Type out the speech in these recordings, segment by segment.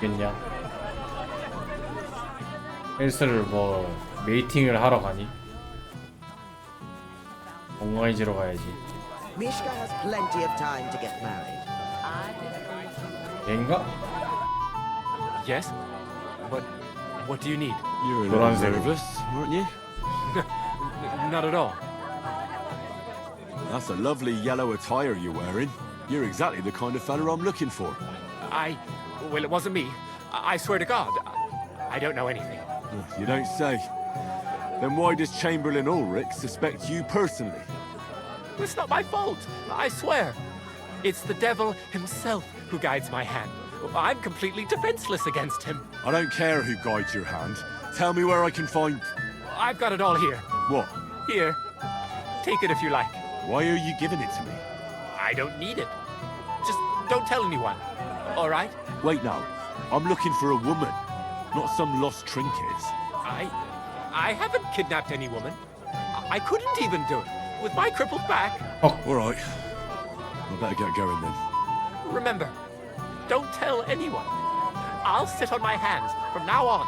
겠냐? 헬스를 뭐 메이팅을 하러 가니? 건강해지러 가야지. Mishka has plenty of time to get married. 얘인가? Yes? What do you need? You were a little 노란색. nervous, weren't you? Not at all. That's a lovely yellow attire you're wearing. You're exactly the kind of fella I'm looking for. Well, it wasn't me. I swear to God, I don't know anything. You don't say. Then why does Chamberlain Ulrich suspect you personally? It's not my fault, I swear. It's the devil himself who guides my hand. I'm completely defenseless against him. I don't care who guides your hand. Tell me where I can find... I've got it all here. What? Here. Take it if you like. Why are you giving it to me? I don't need it. Just don't tell anyone. All right? Wait now. I'm looking for a woman, not some lost trinkets. I haven't kidnapped any woman. I couldn't even do it with my crippled back. All right. I better get going then. Remember, don't tell anyone. I'll sit on my hands from now on.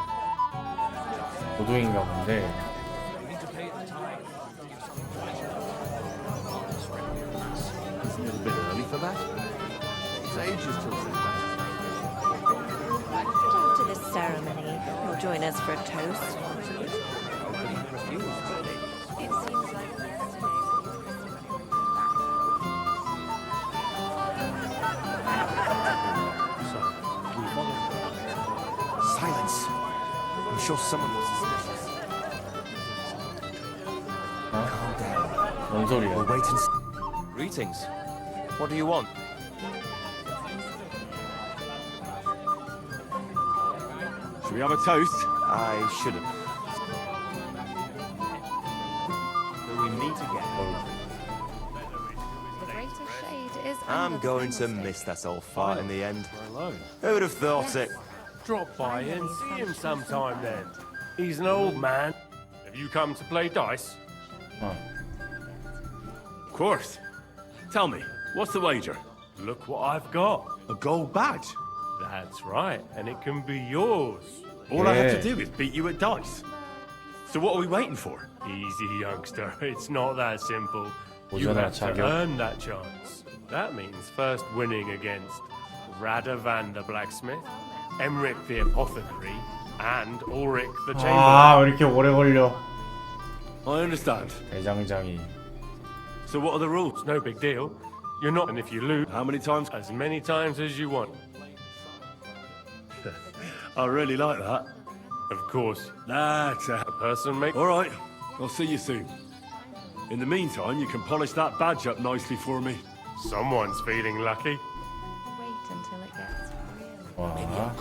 도둑인가 본데. Isn't it a bit early for that? It's ages till After this ceremony, you'll join us for a toast. It seems like Silence. I'm sure someone was suspicious. Calm down. 뭔 소리야? We'll wait and see. Greetings. What do you want? Should we have a toast? I shouldn't. Will we meet again? the greater shade is I'm under the going to candlestick. miss that old fart in the end. Alone. Who would have thought it? Drop by and see him sometime then. He's an old man. Have you come to play dice? 어. Of course. Tell me, what's the wager? Look what I've got. A gold badge. That's right, and it can be yours. All I have to Yeah. do is beat you at dice. So what are we waiting for? Easy, youngster. It's not that simple. You 오전에 have to 자격. earn that chance. That means first winning against Radovan the blacksmith, Emric the apothecary, and Ulrich the chamberlain. 아, 왜 이렇게 오래 걸려? I understand. 대장장이. So what are the rules? It's no big deal. You're not, and if you lose, How many times? as many times as you want. I really like that. Of course, That's a person makes. all right. I'll see you soon. In the meantime, you can polish that badge up nicely for me. Someone's feeling lucky. Wait until it gets real. 와.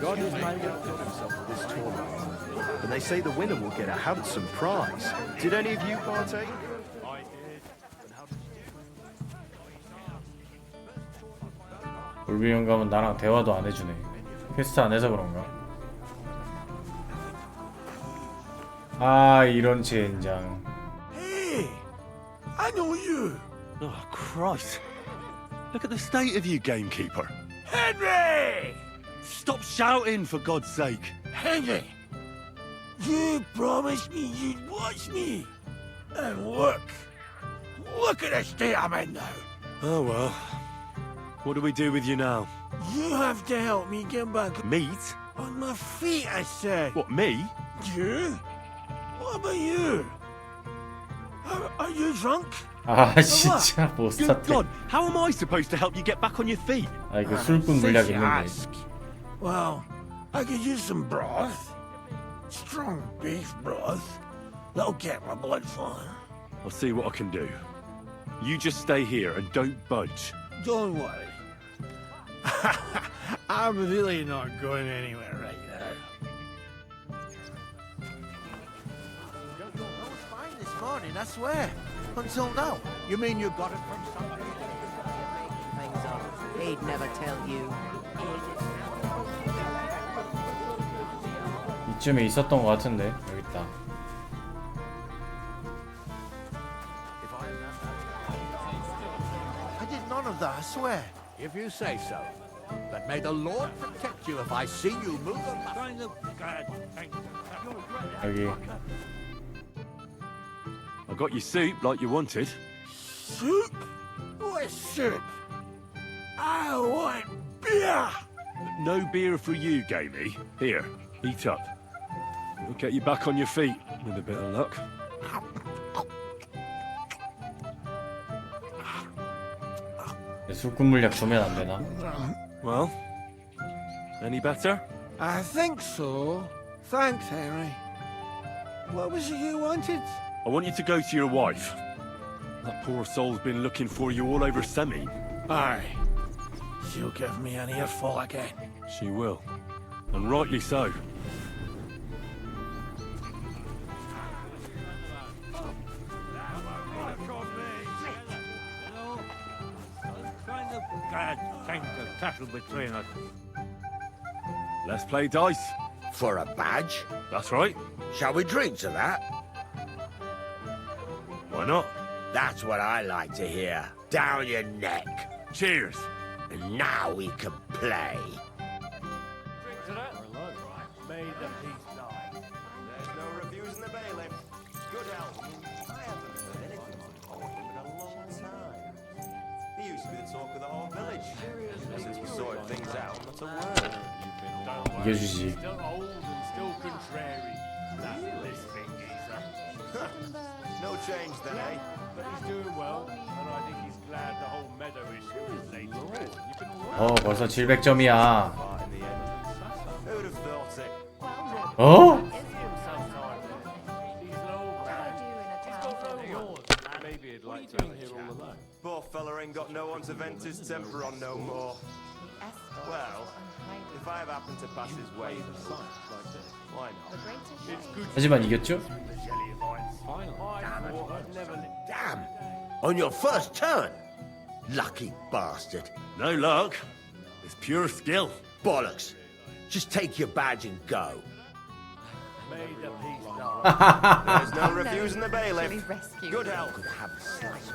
God has made up for himself for this tournament. And they say the winner will get a handsome prize. Did any of you partake? 울비 영감은 나랑 대화도 안 해주네. 퀘스트 안 해서 그런가? 아, 이런 젠장. Hey, I know you. Oh, Christ. Look at the state of you, gamekeeper. Henry! Stop shouting, for God's sake. Henry, you promised me you'd watch me. And look. Look at the state I'm in now. Oh, well. What do we do with you now? You have to help me get back Meat? on my feet, I said. What, me? You? What about you? Are you drunk? 아, 진짜 못 Good 샀대. God, how am I supposed to help you get back on your feet? 아, 이거 술꾼 물약 Since you 있는데. ask. Well, I could use some broth. Strong beef broth. That'll get my blood flowing. I'll see what I can do. You just stay here and don't budge. Don't worry. I'm really not going anywhere right now. That was fine this morning, I swear. Until now. You mean you got it from somebody? Things are. He'd never tell you. 이쯤에 있었던 것 같은데. 여기 있다. none of that, I swear. If you say so. But may the Lord protect you if I see you move a muscle. 여기 I got your soup like you wanted. Soup? What soup? I want beer! No beer for you, Gamey. Here, eat up. We'll get you back on your feet with a bit of luck. 술꾼물약 주면 안 되나? Well, any better? I think so. Thanks, Henry. What was it you wanted? I want you to go to your wife. That poor soul's been looking for you all over Semi. Aye. She'll give me an earful again. She will. And rightly so. between us. Let's play dice. For a badge? That's right. Shall we drink to that? Why not? That's what I like to hear. Down your neck. Cheers. And now we can play. Drink to that. May the peace die. There's no reviews in the bailiff. Good health. I haven't heard anything from him in a long time. He used to be the talk of the whole village. Since we sorted things out, not a word. 이겨주지. Still old and still contrary. That listening geezer. No change then, eh? But he's doing well, and I think he's glad the whole meadow issue is laid to rest. You've been all 벌써 700점이야. Part in the end. Who'd have thought it? 어? He's an old man. He's got no yours. Maybe he'd like to have here all alone. Poor fella ain't got no one to vent his temper on no more. Well, if I have happened to pass his way, why not? It's good 하지만 이겼죠? Damn! On your first turn! Lucky bastard. No luck. It's pure skill. Bollocks. Just take your badge and go. May the peace die. There's no reviews in the bailiff. rescue. Good health. Could have a slice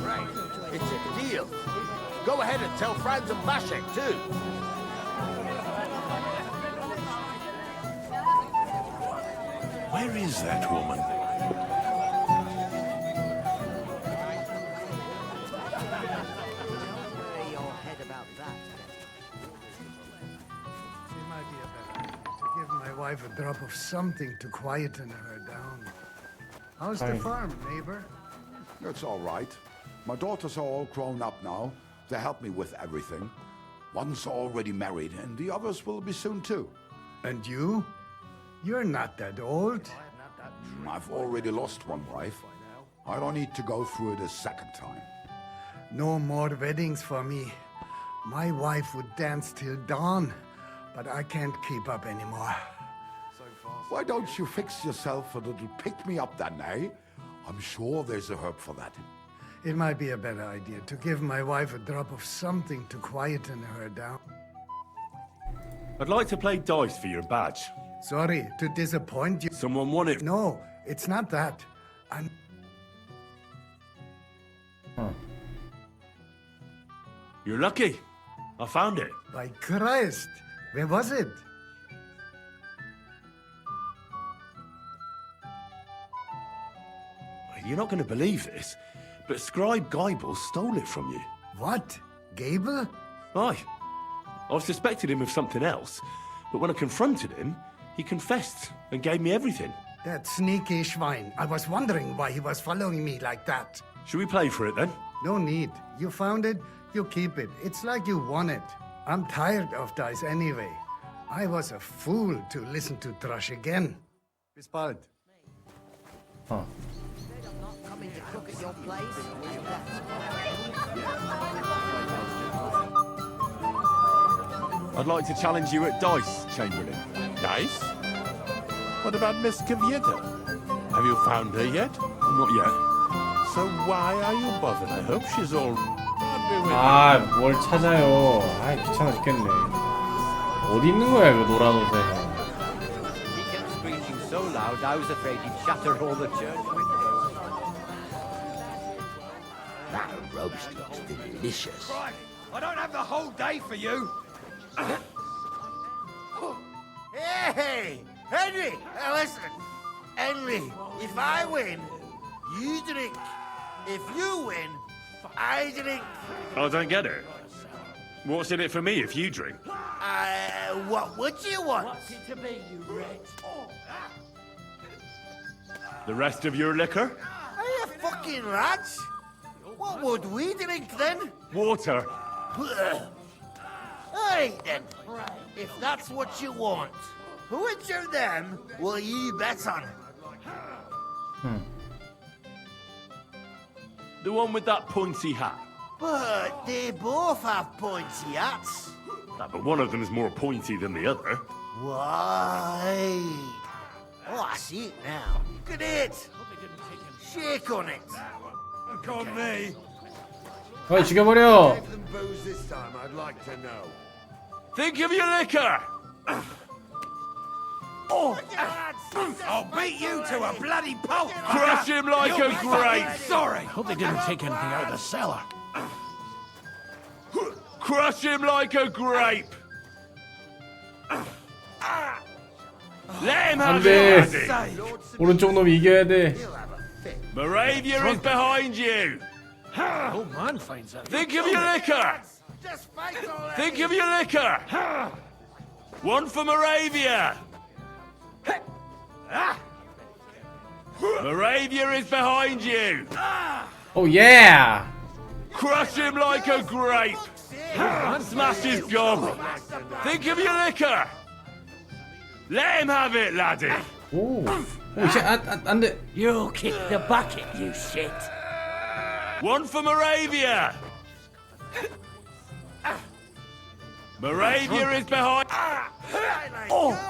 Right. It's a deal. Go ahead and tell Franz and Bashek, too. Where is that woman? Lay your head about that. It might be a better idea to give my wife a drop of something to quieten her down. How's the Fine. farm, neighbor? It's all right. My daughters are all grown up now. They help me with everything. One's already married, and the others will be soon too. And you? You're not that old. I've already lost one wife. I don't need to go through it a second time. No more weddings for me. My wife would dance till dawn, but I can't keep up anymore. Why don't you fix yourself a little pick-me-up then, eh? I'm sure there's a herb for that. It might be a better idea to give my wife a drop of something to quieten her down. I'd like to play dice for your badge. Sorry to disappoint you. Someone won it. No, it's not that. I'm... You're lucky. I found it. By Christ! Where was it? You're not going to believe this, but Scribe Geibel stole it from you. What? Gable? Aye. I suspected him of something else, but when I confronted him, he confessed and gave me everything. That sneaky Schwein. I was wondering why he was following me like that. Should we play for it then? No need. You found it, you keep it. It's like you won it. I'm tired of dice anyway. I was a fool to listen to Thrush again. Bis bald. 어. Coming to cook at your place? I'd like to challenge you at dice, Chamberlain. Nice. What about Miss Kavieta? Have you found her yet? Not yet. So why are you bothered? I hope she's all... 아, 뭘 찾아요. 아, 귀찮아 죽겠네. 어디 있는 거야, 그 노란 옷에. He kept screeching so loud, I was afraid he'd shatter all the church windows. That'll roast looks delicious. I don't have the whole day for you. Hey, Henry, listen. Henry, if I win, you drink. If you win, I drink. I don't get it. What's in it for me if you drink? What would you want? What's it to be, you wretch? The rest of your liquor? Are you fucking rats? What would we drink then? Water. Alright then. If that's what you want, which of them will you bet on? The one with that pointy hat. But they both have pointy hats. But one of them's more pointy than the other. Why? Oh, I see it now. Great. Shake on it. Look on me. 어, 죽여버려. Give them booze this time, I'd like to know. Think of your liquor. I'll beat you to a bloody pulp! Crush him like a grape. Sorry! Hope they didn't take anything out of the cellar. Crush him like a grape. Let him have 돼. it, laddie. 오른쪽 놈 이겨야 돼. Moravia is behind you. Old man finds out. Think of your liquor. Just fight already. Think of your liquor. One for Moravia. Moravia is behind you. Oh yeah. Crush him like a grape. Smash his gob. Think of your liquor. Let him have it, laddie. 오. 오, 씨, 안 돼. You kick the bucket, you shit. One for Moravia. Moravia is behind.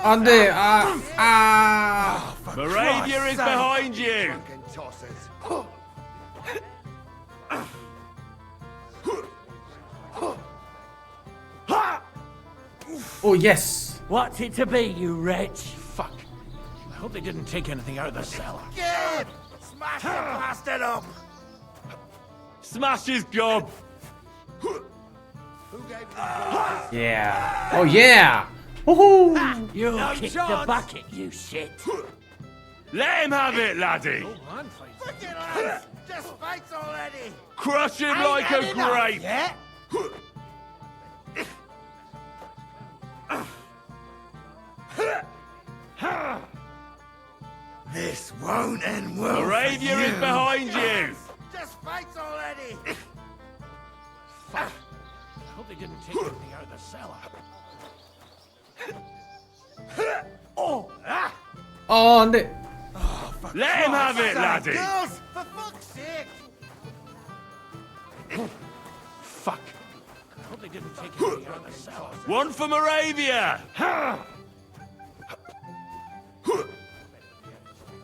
안 돼. 아. Moravia is behind you. Fucking tossers. 오, 예스. What's it to be, you wretch? Fuck. I hope they didn't take anything out of the cellar. Game. Smash the bastard up. Smash his gob. Who gave them booze? Yeah. Oh yeah. 호호. You No kick chance. the bucket, you shit. Let him have it, laddie. Fucking lads. Just fight already. Crush him Ain't like had a enough grape. yet. This won't end well. Moravia is behind you. Just fight already. I hope they didn't take anything out of the cellar. 어, 안 돼. Let him have it, laddie. Girls, for fuck's sake. Fuck. I hope they didn't take anything out of the cellar. One for Moravia.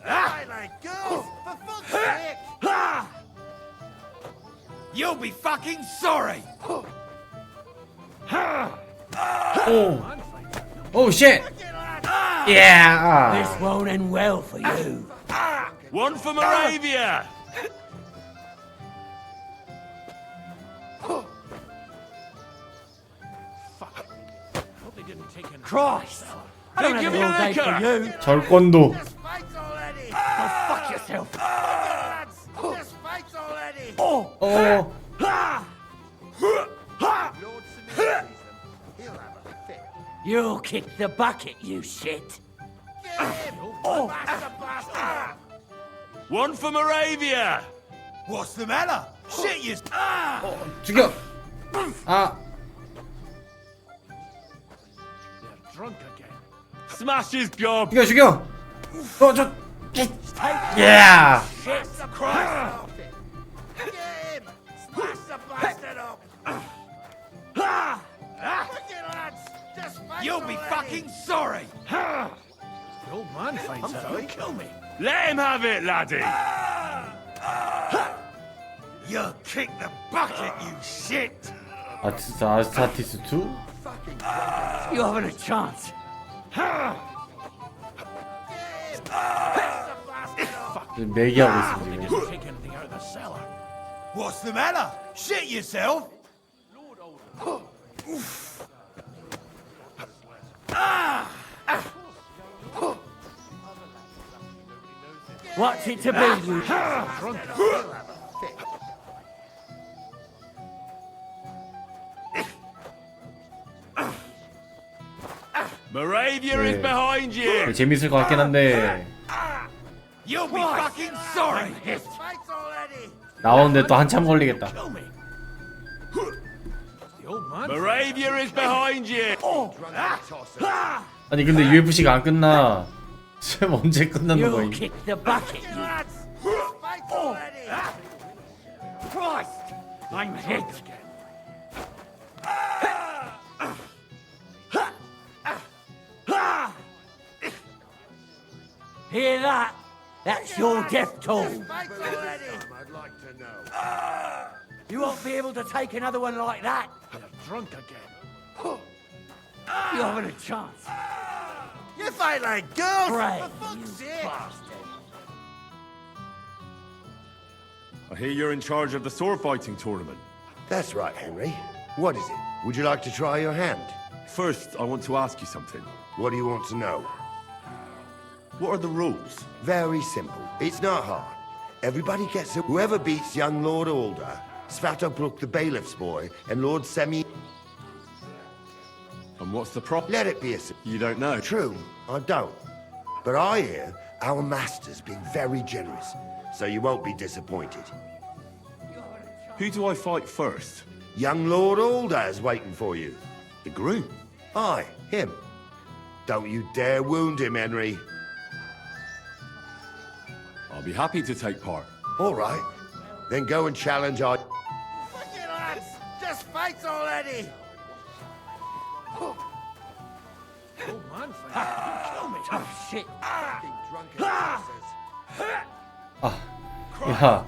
Twilight girls, for fuck's sake. You'll be fucking sorry. 오. 오, 쉣. Yeah. This won't end well for you. One for Moravia. Hope they didn't take anything. Christ! I don't Think have of it your all day liquor. for you. 절권도. Just fight already. Go fuck yourself. Lads, just fight already. 어. Lord Smith sees them. He'll have a fit. You kick the bucket, you shit. Game. Smash the bastard. One for Moravia. What's the matter? Shit, you. 죽여. 아. They're drunk again. Smash his gob. 죽여, 죽여. 어, 저. Yeah. Smash the bastard up. Game. Smash the bastard up. Fucking lads, just fight You'll be already. fucking sorry. The old man finds out he'll kill me. Let him have it, laddie. You kick the bucket, you shit. 아스타티스 2? You haven't a chance. 내기하고 있습니다, 지금. Didn't take anything out of the cellar. What's the matter? Shit yourself? What's it to be, you? Moravia is behind you. 재밌을 것 같긴 한데 You'll be fucking sorry. Fights already. 나오는데 또 한참 걸리겠다. Kill me. The old man. Moravia is behind you. 아니 근데 UFC가 안 끝나. 지금 언제 끝나는 거야? You kick the bucket, you. Fights already. Christ! I'm hit. Hear that? That's your death toll. Fights already. I'd like to know. You won't be able to take another one like that. Drunk again. You haven't a chance. You fight like girls. Pray, For fuck's you sake. bastard. I hear you're in charge of the sword fighting tournament. That's right, Henry. What is it? Would you like to try your hand? First, I want to ask you something. What do you want to know? What are the rules? Very simple. It's not hard. Everybody gets it. Whoever beats young Lord Alder, Svatopluk the bailiff's boy, and Lord Semi... And what's the prop? Let it be a... You don't know. True, I don't. But I hear our master's been very generous, so you won't be disappointed. Who do I fight first? Young Lord Alder is waiting for you. The groom. Aye, him. Don't you dare wound him, Henry. I'll be happy to take part. All right. Then go and challenge our... Fuck it, lads. Just fights already. Old man fight. Kill me. Tough shit. 야,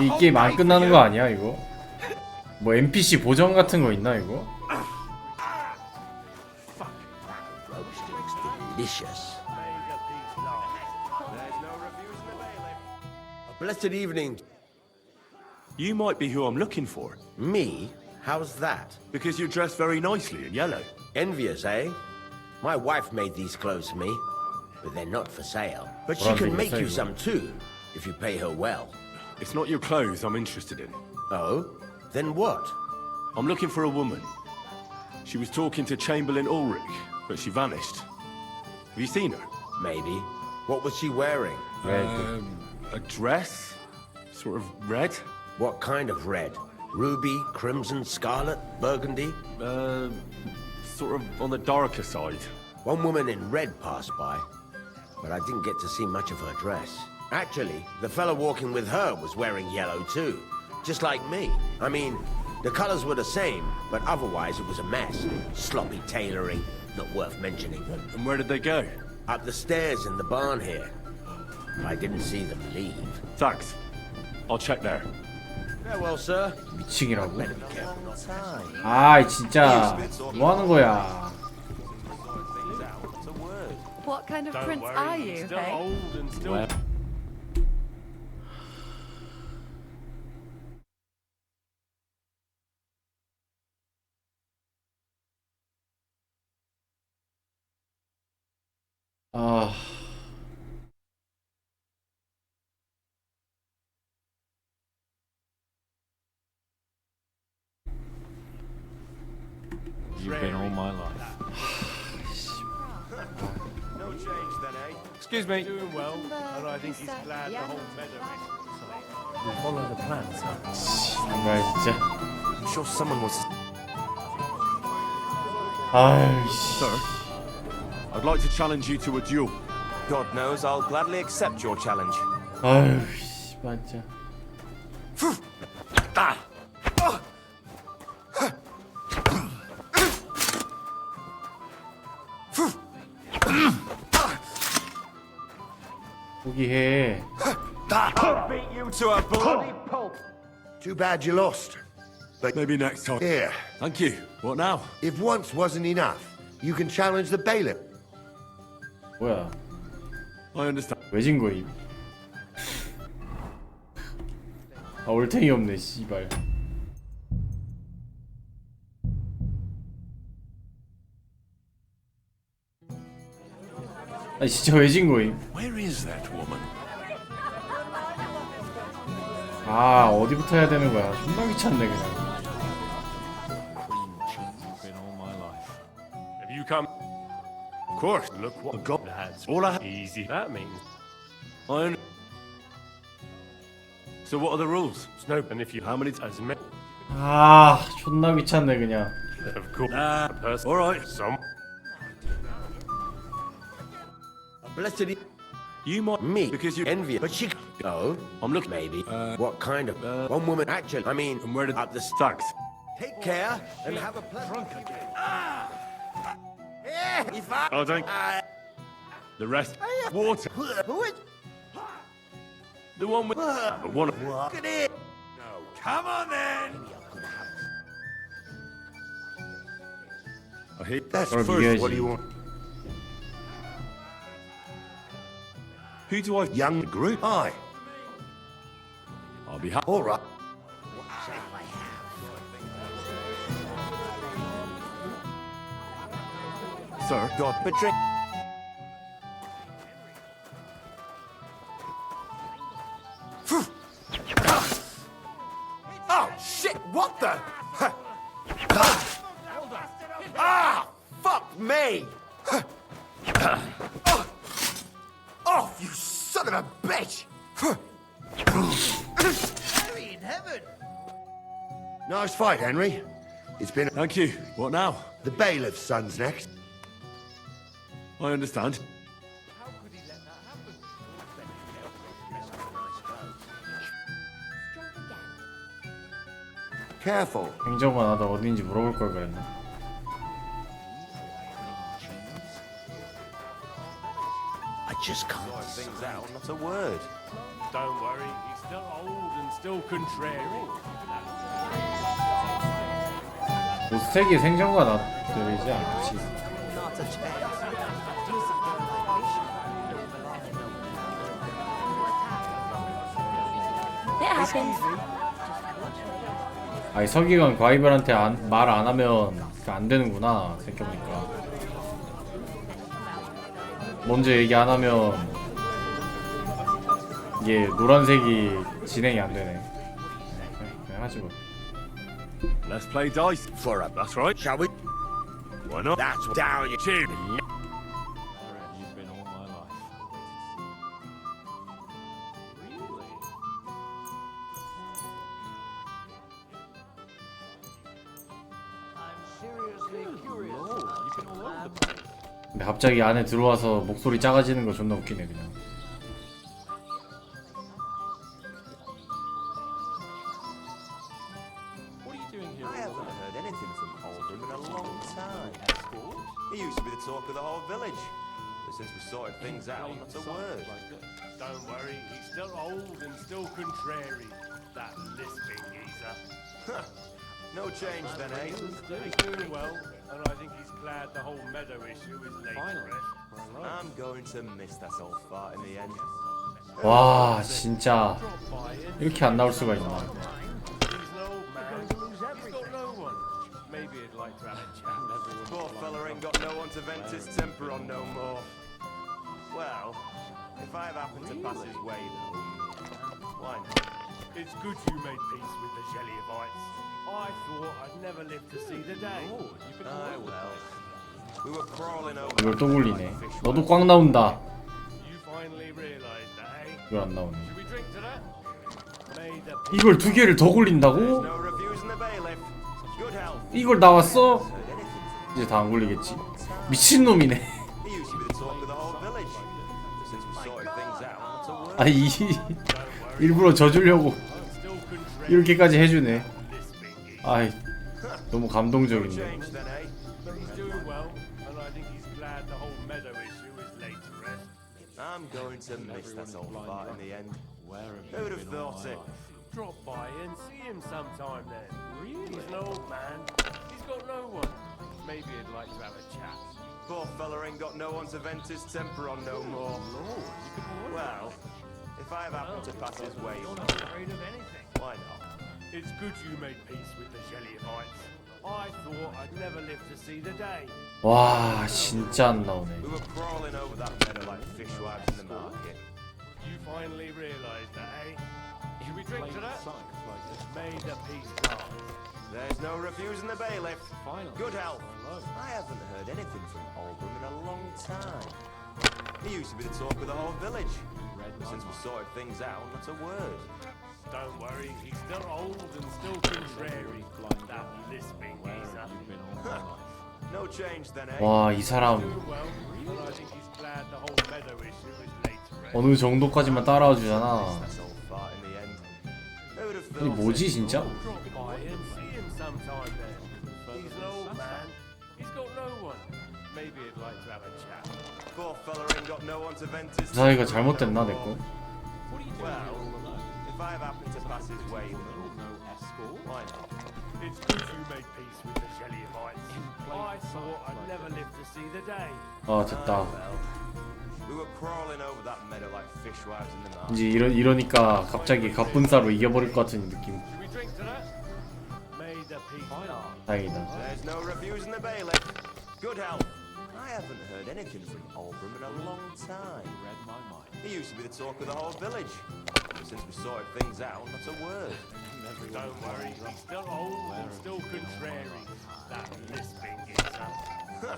이 게임 안 끝나는 거 아니야 이거? 뭐 NPC 보정 같은 거 있나 이거? Delicious. A blessed evening. You might be who I'm looking for. Me? How's that? Because you're dressed very nicely in yellow. Envious, eh? My wife made these clothes for me, but they're not for sale. But she Well, can I'm make you saying, some too, if you pay her well. It's not your clothes I'm interested in. Oh? Then what? I'm looking for a woman. She was talking to Chamberlain Ulrich, but she vanished. Have you seen her? Maybe. What was she wearing? A dress? Sort of red? What kind of red? Ruby, crimson, scarlet, burgundy? Sort of on the darker side. One woman in red passed by, but I didn't get to see much of her dress. Actually, the fellow walking with her was wearing yellow too, just like me. I mean, the colors were the same, but otherwise it was a mess. Sloppy tailoring, not worth mentioning. And where did they go? Up the stairs in the barn here. I didn't see them leave. Thanks. I'll check there. Farewell, sir. 미치기라고? Better be careful not to. 아 진짜 뭐 하는 거야? What kind of Don't prince worry, are I'm you, still hey? old and still... Well. 아. You've been all my life. No change then, eh? Excuse me. Doing well, and I think he's glad the whole meadow is... We follow the plan, sir. 정말 진짜. I'm sure someone was... 아이씨. Sir, I'd like to challenge you to a duel. God knows I'll gladly accept your challenge. 아이씨, 진짜. 포기해. Beat you to a bloody pulp. Too bad you lost. But Maybe next time. here, Thank you. What now? if once wasn't enough, you can challenge the bailiff. 뭐야? I understand. 왜 진 거임? 아 올탱이 없네 씨발. 아 진짜 왜 진 거임? Where is that woman? 아 어디부터 해야 되는 거야? 존나 귀찮네 그냥. Have you come? Of course. Look what got. That's all I have. Easy. That means. So what are the rules? Snow. And if you how many as many? 아 존나 귀찮네 그냥. Of course. A person. All right. Some. Blessed You might me because you envy her. But she go. I'm looking. Maybe. What kind of one woman? Actually, I mean, And where did up the thanks? Take care and have a pleasant. I'll drink. The rest. Water. Who is? The one with. One. Look at it. Come on then! I hate That's Or first. because What do you you- want? Who do I? Young group? Aye. I'll be happy. All right. Sir. God, but drink. Oh shit! What the? Ah! Fuck me! Off, you son of a bitch! Mary in heaven! Nice fight, Henry. It's been Thank you. What now? the bailiff's son's next. I understand. Careful. 행정관 나도 어딘지 물어볼 걸 그랬나? I just can't. Sort things out, not a word. Don't worry. He's still old and still contrary. 보스텍이 생정관 아들이지 않지? Not a chance. It happens. 아니 서기관 과이별한테 말 안 하면 안 되는구나 생각해보니까. 먼저 얘기 안 하면 이게 노란색이 진행이 안 되네. 그냥 하지 뭐. Let's play dice. For a That's right. shall we? Why not? That's down you. Cheers. You've been all my life. 근데 갑자기 안에 들어와서 목소리 작아지는 거 존나 웃기네 그냥. What are you doing here? I haven't heard anything from Oldham in a long time. He used to be the talk of the whole village. But since we sorted things out, not a word. Don't worry. He's still old and still contrary. That lisping geezer. No change then, eh? He's doing well, and I think he's glad the whole meadow issue is laid to rest. I'm going to miss that old fart in the end. 와 진짜 이렇게 안 나올 수가 있나? He's an old man. He's got no one. Maybe he'd like to have a chat. Poor fella ain't got no one to vent his temper on no more. Well, if I've happened to pass his way though, why not? It's good you made peace with the Jelliavites. I thought I'd never live to see the day. Aye, well. We were crawling over. 이걸 또 굴리네. 너도 꽉 나온다. You finally realized that, eh? 이걸 안 나오네. Should we drink to that? May the 이걸 두 개를 더 굴린다고? No reviews in the bailiff. Good health. 이걸 나왔어? 이제 다 안 굴리겠지. 미친놈이네. He used to be the talk of the whole village. Since we sorted things out, not a word. 아니 일부러 져주려고 이렇게까지 해주네. 아이 너무 감동적인데. Change then, eh? He's doing well, and I think he's glad the whole meadow issue is laid to rest. I'm going to miss that old fart in the end. Who would have thought it? Drop by and see him sometime then. He's an old man. He's got no one. Maybe he'd like to have a chat. Poor fella ain't got no one to vent his temper on no more. Well, if I've happened to pass his way, why It's good you made peace with the Shellyvites. I thought I'd never live to see the day. 와 진짜 안 나오네. We were crawling over that meadow like fishwives in the market. You finally realised that, eh? Should we drink to that? Made the peace last. There's no refusing the bailiff. Finally. Good health. I haven't heard anything from Oldham in a long time. He used to be the talk of the whole village. Since we sorted things out, not a word. Don't worry, he's still old and still contrary. That lisping geezer. No change then, eh? 와 이 사람 Doing well, and I think he's glad the whole meadow issue is laid to rest. 어느 정도까지만 따라와 주잖아. That's all fart in the end. Who would have 이 thought 뭐지 it? 진짜? Drop by and see him sometime then. He's an old man. He's got no one. Maybe he'd like to have a chat. Poor fella ain't got no one to vent his 그 사이가 잘못됐나 내 거? Well, if I have happened to pass his way, why not? It's good you made peace with the Shellyvites. I thought I'd never live to see the day. 아 됐다. We were crawling over that meadow like fishwives in the market. 이제 이러니까 갑자기 갑분싸로 이겨버릴 것 같은 느낌. Should we drink to that? Made the peace last. 다행이다. There's no refusing the bailiff. Good health. I haven't heard anything from Oldham in a long time. Read my mind. He used to be the talk of the whole village. Since we sorted things out, not a word. Don't worry, he's still old and still contrary. That lisping geezer.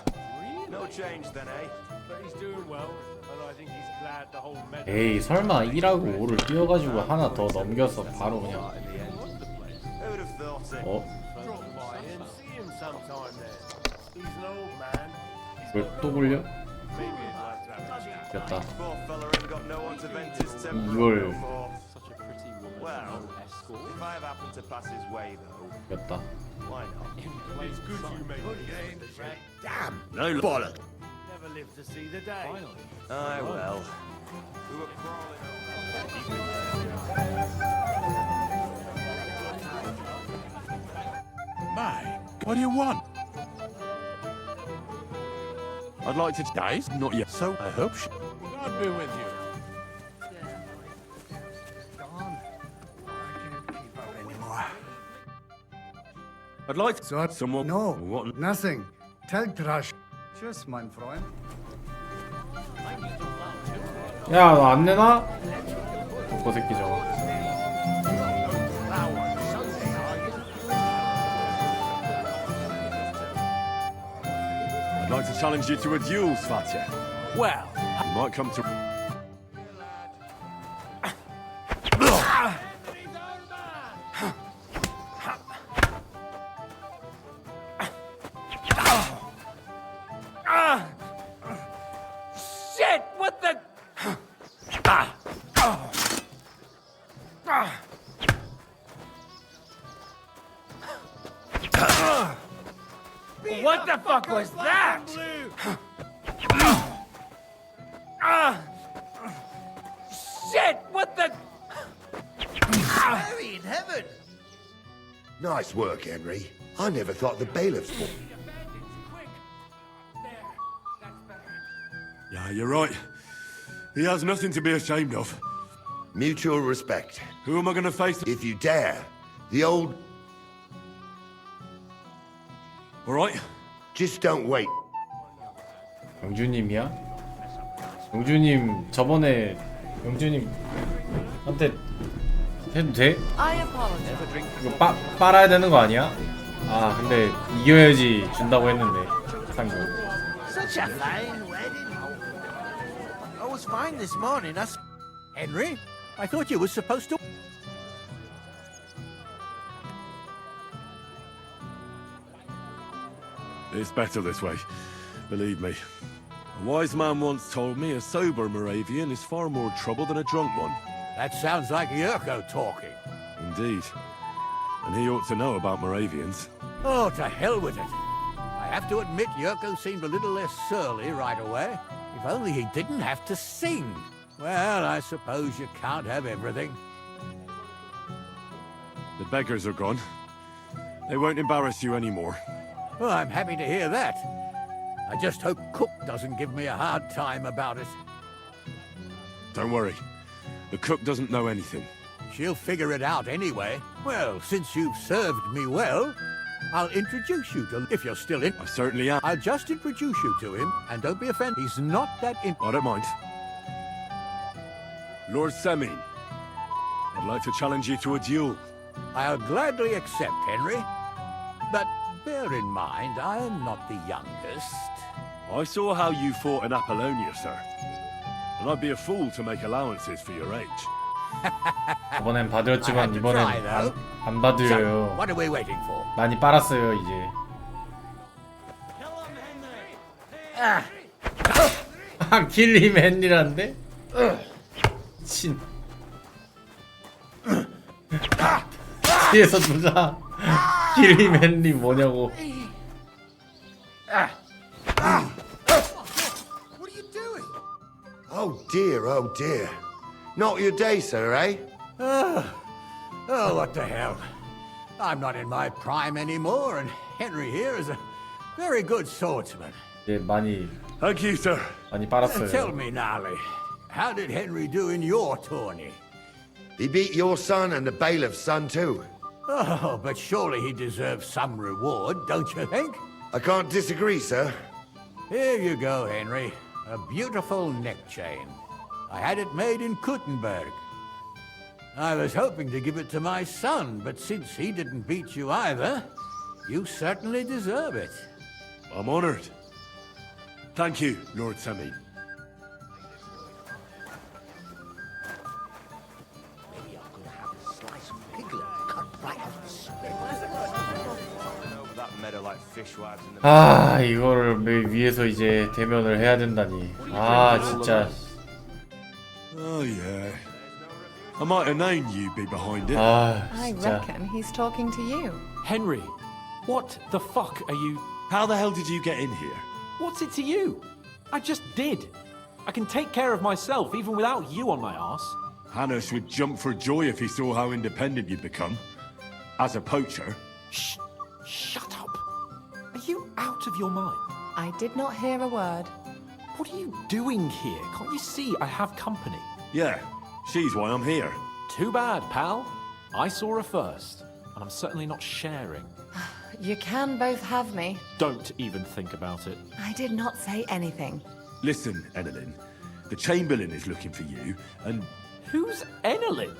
No change then, eh? But he's doing well, and I think he's glad the whole meadow. 에이 설마 1하고 5를 띄워가지고 하나 더 넘겨서 바로 그냥 Who would have thought it? 어? Drop by and see him sometime then. He's an old man. 왜 또 굴려? Maybe he'd like to have a chat. 됐다. Poor fella ain't got no one to vent his temper 이걸 on no more. Such a pretty woman. Well, no escort. if I have happened to pass his way, though, 됐다. why not? It's good you made peace with the Shelly. Damn, no bollock. Never lived to see the day. Finally. Aye, well. We were crawling over. My, what do you want? I'd like to dice, not yet. So I hope she. God be with you. Gone. I can't keep up anymore. I'd like to. So Someone. no, What? nothing. Tell Trash. Tschüss, mein Freund. 야 너 안 내놔? 독거 새끼 저거. I'd like to challenge you to a duel, Svatya. Well, You might come to. shit! What the? What the fuck was that? Shit! What the? Mary in heaven! Nice work, Henry. I never thought the bailiff's fault. Yeah, you're right. He has nothing to be ashamed of. Mutual respect. Who am I going to face? If you dare, the old... All right. Just don't wait. 영주님이야? 영주님 저번에 영주님한테 해도 돼? I apologize. 이거 빨아야 되는 거 아니야? 아 근데 이겨야지 준다고 했는데 상금. Such a fine wedding. I was fine this morning. Henry, I thought you were supposed to. It's better this way. Believe me. A wise man once told me a sober Moravian is far more trouble than a drunk one. That sounds like Yurko talking. Indeed. And he ought to know about Moravians. Oh, to hell with it. I have to admit Yurko seemed a little less surly right away. If only he didn't have to sing. Well, I suppose you can't have everything. The beggars are gone. They won't embarrass you anymore. Well, I'm happy to hear that. I just hope Cook doesn't give me a hard time about it. Don't worry. The cook doesn't know anything. She'll figure it out anyway. Well, since you've served me well, I'll introduce you to... If you're still in... I certainly am. I'll just introduce you to him, and don't be offended. He's not that I don't mind. Lord Semin, I'd like to challenge you to a duel. I'll gladly accept, Henry. But bear in mind, I am not the youngest. I saw how you fought in Apollonia, sir. And I'd be a fool to make allowances for your age. 저번엔 봐드렸지만 이번엔 안 봐드려요. What are we waiting for? 많이 빨았어요 이제. 킬림 헨리란데? 친. 뒤에서 누가 킬림 헨리 뭐냐고. What are you doing? Oh dear. Not your day, sir, eh? Oh, what the hell. I'm not in my prime anymore, and Henry here is a very good swordsman. 이제 많이. Thank you, sir. 많이 빨았어요. Tell me, Nally, how did Henry do in your tourney? He beat your son and the bailiff's son too. Oh, but surely he deserves some reward, don't you think? I can't disagree, sir. Here you go, Henry. A beautiful neck chain. I had it made in Kuttenberg. I was hoping to give it to my son, but since he didn't beat you either, you certainly deserve it. I'm honored. Thank you, Lord Semin. Maybe I'm gonna have a slice of piglet cut right off the spit. Over that meadow like fishwives in the... 아 이거를 위해서 이제 대면을 해야 된다니. 아 진짜. Oh, yeah. I might have known you'd be behind it. 아 I 진짜. reckon he's talking to you. Henry, what the fuck are you... How the hell did you get in here? What's it to you? I just did. I can take care of myself even without you on my arse. Hannes would jump for joy if he saw how independent you'd become. As a poacher. Shh! Shut up! Are you out of your mind? I did not hear a word. What are you doing here? Can't you see I have company? Yeah, she's why I'm here. Too bad, pal. I saw her first, and I'm certainly not sharing. You can both have me. Don't even think about it. I did not say anything. Listen, Enelin. The Chamberlain is looking for you, and... Who's Enelin?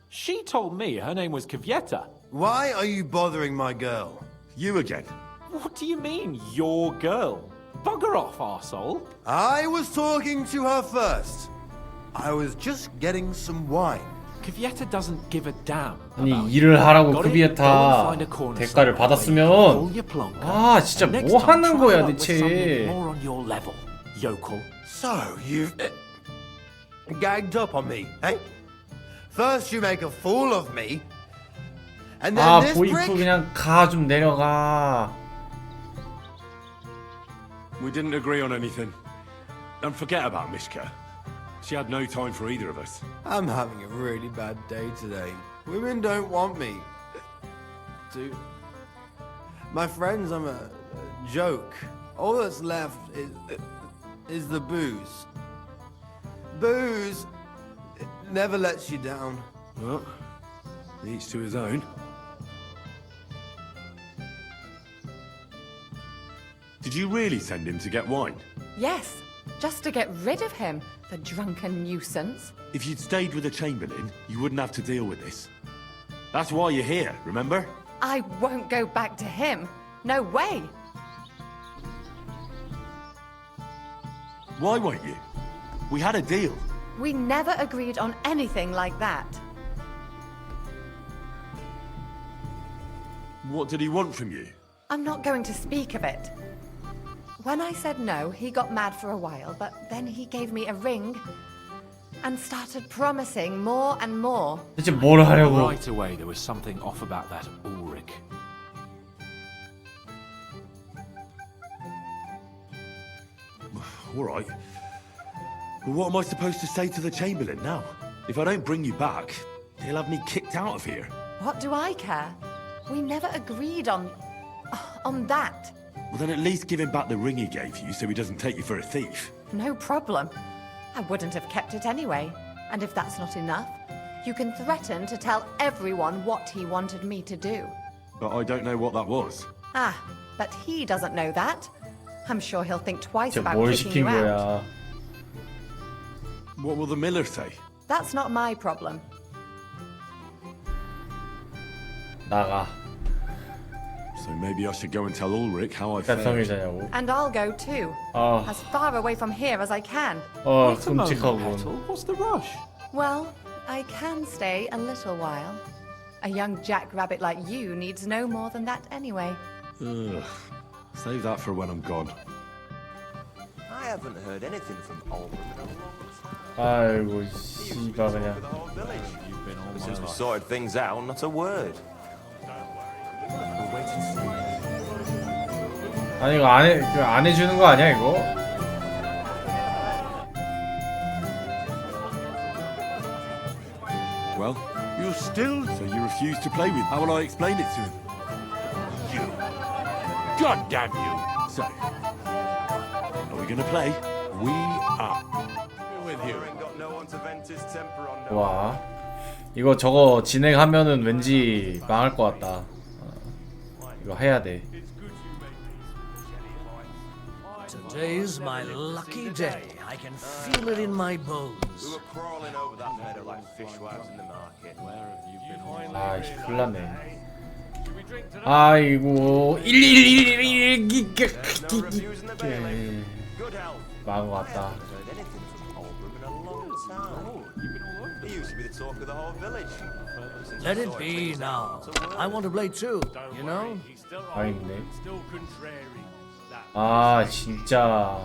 She told me her name was Kvieta. Why are you bothering my girl? You again. What do you mean, your girl? Bugger off, arsehole. I was talking to her first. I was just getting some wine. Kvieta doesn't give a damn. 아니 일을 하라고 크비에타 대가를 받았으면 아 진짜 뭐 하는 거야 대체. So you've gagged up on me, eh? First you make a fool of me, and then 아 this 보이프 prick. 그냥 가 좀 내려가. We didn't agree on anything. And forget about Mishka. She had no time for either of us. I'm having a really bad day today. Women don't want me. My friends, I'm a joke. All that's left is the booze. Booze never lets you down. Well, each to his own. Did you really send him to get wine? Yes, just to get rid of him, the drunken nuisance. If you'd stayed with the Chamberlain, you wouldn't have to deal with this. That's why you're here, remember? I won't go back to him. No way. Why won't you? We had a deal. We never agreed on anything like that. What did he want from you? I'm not going to speak of it. When I said no, he got mad for a while, but then he gave me a ring and started promising more and more. 대체 뭘 하려고? Right away, there was something off about that Ulrich. All right. Well, what am I supposed to say to the Chamberlain now? If I don't bring you back, he'll have me kicked out of here. What do I care? We never agreed on that. Well, then at least give him back the ring he gave you so he doesn't take you for a thief. No problem. I wouldn't have kept it anyway. And if that's not enough, You can threaten to tell everyone what he wanted me to do. But I don't know what that was. Ah, but he doesn't know that. I'm sure he'll think twice 진짜 about 뭘 kicking 시킨 you out. 거야? What will the miller say? That's not my problem. 나가. So maybe I should go and tell Ulrich how I 약간 fared. 성의자냐고. And I'll go too. 아, As far away from here as I can. Wait a moment, 끔찍하군. Petal. What's the rush? Well, I can stay a little while. A young jackrabbit like you needs no more than that anyway. Ugh. Save that for when I'm gone. I haven't heard anything from Oldham in a long time. 아이고 He used to be 씨발 the talk 그냥. of the whole village. You've been all But my since we life. sorted things out, not a word. We'll wait and see. 아니 이거 안 해주는 거 아니야 이거? Well, you still... So you refuse to play with... How will I explain it to him? You! God damn you! So, are we gonna play? We are. With you. Ain't got no one to vent his temper on. No. 와 이거 저거 진행하면은 왠지 망할 것 같다. 이거 해야 돼. Today's my lucky day. I can feel it in my bones. We were crawling over that meadow like fishwives in the market. Where have you been all my life? 아이씨 큰일났네. 아이고 111 There's no reviews in the bailiff. Good health. 망한 것 I 같다. haven't heard anything from Oldham in a long time. He used to be the talk of the whole village. Since Let we it sorted be things out, now. not a word. I want to play too, you know? 망했네. 아 진짜.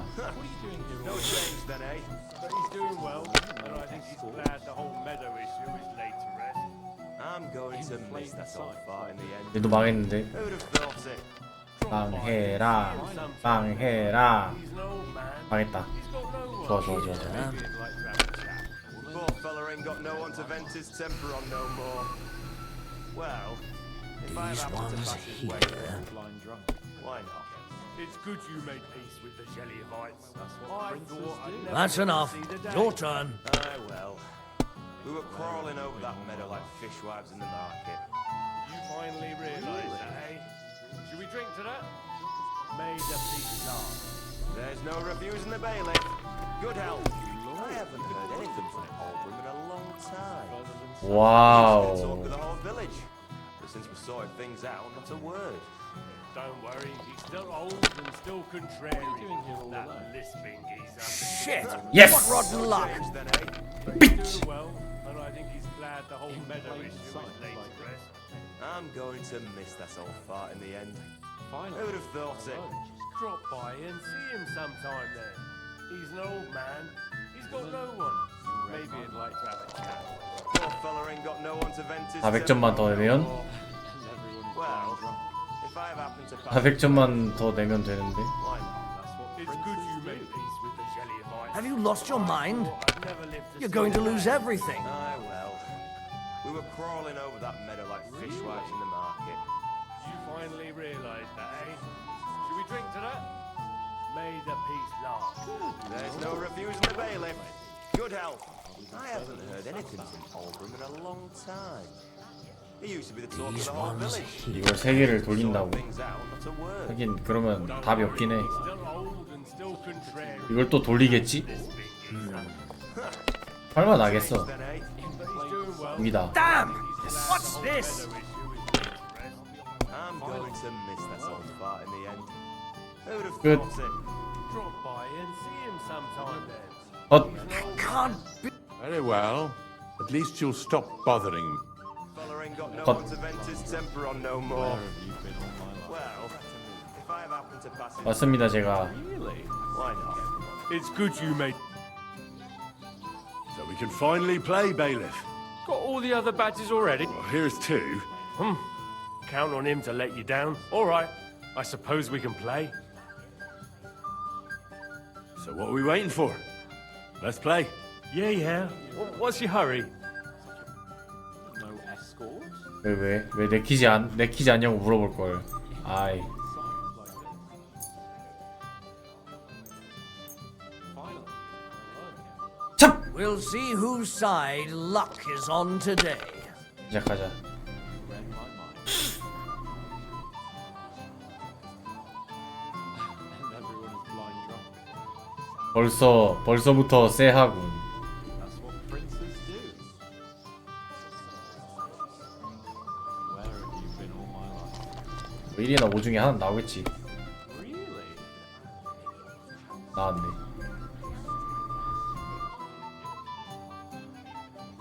No change then, eh? But he's doing well, and I think he's glad the whole meadow issue is laid to rest. I'm going to miss that old fart in the end. 얘도 망했는데. Who'd have thought it? 망해라. 망해라. 망했다. 좋아 좋아 좋아 좋아. Poor fella ain't got no one to vent his temper on no more. Well, if I happen to pass his way, Blind drunk. why not? It's good you made peace with the Jellyvites. That's what I thought I'd never That's enough. see the day. Your turn. Aye, well. We were crawling over that meadow like fishwives in the market. You finally realised that, eh? Should we drink to that? May the peace last. There's no reviews in the bailiff. Good health. I haven't heard anything from Oldham in a long time. 와우. Talk of the whole village. But since we sorted things out, not a word. Don't worry, he's still old and still contrary. That lisping geezer. Shit! Yes! What rotten luck! Change then, eh? He's doing well, and I think he's glad the whole meadow issue is laid to rest. I'm going to miss that old fart in the end. Finally. Who'd have thought it? Drop by and see him sometime then. He's an old man. He's got no one. Maybe he'd like to have a chat. Poor fella ain't got no one to vent his 400점만 더 내면 Well, if I happen to pass 400점만 더 내면 되는데. why not? It's good you made peace with the Jellyvites. Have you lost your mind? I've never lived to You're see going to the lose day. everything. Aye, well. We were crawling over that meadow like fishwives in the market. You finally realised that, eh? Should we drink to that? May the peace last. There's no reviews in the bailiff. Good health. I haven't heard anything from Oldham in a long time. He used to be the talk of the whole village. 이걸 3개를 돌린다고. Things out, not a word. 하긴 그러면 답이 없긴 해. Still old and still contrary. 이걸 또 돌리겠지? 설마 나겠어. Then, eh? But he's doing well. 여기다. Damn! What's this? I'm going to miss that old fart in the end. Who'd have Good. thought it? Drop by and see him sometime then. 헛. Can't be. Very well. At least you'll stop bothering me. Fella ain't got no Cut. one to vent his temper on no Where more. have you been all my life? Well, if I happen to pass it, 맞습니다 제가. why not? It's good you made. So we can finally play, bailiff. Got all the other badges already? Well, here's two. Count on him to let you down. All right. I suppose we can play. So what are we waiting for? Let's play. Yeah. What's your hurry? No escort? 왜 내키지 않냐고 물어볼 걸. 아이. 참. We'll see whose side luck is on today. 시작하자. And everyone is blind drunk. 벌써부터 쎄하군. That's what princes do. Where have you been all my life? 1이나 5 중에 하나 나오겠지. Really? 나왔네.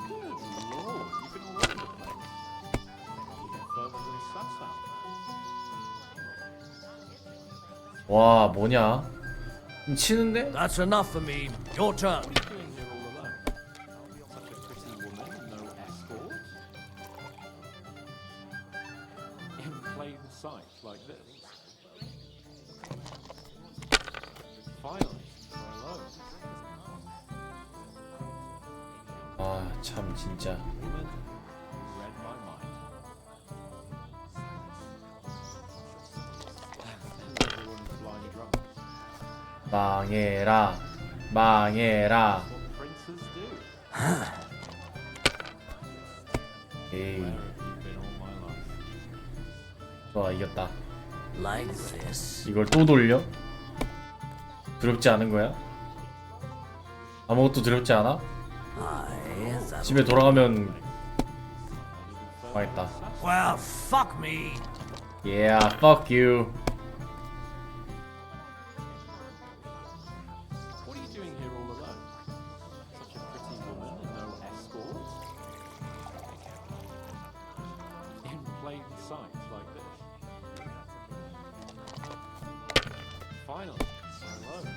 Good lord, you've been all over the place. You get perfectly sass out there. 와 뭐냐? 좀 치는데? That's enough for me. Your turn. What are you doing here all alone? Such a pretty woman and no escort? In plain sight like this? Finally, you're alone. 아 참 진짜. Woman, you read my mind. And everyone's blind drunk. 망해라. 망해라. What princes do. 에이. Where have you been all my life? 좋아 이겼다. Like this. 이걸 또 돌려? 두렵지 않은 거야? 아무것도 두렵지 않아? 집에 돌아가면 망했다. Well, fuck me. Yeah, fuck you. What are you doing here all alone? Such a pretty woman and no escort? In plain sight like this? Finally, you're alone.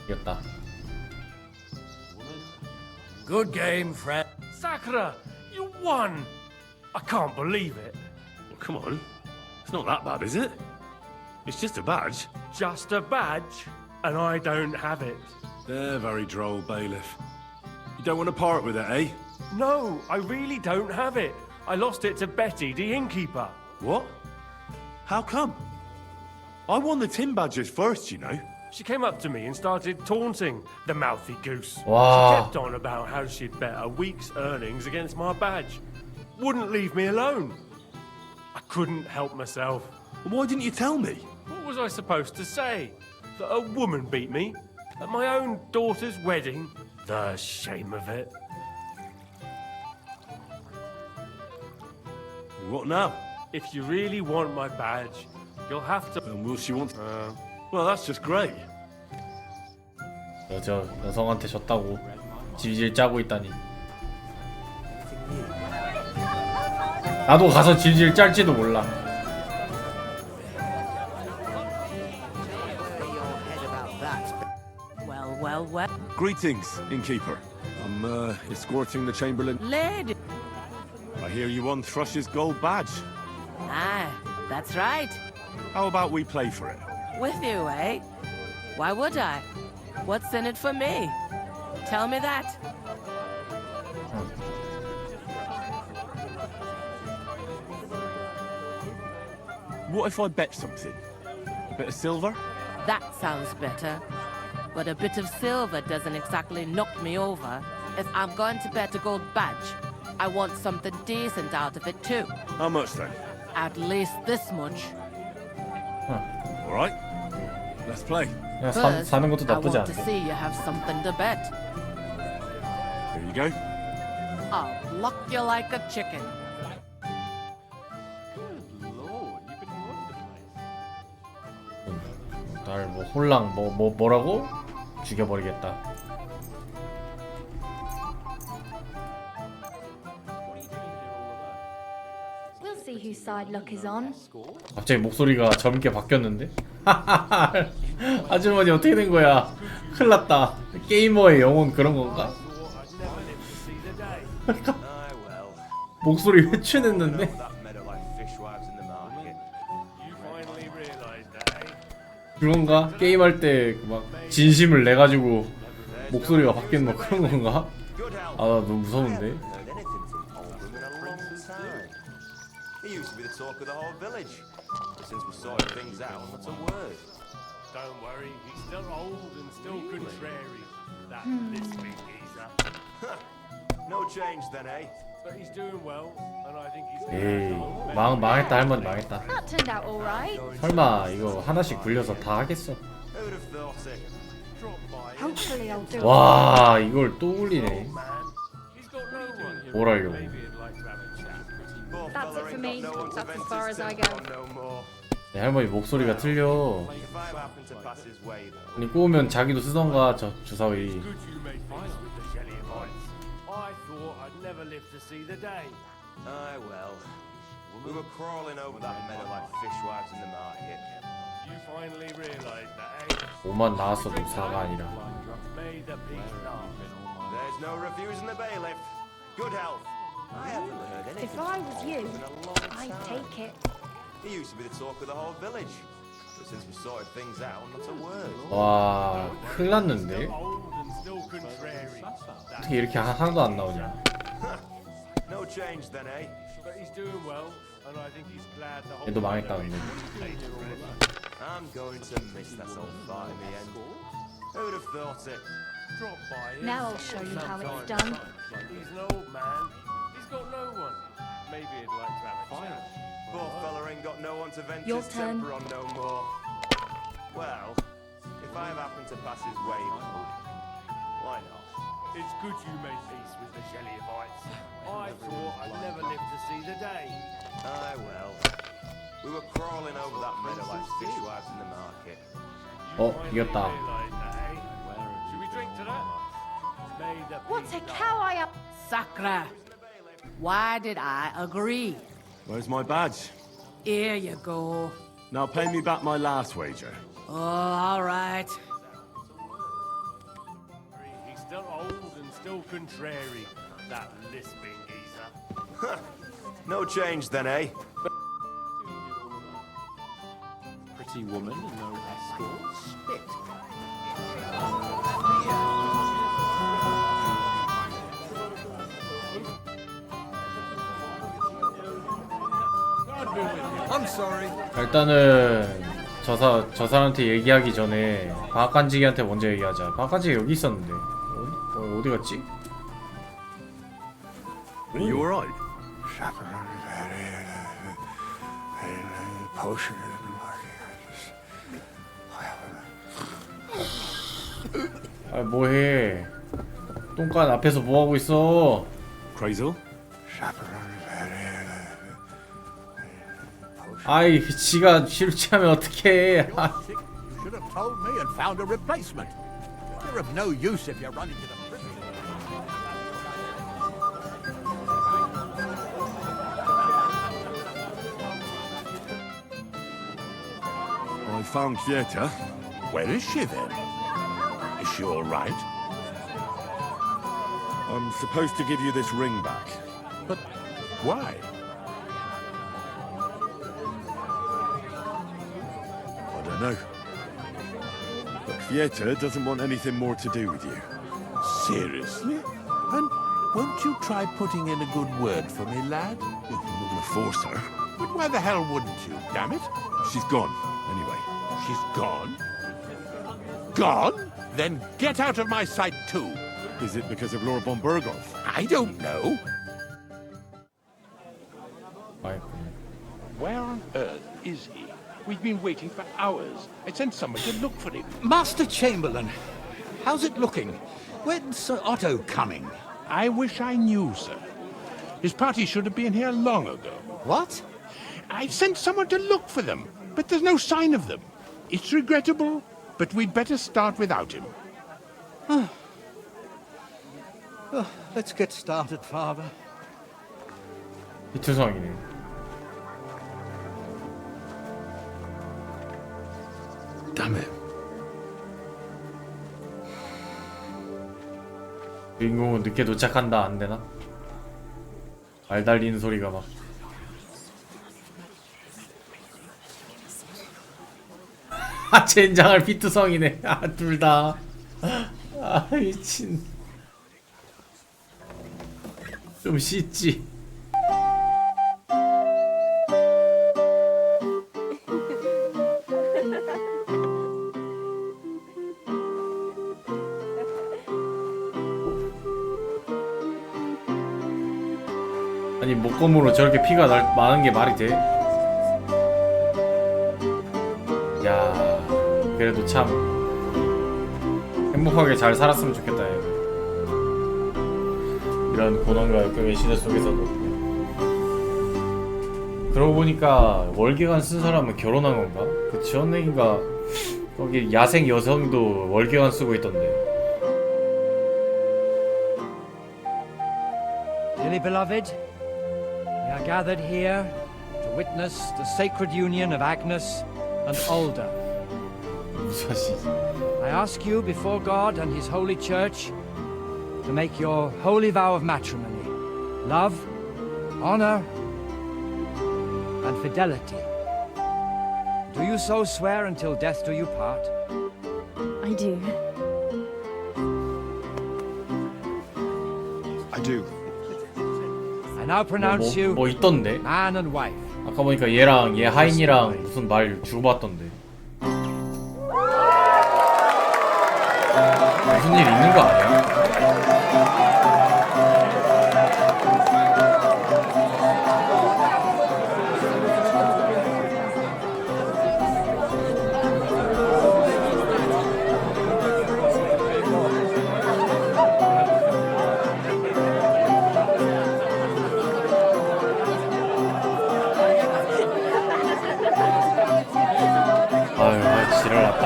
이겼다. Woman, Good game, friend. Sakura, you won! I can't believe it. Well, come on. It's not that bad, is it? It's just a badge. Just a badge, and I don't have it. They're very droll, bailiff. You don't want to part with it, eh? No, I really don't have it. I lost it to Betty, the innkeeper. What? How come? I won the tin badges first, you know. She came up to me and started taunting the mouthy goose. Wow. She kept on about how she'd bet a week's earnings against my badge. Wouldn't leave me alone. I couldn't help myself. Why didn't you tell me? What was I supposed to say? That a woman beat me? At my own daughter's wedding? The shame of it. What now? If you really want my badge, you'll have to... And will she want... well, that's just great. 저 여성한테 졌다고 질질 짜고 있다니. 나도 가서 질질 짤지도 몰라. Well, well, well. Greetings, innkeeper. I'm escorting the chamberlain. Lady. I hear you won Thrush's gold badge. Ah, that's right. How about we play for it? With you, eh? Why would I? What's in it for me? Tell me that. What if I bet something? A bit of silver? That sounds better. But a bit of silver doesn't exactly knock me over. If I'm going to bet a gold badge, I want something decent out of it too. How much then? At least this much. All right. Let's play. 그냥 First, 사는 것도 I 나쁘지 want to 않은데. see you have something to bet. Here you go. I'll pluck you like a chicken. good lord, you've been all over the place. 날 뭐 홀랑 뭐라고 죽여버리겠다. We'll see whose side luck is on. 갑자기 목소리가 젊게 바뀌었는데? 아주머니 어떻게 된 거야? 큰일 났다. 게이머의 영혼 그런 건가? 목소리 회춘했는데? 그건가? 게임할 때 막 진심을 내가지고 목소리가 바뀌는 뭐 그런 건가? 아, 나 너무 무서운데? He used to be the talk of the whole village. But since we sorted things out, not a word. Don't worry, he's still old and still contrary. That lisping geezer. No change then, eh? But he's doing well, and I think he's 에이 망했다 할머니 망했다. That turned out all right. 설마 이거 하나씩 굴려서 다 하겠어? Who'd have thought it? drop by. Hopefully I'll do it. 와 이걸 또 굴리네. He's got no one. 뭘 하려고? Maybe he'd like to have a chat. Poor That's it fella for ain't me. got no one to That's as vent far his as I temper go. on no more. 내 할머니 목소리가 틀려. If I happen to pass his way, though. 아니 꼬우면 자기도 쓰던가 저 주사위. Good you made peace with the jelly bites. I thought I'd never live to see the day. Aye, well. We were crawling over that meadow like fishwives in the market. You finally realised that, eh? 5만 나왔어도 4가 아니라. Made the peace laugh. There's no refusing the bailiff. Good health. I haven't heard anything. If I was you, in a long I'd time. take it. He used to be the talk of the whole village. But since we sorted things out, not a word. 와 큰일 났는데? Old and still contrary. 어떻게 이렇게 하나도 안 나오냐? No change then, eh? But he's doing well, and I think he's glad the whole 얘도 망했다 근데. I'm going to miss that old fight in the end. Who'd have thought it? Drop by him. Now I'll show you how it's done. He's an old man. He's got no one. Maybe he'd like to have a chat. Poor fella ain't got no one to vent Your his turn. temper on no more. Well, if I have happened to pass his way, though, why not? It's good you made peace with the Jellyvites. I thought I'd never live to see the day. Aye, well. We were crawling over that meadow like fishwives in the market. 이겼다. Realised that, eh? Should we drink to that? Made the What peace a laugh. cow I am! Sacra. Why did I agree? Where's my badge? Here you go. Now pay me back my last wager. Oh, all right. He's still old and still contrary. That lisping geezer. No change then, eh? Pretty woman and no escort. Spit. I'm sorry. 일단은 저 사람한테 얘기하기 전에 방앗간지기한테 먼저 얘기하자. 방앗간지기 여기 있었는데 어디 갔지? Are you alright? Potion. 아 뭐해? 똥간 앞에서 뭐 하고 있어? Crazel? 아이 지가 실치하면 어떡해? You should have told me and found a replacement. You're of no use if you're running to the prison. I found Fieta. Where is she then? Is she all right? I'm supposed to give you this ring back. But why? I don't know. But Fieta doesn't want anything more to do with you. Seriously? And won't you try putting in a good word for me, lad? I'm not going to force her. But why the hell wouldn't you, damn it? She's gone, anyway. She's gone? Gone? Then get out of my sight too. Is it because of Laura von Berghoff? I don't know. Where on earth is he? We've been waiting for hours. I sent someone to look for him. Master Chamberlain, how's it looking? When's Sir Otto coming? I wish I knew, sir. His party should have been here long ago. What? I've sent someone to look for them, but there's no sign of them. It's regrettable, but we'd better start without him. Let's get started, Father. 비투성이네. Damn it. 주인공은 늦게 도착한다 안 되나? 말 달리는 소리가 막. 아 젠장할 비투성이네. 아 둘 다. 아 미친. 좀 씻지. 아니 목검으로 저렇게 피가 많은 게 말이 돼? 야, 그래도 참 행복하게 잘 살았으면 좋겠다. 얘. 이런 고난과 역경의 시대 속에서도. 그러고 보니까 월계관 쓴 사람은 결혼한 건가? 그 지원내기가 거기 야생 여성도 월계관 쓰고 있던데. Dearly beloved, we are gathered here to witness the sacred union of Agnes and Alda. I ask you before God and His holy church to make your holy vow of matrimony, love, honor, and fidelity. Do you so swear until death do you part? I do. I do. I now pronounce you 뭐 있던데? man and wife. 아까 보니까 얘랑 얘 하인이랑 무슨 말 주고받던데. 무슨 일 있는 거 아니야? 아유, 지랄 났다.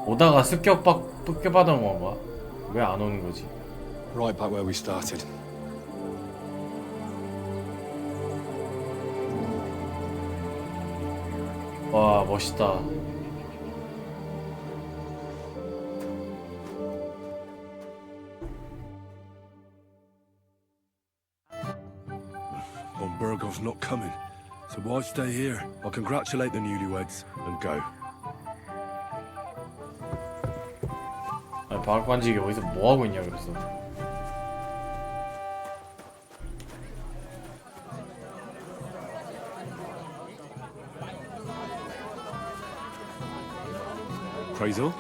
오다가 습격받은 건가? 왜 안 오는 거지? Right back where we started. 와, 멋있다. Von Burgov's not coming, so why stay here? I'll congratulate the newlyweds and go. 아니, 박관직이 어디서 뭐 하고 있냐 그래서. Crazel?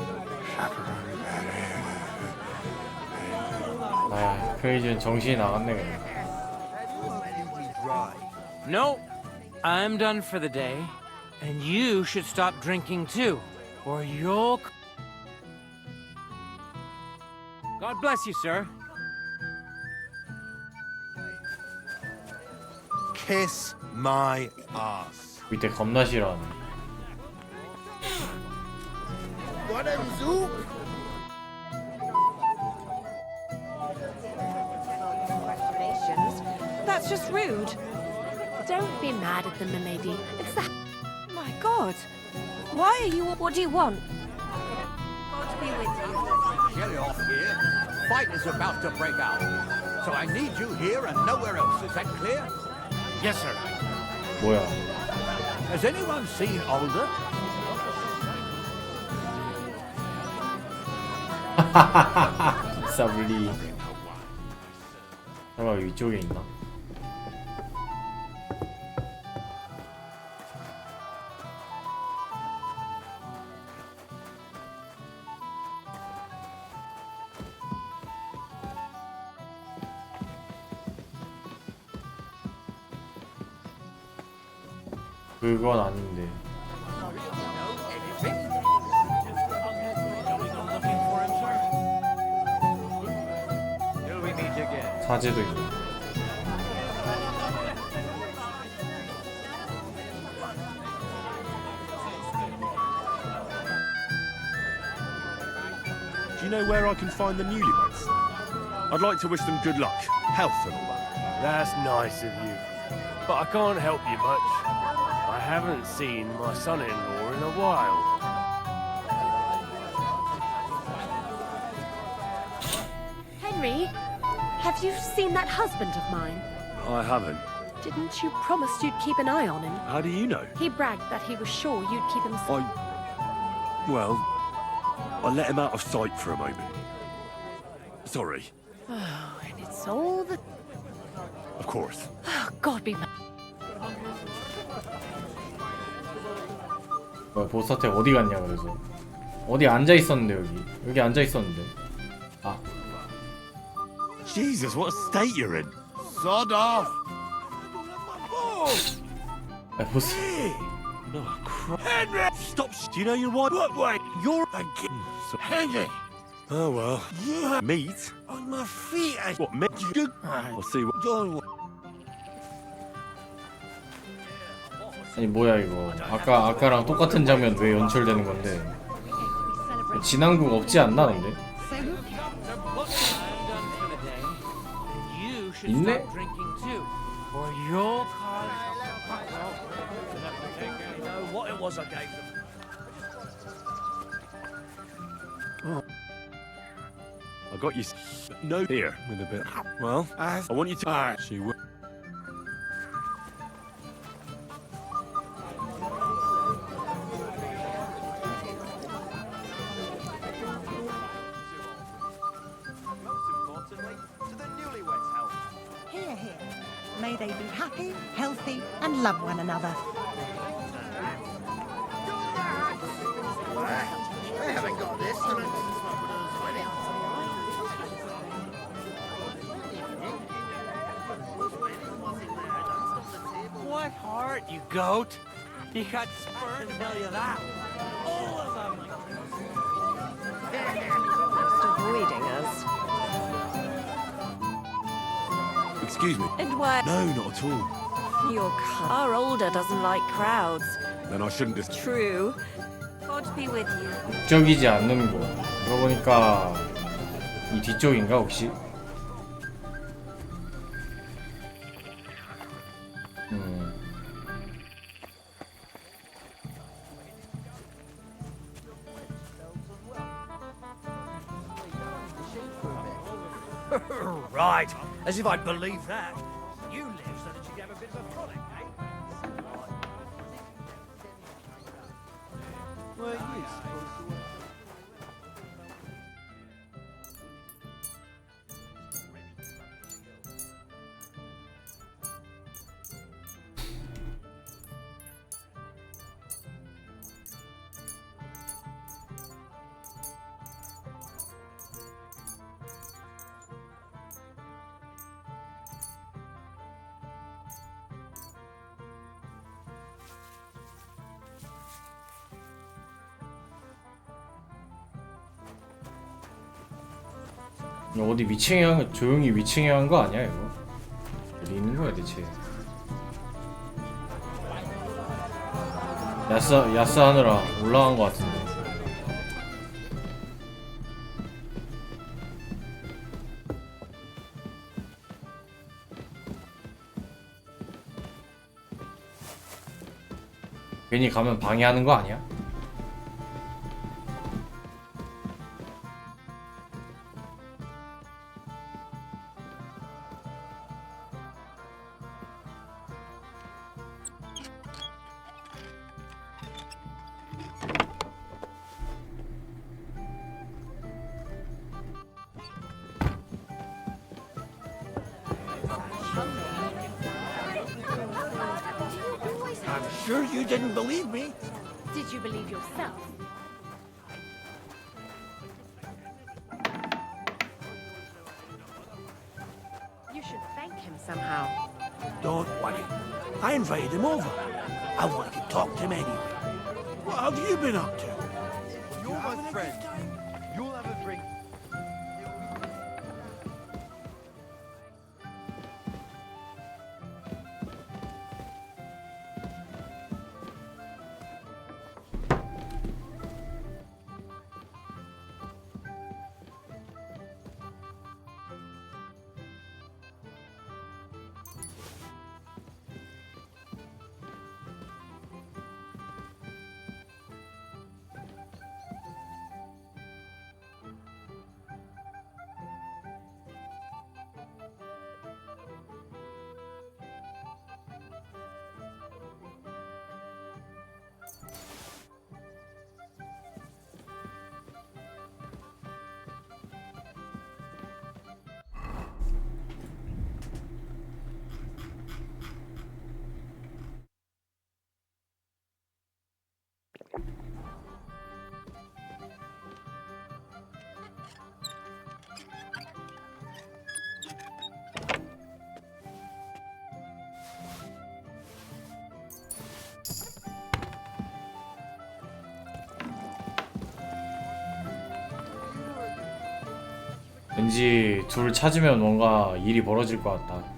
아, 크레이지는 정신이 나갔네 그냥. No, I'm done for the day. And you should stop drinking too, or you'll... God bless you, sir. Kiss my ass. 밑에 겁나 싫어하네. What a zoop! Congratulations. That's just rude. Don't be mad at them, milady. It's the... My God. Why are you... What do you want? God be with you. Get off here. Fight is about to break out. So I need you here and nowhere else. Is that clear? Yes, sir. 뭐야? Has anyone seen Alda? 사블리. 설마 위쪽에 있나? 그건 아닌데. 사제도 있네. Do you know where I can find the newlyweds? I'd like to wish them good luck, health and all that. That's nice of you, but I can't help you much. I haven't seen my son-in-law in a while. Henry, have you seen that husband of mine? I haven't. Didn't you promise you'd keep an eye on him? How do you know? He bragged that he was sure you'd keep him safe. Well, I let him out of sight for a moment. Sorry. Oh, and it's all the... Of course. Oh, God be... 뭐야, 보스한테 어디 갔냐 그래서. 어디 앉아 있었는데 여기 앉아 있었는데. 아. Jesus, what a state you're in. Sod off! 아, 보스. Oh, crap. Henry! Stop! Do you know your wife? What way? You're again. Henry! Oh, well. You have Meat? on my feet. What, meat? I'll see what... Don't. 아니 뭐야 이거. 아까랑 똑같은 장면 왜 연출되는 건데? 진앙국 없지 않나 근데? 있네? I got you no here with a bit. Well, I want you to. She will. Here, here. May they be happy, healthy, and love one another. I haven't got this. What heart, you goat? You got spurned to tell you that. All of them. Just avoiding us. Excuse me. And why? No, not at all. Your car older doesn't like crowds. Then I shouldn't just. True. God be with you. 목적이지 않는 곳. 이거 보니까 이 뒤쪽인가 혹시? Right, as if I'd believe that. You live so that you can have a bit of a frolic, eh? Well, yes. 이거 어디 위층에 조용히 위층에 한 거 아니야 이거? 어디 있는 거야 대체? 야스 하느라 올라간 거 같은데. 괜히 가면 방해하는 거 아니야? I'm sure you didn't believe me. Did you believe yourself? You should thank him somehow. Don't worry. I invited him over. I wanted to talk to him anyway. What have you been up to? You're my friend. You'll have a drink. 왠지 둘 찾으면 뭔가 일이 벌어질 것 같다.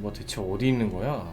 뭐 대체 어디 있는 거야?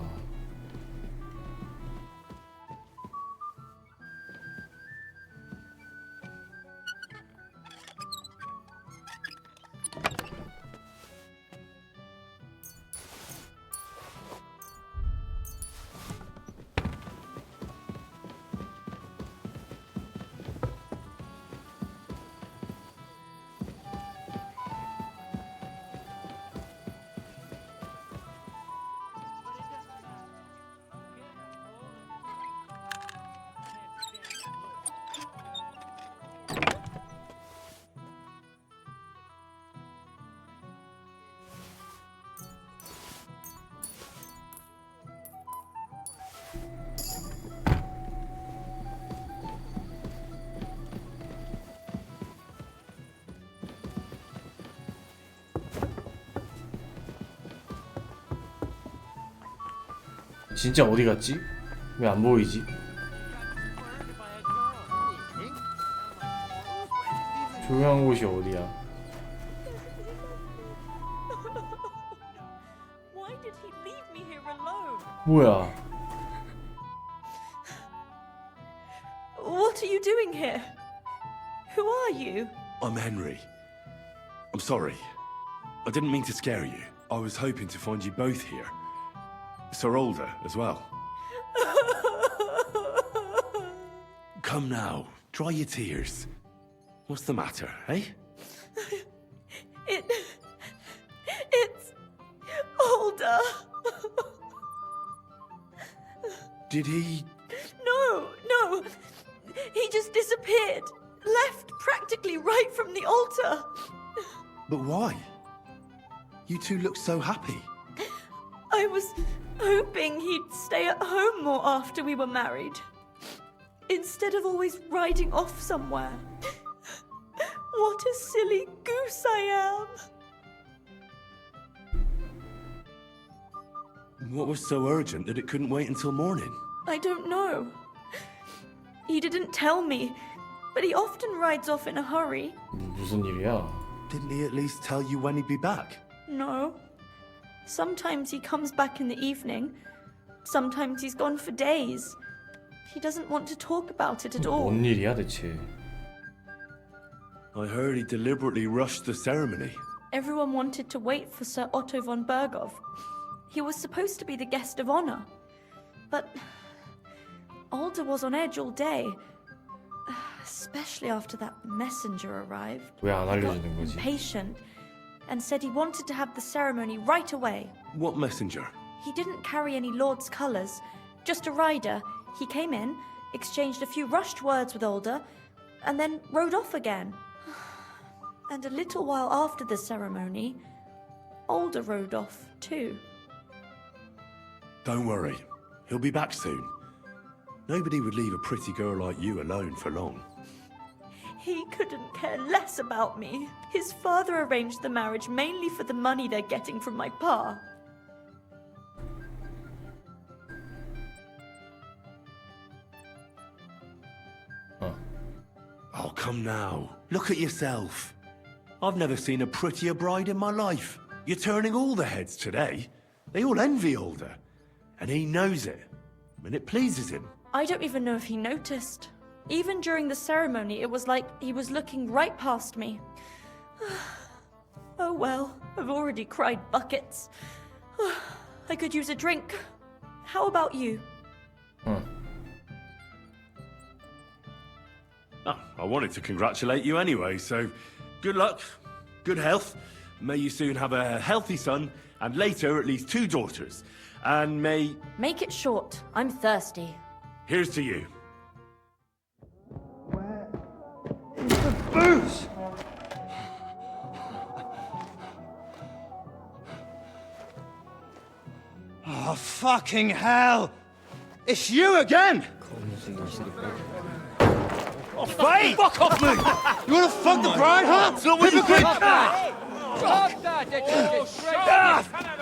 진짜 어디 갔지? 왜 안 보이지? 조용한 곳이 어디야? Why did he leave me here alone? 뭐야? What are you doing here? Who are you? I'm Henry. I'm sorry. I didn't mean to scare you. I was hoping to find you both here. Sir Alder as well. Come now, dry your tears. What's the matter, eh? It's Alder. Did he... No. He just disappeared. Left practically right from the altar. But why? You two look so happy. I was hoping he'd stay at home more after we were married. Instead of always riding off somewhere. What a silly goose I am. What was so urgent that it couldn't wait until morning? I don't know. He didn't tell me, but he often rides off in a hurry. 무슨 일이야? Didn't he at least tell you when he'd be back? No. Sometimes he comes back in the evening. Sometimes he's gone for days. He doesn't want to talk about it at all. 뭔 일이야 대체? I heard he deliberately rushed the ceremony. Everyone wanted to wait for Sir Otto von Berghoff. He was supposed to be the guest of honor. But Alder was on edge all day. Especially after that messenger arrived. 왜 안 알려주는 거지? Impatient and said he wanted to have the ceremony right away. What messenger? He didn't carry any lord's colours, just a rider. He came in, exchanged a few rushed words with Alder, and then rode off again. And a little while after the ceremony, Alder rode off too. Don't worry. He'll be back soon. Nobody would leave a pretty girl like you alone for long. He couldn't care less about me. His father arranged the marriage mainly for the money they're getting from my pa. Oh, come now. Look at yourself. I've never seen a prettier bride in my life. You're turning all the heads today. They all envy Alder. And he knows it. And it pleases him. I don't even know if he noticed. Even during the ceremony, it was like he was looking right past me. Oh well, I've already cried buckets. I could use a drink. How about you? Oh, I wanted to congratulate you anyway, so good luck, good health. May you soon have a healthy son, and later at least 2 daughters. And may... Make it short. I'm thirsty. Here's to you. Booze! Oh, fucking hell! It's you again! Oh, Hey! fuck off me! You wanna fuck the bride, huh? Hypocrite! Stop that!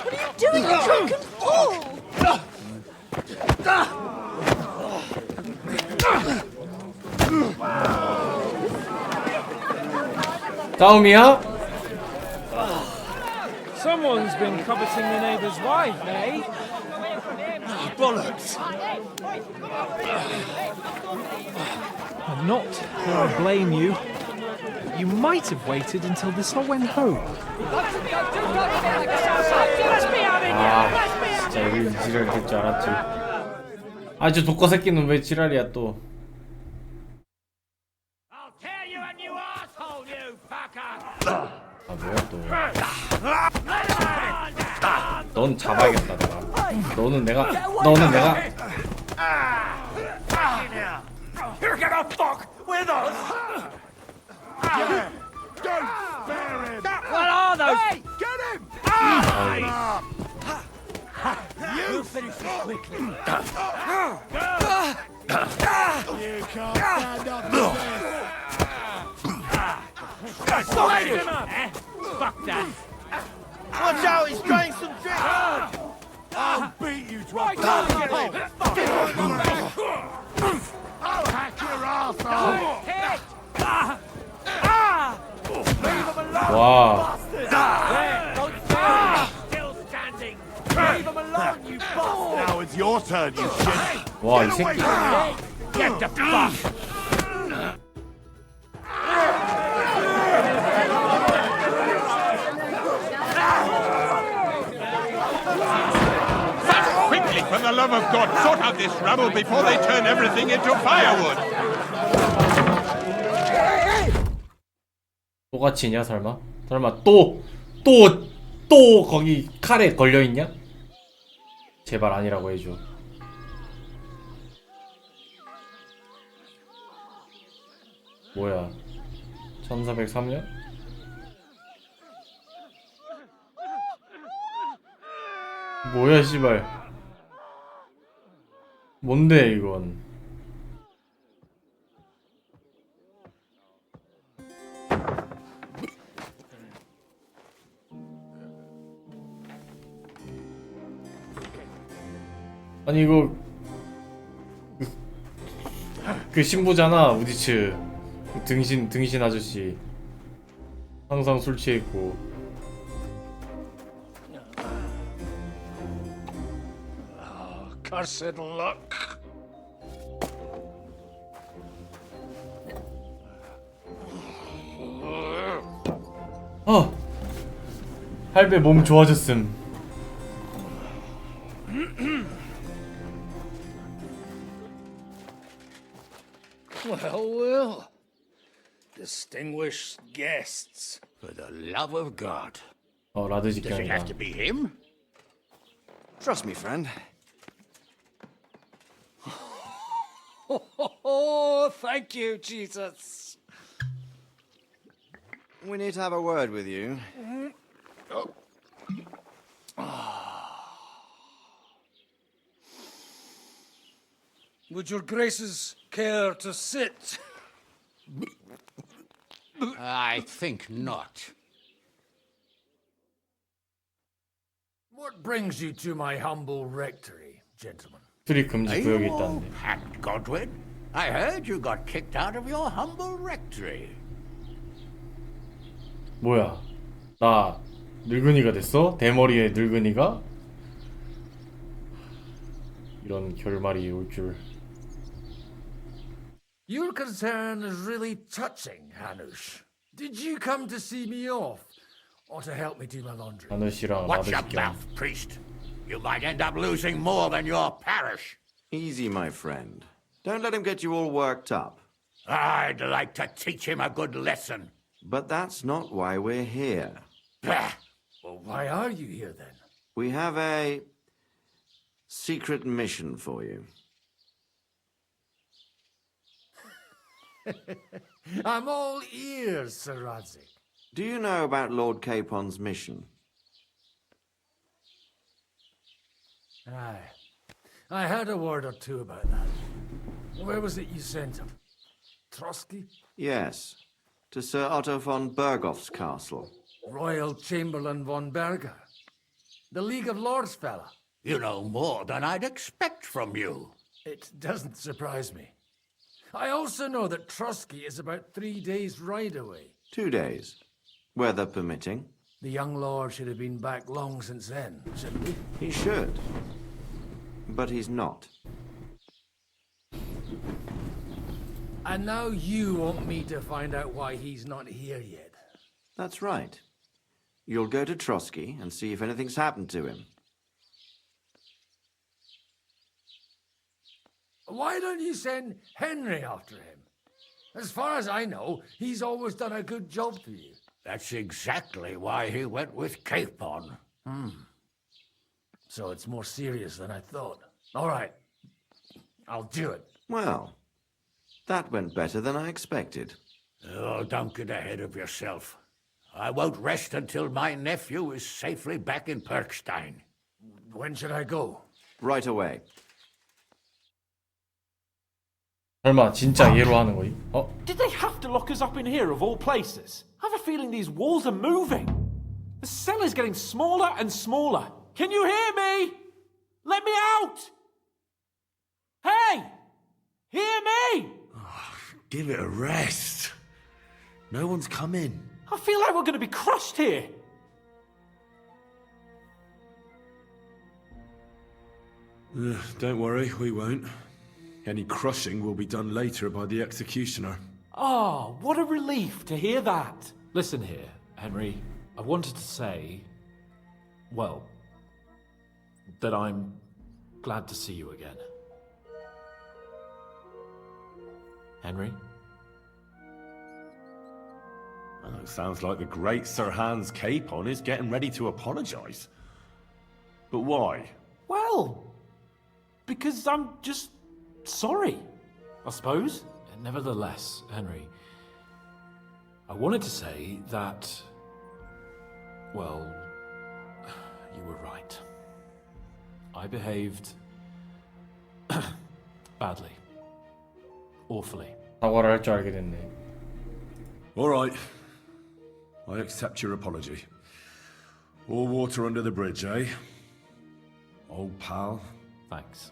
What are you doing, you drunken fool? 싸움이야? Someone's been coveting the neighbour's wife, eh? Bollocks! I'm not going to blame you. You might have waited until this all went home. 아 진짜 여기 지랄 될 줄 알았지. 아 저 독거 새끼는 왜 지랄이야 또. 아 뭐야 또. 넌 잡아야겠다 내가. 너는 내가. You're gonna fuck with us! Don't spare him! What are those? Hey, get him! You finish this quickly. You can't stand up to this! Size him up! Fuck that! Watch out, he's trying some tricks! I'll beat you to a I'll hack your ass off! 와. Still standing! Leave him alone, you bastard! Now it's your turn, you shit! 와 이 새끼. Get the fuck! Quickly, for the love of God, sort out this rabble before they turn everything into firewood! 또 갇히냐 설마? 설마 또 거기 칼에 걸려있냐? 제발 아니라고 해줘. 뭐야 1403년? 뭐야 씨발 뭔데 이건. 아니 이거 그 신부잖아 우디츠. 그 등신 아저씨 항상 술 취했고. Cursed luck! 할배 몸 좋아졌음. Well. Distinguished guests. For the love of God. 라드 Does it have 직경이다. to be him? Trust me, friend. Oh, thank you, Jesus. We need to have a word with you. Would your graces care to sit? I think not. What brings you to my humble rectory, gentlemen? 수리 금지 구역이 있다는데. Pat Godwin? I heard you got kicked out of your humble rectory. 뭐야? 나 늙은이가 됐어? 대머리의 늙은이가? 이런 결말이 올 줄. Your concern is really touching, Hanush. Did you come to see me off, or to help me do my laundry? 하누시랑 Watch your 라드시경. mouth, priest. You might end up losing more than your parish. Easy, my friend. Don't let him get you all worked up. I'd like to teach him a good lesson. But that's not why we're here. Bah! Well, why are you here then? We have a secret mission for you. I'm all ears, Sir Radzik. Do you know about Lord Capon's mission? Aye. I heard a word or two about that. Where was it you sent him? Trotsky? Yes, to Sir Otto von Bergoff's castle. Royal Chamberlain von Berger. The League of Lords fella. You know more than I'd expect from you. It doesn't surprise me. I also know that Trotsky is about 3 days' ride away. 2 days, weather permitting. The young lord should have been back long since then, shouldn't he? He should. But he's not. And now you want me to find out why he's not here yet. That's right. You'll go to Trotsky and see if anything's happened to him. Why don't you send Henry after him? As far as I know, he's always done a good job for you. That's exactly why he went with Capon. So it's more serious than I thought. All right. I'll do it. Well, that went better than I expected. Oh, don't get ahead of yourself. I won't rest until my nephew is safely back in Perkstein. When should I go? Right away. 설마 진짜 얘로 하는 거임? 어? Did they have to lock us up in here of all places? I have a feeling these walls are moving. The cell is getting smaller and smaller. Can you hear me? Let me out! Hey! Hear me! Give it a rest. No one's come in. I feel like we're going to be crushed here. Don't worry, we won't. Any crushing will be done later by the executioner. Oh, what a relief to hear that. Listen here, Henry. I wanted to say, well, that I'm glad to see you again. Henry? Oh, it sounds like the great Sir Hans Capon is getting ready to apologise. But why? Well, because I'm just sorry, I suppose. Nevertheless, Henry, I wanted to say that, well, you were right. I behaved badly. Awfully. 사과를 할 줄 알게 됐네. All right. I accept your apology. All water under the bridge, eh? Old pal. Thanks.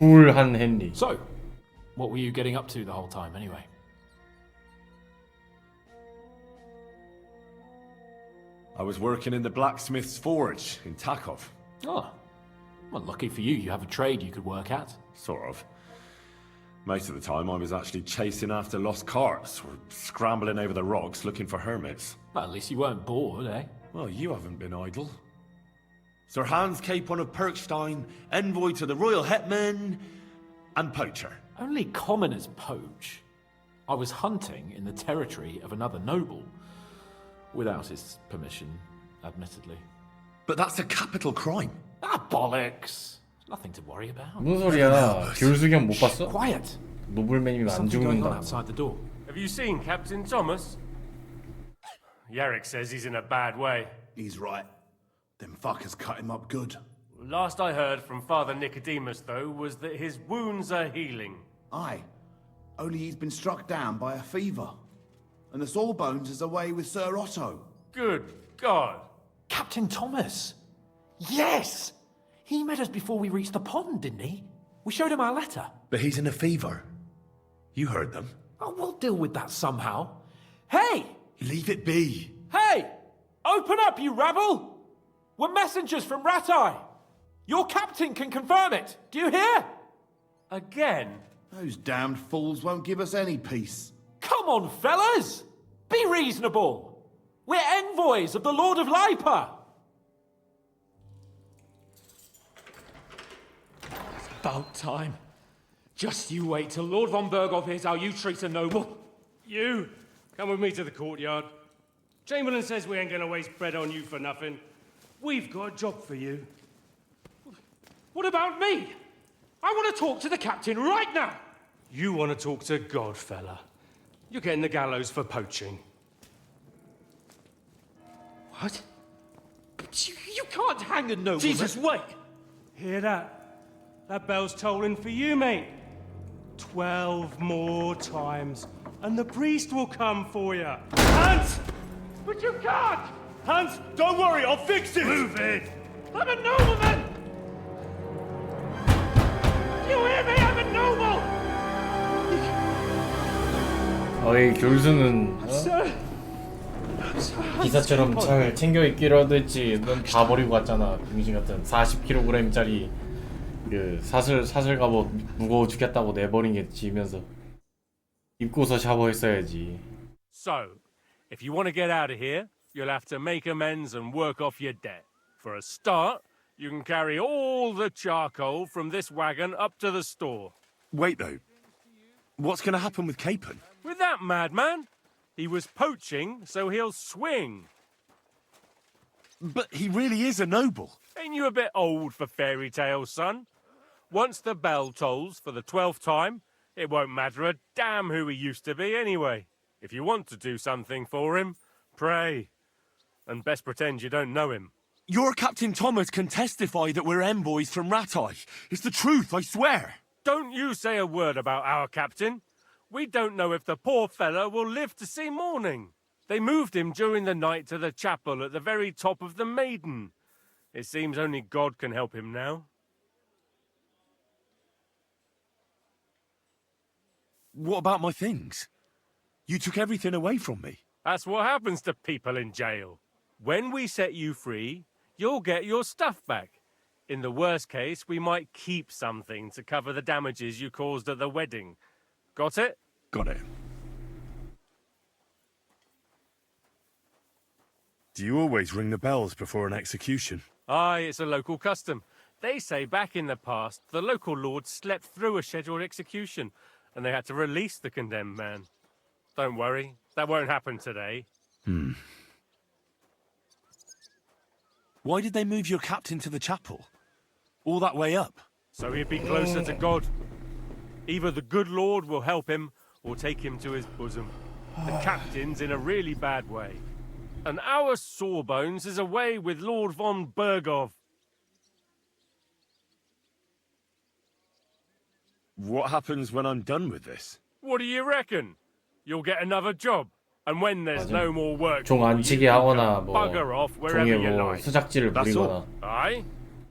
쿨한 헨리. So, what were you getting up to the whole time anyway? I was working in the blacksmith's forge in Takov. Oh, well, lucky for you, you have a trade you could work at. Sort of. Most of the time I was actually chasing after lost carts or scrambling over the rocks looking for hermits. Well, at least you weren't bored, eh? Well, you haven't been idle. Sir Hans Capon of Perkstein, envoy to the royal hetman, and poacher. Only commoners poach. I was hunting in the territory of another noble. Without his permission, admittedly. But that's a capital crime. Ah, bollocks! Nothing to worry about. 무슨 소리야? 겨울수경 못 봤어? Quiet. 노블맨이면 안 Something going on 죽는다. outside the door. Have you seen Captain Thomas? Yarrick says he's in a bad way. He's right. Them fuckers cut him up good. Last I heard from Father Nicodemus, though, was that his wounds are healing. Aye. Only he's been struck down by a fever. And the Sawbones is away with Sir Otto. Good God. Captain Thomas! Yes! He met us before we reached the pond, didn't he? We showed him our letter. But he's in a fever. You heard them. Oh, we'll deal with that somehow. Hey! Leave it be. Hey! Open up, you rabble! We're messengers from Ratai. Your captain can confirm it. Do you hear? Again? Those damned fools won't give us any peace. Come on, fellas! Be reasonable! We're envoys of the Lord of Lipa! About time. Just you wait till Lord von Berghoff hears how you treat a noble. You, come with me to the courtyard. Chamberlain says we ain't gonna waste bread on you for nothing. We've got a job for you. What about me? I want to talk to the captain right now. You want to talk to God, fella. You're getting the gallows for poaching. What? You can't hang a nobleman. Jesus, wait! Hear that? That bell's tolling for you, mate. 12 more times, and the priest will come for you. Hans! But you can't! Hans, don't worry, I'll fix it! Move it! I'm a nobleman! You hear me? I'm a noble! 어이 교수는 기사처럼 잘 챙겨 입기라도 했지. 넌 다 버리고 왔잖아. 병신 같은 40kg짜리 그 사슬 갑옷 무거워 죽겠다고 내버린 게 지면서 입고서 샤워했어야지. So, if you want to get out of here, you'll have to make amends and work off your debt. For a start, you can carry all the charcoal from this wagon up to the store. Wait, though. What's going to happen with Capon? With that madman? He was poaching, so he'll swing. But he really is a noble. Ain't you a bit old for fairy tales, son? Once the bell tolls for the 12th time, it won't matter a damn who he used to be anyway. If you want to do something for him, pray. And best pretend you don't know him. Your Captain Thomas can testify that we're envoys from Ratai. It's the truth, I swear. Don't you say a word about our captain. We don't know if the poor fellow will live to see morning. They moved him during the night to the chapel at the very top of the Maiden. It seems only God can help him now. What about my things? You took everything away from me. That's what happens to people in jail. When we set you free, you'll get your stuff back. In the worst case, we might keep something to cover the damages you caused at the wedding. Got it? Got it. Do you always ring the bells before an execution? Aye, it's a local custom. They say back in the past, the local lord slept through a scheduled execution, and they had to release the condemned man. Don't worry, that won't happen today. Why did they move your captain to the chapel? All that way up? So he'd be closer to God. Either the good Lord will help him, or take him to his bosom. The captain's in a really bad way. And our Sawbones is away with Lord von Berghoff. What happens when I'm done with this? What do you reckon? You'll get another job. And when there's 맞아. no more work 종 for you, 안치기 you 하거나 can 뭐 bugger off wherever 종에 you 뭐 like. 수작질을 That's 부리거나 Aye?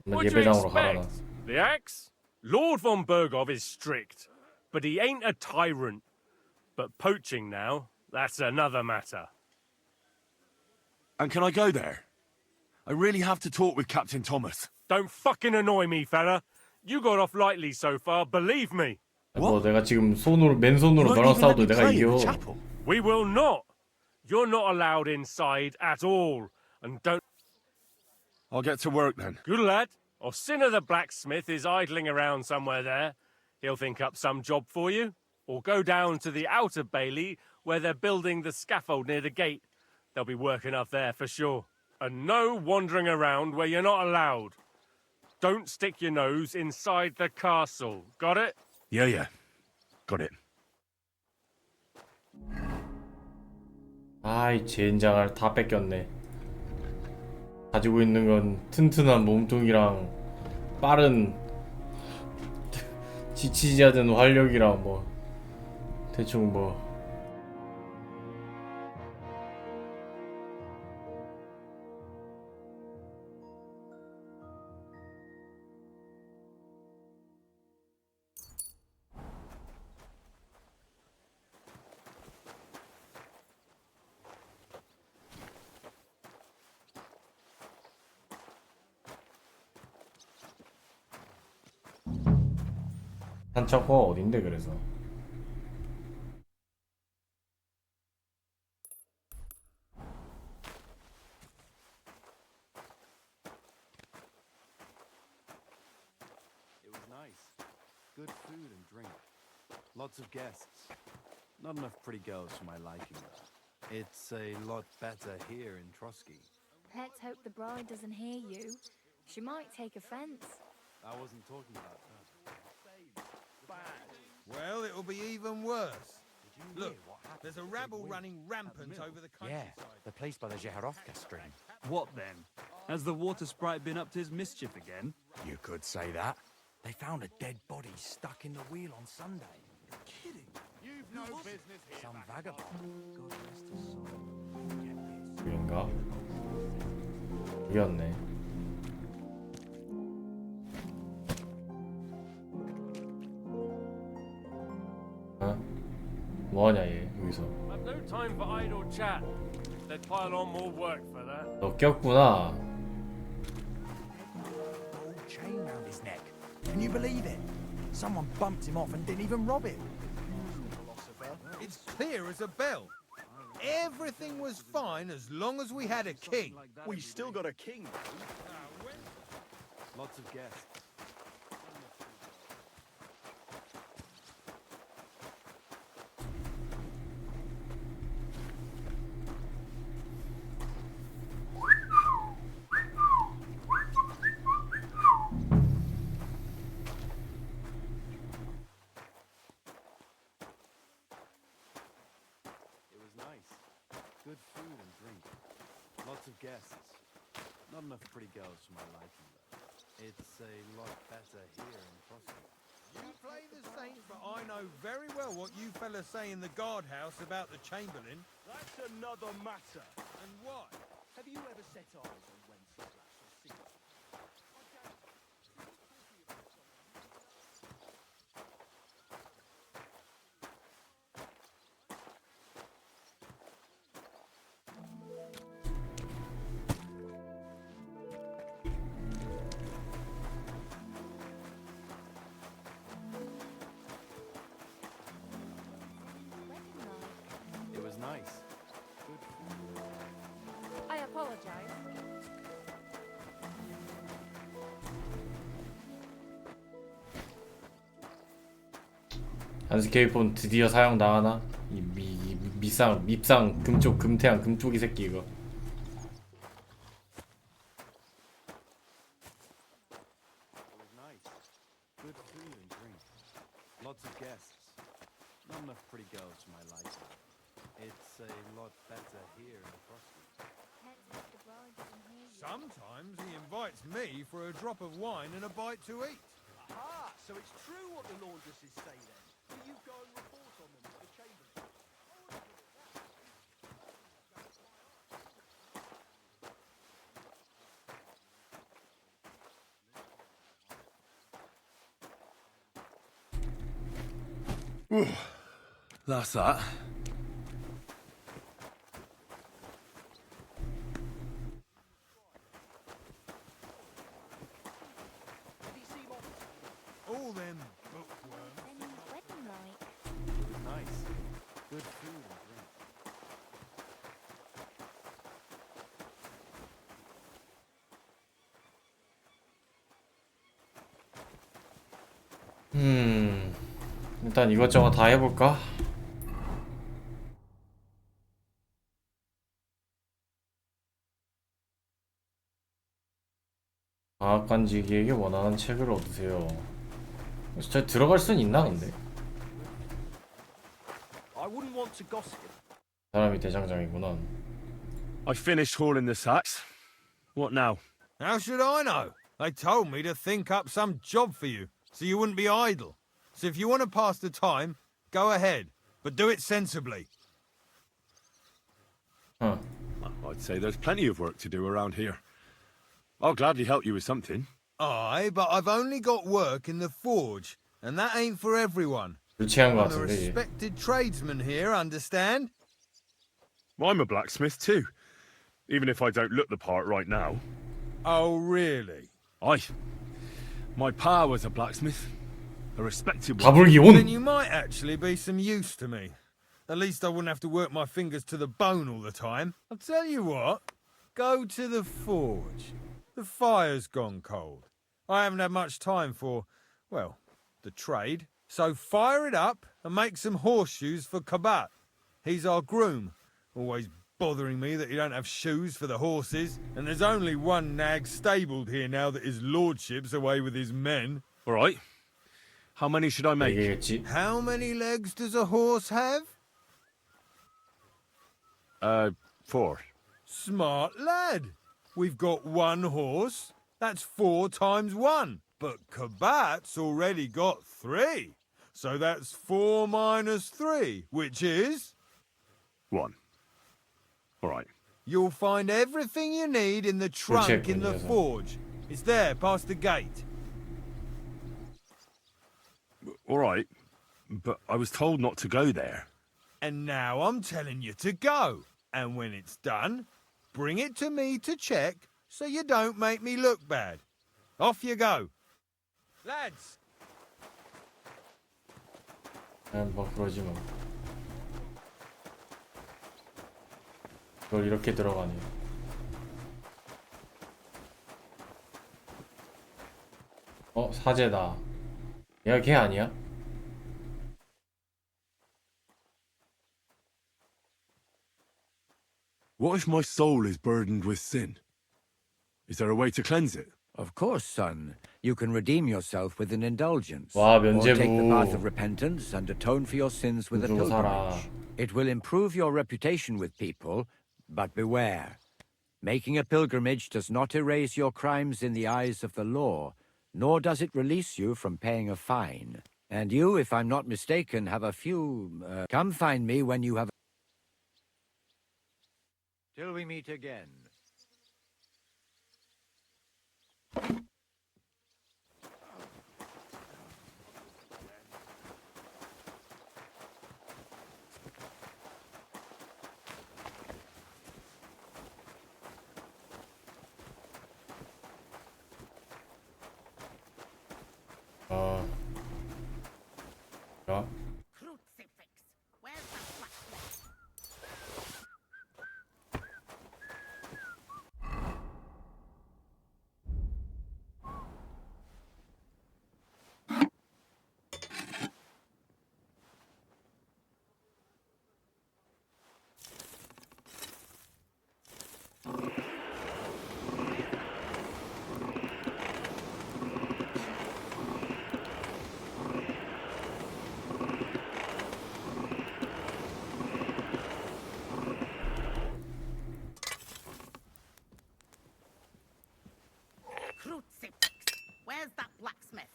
뭐 What do you 예배당으로 가거나. expect? The axe? Lord von Berghoff is strict, but he ain't a tyrant. But poaching now, that's another matter. And can I go there? I really have to talk with Captain Thomas. Don't fucking annoy me, fella. You got off lightly so far, believe me. 뭐 내가 지금 맨손으로 너랑 싸워도 내가 이겨. We will not. You're not allowed inside at all. And don't... I'll get to work then. Good lad. Orsina the blacksmith is idling around somewhere there. He'll think up some job for you. Or go down to the outer bailey where they're building the scaffold near the gate. They'll be working up there for sure. And no wandering around where you're not allowed. Don't stick your nose inside the castle. Got it? Yeah. Got it. 아이 젠장을 다 뺏겼네. 가지고 있는 건 튼튼한 몸뚱이랑 빠른 지치지 않는 활력이랑 뭐 대충 뭐 산책과 어딘데 그래서? It was nice. Good food and drink. Lots of guests. Not enough pretty girls for my liking, though. It's a lot better here in Trotsky. Let's hope the bride doesn't hear you. She might take offense. I wasn't talking about her. Well, it'll be even worse. Look, there's a rabble running rampant over the countryside. Yeah, the place by the Zeharovka stream. What then? Has the water sprite been up to his mischief again? You could say that. They found a dead body stuck in the wheel on Sunday. You're kidding. You've no business here. Some vagabond. God rest his soul. 여긴가? 여기였네. 어? 뭐하냐 얘 여기서? I've no time for idle chat. They'd pile on more work for that. 너 꼈구나. Gold chain round his neck. Can you believe it? Someone bumped him off and didn't even rob him. It's clear as a bell. Everything was fine as long as we had a king. We still got a king. Lots of guests. It was nice. Good food and drink. Lots of guests. Not enough pretty girls for my liking, though. It's a lot better here in Trotsky. You play the saint, but I know very well what you fellas say in the guardhouse about the Chamberlain. That's another matter. And what? Have you ever set eyes on Wenceslas or seen him? It was nice. Good food. I apologize. 한스케이폰 드디어 사용 나가나? 이 밉상 금쪽 금태양 금쪽이 새끼 이거. It was nice. Good food and drink. Lots of guests. Not enough pretty girls for my liking. It's a lot better here in Trotsky. Let's hope the bride doesn't hear you. Sometimes he invites me for a drop of wine and a bite to eat. Aha! So it's true what the laundresses say then. Will you go and report on them to the Chamberlain? That's that. All them bookworms. Then wedding like. It was nice. Good food and drink. 일단 이것저것 다 해볼까? 과학관지기에게 원하는 책을 얻으세요. 저 들어갈 순 있나 근데? I wouldn't want to gossip. 사람이 대장장이구나. I finished hauling the sacks. What now? How should I know? They told me to think up some job for you, so you wouldn't be idle. So if you want to pass the time, go ahead, but do it sensibly. Huh. I'd say there's plenty of work to do around here. I'll gladly help you with something. Aye, but I've only got work in the forge, and that ain't for everyone. 불치한 것 I'm a 같은데. respected tradesman here, understand? I'm a blacksmith too, even if I don't look the part right now. Oh, really? Aye. My pa was a blacksmith. A respected one. 가불기 Then 온. you might actually be some use to me. At least I wouldn't have to work my fingers to the bone all the time. I'll tell you what. Go to the forge. The fire's gone cold. I haven't had much time for, well, the trade. So fire it up and make some horseshoes for Kabat. He's our groom. Always bothering me that he don't have shoes for the horses. And there's only one nag stabled here now that his lordship's away with his men. All right. How many should I make? 얘기했지. How many legs does a horse have? 4. Smart lad. We've got one horse. That's 4 times 1. But Kabat's already got 3. So that's 4 minus 3, which is... 1. All right. You'll find everything you need in the trunk in the forge. It's there, past the gate. All right. But I was told not to go there. And now I'm telling you to go. And when it's done, bring it to me to check so you don't make me look bad. Off you go. Lads! 뭐 그러지 뭐. 그걸 이렇게 들어가니. 사제다. 얘가 걔 아니야? What if my soul is burdened with sin? Is there a way to cleanse it? Of course, son. You can redeem yourself with an indulgence. 와, Or take the 면제부. path of repentance and atone for your sins with a 주고 살아. pilgrimage. It will improve your reputation with people, but beware. Making a pilgrimage does not erase your crimes in the eyes of the law, nor does it release you from paying a fine. And you, if I'm not mistaken, have a few... come find me when you have... Till we meet again. 야. Crucifix! Where's that blacksmith?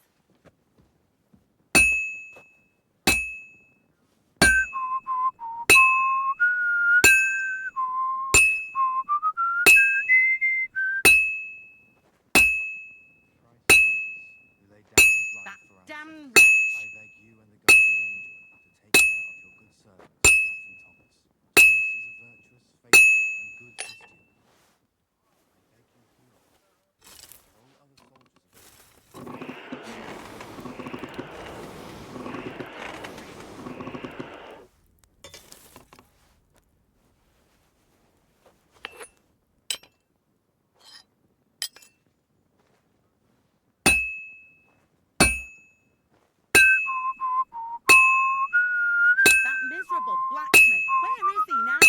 That damn wretch! I beg you and the guardian angel to take care of your good servant, Captain Thomas. Thomas is a virtuous, faithful, and good Christian. I beg you heal him. All other soldiers are That miserable blacksmith! Where is he now?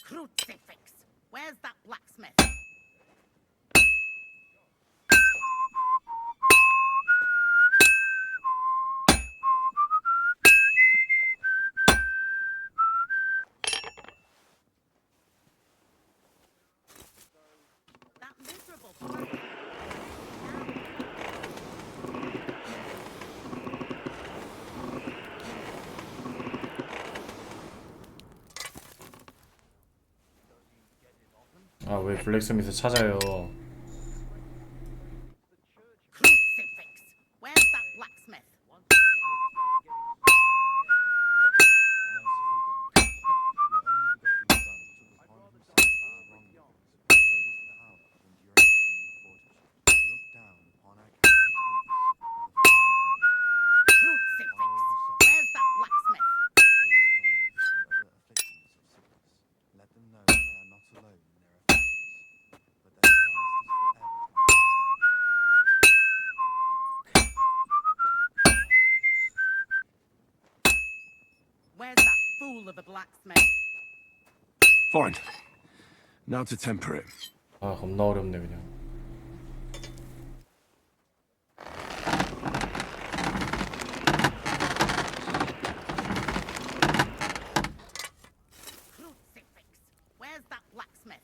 Crucifix! Where's that blacksmith? That miserable blacksmith! 아, 왜 블랙스미스 찾아요? Crucifix! Where's that blacksmith? of a blacksmith. Fine. Now to temper it. 아 겁나 어렵네 그냥. Crucifix. Where's that blacksmith?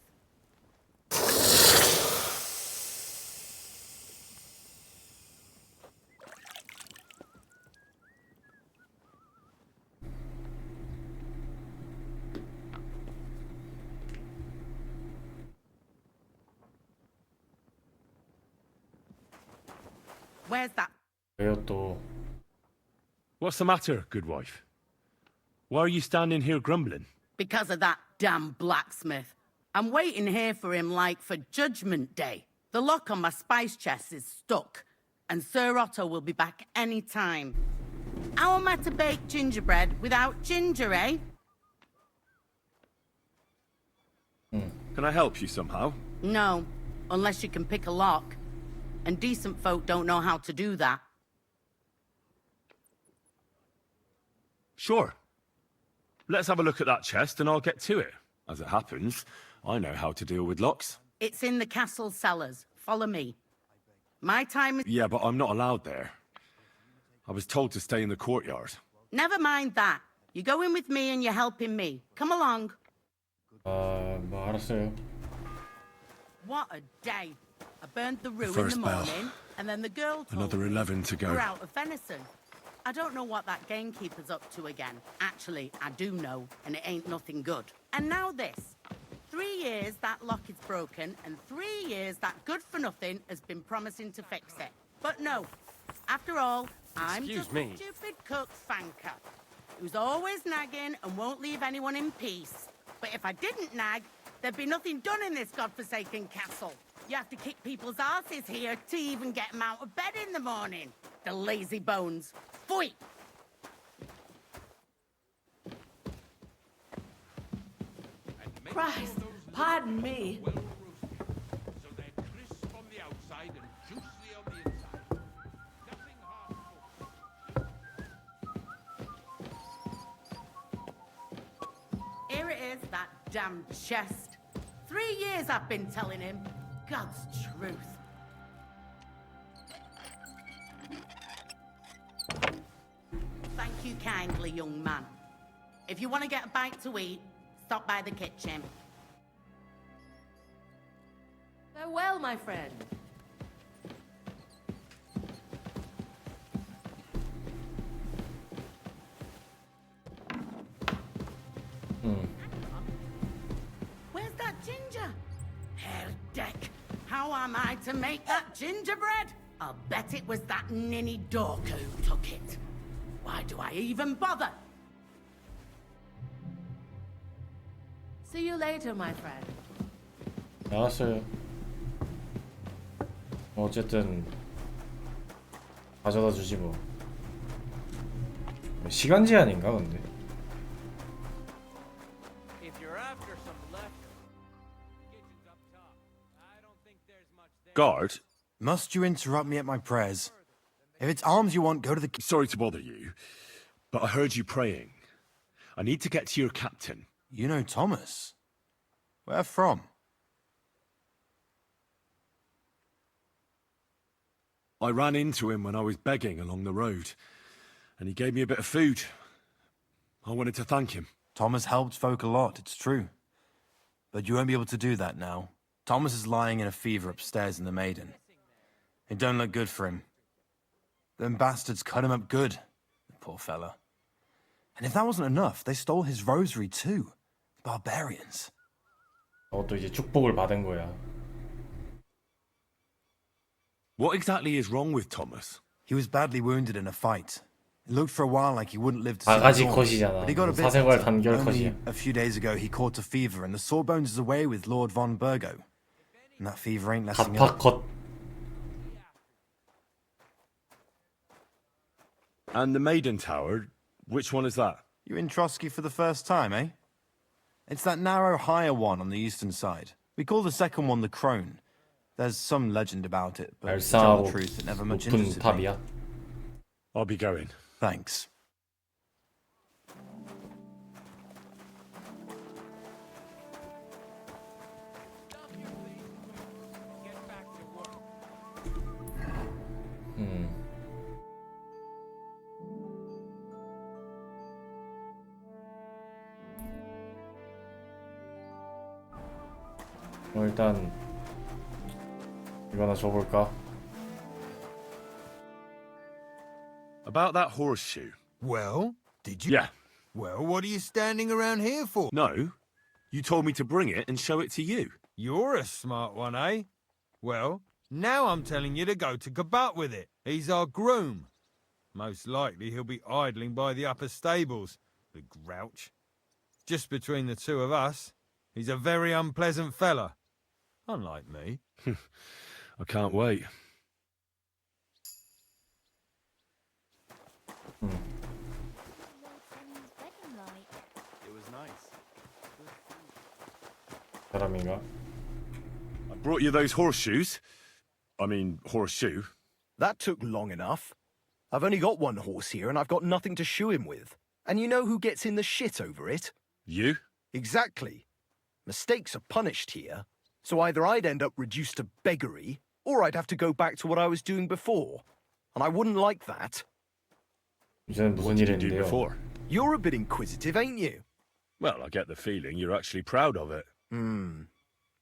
Where's that? 왜요 또? What's the matter, good wife? Why are you standing here grumbling? Because of that damn blacksmith. I'm waiting here for him like for Judgment Day. The lock on my spice chest is stuck, and Sir Otto will be back any time. How am I to bake gingerbread without ginger, eh? Can I help you somehow? No, unless you can pick a lock. And decent folk don't know how to do that. Sure. Let's have a look at that chest and I'll get to it. As it happens, I know how to deal with locks. It's in the castle cellars. Follow me. My time is... Yeah, but I'm not allowed there. I was told to stay in the courtyard. Never mind that. You're going with me and you're helping me. Come along. 뭐 알았어요. What a day. I burned the room in First the bell. morning, and then the girl told Another me 11 to go. we're out of venison. I don't know what that gamekeeper's up to again. Actually, I do know, and it ain't nothing good. And now this. 3 years that lock is broken, and 3 years that good-for-nothing has been promising to fix it. But no. After all, I'm Excuse just me. a stupid cook fanker who's always nagging and won't leave anyone in peace. But if I didn't nag, there'd be nothing done in this godforsaken castle. You have to kick people's asses here to even get them out of bed in the morning. The lazy bones. Pfui! Christ, pardon me. Here it is, that damn chest. 3 years I've been telling him. God's truth. Thank you kindly, young man. If you want to get a bite to eat, stop by the kitchen. Farewell, my friend. Where's that ginger? Herr Deck, how am I to make that gingerbread? I'll bet it was that ninny Dorker who took it. Why do I even bother? See you later, my friend. 알았어요. 어쨌든 가져다 주지 뭐. 시간 제한인가 근데? If you're after some left, kitchen's up top. I don't think there's much there. Guard, must you interrupt me at my prayers? If it's arms you want, go to the... Sorry to bother you, but I heard you praying. I need to get to your captain. You know Thomas? Where from? I ran into him when I was begging along the road, and he gave me a bit of food. I wanted to thank him. Thomas helped folk a lot, it's true. But you won't be able to do that now. Thomas is lying in a fever upstairs in the Maiden. It don't look good for him. Them bastards cut him up good, the poor fella. And if that wasn't enough, they stole his rosary too. Barbarians. 또 이제 축복을 받은 거야. What exactly is wrong with Thomas? He was badly wounded in a fight. It looked for a while like he wouldn't live to see 바가지 the dawn, 컷이잖아. but he got a bit 사생활 better. 단결 Only 컷이야. a few days ago he caught a fever and the Sawbones is away with Lord von Burgo. And that fever ain't letting up. 갑파 컷. And the Maiden Tower, which one is that? You in Trotsky for the first time, eh? It's that narrow, higher one on the eastern side. We call the second one the Crone. There's some legend about it, but to tell the 알싸하고 truth, it never much 높은 interested me. 탑이야. I'll be going. Thanks. 일단 이거나 줘볼까? About that horseshoe. Well, did you? Yeah. Well, what are you standing around here for? No. You told me to bring it and show it to you. You're a smart one, eh? Well, now I'm telling you to go to Kabat with it. He's our groom. Most likely he'll be idling by the upper stables, the grouch. Just between the two of us, he's a very unpleasant fella. Unlike me. I can't wait. It was nice. 사람인가? I brought you those horseshoes. I mean, horseshoe. That took long enough. I've only got one horse here and I've got nothing to shoe him with. And you know who gets in the shit over it? You? Exactly. Mistakes are punished here, so either I'd end up reduced to beggary, or I'd have to go back to what I was doing before. And I wouldn't like that. 이제는 무슨 일 했는데요? Before? You're a bit inquisitive, ain't you? Well, I get the feeling you're actually proud of it.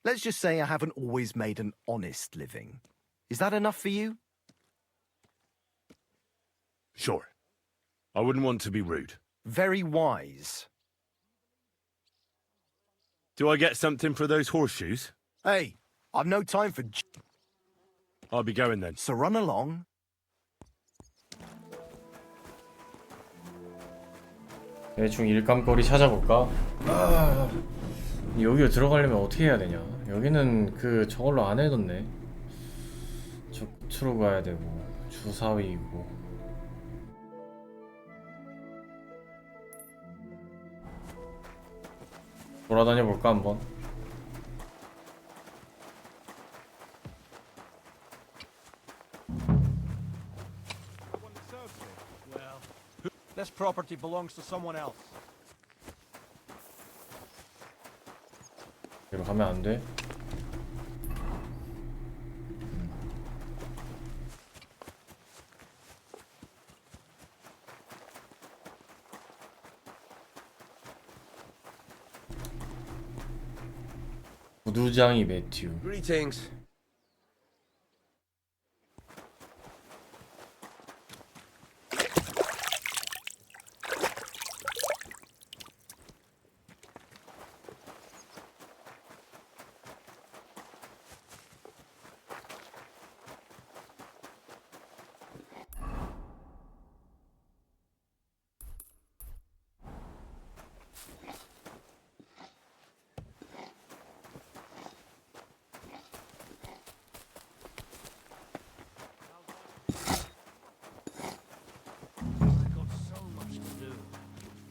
Let's just say I haven't always made an honest living. Is that enough for you? Sure. I wouldn't want to be rude. Very wise. Do I get something for those horseshoes? Hey, I've no time for... I'll be going then. So run along. 대충 일감거리 찾아볼까? 여기로 들어가려면 어떻게 해야 되냐? 여기는 그 저걸로 안 해뒀네. 저 끝으로 가야 되고 주사위이고. 돌아다녀 볼까 한번? Well, this property belongs to someone else. 여기로 가면 안 돼? 부두장이 매튜. Greetings.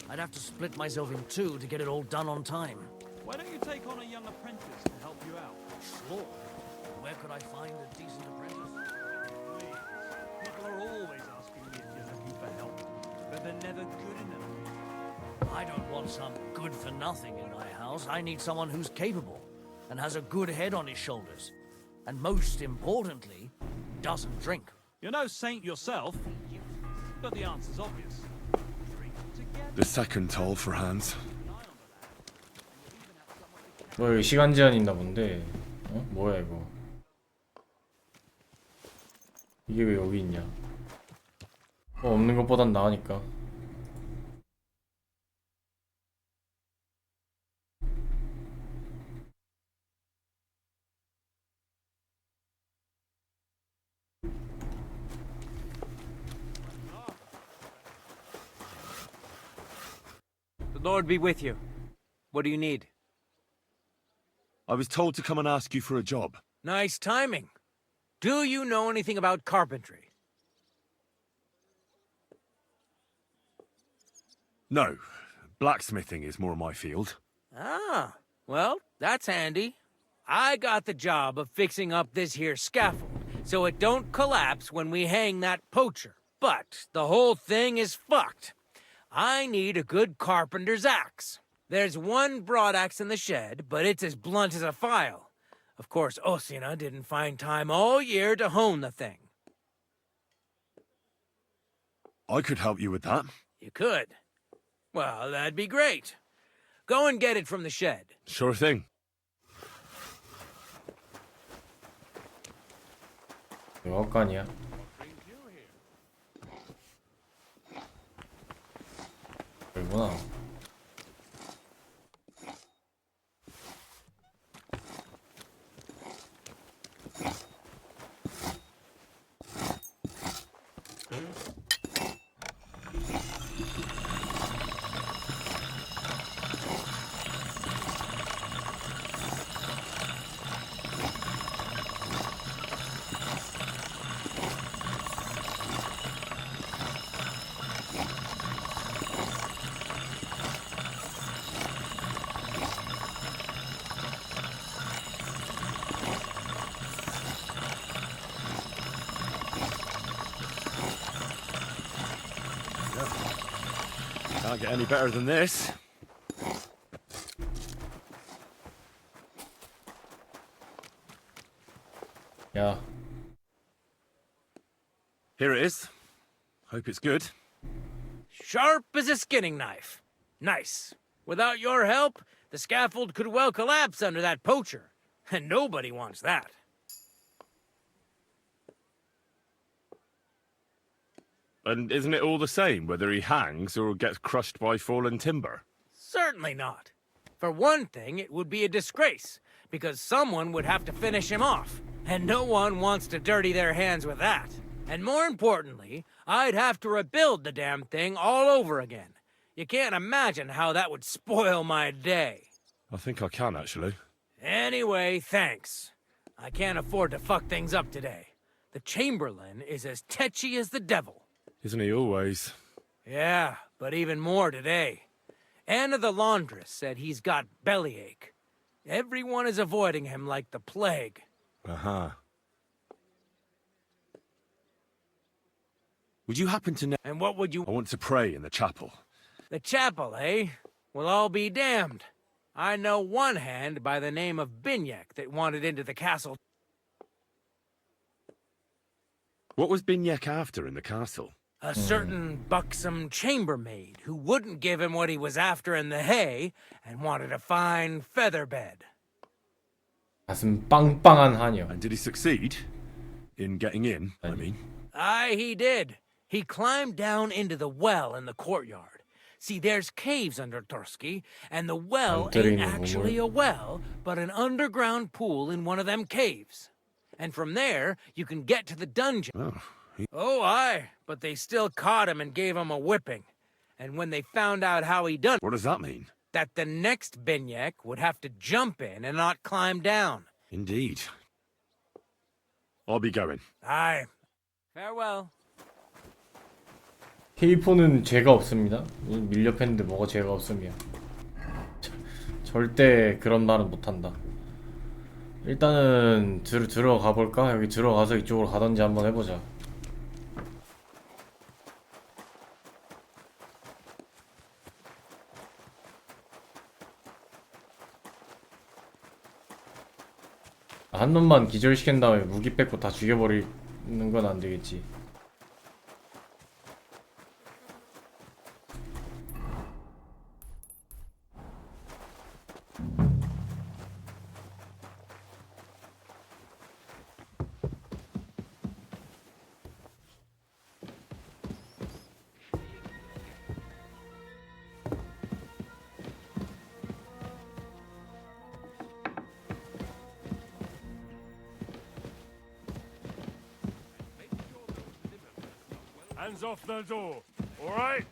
I'd have to split myself in two to get it all done on time. Why don't you take on a young apprentice to help you out? Sure. Where could I find a decent apprentice? Please. People are always asking me if you're looking for help, but they're never good enough. I don't want some good-for-nothing in my house. I need someone who's capable and has a good head on his shoulders. And most importantly, doesn't drink. You're no saint yourself, but the answer's obvious. The second toll for Hans. 뭐 여기 시간 제한 있나 본데. 어? 뭐야 이거? 이게 왜 여기 있냐? 없는 것보단 나으니까. The Lord be with you. What do you need? I was told to come and ask you for a job. Nice timing. Do you know anything about carpentry? No. Blacksmithing is more my field. Ah, well, that's handy. I got the job of fixing up this here scaffold, so it don't collapse when we hang that poacher. But the whole thing is fucked. I need a good carpenter's axe. There's one broadaxe in the shed, but it's as blunt as a file. Of course, Osina didn't find time all year to hone the thing. I could help you with that. You could? Well, that'd be great. Go and get it from the shed. Sure thing. 영업관이야. 여기구나. Can't get any better than this. 야. Here it is. Hope it's good. Sharp as a skinning knife. Nice. Without your help, the scaffold could well collapse under that poacher. And nobody wants that. And isn't it all the same whether he hangs or gets crushed by fallen timber? Certainly not. For one thing, it would be a disgrace, because someone would have to finish him off. And no one wants to dirty their hands with that. And more importantly, I'd have to rebuild the damn thing all over again. You can't imagine how that would spoil my day. I think I can, actually. Anyway, thanks. I can't afford to fuck things up today. The Chamberlain is as tetchy as the devil. Isn't he always? Yeah, but even more today. Anna the laundress said he's got bellyache. Everyone is avoiding him like the plague. Uh-huh. Would you happen to know... And what would you... I want to pray in the chapel. The chapel, eh? Well, I'll be damned. I know one hand by the name of Binyek that wanted into the castle. What was Binyek after in the castle? A certain buxom chambermaid who wouldn't give him what he was after in the hay and wanted a fine feather bed. 가슴 빵빵한 하녀. And did he succeed? In getting in, I mean? Aye, he did. He climbed down into the well in the courtyard. See, there's caves under Torsky, and the well ain't actually a well, but an underground pool in one of them caves. And from there, you can get to the dungeon. Oh, aye, but they still caught him and gave him a whipping. And when they found out how he done... What does that mean? That the next Binyek would have to jump in and not climb down. Indeed. I'll be going. Aye. Farewell. K4는 죄가 없습니다. 밀려 팼는데 뭐가 죄가 없으며. 절대 그런 말은 못한다. 일단은 들어가 볼까? 여기 들어가서 이쪽으로 가던지 한번 해보자. 한 놈만 기절시킨 다음에 무기 뺏고 다 죽여버리는 건 안 되겠지. Hands off the door, all right?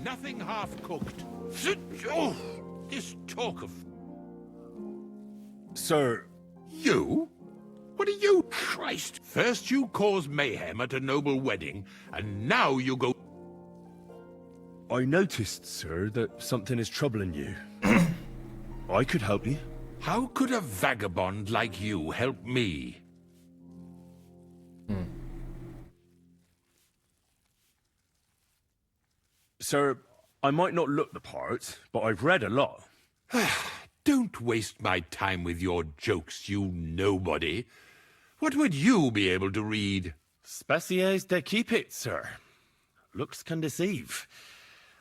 Nothing half-cooked. Oh, this talk of... Sir... You? What are you? Christ! First you cause mayhem at a noble wedding, and now you go... I noticed, sir, that something is troubling you. I could help you. How could a vagabond like you help me? Sir, I might not look the part, but I've read a lot. Don't waste my time with your jokes, you nobody. What would you be able to read? Species de keep it, sir. Looks can deceive.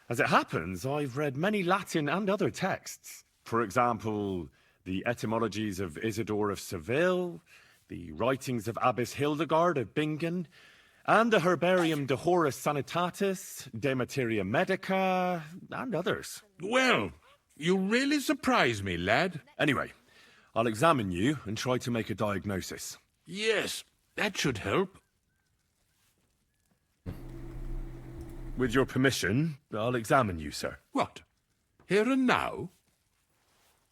As it happens, I've read many Latin and other texts. For example, the etymologies of Isidore of Seville, the writings of Abbess Hildegard of Bingen, and the Herbarium de Horis Sanitatis, De Materia Medica, and others. Well, you really surprise me, lad. Anyway, I'll examine you and try to make a diagnosis. Yes, that should help. With your permission, I'll examine you, sir. What? Here and now?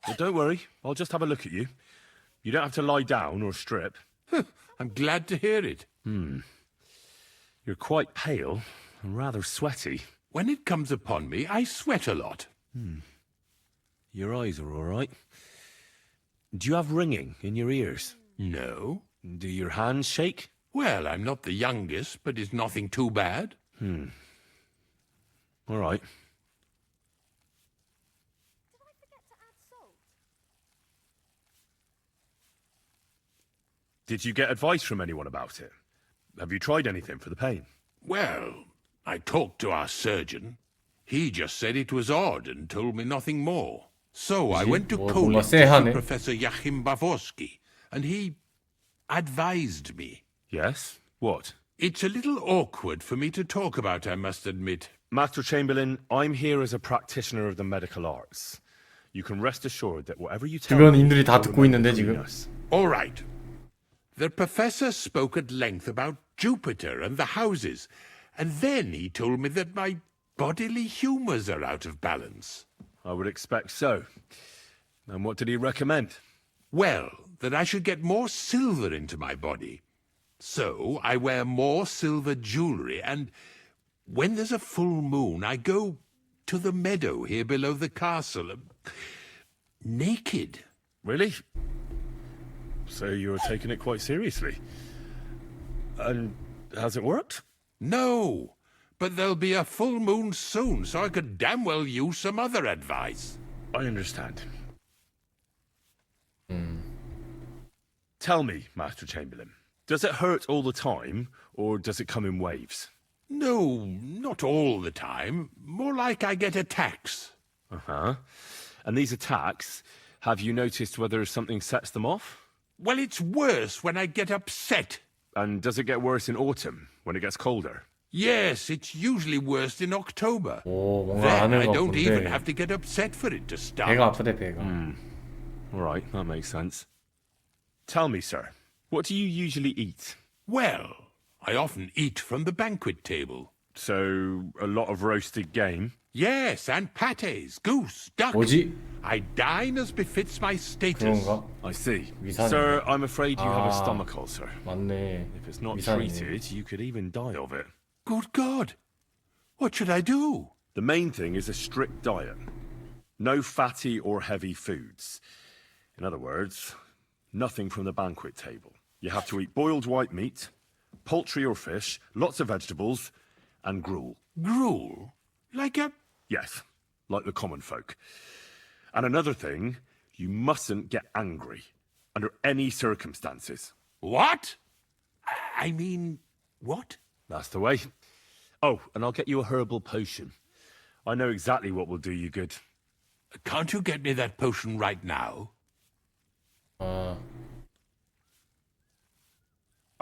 Well, don't worry, I'll just have a look at you. You don't have to lie down or strip. I'm glad to hear it. You're quite pale and rather sweaty. When it comes upon me, I sweat a lot. Your eyes are all right. Do you have ringing in your ears? No. Do your hands shake? Well, I'm not the youngest, but it's nothing too bad. All right. Did you get advice from anyone about it? Have you tried anything for the pain? Well, I talked to our surgeon. He just said it was odd and told me nothing more. So I went to Poland to see Professor Joachim Baworski, and he advised me. Yes? What? It's a little awkward for me to talk about, I must admit. Master Chamberlain, I'm here as a practitioner of the medical arts. You can rest assured that whatever you tell me, 주변인들이 다 듣고 있는데 지금. All right. The professor spoke at length about Jupiter and the houses, and then he told me that my bodily humours are out of balance. I would expect so. And what did he recommend? Well, that I should get more silver into my body. So I wear more silver jewellery, and when there's a full moon, I go to the meadow here below the castle, naked. Really? So you're taking it quite seriously. And has it worked? No, but there'll be a full moon soon, so I could damn well use some other advice. I understand. Tell me, Master Chamberlain, does it hurt all the time, or does it come in waves? No, not all the time. More like I get attacks. Uh-huh. And these attacks, have you noticed whether something sets them off? Well, it's worse when I get upset. And does it get worse in autumn, when it gets colder? Yes, it's usually worse in October. 뭔가 Then 아는 I 것 don't even 같은데. have to get upset for it to start. 배가 아프대 배가. All right, that makes sense. Tell me, sir, what do you usually eat? Well, I often eat from the banquet table. So, a lot of roasted game? Yes, and pâtés, goose, duck. 뭐지? I dine as befits my status. 그런가? I see. 위산이네. Sir, I'm afraid you have a 아, stomach ulcer. 맞네. If it's not 위산이네. treated, you could even die of it. Good God! What should I do? The main thing is a strict diet. No fatty or heavy foods. In other words, nothing from the banquet table. You have to eat boiled white meat, poultry or fish, lots of vegetables, and gruel. Gruel? Like a... Yes, like the common folk. And another thing, you mustn't get angry, under any circumstances. What? I mean, what? That's the way. Oh, and I'll get you a herbal potion. I know exactly what will do you good. Can't you get me that potion right now? I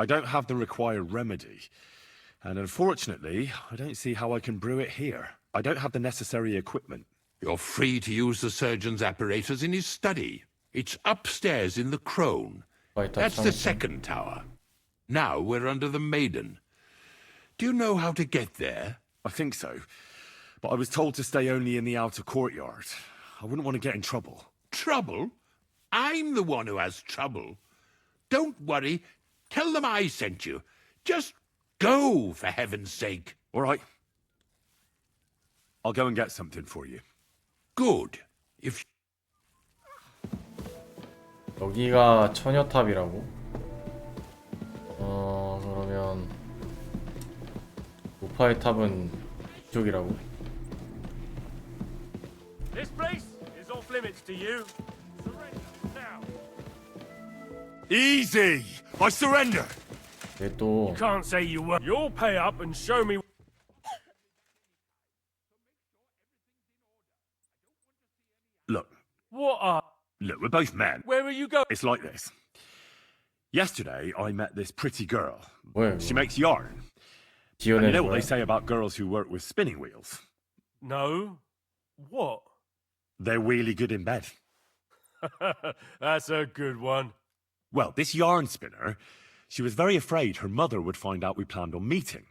don't have the required remedy. And unfortunately, I don't see how I can brew it here. I don't have the necessary equipment. You're free to use the surgeon's apparatus in his study. It's upstairs in the Crone. That's the second tower. Now we're under the Maiden. Do you know how to get there? I think so. But I was told to stay only in the outer courtyard. I wouldn't want to get in trouble. Trouble? I'm the one who has trouble. Don't worry. Tell them I sent you. Just go, for heaven's sake. All right. I'll go and get something for you. Good. If 여기가 처녀탑이라고? 그러면 우파의 탑은 이쪽이라고? This place is off limits to you. Surrender now. Easy! I surrender! 또 You can't say you were. You'll pay up and show me. Look, What are... Look, we're both men. Where are you going? It's like this. Yesterday, I met this pretty girl. Where? She makes yarn. And you know what they say about girls who work with spinning wheels? No. What? They're really good in bed. That's a good one. Well, this yarn spinner, she was very afraid her mother would find out we planned on meeting.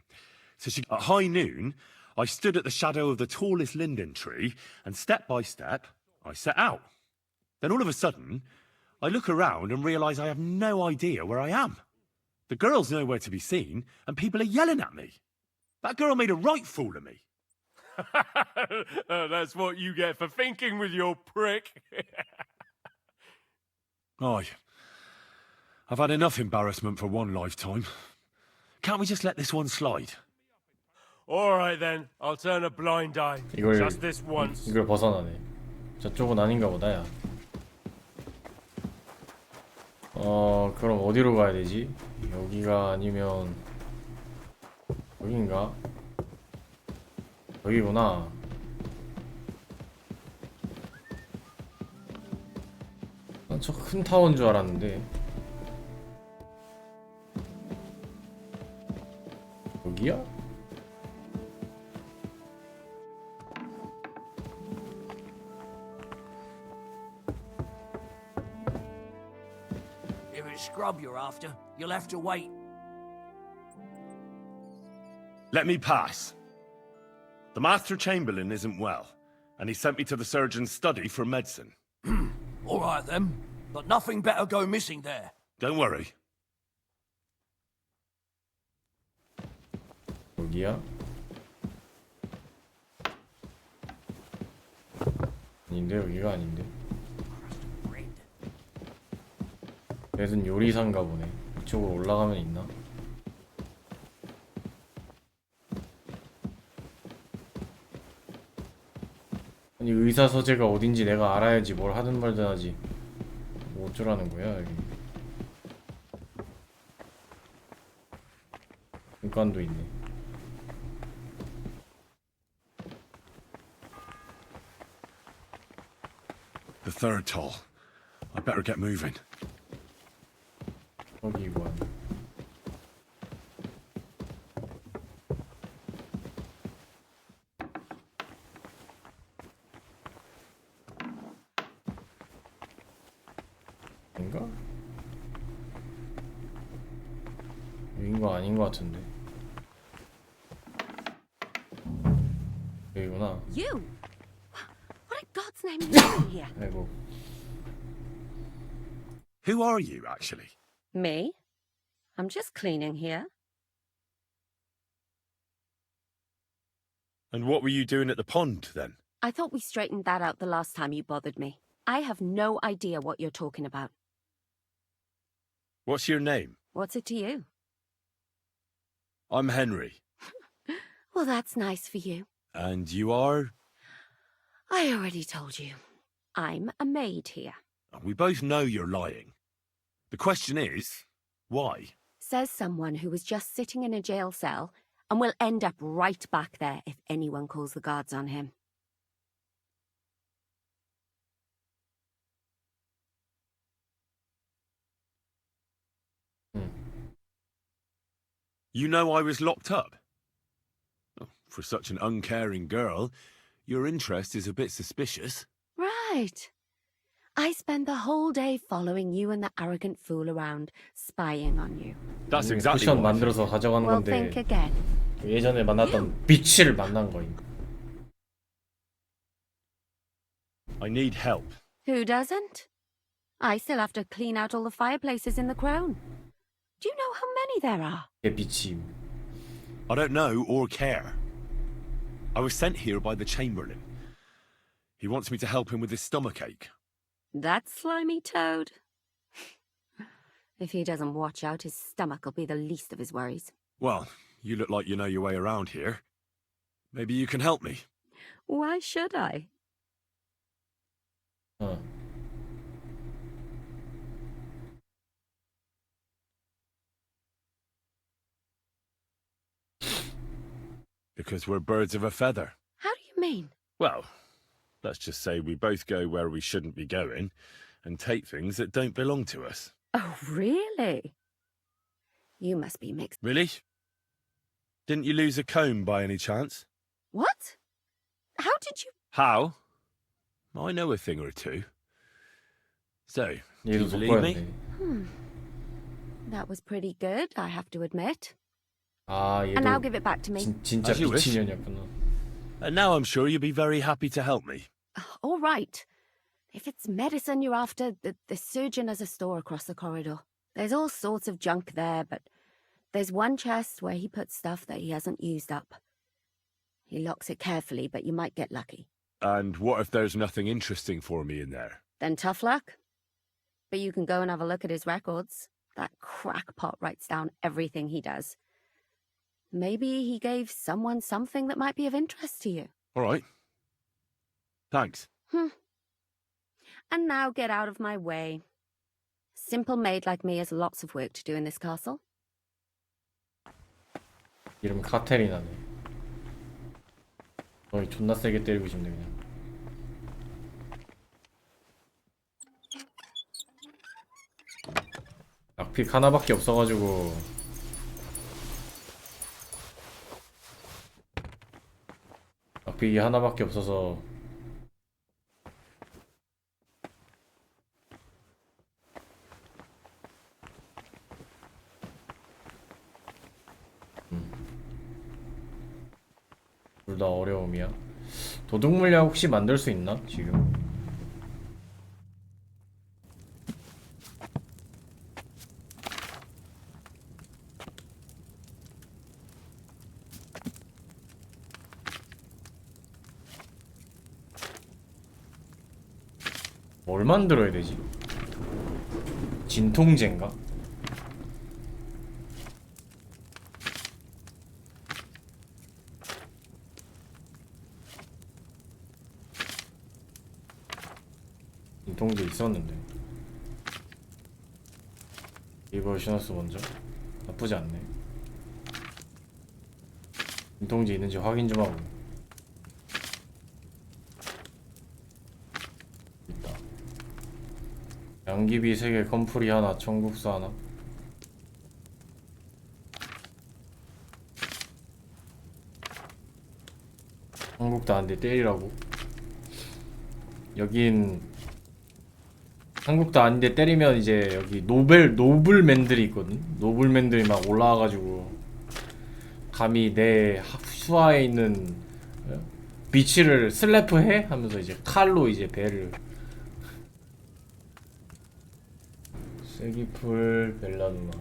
So at high noon, I stood at the shadow of the tallest linden tree, and step by step, I set out. Then all of a sudden, I look around and realise I have no idea where I am. The girl's nowhere to be seen, and people are yelling at me. That girl made a right fool of me. That's what you get for thinking with your prick. I've had enough embarrassment for one lifetime. Can't we just let this one slide? All right then, I'll turn a blind eye. Just this once. 이걸 벗어나네. 저쪽은 아닌가 보다, 야. 그럼 어디로 가야 되지? 여기가 아니면 여긴가? 여기구나. 난 저 큰 타워인 줄 알았는데. 여기야? If it's scrub you're after, you'll have to wait. Let me pass. The Master Chamberlain isn't well, and he sent me to the surgeon's study for medicine. All right then, but nothing better go missing there. Don't worry. 여기야? 아닌데, 여기가 아닌데. 얘는 요리사인가 보네. 이쪽으로 올라가면 있나? 아니, 의사 서재가 어딘지 내가 알아야지 뭘 하든 말든 하지. 뭐 어쩌라는 거야, 여기. 잠깐도 있네. The third toll. I better get moving. 여기군. 인가? 여긴 거 아닌 거 같은데. 여기구나. You? What in God's name are you doing here? 아이고. Who are you, actually? Me? I'm just cleaning here. And what were you doing at the pond, then? I thought we straightened that out the last time you bothered me. I have no idea what you're talking about. What's your name? What's it to you? I'm Henry. Well, that's nice for you. And you are? I already told you. I'm a maid here. We both know you're lying. The question is, why? Says someone who was just sitting in a jail cell and will end up right back there if anyone calls the guards on him. You know I was locked up? For such an uncaring girl, your interest is a bit suspicious. Right. I spend the whole day following you and the arrogant fool around, spying on you. That's exactly 쿠션 what I 만들어서 가져가는 Well, 건데 think again. 예전에 만났던 빛을 만난 거임. I need help. Who doesn't? I still have to clean out all the fireplaces in the crown. Do you know how many there are? 빛임. I don't know or care. I was sent here by the Chamberlain. He wants me to help him with his stomachache. That slimy toad. If he doesn't watch out, his stomach will be the least of his worries. Well, you look like you know your way around here. Maybe you can help me. Why should I? Because we're birds of a feather. How do you mean? Well, let's just say we both go where we shouldn't be going, and take things that don't belong to us. Oh, really? You must be mixed. Really? Didn't you lose a comb by any chance? What? How did you... How? I know a thing or two. So, do you believe me? That was pretty good, I have to admit. 아, And now give it back to me. 진짜 As you wish. 미친년이었구나. And now I'm sure you'll be very happy to help me. All right. If it's medicine you're after, the surgeon has a store across the corridor. There's all sorts of junk there, but there's one chest where he puts stuff that he hasn't used up. He locks it carefully, but you might get lucky. And what if there's nothing interesting for me in there? Then tough luck. But you can go and have a look at his records. That crackpot writes down everything he does. Maybe he gave someone something that might be of interest to you. All right. Thanks. And now get out of my way. Simple maid like me has lots of work to do in this castle. 이름 카테리나네. 어이 존나 세게 때리고 싶네 그냥. 악픽 하나밖에 없어가지고 악픽이 하나밖에 없어서 둘 다 어려움이야. 도둑 물약 혹시 만들 수 있나 지금? 뭘 만들어야 되지? 진통제인가? 진통제 있었는데. 리버시너스 먼저. 나쁘지 않네. 진통제 있는지 확인 좀 하고. 있다. 양귀비 3개, 컴프리 하나, 청국수 하나. 한국도 안 돼 때리라고. 여긴 한국도 아닌데 때리면 이제 여기 노블맨들이 있거든. 노블맨들이 막 올라와가지고 감히 내 수하에 있는 비치를 슬래프해? 하면서 이제 칼로 이제 배를. 쐐기풀 벨라누나.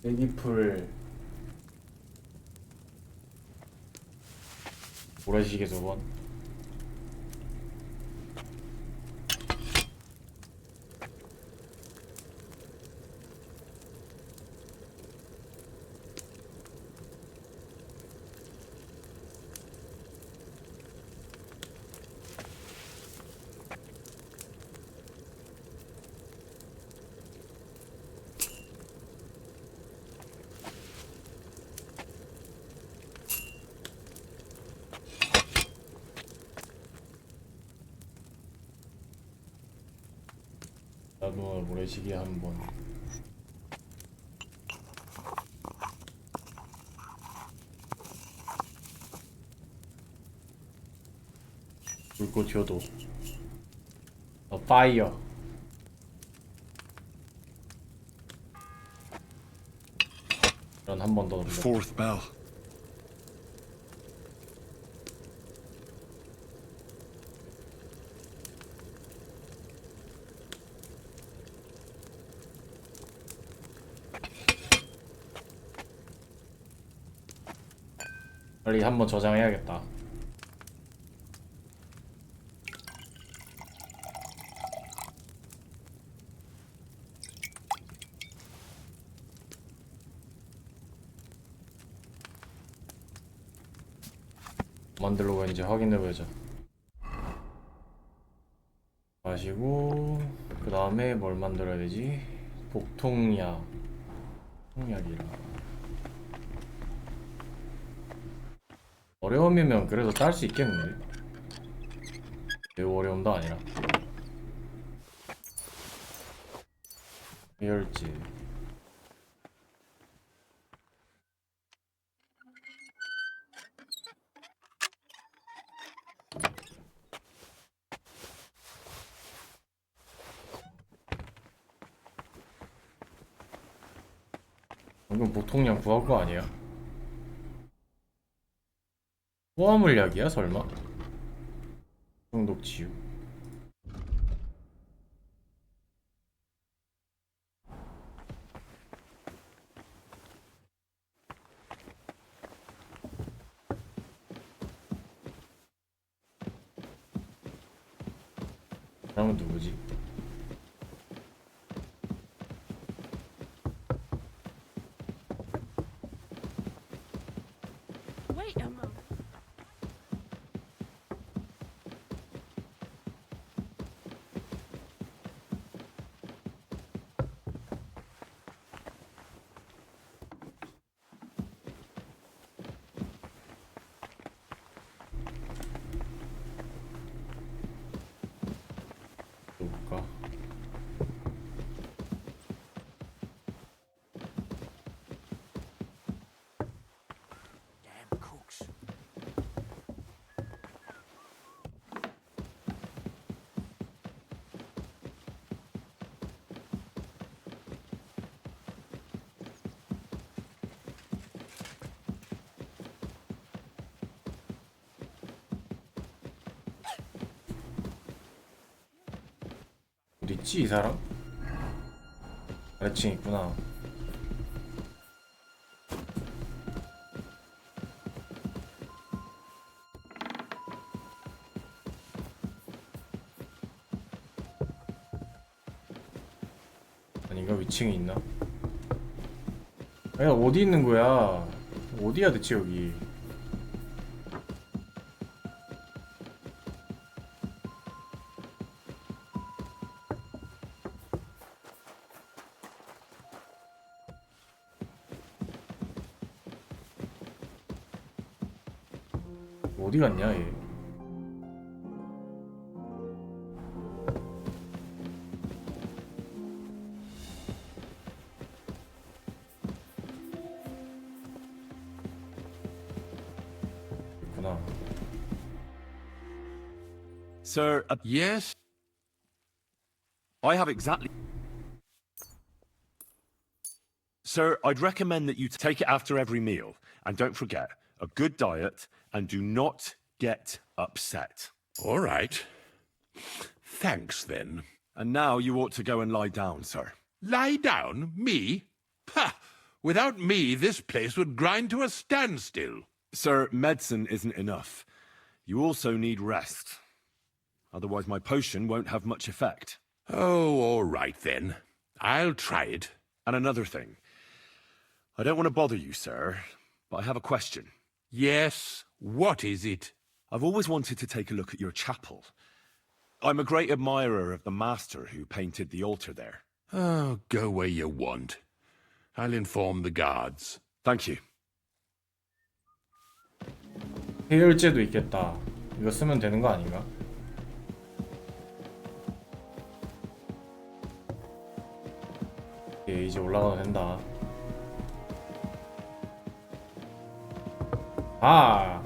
쐐기풀 모래시계 저건. 나도 모래시계 한번. 불꽃 효도. 파이어. 이런 한 번 더. Fourth bell. 빨리 한번 저장해야겠다. 만들러 가는지 확인해보자. 마시고 그 다음에 뭘 만들어야 되지? 복통약. 통약이라. 어려움이면 그래도 딸 수 있겠는데? 매우 어려움도 아니라. 해열제. 이건 보통량 구할 거 아니야? 포화물약이야 설마? 중독 치유. 사람은 누구지? Wait a moment. 누굴까? Damn cooks. 어딨지 이 사람? 아래층 있구나. 아닌가? 위층에 있나? 야 어디 있는 거야? 어디야 대체 여기? 어디 갔냐 얘? 있구나. Sir, yes? I have exactly... Sir, I'd recommend that you take it after every meal. And don't forget, a good diet, and do not get upset. All right. Thanks, then. And now you ought to go and lie down, sir. Lie down? Me? Ha! Without me, this place would grind to a standstill. Sir, medicine isn't enough. You also need rest. Otherwise my potion won't have much effect. Oh, all right, then. I'll try it. And another thing. I don't want to bother you, sir, but I have a question. Yes? What is it? I've always wanted to take a look at your chapel. I'm a great admirer of the master who painted the altar there. Oh, go where you want. I'll inform the guards. Thank you. 해열제도 있겠다. 이거 쓰면 되는 거 아닌가? 예, 이제 올라가도 된다. 아!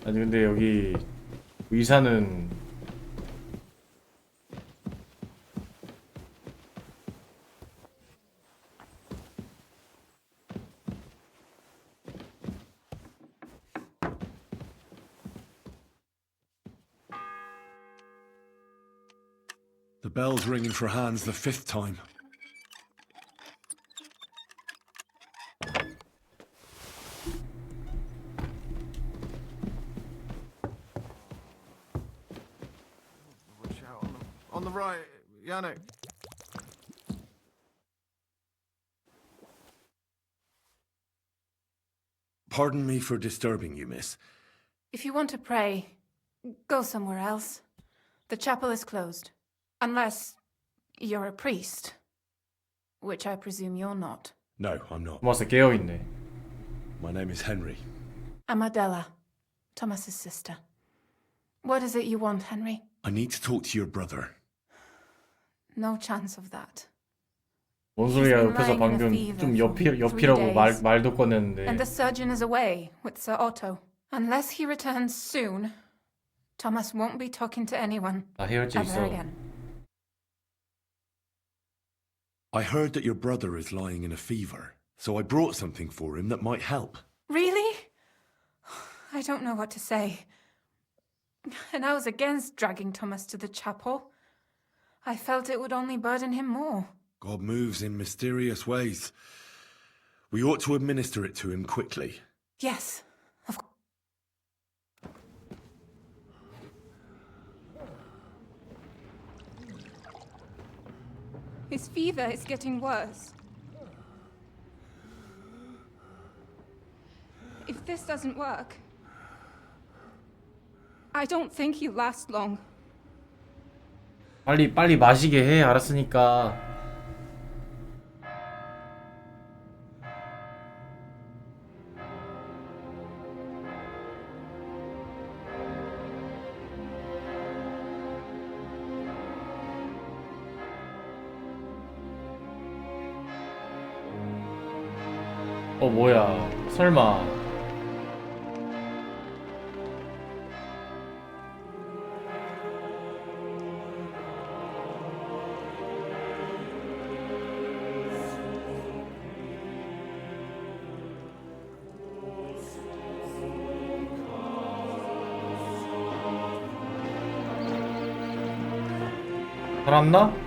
아니 근데 여기 의사는 The bell's ringing for Hans the 5th time. right, Yannick. Pardon me for disturbing you, miss. If you want to pray, go somewhere else. The chapel is closed. Unless you're a priest. Which I presume you're not. No, I'm not. 와서 깨어있네. My name is Henry. I'm Adela, Thomas's sister. What is it you want, Henry? I need to talk to your brother. No chance of that. 뭔 소리야? 옆에서 방금 좀 옆이라고 말도 꺼냈는데. And the surgeon is away with Sir Otto. Unless he returns soon, Thomas won't be talking to anyone ever again. I heard that your brother is lying in a fever, so I brought something for him that might help. Really? I don't know what to say. And I was against dragging Thomas to the chapel. I felt it would only burden him more. God moves in mysterious ways. We ought to administer it to him quickly. Yes. His fever is getting worse. If this doesn't work, I don't think he'll last long. 빨리 마시게 해. 알았으니까. 뭐야? 설마. 살았나?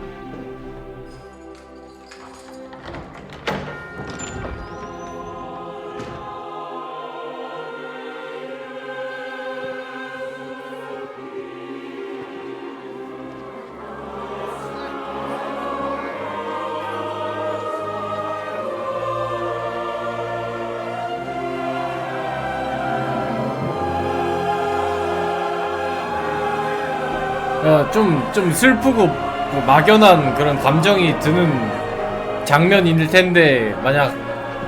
좀 슬프고 뭐 막연한 그런 감정이 드는 장면일 텐데 만약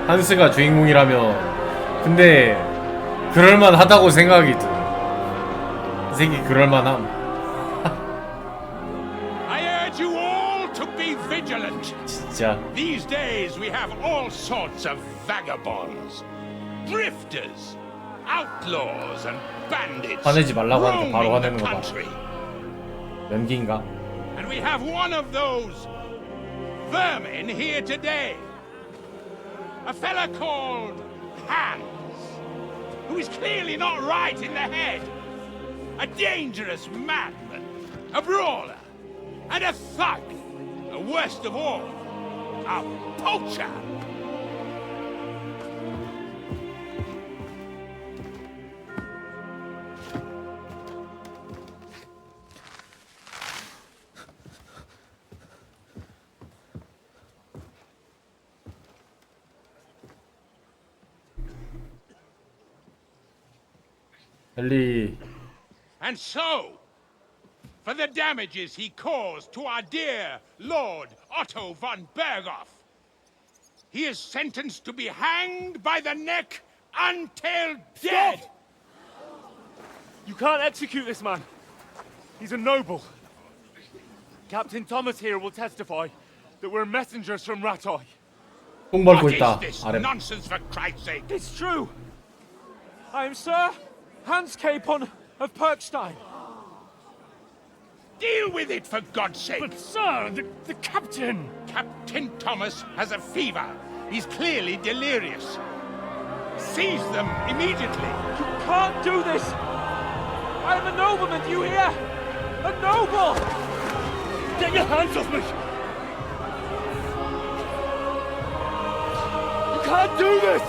한스가 주인공이라면 근데 그럴만하다고 생각이 이 새끼 그럴만함. I urge you all to be vigilant. 진짜. These days we have all sorts of vagabonds, drifters, outlaws and bandits. 화내지 말라고 하니까 바로 화내는 거 봐. 연기인가? And we have one of those vermin here today. A fella called Hans, who is clearly not right in the head. A dangerous madman, a brawler, and a thug. And worst of all, a poacher. 엘리. And so, for the damages he caused to our dear Lord Otto von Berghoff, he is sentenced to be hanged by the neck until dead. Stop! You can't execute this man. He's a noble. Captain Thomas here will testify that we're messengers from Ratoi. What is this nonsense, for Christ's sake? It's true. I am Sir Hans Capon of Perkstein. Deal with it, for God's sake! But, sir, the captain... Captain Thomas has a fever. He's clearly delirious. Seize them immediately. You can't do this! I am a nobleman, do you hear? A noble! Get your hands off me! You can't do this!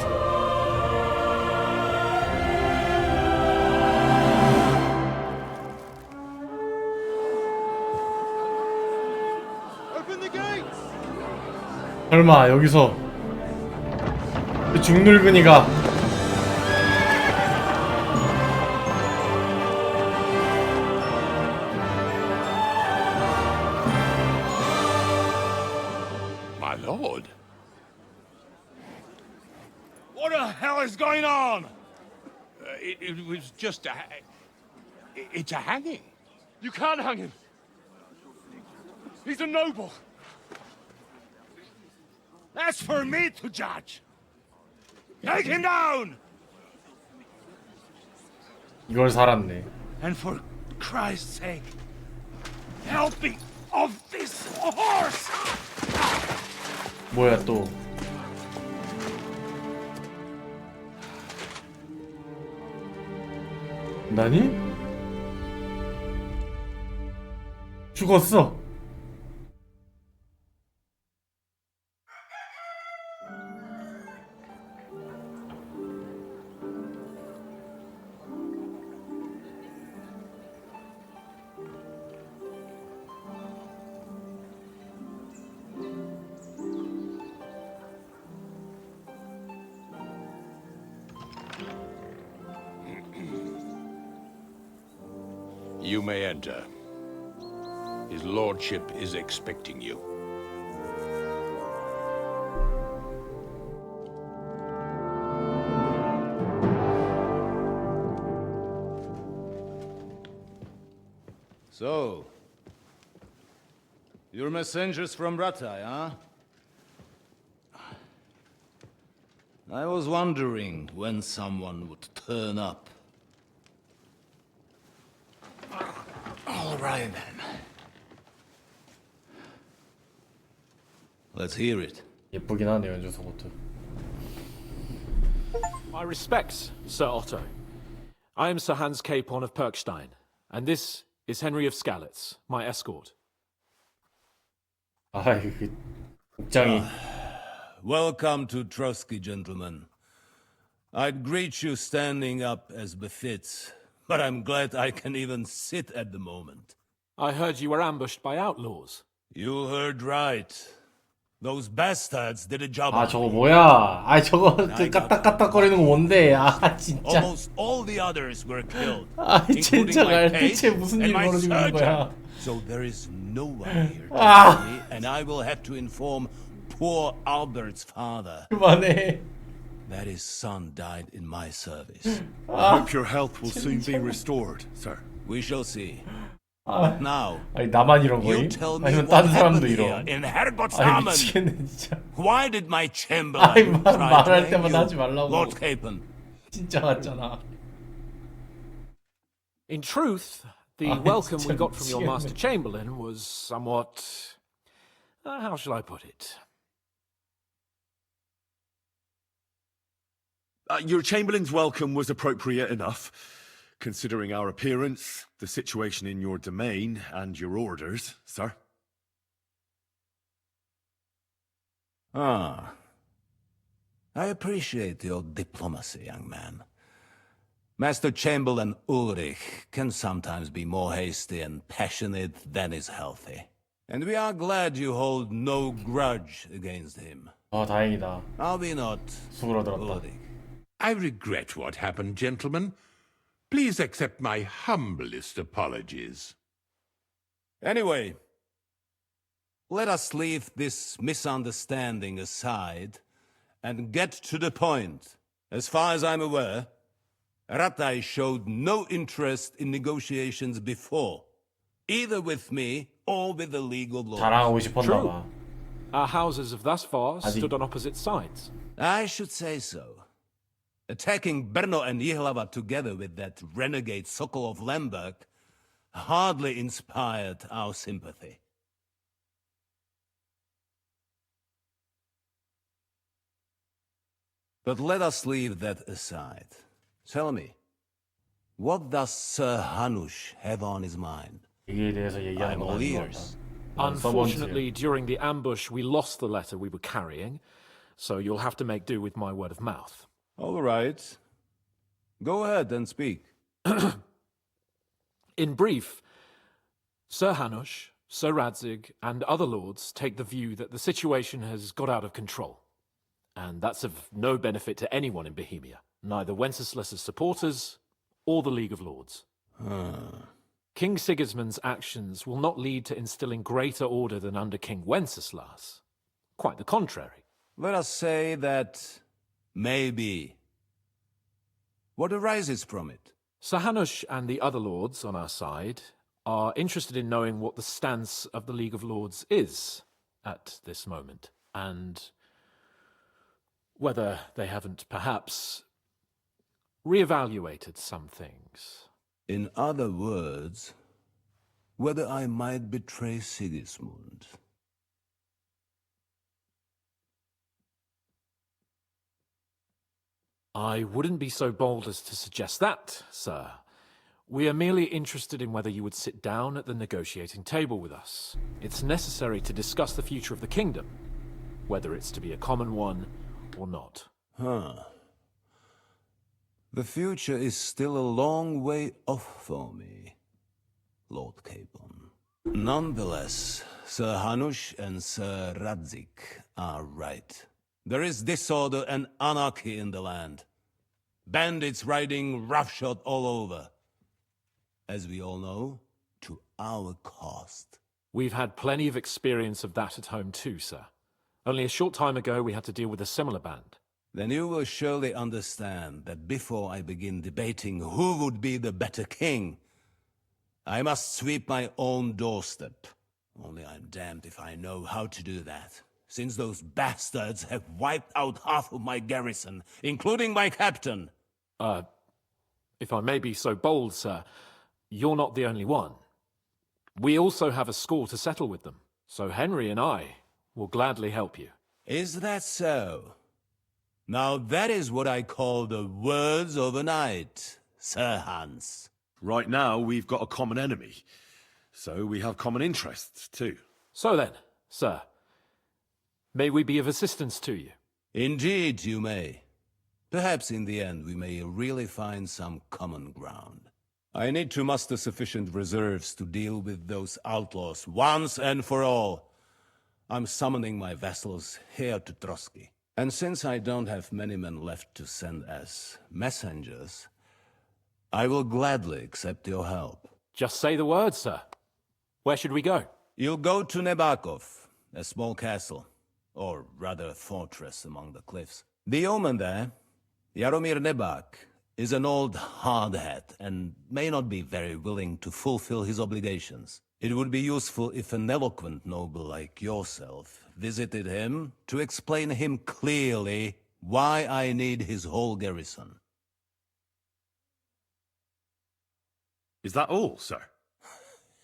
설마 여기서 그 중늙은이가 My lord. What the hell is going on? It was just a... It's a hanging. You can't hang him. He's a noble. That's for me to judge. Take him down! 이걸 살았네. And for Christ's sake, help me off this horse! 뭐야 또? 나니? 죽었어. You may enter. His lordship is expecting you. So, you're messengers from Ratai, huh? I was wondering when someone would turn up. All right, then. Let's hear it. 예쁘긴 하네 연주소 것도. My respects, Sir Otto. I am Sir Hans Capon of Perkstein, and this is Henry of Skalitz, my escort. 아, 그 복장이. Welcome to Trotsky, gentlemen. I'd greet you standing up as befits, but I'm glad I can even sit at the moment. I heard you were ambushed by outlaws. You heard right. Those bastards did a job. 아 저거 뭐야? 아 저거 그 까딱까딱거리는 거 뭔데? 아 진짜. Almost all the others were killed. 아 진짜 대체 무슨 일 벌어지고 있는 거야? So there is no one here to tell me, and I will have to inform poor Albert's father. 그만해. That his son died in my service. I hope your health will soon be restored, sir. We shall see. 아, Now, 아니 나만 이런 거임? 아니면 다른 사람도 이런? in Herbert's 아니 미치겠네 진짜. Why did my chamberlain 아니 try 말할 to hang 때마다 you, 하지 말라고. Lord Capon? 진짜 같잖아. In truth, the welcome we got from your Master Chamberlain was somewhat... how shall I put it? Your Chamberlain's welcome was appropriate enough, considering our appearance, the situation in your domain, and your orders, sir. Ah. I appreciate your diplomacy, young man. Master Chamberlain Ulrich can sometimes be more hasty and passionate than is healthy. And we are glad you hold no grudge against him. 아 다행이다. Are we not, 수그러들었다. I regret what happened, gentlemen. Please accept my humblest apologies. Anyway, let us leave this misunderstanding aside and get to the point. As far as I'm aware, Ratai showed no interest in negotiations before, either with me or with the League of Lords. 자랑하고 싶었나 봐. Our houses have thus far stood on opposite sides. I should say so. Attacking Brno and Jihlava together with that renegade Sokol of Lemberg hardly inspired our sympathy. But let us leave that aside. Tell me, what does Sir Hanush have on his mind? I'm all ears. Unfortunately, during the ambush, we lost the letter we were carrying, so you'll have to make do with my word of mouth. All right. Go ahead and speak. In brief, Sir Hanush Sir Radzig and other lords take the view that the situation has got out of control. And that's of no benefit to anyone in Bohemia, neither Wenceslas's supporters or the League of Lords. King Sigismund's actions will not lead to instilling greater order than under King Wenceslas. Quite the contrary. Let us say that maybe. What arises from it? Sir Hanush and the other lords on our side are interested in knowing what the stance of the League of Lords is at this moment, and whether they haven't perhaps reevaluated some things. In other words, whether I might betray Sigismund. I wouldn't be so bold as to suggest that, sir. We are merely interested in whether you would sit down at the negotiating table with us. It's necessary to discuss the future of the kingdom, whether it's to be a common one or not. The future is still a long way off for me, Lord Capon. Nonetheless, Sir Hanush and Sir Radzig are right. There is disorder and anarchy in the land. Bandits riding roughshod all over. As we all know, to our cost. We've had plenty of experience of that at home too, sir. Only a short time ago we had to deal with a similar band. Then you will surely understand that before I begin debating who would be the better king, I must sweep my own doorstep. Only I'm damned if I know how to do that, since those bastards have wiped out half of my garrison, including my captain. If I may be so bold, sir, you're not the only one. We also have a score to settle with them, so Henry and I will gladly help you. Is that so? Now that is what I call the words of a knight, Sir Hans. Right now, we've got a common enemy, so we have common interests too. So then, sir, may we be of assistance to you? Indeed, you may. Perhaps in the end we may really find some common ground. I need to muster sufficient reserves to deal with those outlaws once and for all. I'm summoning my vassals here to Trotsky. And since I don't have many men left to send as messengers, I will gladly accept your help. Just say the word, sir. Where should we go? You'll go to Nebakov, a small castle, or rather a fortress among the cliffs. The yeoman there, Jaromir Nebak, is an old hardhat and may not be very willing to fulfill his obligations. It would be useful if an eloquent noble like yourself visited him to explain him clearly why I need his whole garrison. Is that all, sir?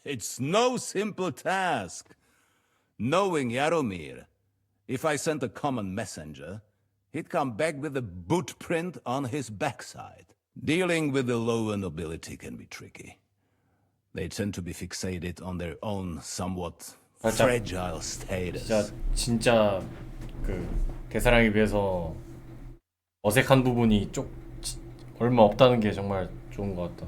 It's no simple task. Knowing Jaromir, if I sent a common messenger, he'd come back with a boot print on his backside. Dealing with the lower nobility can be tricky. They tend to be fixated on their own somewhat fragile status. 진짜 그 대사량에 비해서 어색한 부분이 얼마 없다는 게 정말 좋은 것 같다.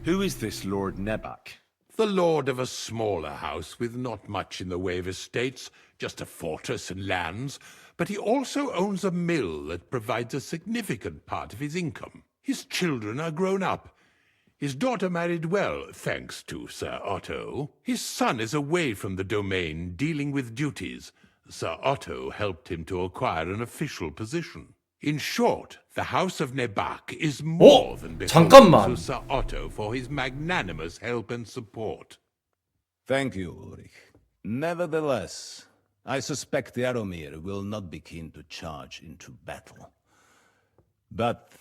Who is this Lord Nebak? The lord of a smaller house with not much in the way of estates, just a fortress and lands, but he also owns a mill that provides a significant part of his income. His children are grown up. His daughter married well, thanks to Sir Otto. His son is away from the domain, dealing with duties. Sir Otto helped him to acquire an official position. In short, the House of Nebak is more than beholden to Sir Otto for his magnanimous help and support. Thank you, Ulrich. Nevertheless, I suspect Jaromir will not be keen to charge into battle. But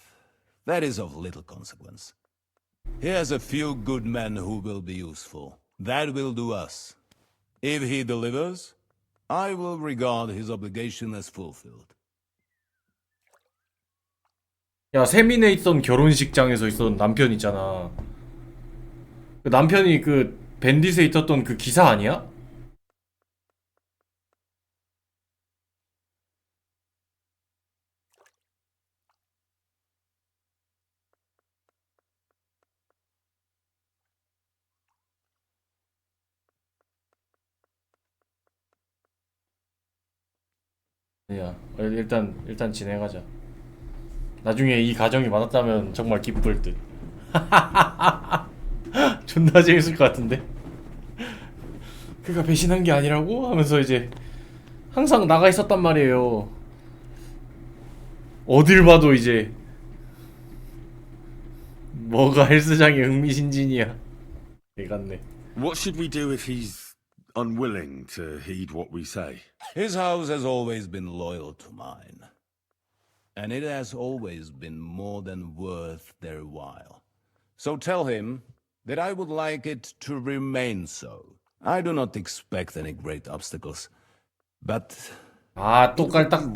that is of little consequence. He has a few good men who will be useful. That will do us. If he delivers, I will regard his obligation as fulfilled. 야, 세민에 있던 결혼식장에서 있었던 남편 있잖아. 그 남편이 그 밴딧에 있었던 그 기사 아니야? 야, 일단 진행하자. 나중에 이 가정이 맞았다면 정말 기쁠 듯. 존나 재밌을 것 같은데. 그가 배신한 게 아니라고 하면서 이제 항상 나가 있었단 말이에요. 어딜 봐도 이제 뭐가 헬스장의 흥미진진이야. 개같네. What should we do if he's unwilling to heed what we say? His house has always been loyal to mine. And it has always been more than worth their while. So tell him that I would like it to remain so. I do not expect any great obstacles. But 아, 또 깔딱.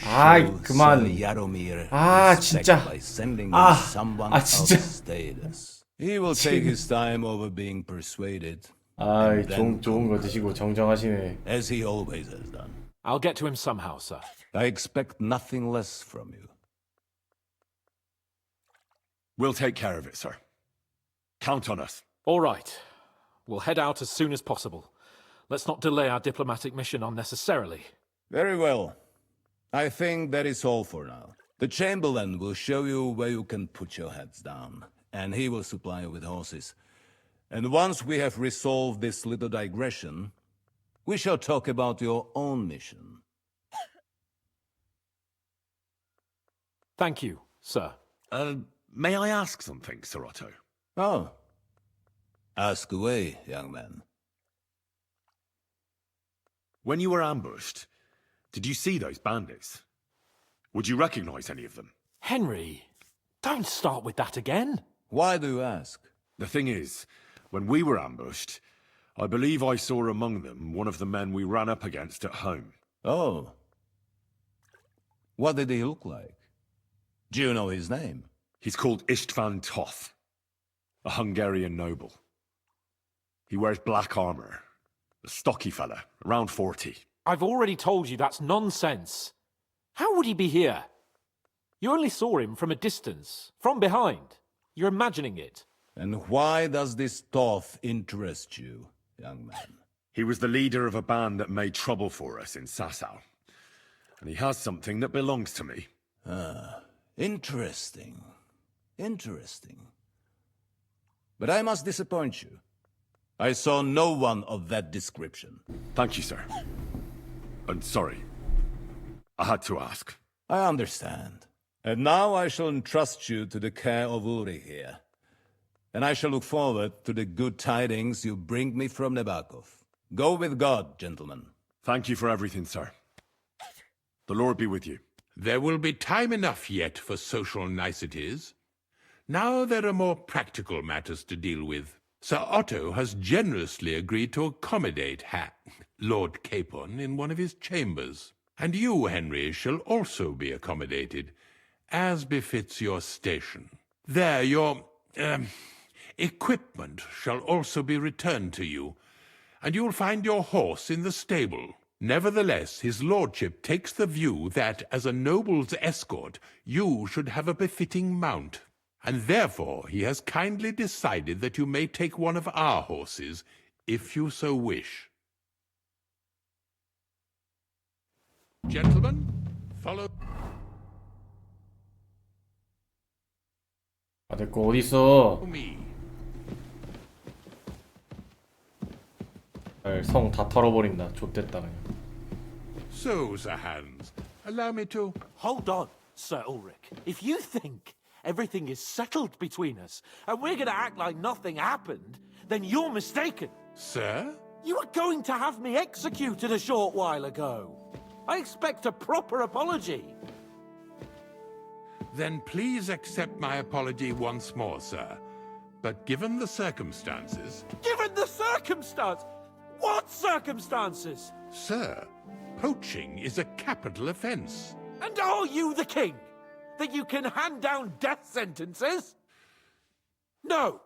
아, 그만. 아, 진짜. 아, 진짜. He will take his time over being persuaded. 아, 좋은 거 드시고 정정하시네. As he always has done. I'll get to him somehow, sir. I expect nothing less from you. We'll take care of it, sir. Count on us. All right. We'll head out as soon as possible. Let's not delay our diplomatic mission unnecessarily. Very well. I think that is all for now. The Chamberlain will show you where you can put your heads down, and he will supply you with horses. And once we have resolved this little digression, we shall talk about your own mission. Thank you, sir. May I ask something, Sir Otto? Oh. Ask away, young man. When you were ambushed, did you see those bandits? Would you recognize any of them? Henry, don't start with that again. Why do you ask? The thing is, when we were ambushed, I believe I saw among them one of the men we ran up against at home. Oh. What did he look like? Do you know his name? He's called Istvan Toth, a Hungarian noble. He wears black armor. A stocky fella, around 40. I've already told you that's nonsense. How would he be here? You only saw him from a distance, from behind. You're imagining it. And why does this Toth interest you, young man? He was the leader of a band that made trouble for us in Sasau. And he has something that belongs to me. Ah, interesting. Interesting. But I must disappoint you. I saw no one of that description. Thank you, sir. And sorry. I had to ask. I understand. And now I shall entrust you to the care of Uri here. And I shall look forward to the good tidings you bring me from Nebakov. Go with God, gentlemen. Thank you for everything, sir. The Lord be with you. There will be time enough yet for social niceties. Now there are more practical matters to deal with. Sir Otto has generously agreed to accommodate Lord Capon in one of his chambers. And you, Henry, shall also be accommodated, as befits your station. There, your equipment shall also be returned to you, and you'll find your horse in the stable. Nevertheless, his lordship takes the view that, as a noble's escort, you should have a befitting mount. And therefore he has kindly decided that you may take one of our horses, if you so wish. Gentlemen, follow... 아, 내 거 어딨어? 성 다 털어버린다. 좆됐다 그냥. So, Sir Hans, allow me to... Hold on, Sir Ulrich. If you think everything is settled between us, and we're going to act like nothing happened, then you're mistaken. Sir? You were going to have me executed a short while ago. I expect a proper apology. Then please accept my apology once more, sir. But given the circumstances... Given the circumstance? What circumstances? Sir, poaching is a capital offence. And are you the king? That you can hand down death sentences? No,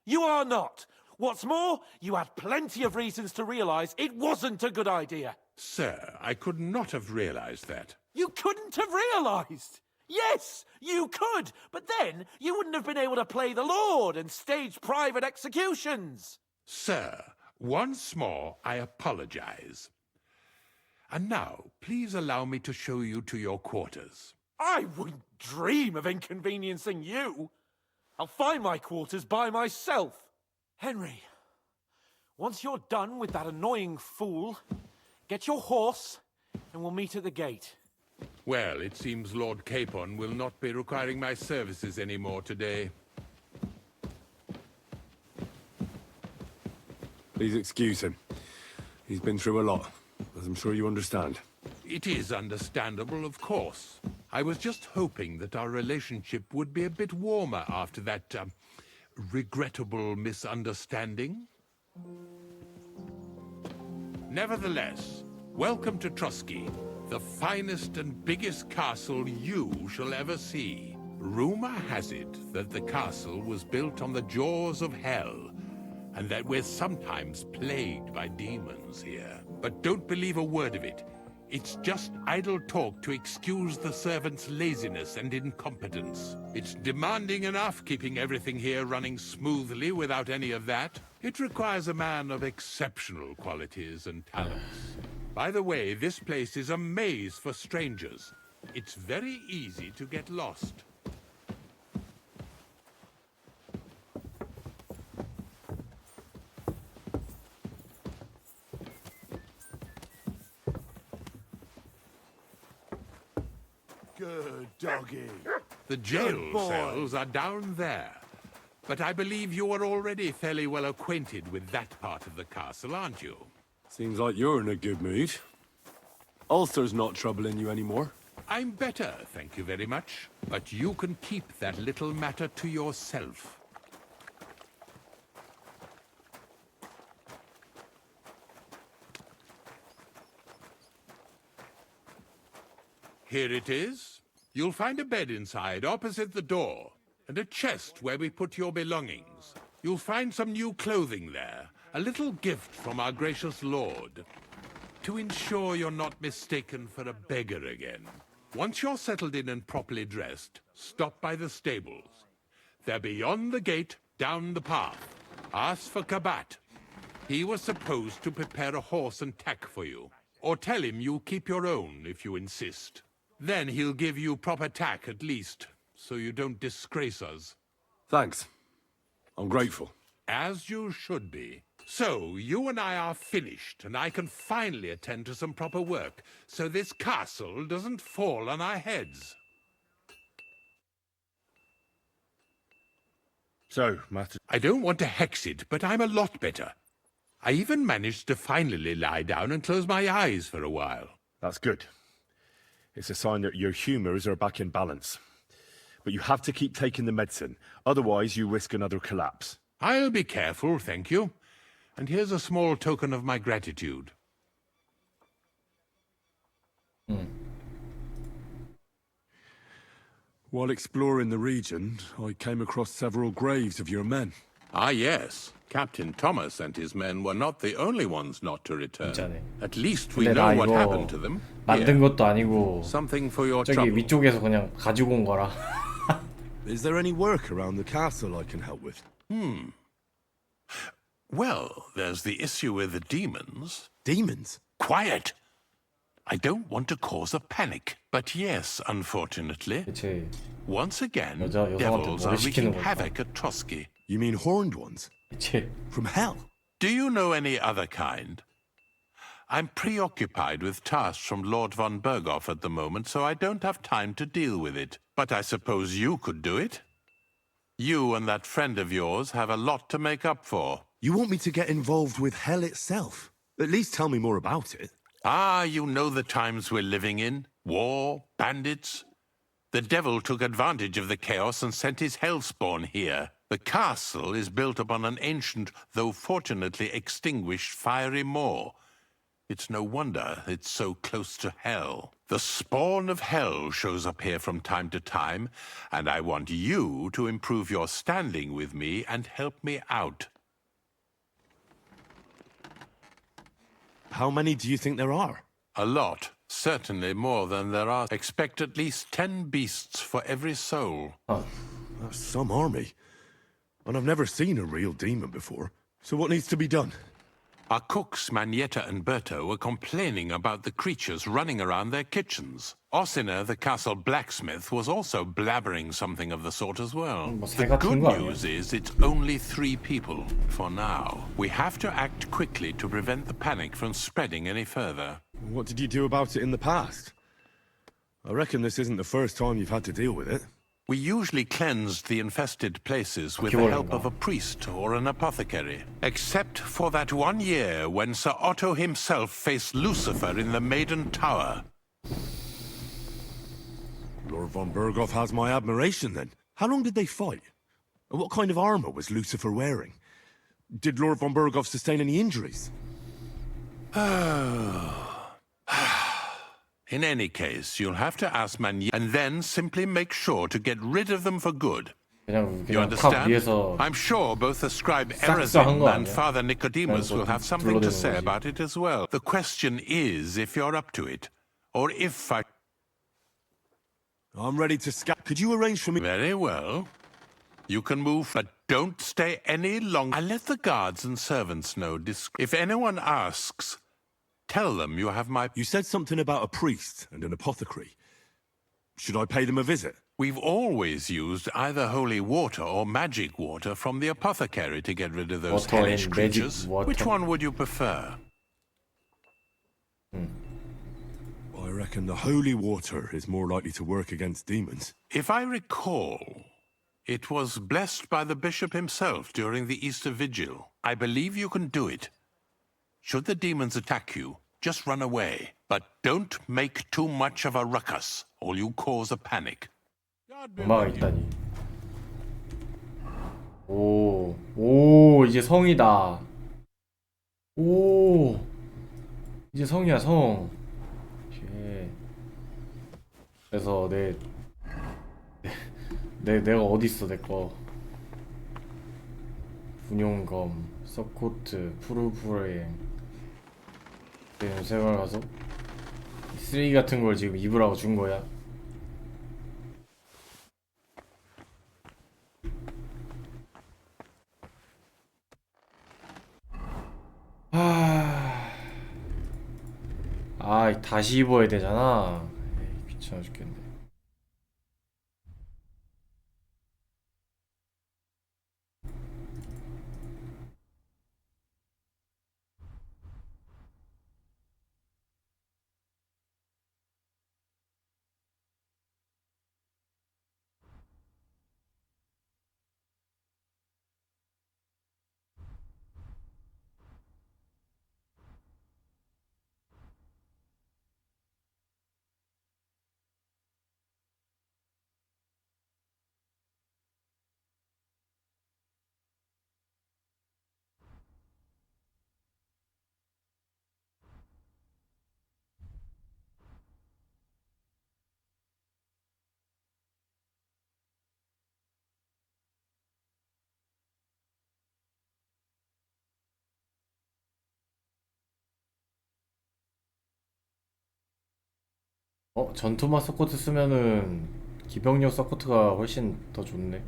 you are not. What's more, you had plenty of reasons to realize it wasn't a good idea. Sir, I could not have realized that. You couldn't have realized? Yes, you could, but then you wouldn't have been able to play the Lord and stage private executions. Sir, once more I apologize. And now, please allow me to show you to your quarters. I wouldn't dream of inconveniencing you. I'll find my quarters by myself. Henry, once you're done with that annoying fool, get your horse and we'll meet at the gate. Well, it seems Lord Capon will not be requiring my services anymore today. Please excuse him. He's been through a lot, as I'm sure you understand. It is understandable, of course. I was just hoping that our relationship would be a bit warmer after that, regrettable misunderstanding. Nevertheless, welcome to Trusky, the finest and biggest castle you shall ever see. Rumor has it that the castle was built on the jaws of hell, and that we're sometimes plagued by demons here. But don't believe a word of it. It's just idle talk to excuse the servants' laziness and incompetence. It's demanding enough keeping everything here running smoothly without any of that. It requires a man of exceptional qualities and talents. By the way, this place is a maze for strangers. It's very easy to get lost. Good doggy. The jail cells are down there. But I believe you are already fairly well acquainted with that part of the castle, aren't you? Seems like you're in a good mood. Ulster's not troubling you anymore. I'm better, thank you very much. But you can keep that little matter to yourself. Here it is. You'll find a bed inside, opposite the door, and a chest where we put your belongings. You'll find some new clothing there, a little gift from our gracious lord, to ensure you're not mistaken for a beggar again. Once you're settled in and properly dressed, stop by the stables. They're beyond the gate, down the path. Ask for Kabat. He was supposed to prepare a horse and tack for you. Or tell him you'll keep your own if you insist. Then he'll give you proper tack at least, so you don't disgrace us. Thanks. I'm grateful. As you should be. So, you and I are finished, and I can finally attend to some proper work, so this castle doesn't fall on our heads. So, Master... I don't want to hex it, but I'm a lot better. I even managed to finally lie down and close my eyes for a while. That's good. It's a sign that your humours are back in balance. But you have to keep taking the medicine, otherwise you risk another collapse. I'll be careful, thank you. And here's a small token of my gratitude. While exploring the region, I came across several graves of your men. Ah, yes. Captain Thomas and his men were not the only ones not to return. At least we know what happened to them. 만든 것도 아니고 Something for your 저기 trouble. 위쪽에서 그냥 가지고 온 거라. Is there any work around the castle I can help with? Well, there's the issue with the demons. Demons? Quiet! I don't want to cause a panic. But yes, unfortunately. 그치. Once again, 여자한테 devils are 머리 wreaking 식히는 거구나. havoc at Trosky. You mean horned ones? 그치. From hell? Do you know any other kind? I'm preoccupied with tasks from Lord von Berghoff at the moment, so I don't have time to deal with it. But I suppose you could do it? You and that friend of yours have a lot to make up for. You want me to get involved with hell itself? At least tell me more about it. Ah, you know the times we're living in. War, bandits. The devil took advantage of the chaos and sent his hellspawn here. The castle is built upon an ancient, though fortunately extinguished, fiery moor. It's no wonder it's so close to hell. The spawn of hell shows up here from time to time, and I want you to improve your standing with me and help me out. How many do you think there are? A lot. Certainly more than there are. Expect at least 10 beasts for every soul. That's some army. And I've never seen a real demon before. So what needs to be done? Our cooks, Manietta and Berto, were complaining about the creatures running around their kitchens. Ossina, the castle blacksmith, was also blabbering something of the sort as well. The good news is it's only 3 people, for now. We have to act quickly to prevent the panic from spreading any further. What did you do about it in the past? I reckon this isn't the first time you've had to deal with it. We usually cleansed the infested places with the help of a priest or an apothecary. Except for that one year when Sir Otto himself faced Lucifer in the Maiden Tower. Lord von Berghoff has my admiration, then. How long did they fight? And what kind of armor was Lucifer wearing? Did Lord von Berghoff sustain any injuries? In any case, you'll have to ask Manietta, and then simply make sure to get rid of them for good. You understand? I'm sure both the scribe Erezin and Father Nicodemus will have something to say about it as well. The question is if you're up to it, or if I'm ready to scat. Could you arrange for me? Very well. You can move, but don't stay any longer. I'll let the guards and servants know. If anyone asks, tell them you have my... You said something about a priest and an apothecary. Should I pay them a visit? We've always used either holy water or magic water from the apothecary to get rid of those hellish creatures. Which one would you prefer? I reckon the holy water is more likely to work against demons. If I recall, it was blessed by the bishop himself during the Easter Vigil. I believe you can do it. Should the demons attack you, just run away. But don't make too much of a ruckus, or you cause a panic. 엄마가 있다니. 오, 이제 성이다. 오, 이제 성이야, 성. 그래서 내가 어디 있어, 내 거. 분용검, 서코트, 푸르푸르행. 세월 가서 쓰레기 같은 걸 지금 입으라고 준 거야. 다시 입어야 되잖아. 에이, 귀찮아 죽겠네. 전투마 서포트 쓰면은 기병력 서포트가 훨씬 더 좋네.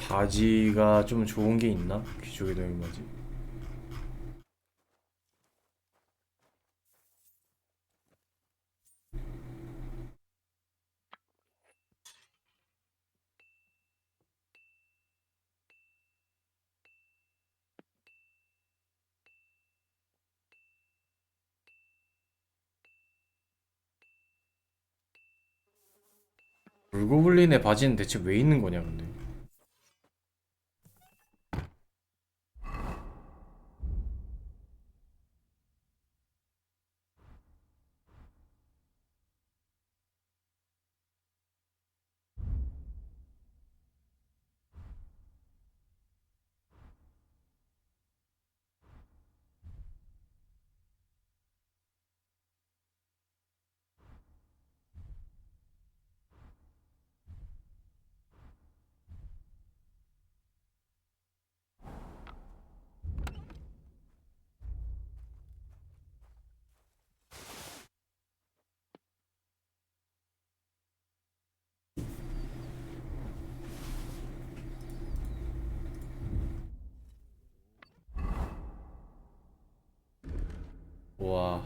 바지가 좀 좋은 게 있나? 귀족의 도형 바지. 물고블린의 바지는 대체 왜 있는 거냐 근데. 와.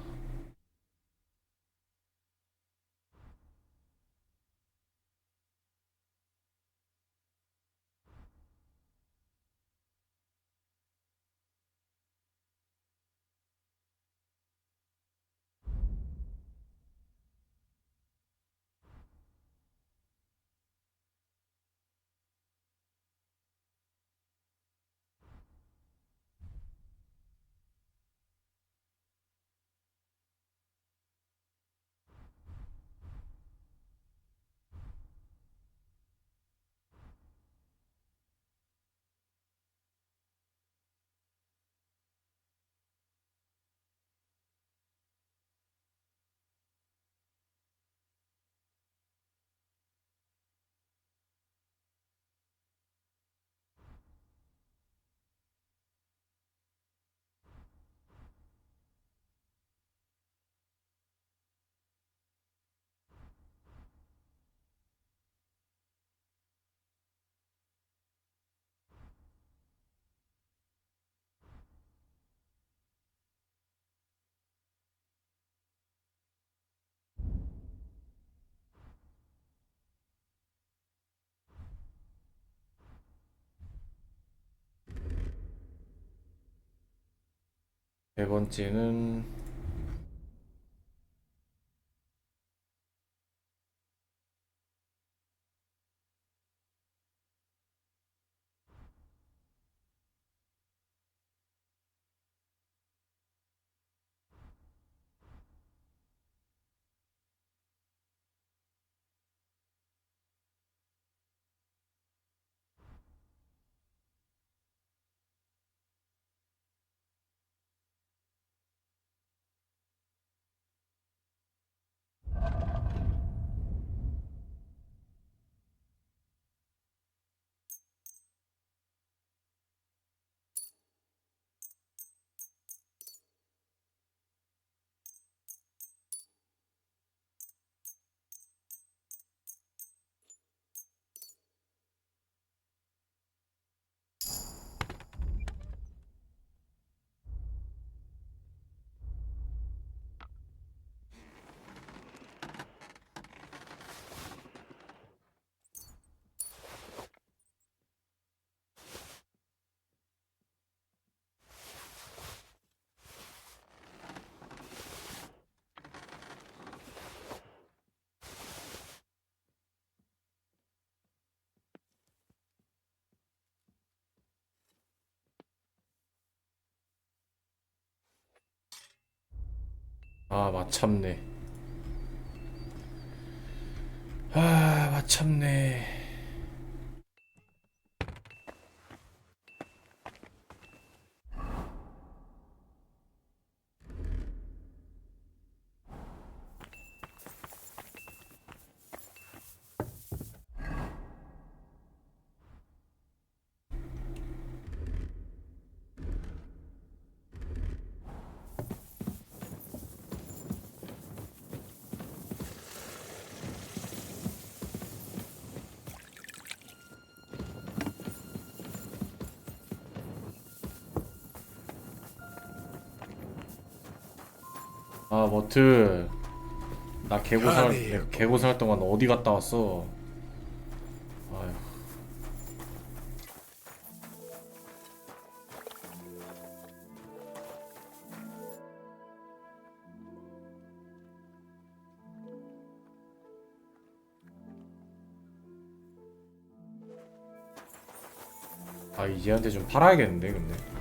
네 번째는 아 마참네. 아 마참네. 아 머트 나 개고생할 동안 어디 갔다 왔어? 아휴. 아 이제한테 좀 팔아야겠는데 근데.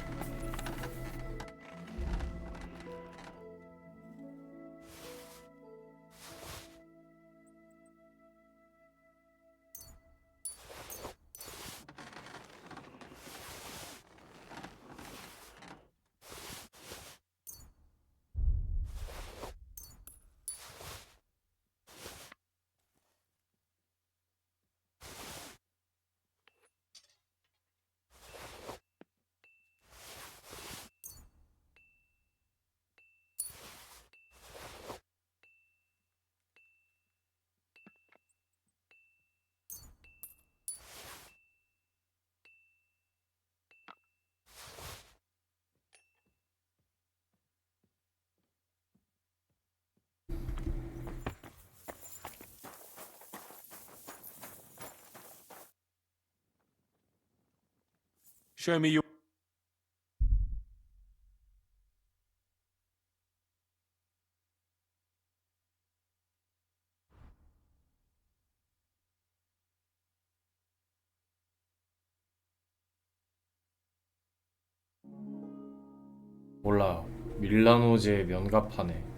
Show me your... 몰라. 밀라노제 면가파네.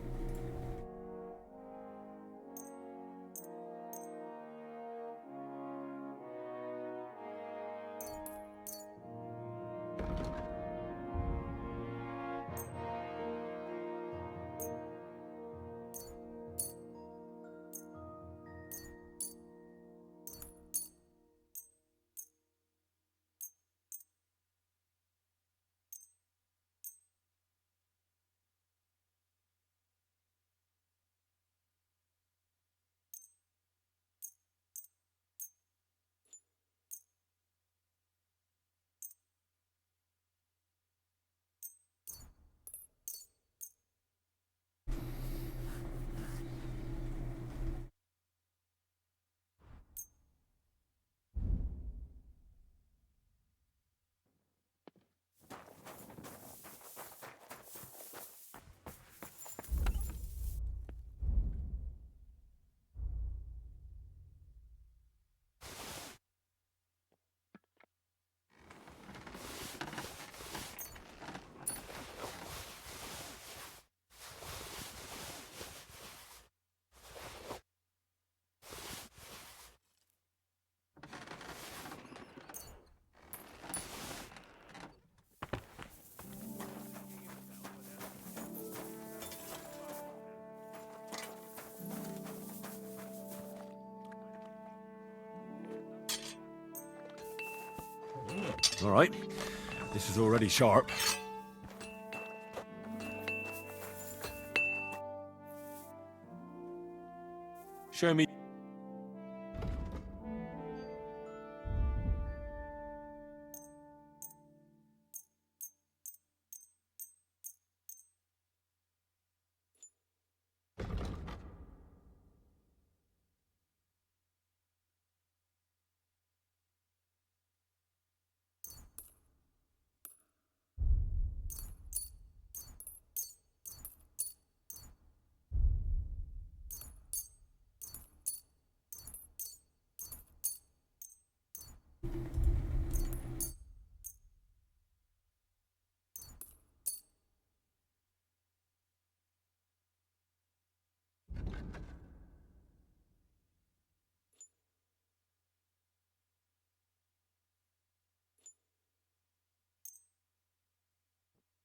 All right, this is already sharp. Show me...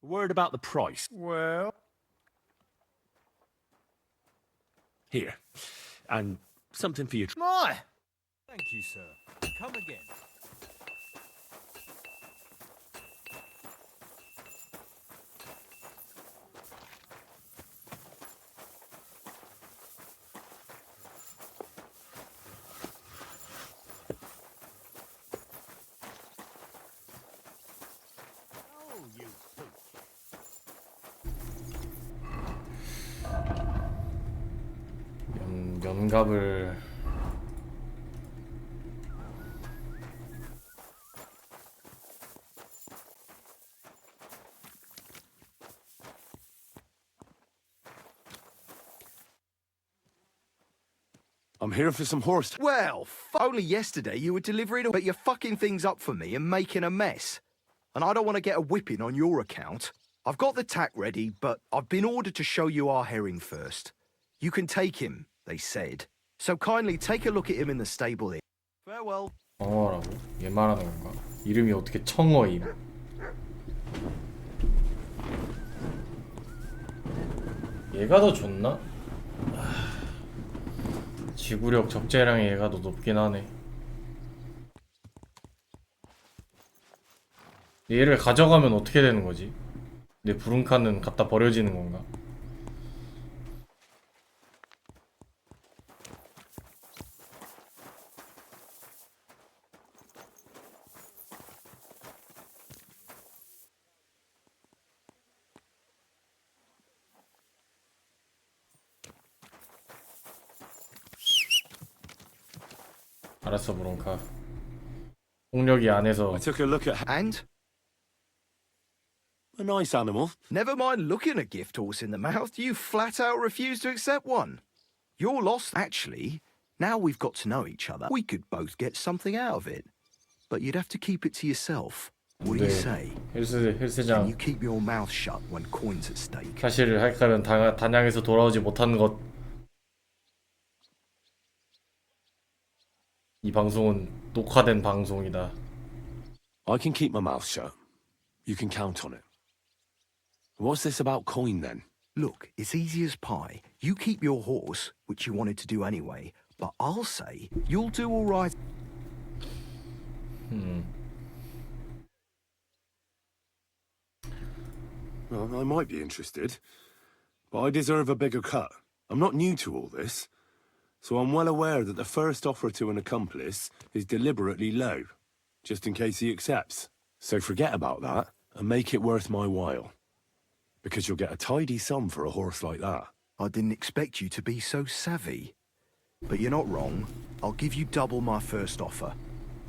Word about the price. Well... Here. And something for you. My! Thank you, sir. Come again. 연갑을 I'm here for some horse. Well, only yesterday you were delivering all, but you're fucking things up for me and making a mess. And I don't want to get a whipping on your account. I've got the tack ready, but I've been ordered to show you our herring first. You can take him, they said. So kindly take a look at him in the stable here. Farewell. 청어라고? 얘 말하는 건가? 이름이 어떻게 청어임? 얘가 더 좋나? 지구력 적재량이 얘가 더 높긴 하네. 얘를 가져가면 어떻게 되는 거지? 내 부름카는 갖다 버려지는 건가? 알았어, 브론카. 폭력이 안에서. I took a look at. And? A nice animal. Never mind looking a gift horse in the mouth, you flat out refuse to accept one. You're lost. Actually, now we've got to know each other, we could both get something out of it. But you'd have to keep it to yourself. What do you say? 헬스장. Can you keep your mouth shut when coin's at stake? 사실 할까는 단양에서 돌아오지 못한 것. 이 방송은 녹화된 방송이다. I can keep my mouth shut. You can count on it. What's this about coin then? Look, it's easy as pie. You keep your horse, which you wanted to do anyway, but I'll say you'll do all right. Well, I might be interested, but I deserve a bigger cut. I'm not new to all this, so I'm well aware that the first offer to an accomplice is deliberately low, just in case he accepts. So forget about that and make it worth my while, because you'll get a tidy sum for a horse like that. I didn't expect you to be so savvy. But you're not wrong. I'll give you double my first offer.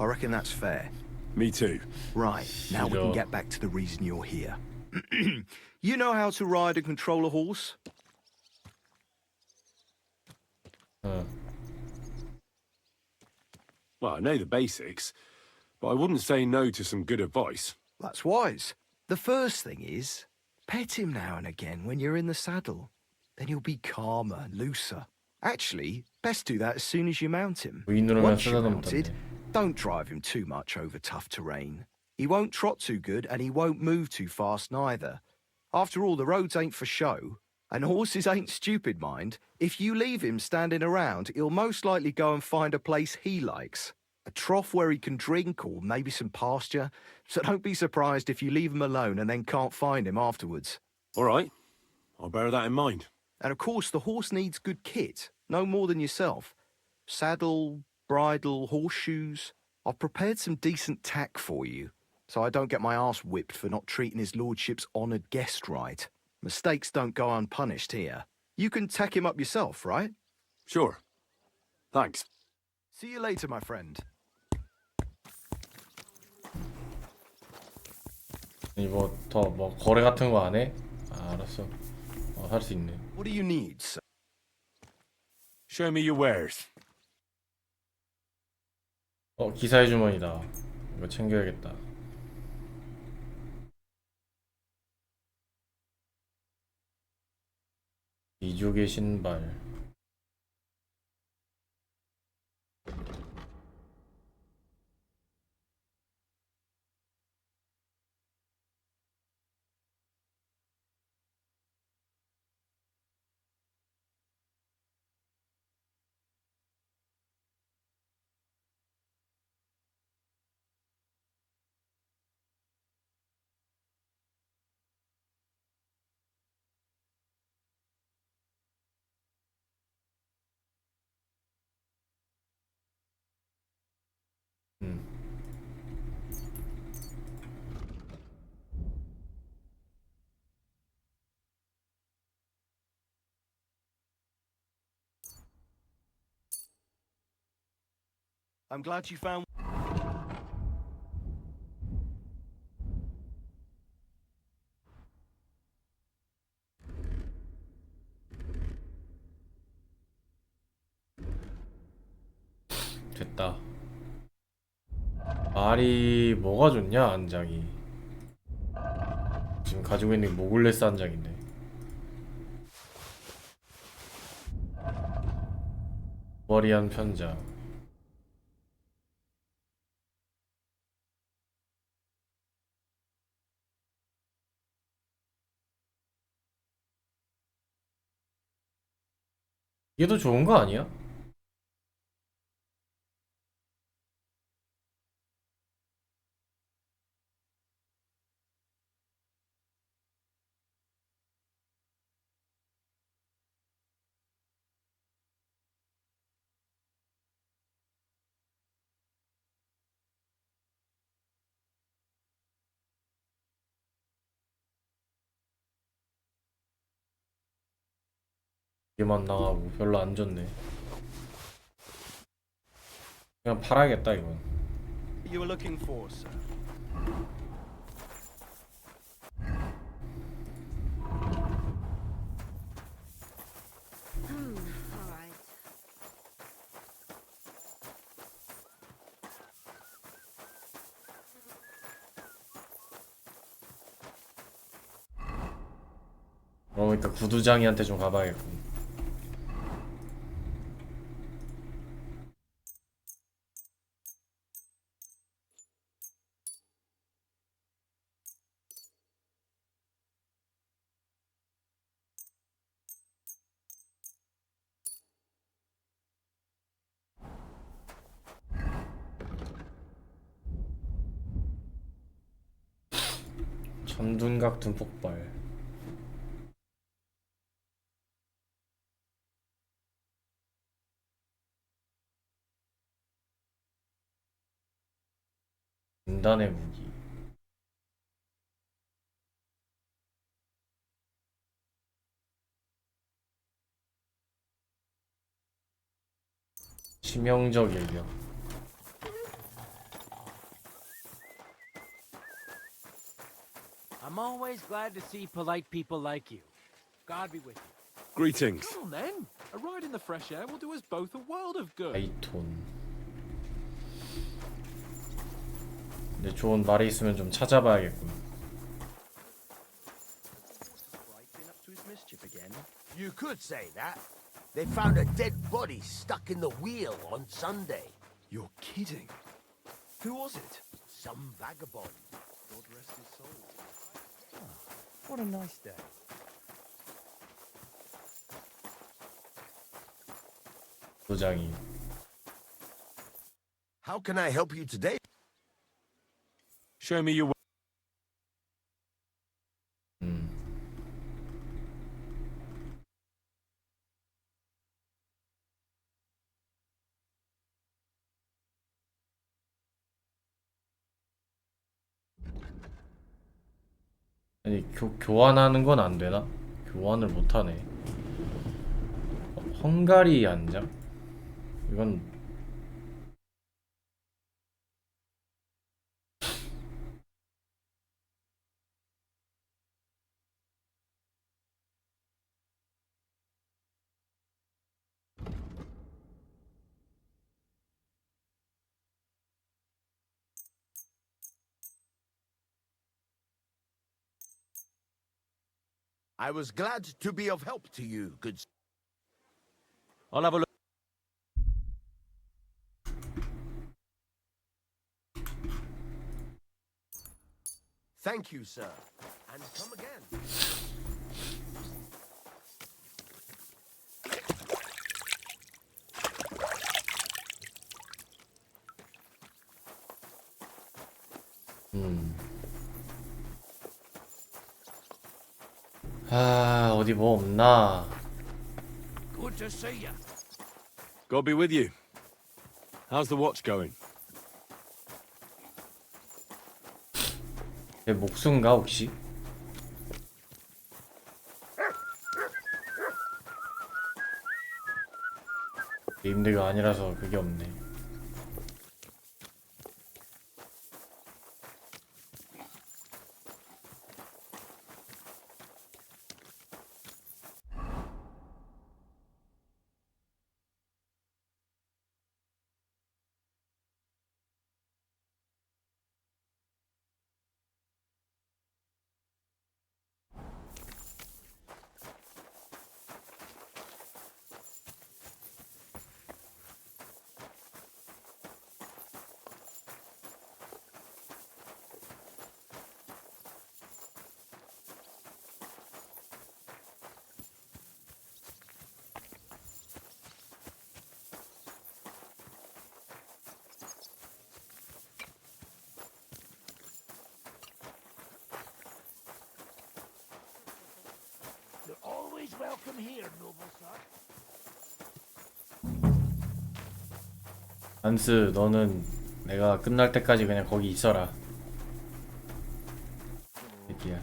I reckon that's fair. Me too. Right, now we can get back to the reason you're here. You know how to ride and control a horse? Well, I know the basics, but I wouldn't say no to some good advice. That's wise. The first thing is, pet him now and again when you're in the saddle. Then he'll be calmer and looser. Actually, best do that as soon as you mount him. Once you're mounted, don't drive him too much over tough terrain. He won't trot too good and he won't move too fast neither. After all, the roads ain't for show. And horses ain't stupid, mind. If you leave him standing around, he'll most likely go and find a place he likes. A trough where he can drink or maybe some pasture. So don't be surprised if you leave him alone and then can't find him afterwards. All right. I'll bear that in mind. And of course, the horse needs good kit, no more than yourself. Saddle, bridle, horseshoes. I've prepared some decent tack for you, so I don't get my arse whipped for not treating his lordship's honoured guest right. Mistakes don't go unpunished here. You can tack him up yourself, right? Sure. Thanks. See you later, my friend. 이거 더 뭐 거래 같은 거 안 해? 아, 알았어. 할 수 있네. What do you need, sir? Show me your wares. 기사의 주머니다. 이거 챙겨야겠다. 이족의 신발. I'm glad you found. 됐다. 말이 뭐가 좋냐 안장이. 지금 가지고 있는 게 모글레스 안장인데. 머리한 편장. 이게 더 좋은 거 아니야? 이만 나가고 별로 안 좋네. 그냥 팔아야겠다 이건. You were looking for, sir. All right. 그러니까 구두장이한테 좀 가봐야겠군. 천둔각둔 폭발. 인단의 무기. 치명적 일격. I'm always glad to see polite people like you. God be with you. Greetings. Come on then. A ride in the fresh air will do us both a world of good. 아이톤. 근데 좋은 말이 있으면 좀 찾아봐야겠군. You could say that. They found a dead body stuck in the wheel on Sunday. You're kidding. Who was it? Some vagabond. God rest his soul. What a nice day. 도장이. How can I help you today? Show me your way. 아니 교환하는 건 안 되나? 교환을 못 하네. 헝가리 안장? 이건 I was glad to be of help to you, good. I'll have a look. Thank you, sir. And come again. 아 어디 뭐 없나? Good to see you. God be with you. How's the watch going? 내 목숨가 혹시? 게임대가 아니라서 그게 없네. welcome here, noble sir. 한스, 너는 내가 끝날 때까지 그냥 거기 있어라. 새끼야.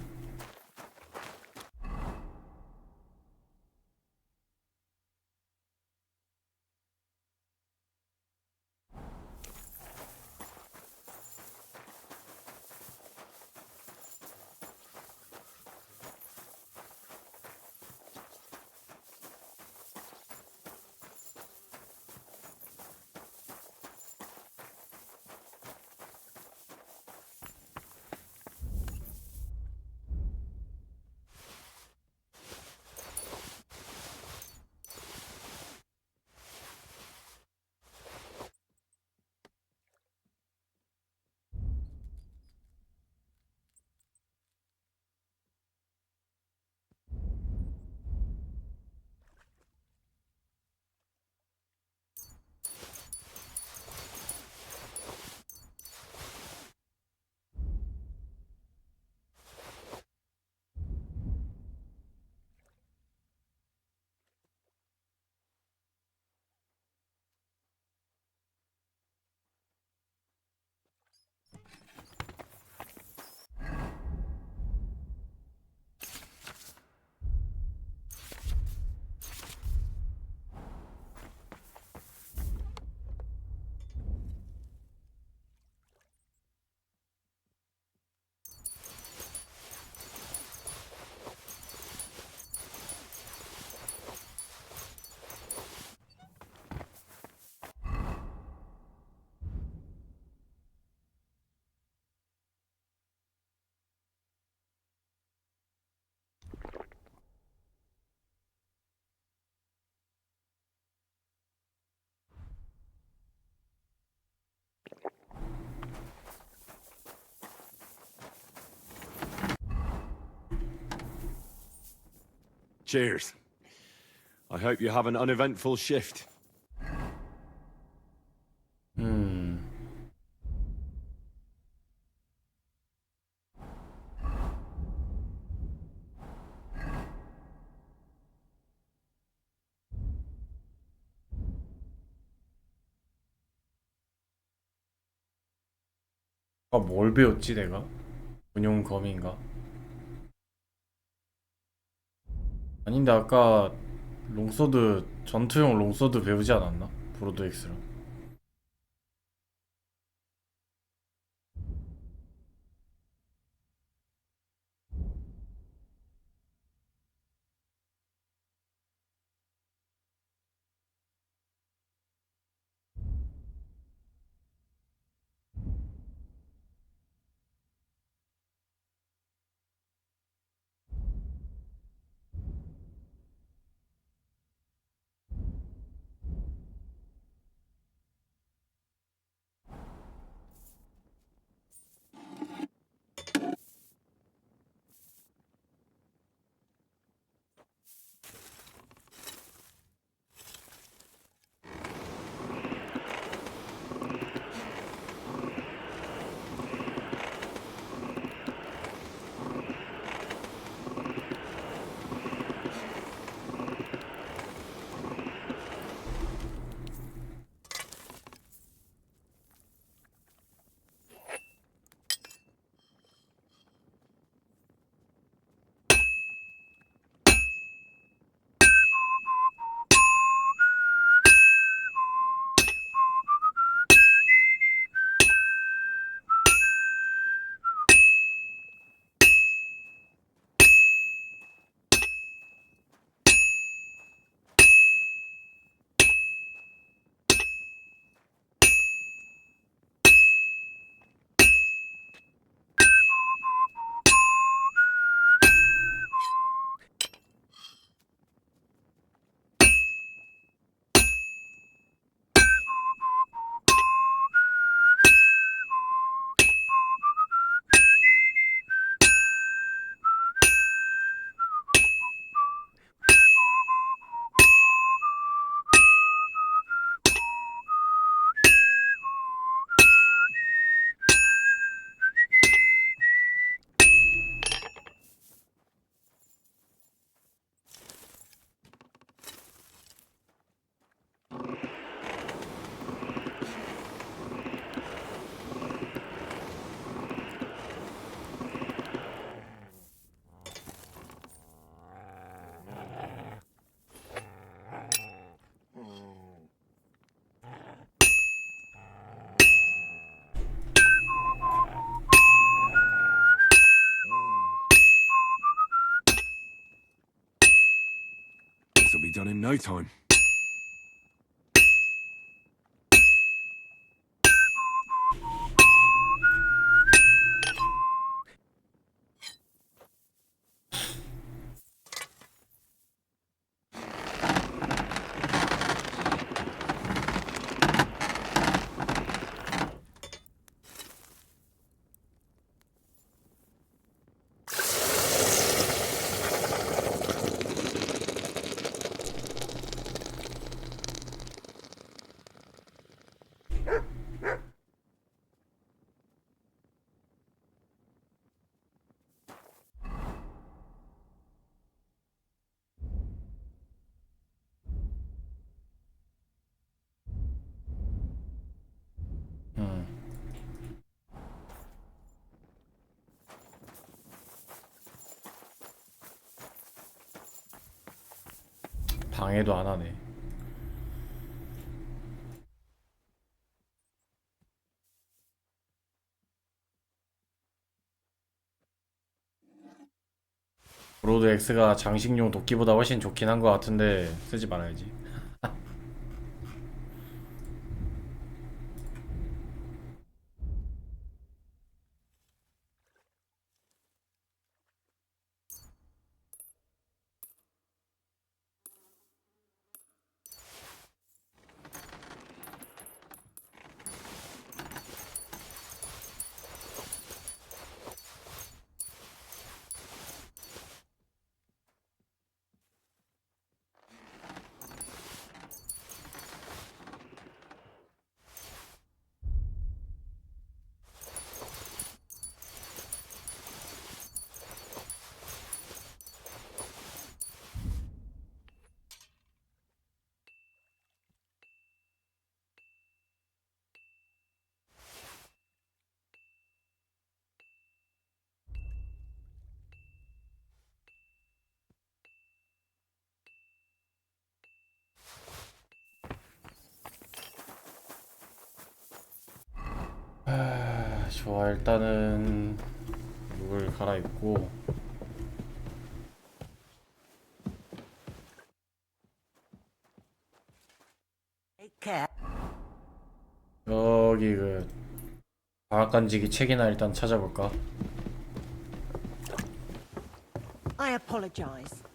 Cheers. I hope you have an uneventful shift. 뭘 배웠지 내가? 운용검인가? 아닌데 아까 롱소드 전투용 롱소드 배우지 않았나? 브로드엑스랑. This'll be done in no time. 방해도 안 하네. 브로드 X가 장식용 도끼보다 훨씬 좋긴 한 것 같은데 쓰지 말아야지. 좋아, 일단은 룩을 갈아입고 여기 그 방앗간지기 책이나 일단 찾아볼까? I apologize.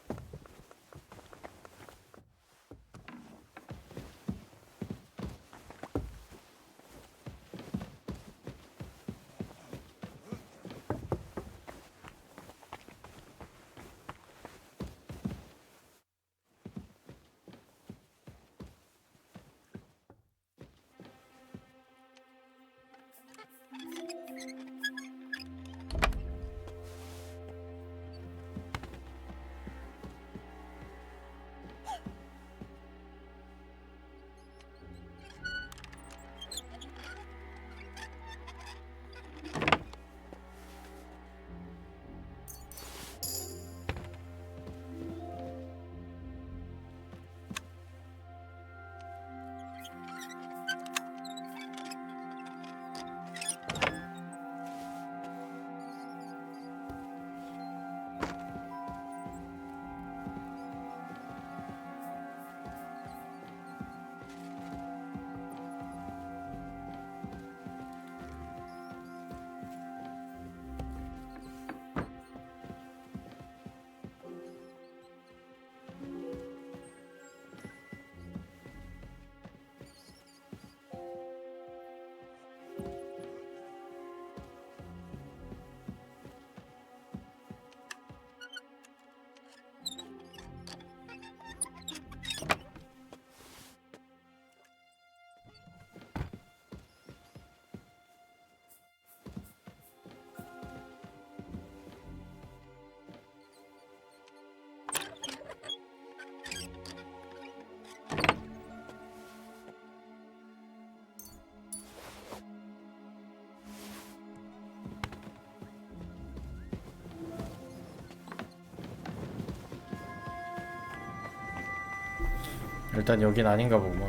일단 여긴 아닌가 보구만.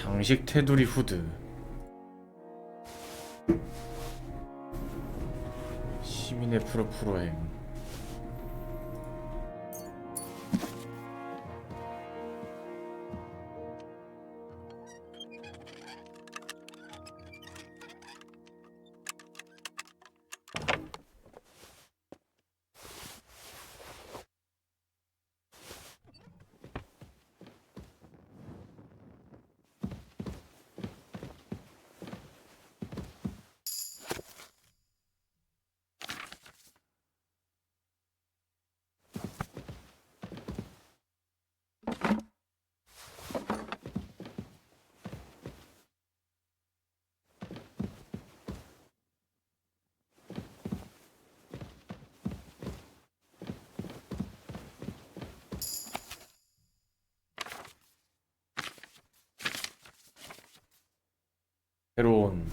장식 테두리 후드. 시민의 프로프로행. 새로운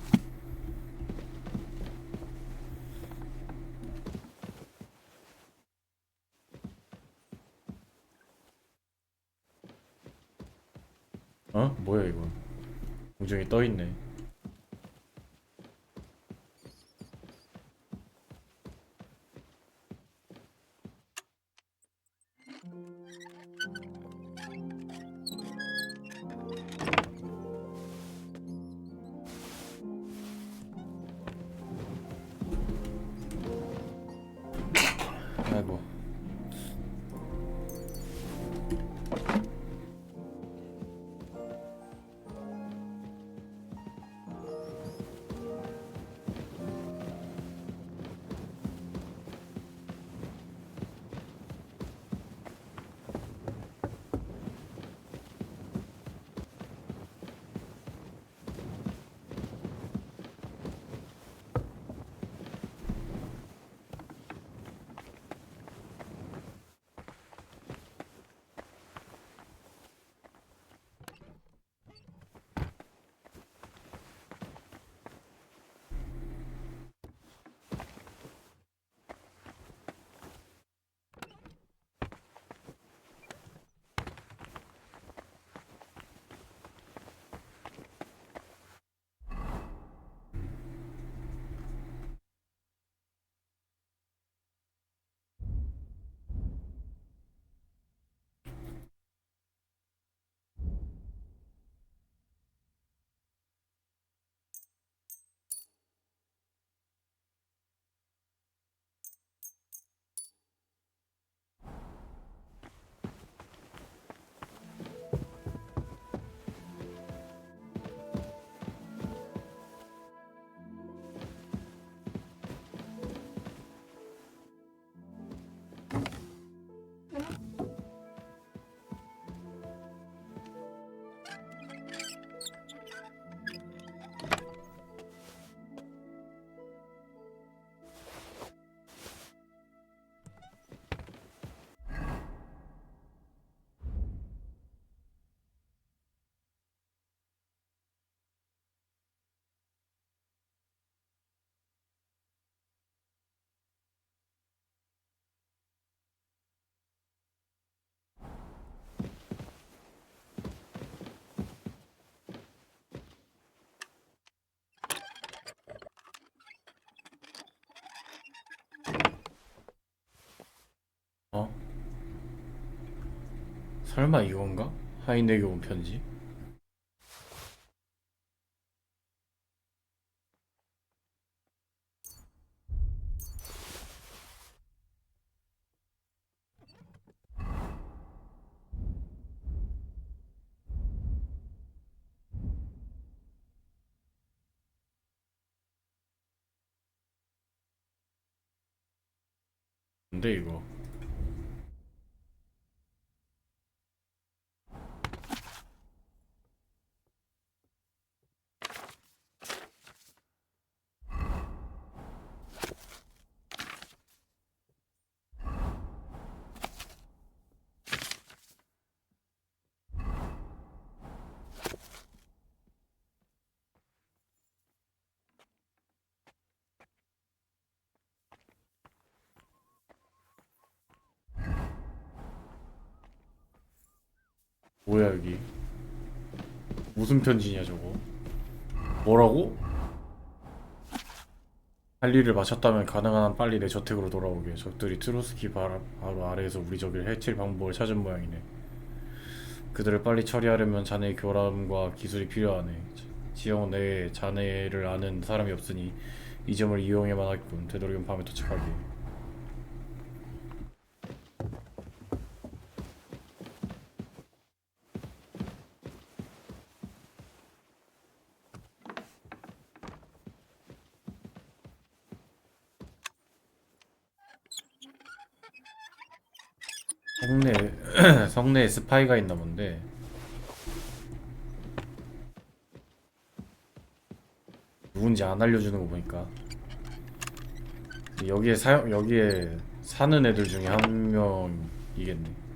뭐야 이거. 공중에 떠있네. 아이고. 설마 이건가? 하인에게 온 편지? 근데 이거 뭐야 여기. 무슨 편지냐 저거? 뭐라고? 할 일을 마쳤다면 가능한 한 빨리 내 저택으로 돌아오게. 적들이 트로스키 바로 아래에서 우리 적을 해칠 방법을 찾은 모양이네. 그들을 빨리 처리하려면 자네의 교감과 기술이 필요하네. 지형 내에 자네를 아는 사람이 없으니 이 점을 이용해만 하겠군. 되도록이면 밤에 도착하게. 성내에 스파이가 있나 본데. 누군지 안 알려주는 거 보니까 여기에 사는 애들 중에 한 명이겠네.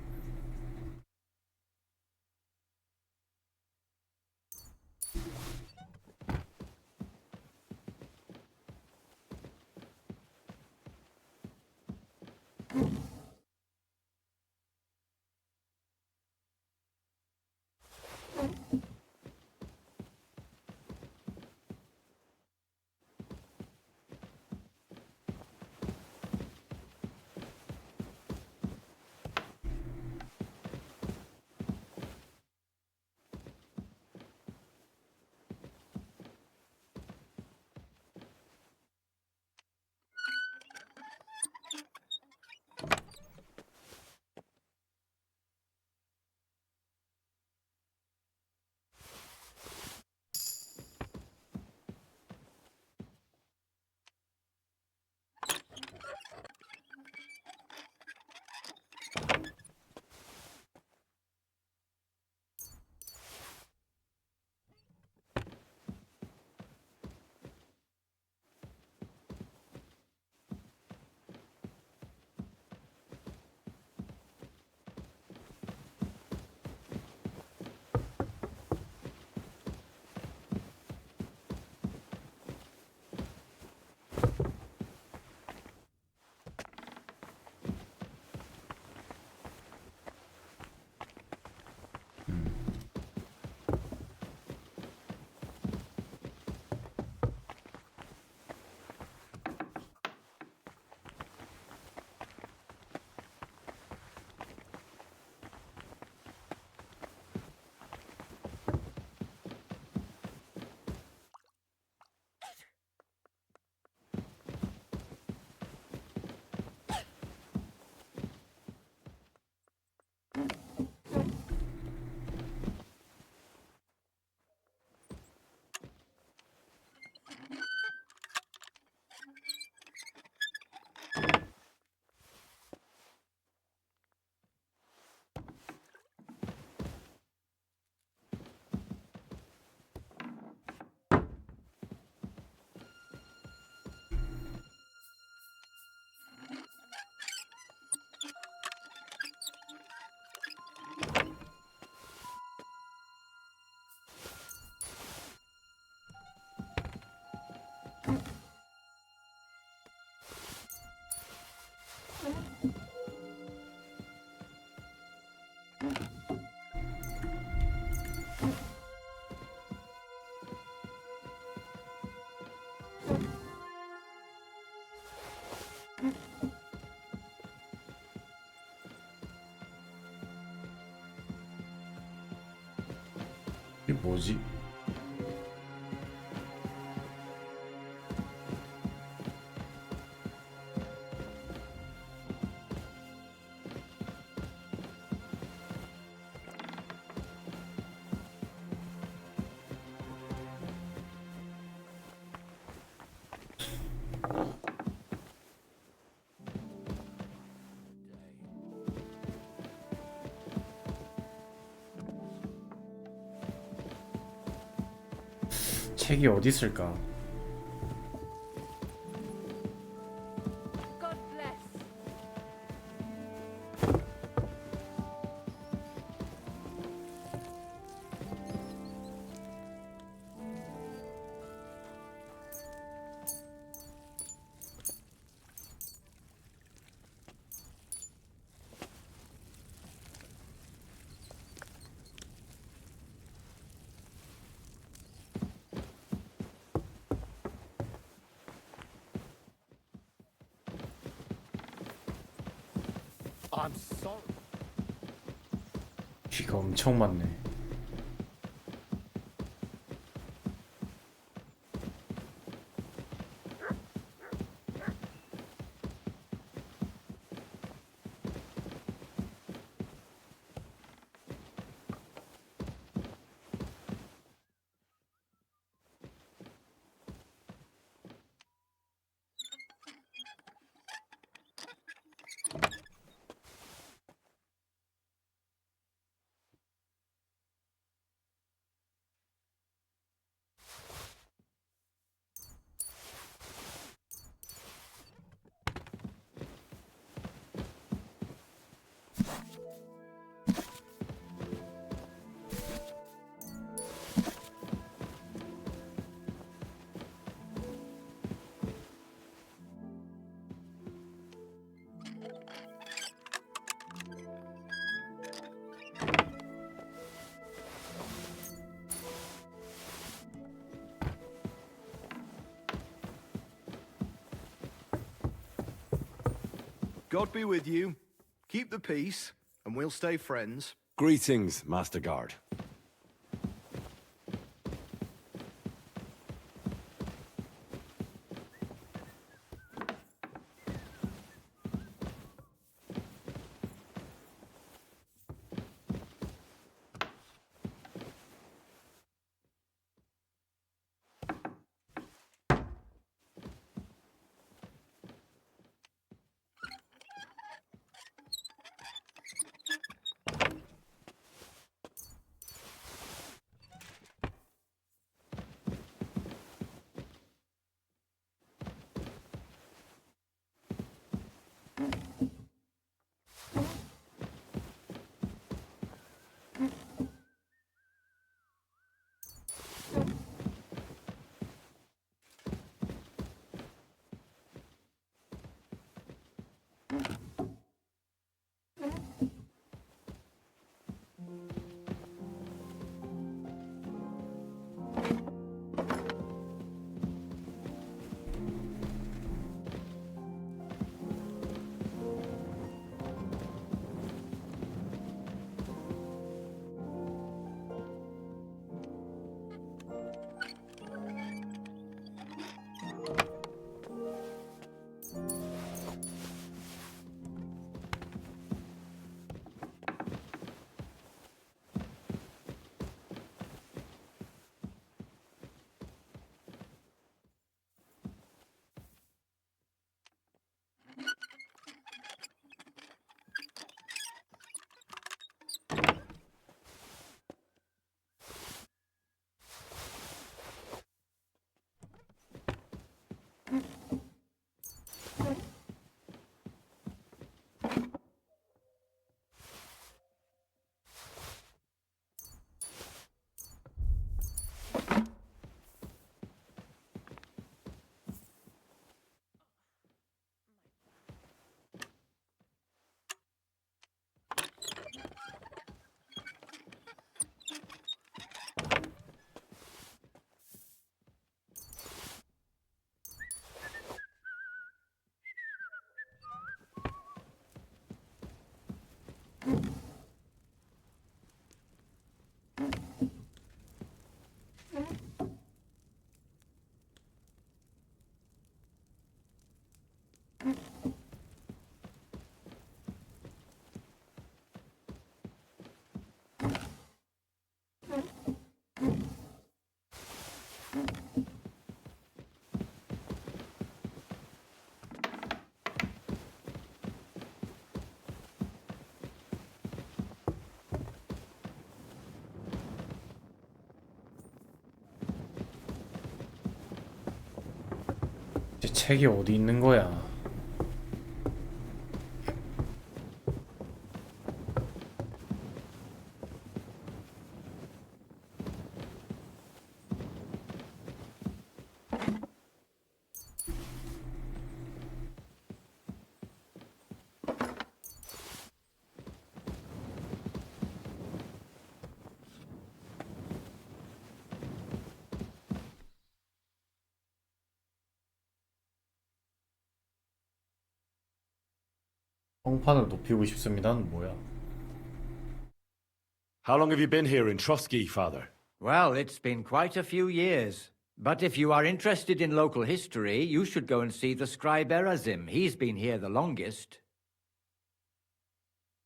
이게 뭐지? 책이 어디 있을까? God bless. I'm sorry. 쥐가 엄청 많네. God be with you. Keep the peace, and we'll stay friends. Greetings, Master Guard. 제 책이 어디 있는 거야? 평판을 높이고 싶습니다는 뭐야? How long have you been here in Trotsky, Father? Well, it's been quite a few years. But if you are interested in local history, you should go and see the scribe Erazim. He's been here the longest.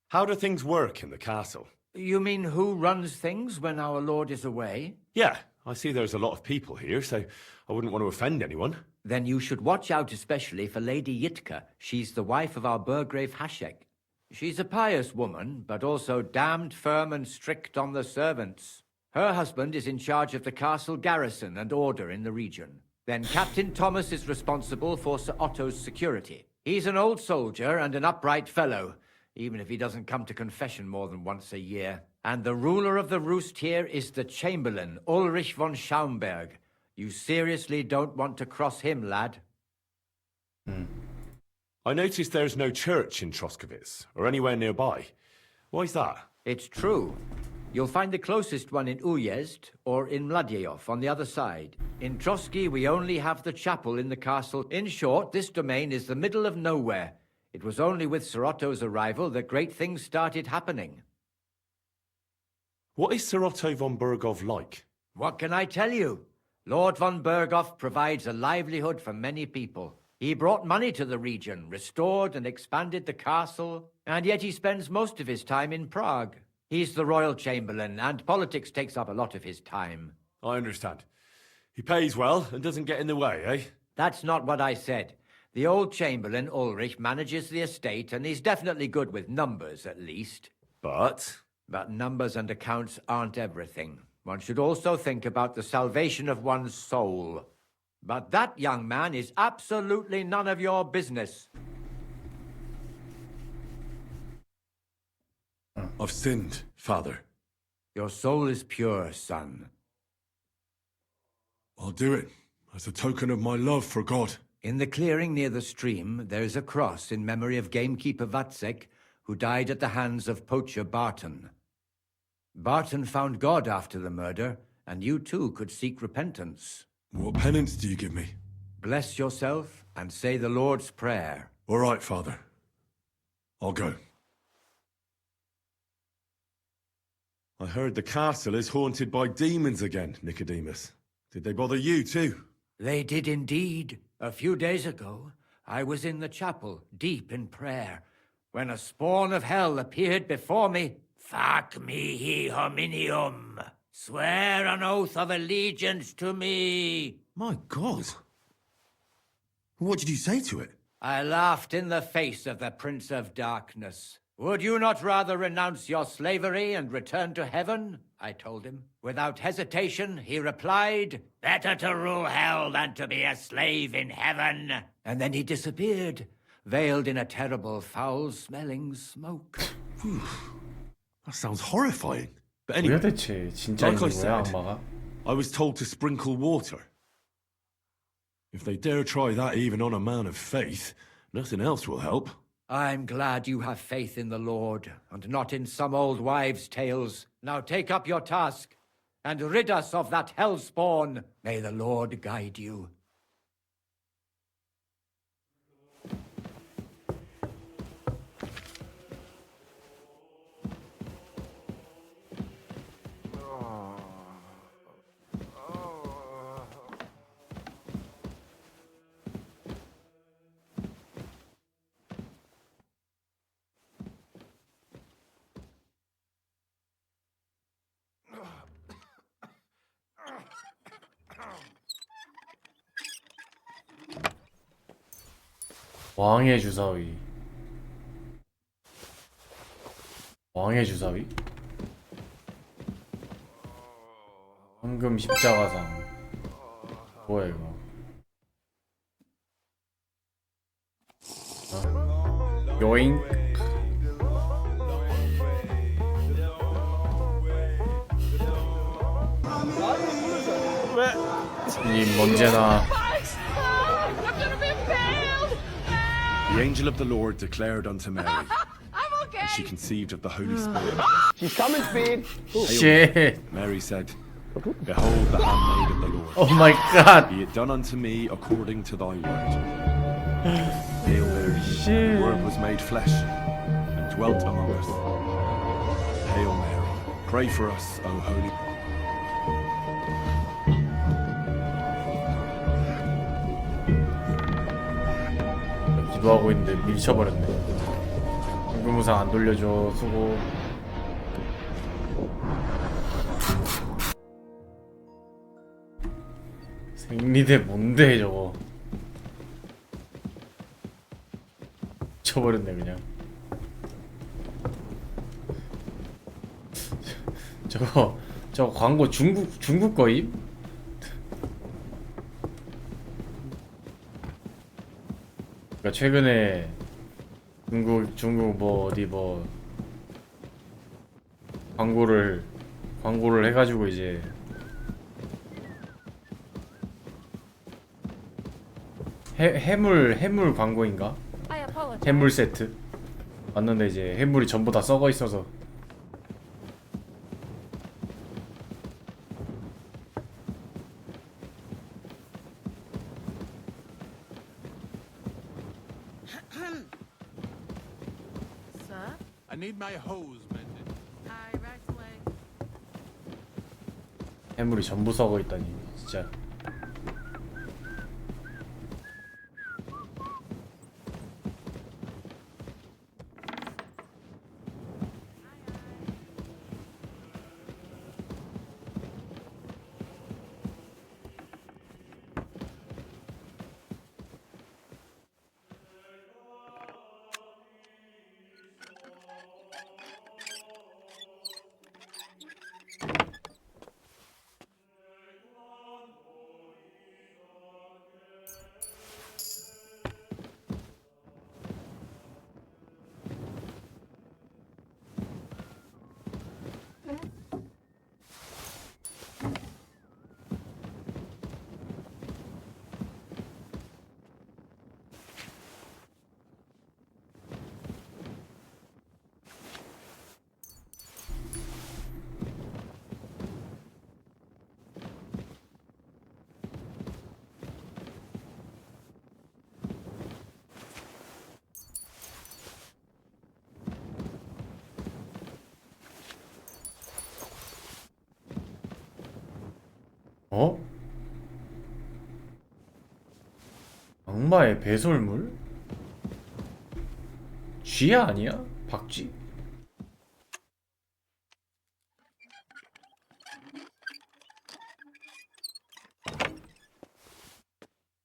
How do things work in the castle? You mean who runs things when our lord is away? Yeah, I see there's a lot of people here, so I wouldn't want to offend anyone. Then you should watch out especially for Lady Yitka. She's the wife of our Burgrave Hashek. She's a pious woman, but also damned firm and strict on the servants. Her husband is in charge of the castle garrison and order in the region. Then Captain Thomas is responsible for Sir Otto's security. He's an old soldier and an upright fellow, even if he doesn't come to confession more than once a year. And the ruler of the roost here is the Chamberlain, Ulrich von Schaumburg. You seriously don't want to cross him, lad? I noticed there's no church in Troskowitz, or anywhere nearby. Why is that? It's true. You'll find the closest one in Uyezd or in Mladyeyov on the other side. In Trotsky, we only have the chapel in the castle. In short, this domain is the middle of nowhere. It was only with Sir Otto's arrival that great things started happening. What is Sir Otto von Berghoff like? What can I tell you? Lord von Berghoff provides a livelihood for many people. He brought money to the region, restored and expanded the castle, and yet he spends most of his time in Prague. He's the royal chamberlain, and politics takes up a lot of his time. I understand. He pays well and doesn't get in the way, eh? That's not what I said. The old chamberlain, Ulrich, manages the estate, and he's definitely good with numbers, at least. But numbers and accounts aren't everything. One should also think about the salvation of one's soul. But that young man is absolutely none of your business. I've sinned, Father. Your soul is pure, son. I'll do it, as a token of my love for God. In the clearing near the stream, there is a cross in memory of gamekeeper Vatsek, who died at the hands of poacher Barton. Barton found God after the murder, and you too could seek repentance. What penance do you give me? Bless yourself and say the Lord's Prayer. All right, Father. I'll go. I heard the castle is haunted by demons again, Nicodemus. Did they bother you too? They did indeed. A few days ago, I was in the chapel, deep in prayer, when a spawn of hell appeared before me. Fac mihi hominium. Swear an oath of allegiance to me. My God. What did you say to it? I laughed in the face of the Prince of Darkness. Would you not rather renounce your slavery and return to heaven? I told him. Without hesitation, he replied, better to rule hell than to be a slave in heaven. And then he disappeared, veiled in a terrible, foul-smelling smoke. That sounds horrifying. But anyway, like I said, I was told to sprinkle water. If they dare try that even on a man of faith, nothing else will help. I'm glad you have faith in the Lord, and not in some old wives' tales. Now take up your task, and rid us of that hell spawn. May the Lord guide you. 왕의 주사위. 왕의 주사위? 황금 십자가상. 뭐야 이거? 요잉? 이 먼제나. The angel of the Lord declared unto Mary, and she conceived of the Holy Spirit. She's coming, Speed. Shit. Mary said, behold the handmaid of the Lord. Oh my God. Be it done unto me according to thy word. Hail Mary, The Word was made flesh and dwelt among us. Hail Mary, pray for us, O Holy. 기도하고 있는데 밀쳐버렸네. 공금무상 안 돌려줘. 수고. 생리대 뭔데 저거. 쳐버렸네 그냥. 저거 광고 중국 거임? 그러니까 최근에 중국 뭐 어디 뭐 광고를 해가지고 이제 해물 광고인가? 해물 세트 왔는데 이제 해물이 전부 다 썩어 있어서 Sir? I need my hose mended. Aye, right away. 해물이 전부 썩어 있다니 진짜. 어? 악마의 배설물? 쥐야 아니야? 박쥐?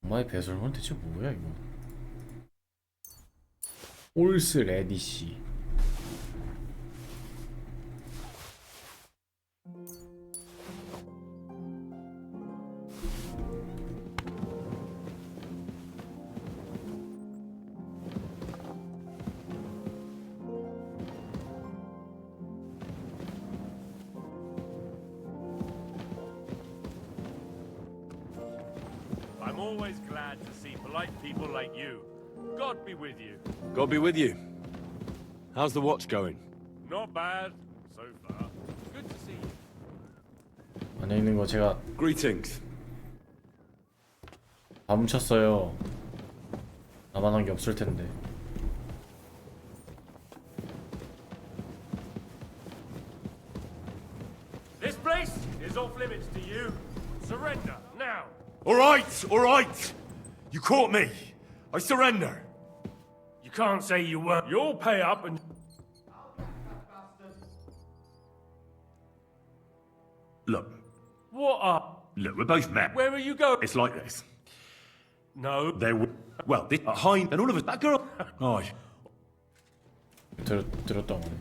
악마의 배설물은 대체 뭐야 이거? 올스 레디시. I'm always glad to see polite people like you. God be with you. God be with you. How's the watch going? Not bad, so far. Good to see you. 안에 있는 거 제가 Greetings. 다 훔쳤어요. 나만 한 게 없을 텐데. This place is off limits to you. Surrender now. All right. You caught me. I surrender. You can't say you weren't. You'll pay up and. Look, we're both men. Where are you going? It's like this. No. There were, well, this behind, and all of us, that girl. Oh, 들었던 거네.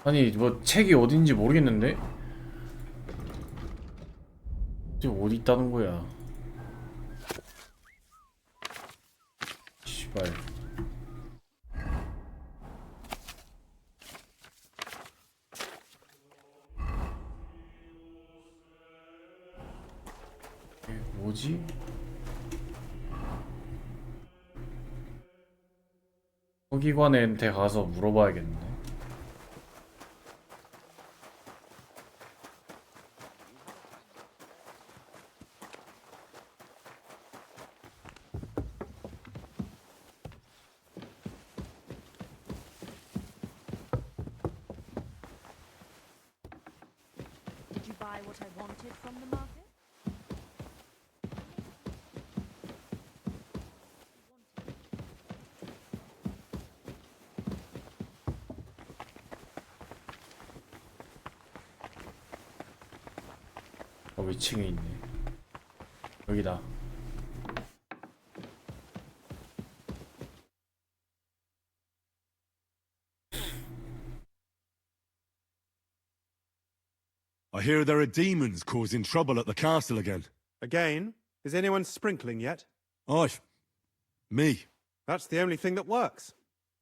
아니 뭐 책이 어딘지 모르겠는데? 지금 어디 있다는 거야? 씨발. 이게 뭐지? 서기관한테 가서 물어봐야겠네. buy what I wanted from the market? 위층에 있네. 여기다. I hear there are demons causing trouble at the castle again. Again? Is anyone sprinkling yet? Me. That's the only thing that works.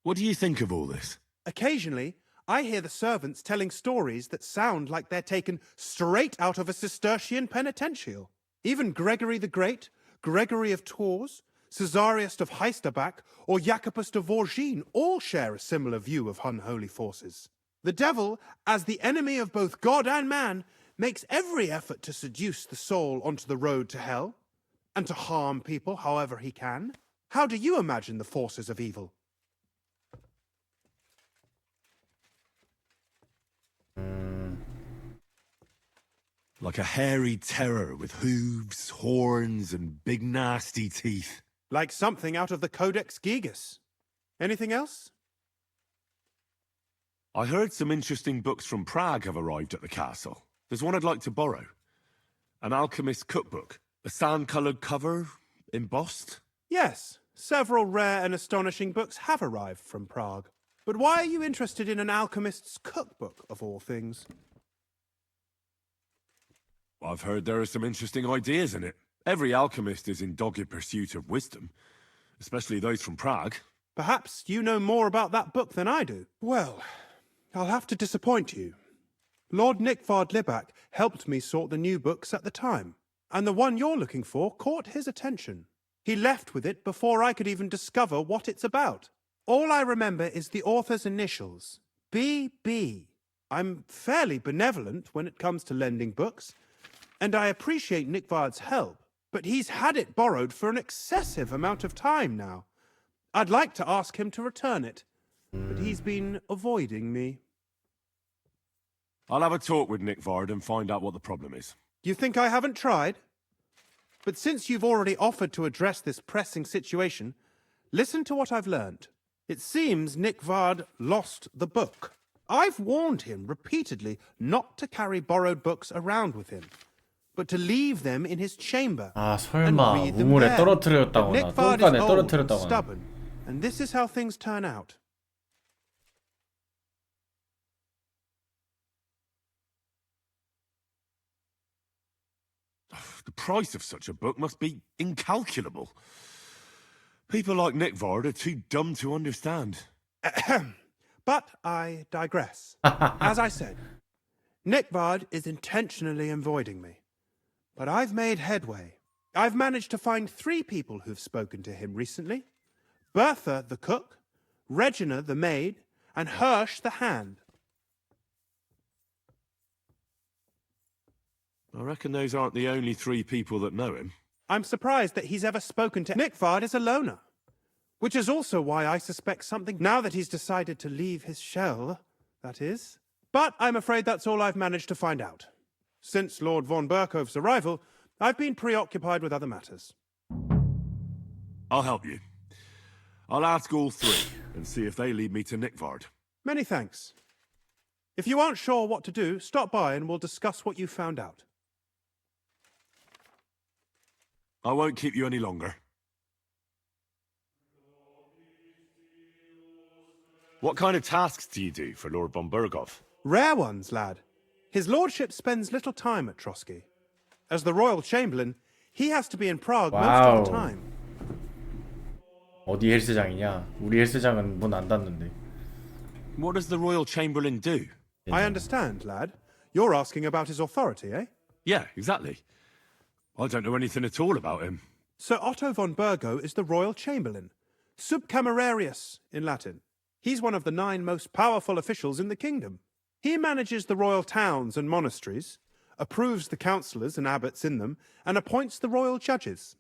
What do you think of all this? Occasionally, I hear the servants telling stories that sound like they're taken straight out of a Cistercian penitential. Even Gregory the Great, Gregory of Tours, Caesarius of Heisterbach, or Jacobus de Vorgine all share a similar view of unholy forces. The devil, as the enemy of both God and man, makes every effort to seduce the soul onto the road to hell, and to harm people however he can. How do you imagine the forces of evil? Like a hairy terror with hooves, horns, and big nasty teeth. Like something out of the Codex Gigas. Anything else? I heard some interesting books from Prague have arrived at the castle. There's one I'd like to borrow. An alchemist's cookbook. A sand-coloured cover, embossed. Yes, several rare and astonishing books have arrived from Prague. But why are you interested in an alchemist's cookbook, of all things? I've heard there are some interesting ideas in it. Every alchemist is in dogged pursuit of wisdom, especially those from Prague. Perhaps you know more about that book than I do. Well, I'll have to disappoint you. Lord Nickvard Libak helped me sort the new books at the time, and the one you're looking for caught his attention. He left with it before I could even discover what it's about. All I remember is the author's initials, B.B. I'm fairly benevolent when it comes to lending books, and I appreciate Nickvard's help, but he's had it borrowed for an excessive amount of time now. I'd like to ask him to return it, but he's been avoiding me. I'll have a talk with Nickvard and find out what the problem is. You think I haven't tried? But since you've already offered to address this pressing situation, listen to what I've learned. It seems Nickvard lost the book. I've warned him repeatedly not to carry borrowed books around with him, but to leave them in his chamber. 설마 우물에 떨어뜨렸다거나 똥간에 떨어뜨렸다거나. Stubborn, and this is how things turn out. The price of such a book must be incalculable. People like Nickvard are too dumb to understand. But I digress. As I said, Nickvard is intentionally avoiding me. But I've made headway. I've managed to find 3 people who've spoken to him recently. Bertha the cook, Regina the maid, and Hirsch the hand. I reckon those aren't the only 3 people that know him. I'm surprised that he's ever spoken to Nickvard as a loner. Which is also why I suspect something now that he's decided to leave his shell, that is. But I'm afraid that's all I've managed to find out. Since Lord von Berkove's arrival, I've been preoccupied with other matters. I'll help you. I'll ask all 3 and see if they lead me to Nickvard. Many thanks. If you aren't sure what to do, stop by and we'll discuss what you found out. I won't keep you any longer. What kind of tasks do you do for Lord von Berkov? Rare ones, lad. His lordship spends little time at Trotsky. As the royal chamberlain, he has to be in Prague most of the time. 어디 헬스장이냐? 우리 헬스장은 문 안 닫는데. What does the royal chamberlain do? I understand, lad. You're asking about his authority, eh? Yeah, exactly. I don't know anything at all about him. Sir Otto von Burgo is the royal chamberlain, subcamerarius in Latin. He's one of the 9 most powerful officials in the kingdom. He manages the royal towns and monasteries, approves the councillors and abbots in them, and appoints the royal judges.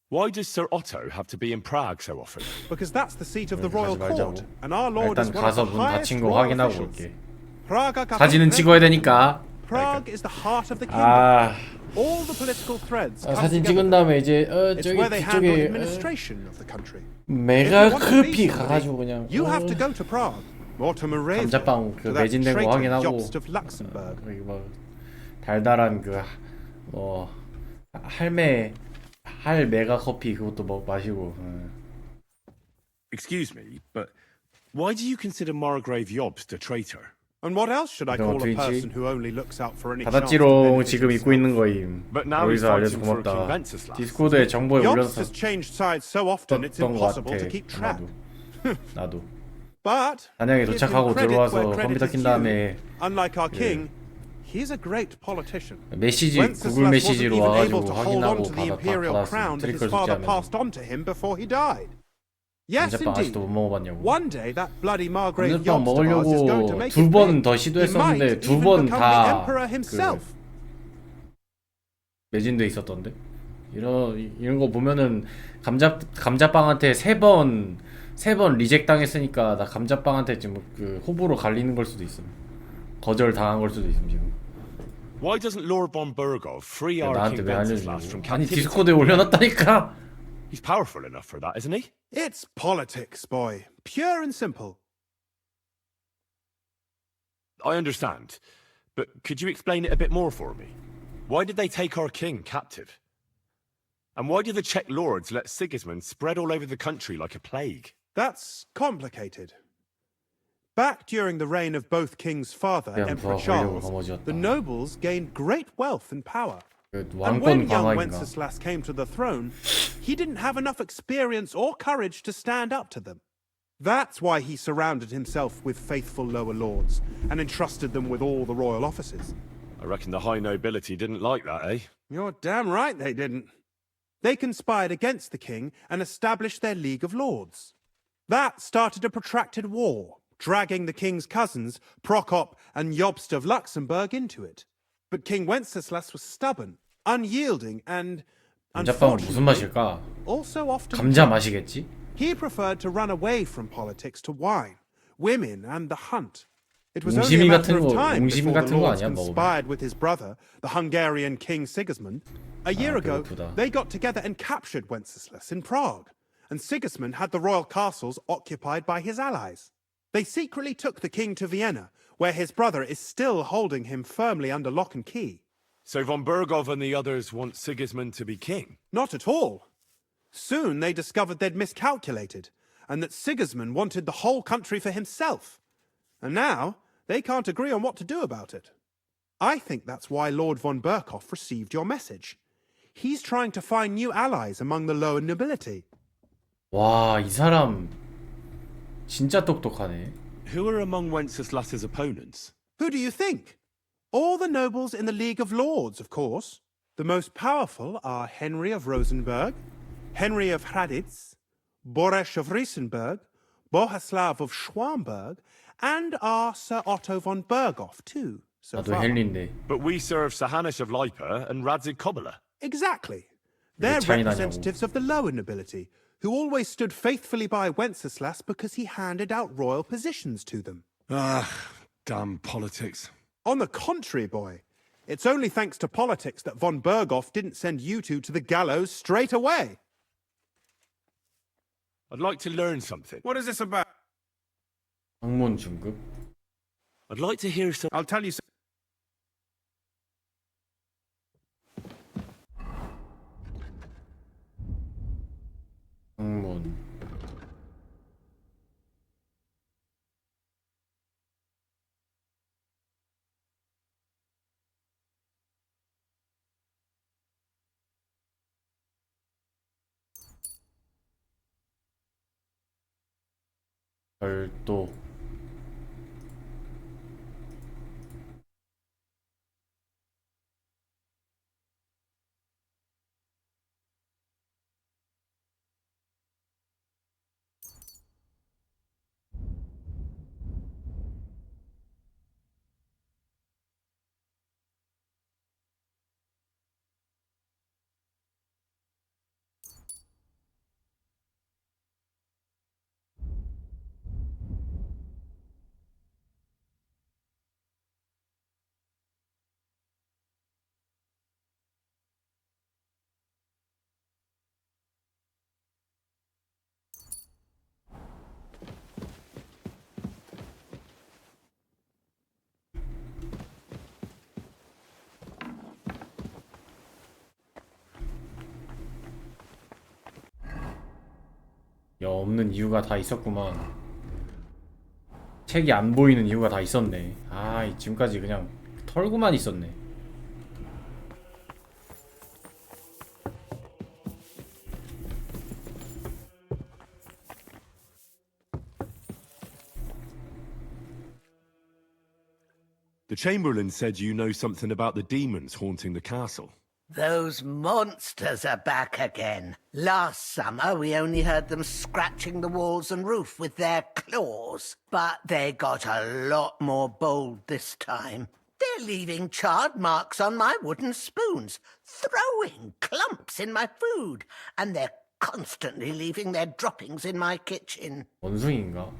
Why does Sir Otto have to be in Prague so often? Because that's the seat of the royal court, and our lord is 일단 one of 가서 the 문 highest 닫힌 거 royal 확인하고 officials. 올게. 사진은 찍어야 되니까. Prague is the heart of the kingdom. 아, All the political threads come 사진 together. 찍은 다음에 이제 It's 저기 where they handle 뒤쪽에 administration of the country. 메가 급히 가가지고 그냥 You have to go to Prague or to Moravia. 감자빵 그 to that 매진된 거 traitor 확인하고 Jobst of Luxembourg. 거기 뭐 달달한 그 할매 메가 커피 그것도 마시고. Excuse me, but why do you consider Margrave Jobst a traitor? And what else should I call a 트위치. person who only looks out for any chance to 바다찌롱 benefit 지금 입고 himself? 있는 거임. But now he's 여기서 알려서 fighting for King 고맙다. Wenceslas. 디스코드에 정보에 Jobst 올려서 has changed sides so often it's 떴던 거 같아. impossible to keep track. 나도. But 한양에 give him 도착하고 credit 들어와서 where credit 컴퓨터 is 킨 due. 다음에 Unlike our king, he's a great politician. 메시지 Wenceslas 구글 wasn't 메시지로 even 와가지고 able to hold on 확인하고 to the imperial crown that his 트리클 father 숙제하면서. passed on to him before he died. Yes, 감자빵 indeed. 아직도 못 먹어봤냐고. One day that bloody Margrave 감자빵 Jobst of ours is going to 먹으려고 make 두 it 번 big. 더 He 시도했었는데 might 두 even 번 become the 다 emperor himself. 매진돼 있었던데. 이런 거 보면은 감자빵한테 세 번 리젝 당했으니까 나 감자빵한테 지금 그 호불호 갈리는 걸 수도 있음. 거절 당한 걸 수도 있음 지금. Why doesn't Lord von Bergov free our 나한테 King 왜 Wenceslas from 알려주냐고. 아니 captivity? 디스코드에 올려놨다니까. He's powerful enough for that, isn't he? It's politics, boy. Pure and simple. I understand, but could you explain it a bit more for me? Why did they take our king captive? And why did the Czech lords let Sigismund spread all over the country like a plague? That's complicated. Back during the reign of both King's father, Emperor Charles, the nobles gained great wealth and power. And when young Wenceslas came to the throne, he didn't have enough experience or courage to stand up to them. That's why he surrounded himself with faithful lower lords and entrusted them with all the royal offices. I reckon the high nobility didn't like that, eh? You're damn right they didn't. They conspired against the king and established their League of Lords. That started a protracted war, dragging the king's cousins, Prokop and Jobst of Luxembourg, into it. But King Wenceslas was stubborn, unyielding, and 감자빵은 무슨 맛일까? also often 감자 맛이겠지? he preferred to run away from politics to wine, women, and the hunt. It was only a matter of time before the lords conspired with his brother, the Hungarian King Sigismund. A year ago, they got together and captured Wenceslas in Prague, and Sigismund had the royal castles occupied by his allies. They secretly took the king to Vienna, where his brother is still holding him firmly under lock and key. So von Bergov and the others want Sigismund to be king? Not at all. Soon they discovered they'd miscalculated, and that Sigismund wanted the whole country for himself. And now, they can't agree on what to do about it. I think that's why Lord von Berkhoff received your message. He's trying to find new allies among the lower nobility. 와, 이 사람 진짜 똑똑하네. Who are among Wenceslas's opponents? Who do you think? All the nobles in the League of Lords, of course. The most powerful are Henry of Rosenberg, Henry of Hraditz, Boresh of Riesenberg, Bohuslav of Schwamberg, and our Sir Otto von Berghoff, too, so 나도 far. 헬린데. But we serve Sahanish of Lipa and Radzig Kobyla. Exactly. They're representatives of the lower nobility, who always stood faithfully by Wenceslas because he handed out royal positions to them. Ah, damn politics. On the contrary, boy, it's only thanks to politics that von Berghoff didn't send you two to the gallows straight away. I'd like to learn something. What is this about? 학문 중급. I'd like to hear some... I'll tell you 학문. 별도. 야, 없는 이유가 다 있었구만. 책이 안 보이는 이유가 다 있었네. 아, 지금까지 그냥 털고만 있었네. The Chamberlain said you know something about the demons haunting the castle. Those monsters are back again. Last summer, we only heard them scratching the walls and roof with their claws. But they got a lot more bold this time. They're leaving charred marks on my wooden spoons, throwing clumps in my food, and they're constantly leaving their droppings in my kitchen. 원숭이인가?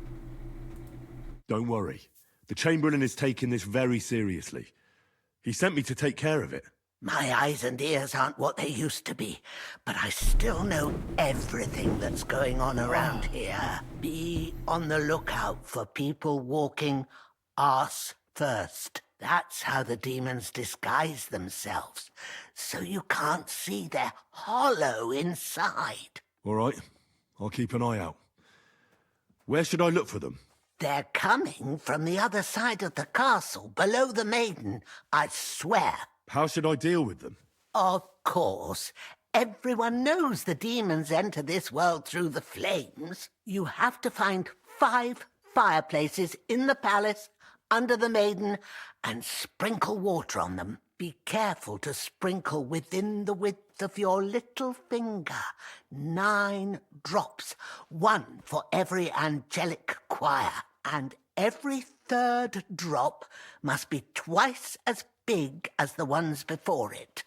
Don't worry. The Chamberlain is taking this very seriously. He sent me to take care of it. My eyes and ears aren't what they used to be, but I still know everything that's going on around here. Be on the lookout for people walking arse first. That's how the demons disguise themselves, so you can't see their hollow inside. All right, I'll keep an eye out. Where should I look for them? They're coming from the other side of the castle, below the maiden, I swear. How should I deal with them? Of course. Everyone knows the demons enter this world through the flames. You have to find 5 fireplaces in the palace, under the maiden, and sprinkle water on them. Be careful to sprinkle within the width of your little finger. 9 drops, 1 for every angelic choir. And every 3rd drop must be twice as big as the ones before it.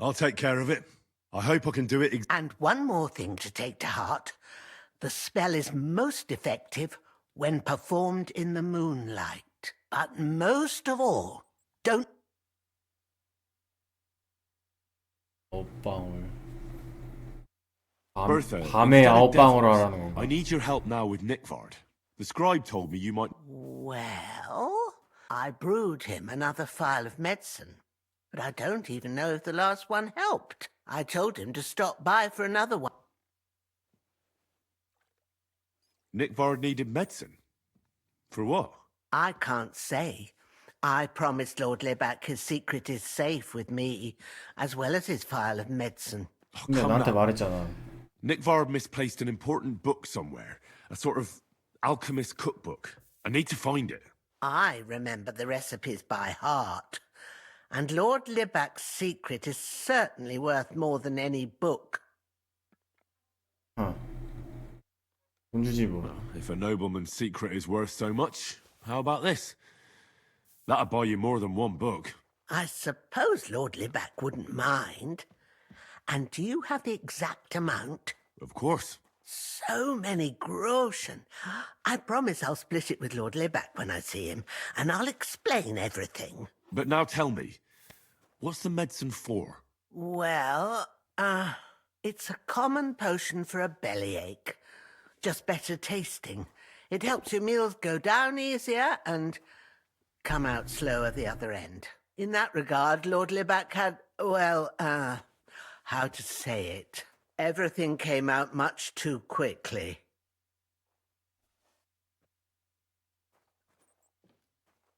I'll take care of it. I hope I can do it. And one more thing to take to heart. The spell is most effective when performed in the moonlight. But most of all, don't... Bertha, 밤에 instead of 9방으로 devils, 하라는 건가? I need your help now with Nickvard. The scribe told me you might... Well, I brewed him another phial of medicine. But I don't even know if the last one helped. I told him to stop by for another one. Nickvard needed medicine? For what? I can't say. I promised Lord Libac his secret is safe with me, as well as his phial of medicine. 근데 나한테 말했잖아. Nickvard misplaced an important book somewhere. A sort of alchemist cookbook. I need to find it. I remember the recipes by heart. And Lord Libac's secret is certainly worth more than any book. 돈 주지 뭐. If a nobleman's secret is worth so much, how about this? That'll buy you more than one book. I suppose Lord Libac wouldn't mind. And do you have the exact amount? Of course. So many groschen. I promise I'll split it with Lord Libac when I see him, and I'll explain everything. But now tell me, what's the medicine for? Well, it's a common potion for a bellyache. Just better tasting. It helps your meals go down easier and come out slower the other end. In that regard, Lord Libac had, well, how to say it? Everything came out much too quickly.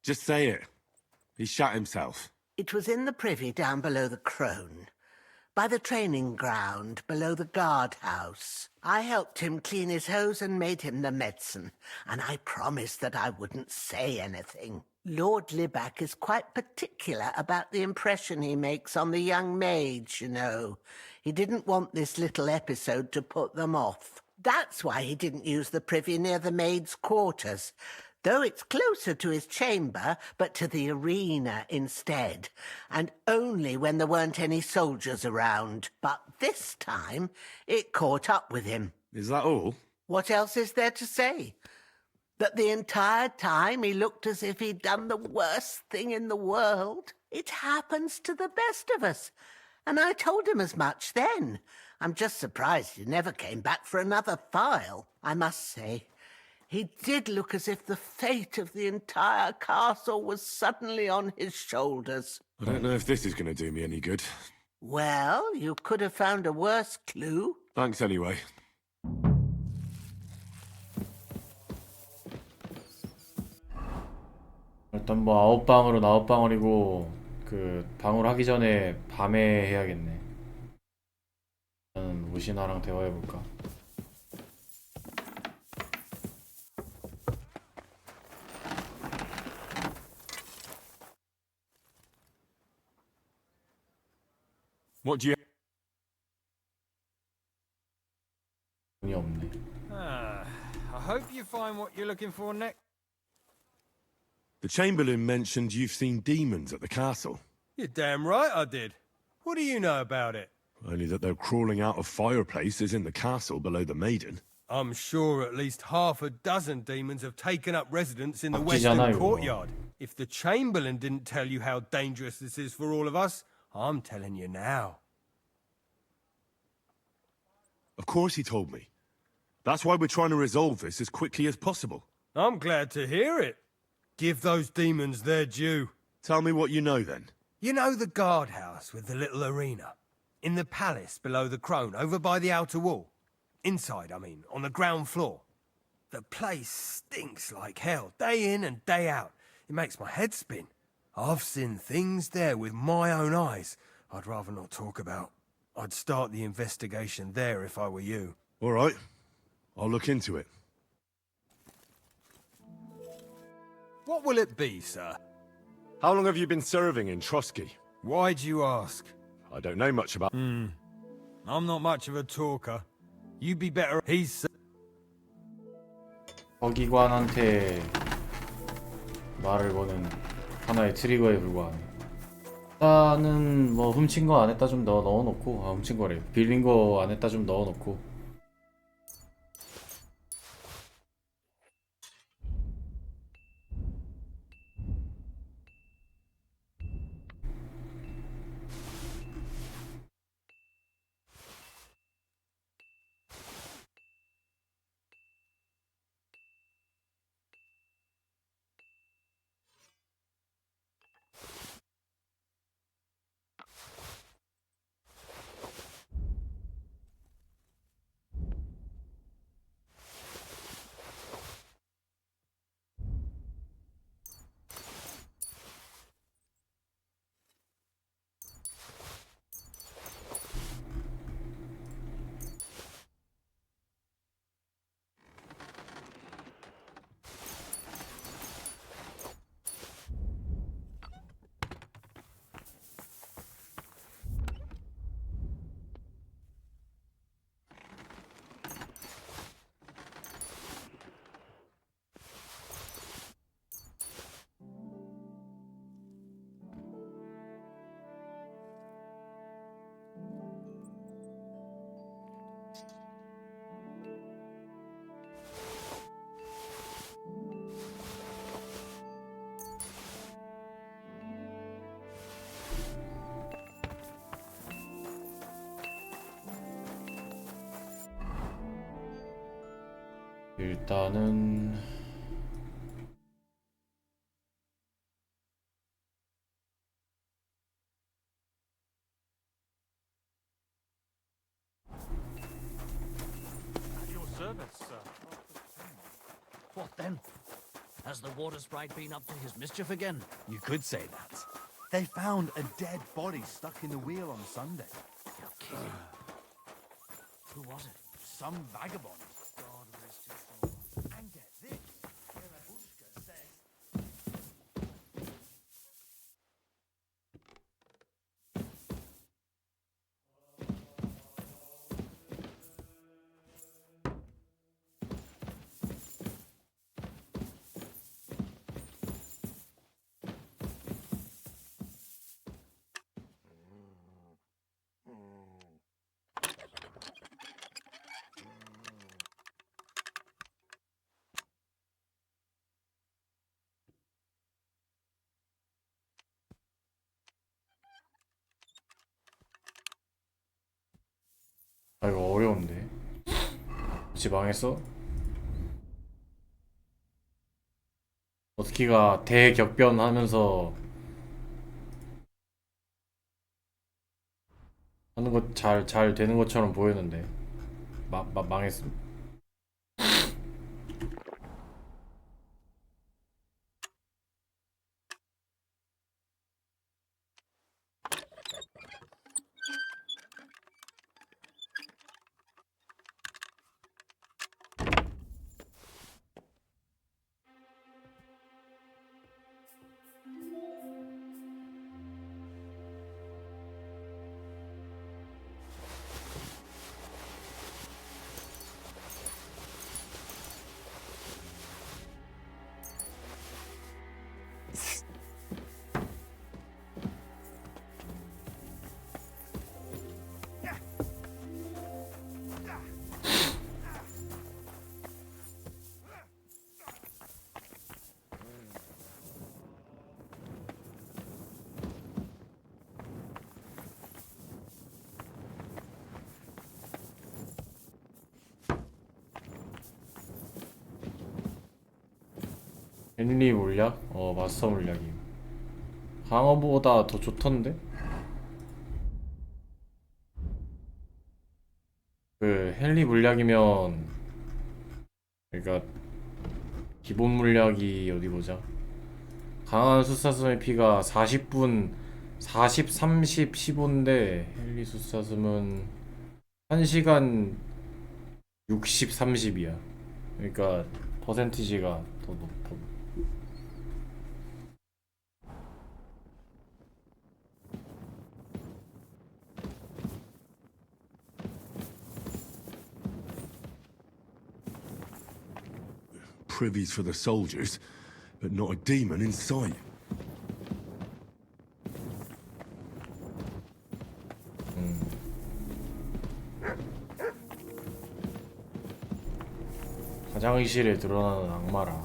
Just say it. He shot himself. It was in the privy down below the Crone, by the training ground below the guardhouse. I helped him clean his hose and made him the medicine, and I promised that I wouldn't say anything. Lord Libac is quite particular about the impression he makes on the young maids, you know. He didn't want this little episode to put them off. That's why he didn't use the privy near the maids' quarters, though it's closer to his chamber, but to the arena instead, and only when there weren't any soldiers around. But this time, it caught up with him. Is that all? What else is there to say? That the entire time he looked as if he'd done the worst thing in the world. It happens to the best of us. And I told him as much then. I'm just surprised he never came back for another file. I must say, he did look as if the fate of the entire castle was suddenly on his shoulders. I don't know if this is going to do me any good. Well, you could have found a worse clue. Thanks anyway. 일단 뭐 9방울은 9방울이고 그 방울 하기 전에 밤에 해야겠네. 저는 무신화랑 대화해볼까? What do you... 돈이 없네. I hope you find what you're looking for next. The Chamberlain mentioned you've seen demons at the castle. You're damn right I did. What do you know about it? Only that they're crawling out of fireplaces in the castle below the Maiden. I'm sure at least half a dozen demons have taken up residence in the 박지잖아, western 이거. courtyard. If the Chamberlain didn't tell you how dangerous this is for all of us, I'm telling you now. Of course he told me. That's why we're trying to resolve this as quickly as possible. I'm glad to hear it. Give those demons their due. Tell me what you know then. You know the guardhouse with the little arena? In the palace below the Crone, over by the outer wall? Inside, I mean, on the ground floor. The place stinks like hell, day in and day out. It makes my head spin. I've seen things there with my own eyes I'd rather not talk about. I'd start the investigation there if I were you. All right. I'll look into it. What will it be, sir? How long have you been serving in Trotsky? Why'd you ask? I don't know much about... I'm not much of a talker. You'd be better... He's... 서기관한테 말을 거는 하나의 트리거에 불과하네. 일단은 뭐 훔친 거 안 했다 좀 넣어놓고, 아 훔친 거래. 빌린 거 안 했다 좀 넣어놓고. 일단은 At your service, sir. What then? Has the water sprite been up to his mischief again? You could say that. They found a dead body stuck in the wheel on Sunday. You're kidding. Who was it? Some vagabond. God rest his soul. And get this. Yerabushka says... 아 이거 어려운데. 혹시 망했어? 어스키가 대격변하면서 잘 되는 것처럼 보였는데 망했습니다. 헨리 물약? 마스터 물약이 강어보다 더 좋던데? 그 헨리 물약이면 그니까 기본 물약이 어디 보자. 강한 숫사슴의 피가 40분 40, 30, 15인데 헨리 숫사슴은 1시간 60, 30이야. 그러니까 퍼센티지가 더 높아. Privies for the soldiers, but not a demon in sight. 가장의실에 드러나는 악마라.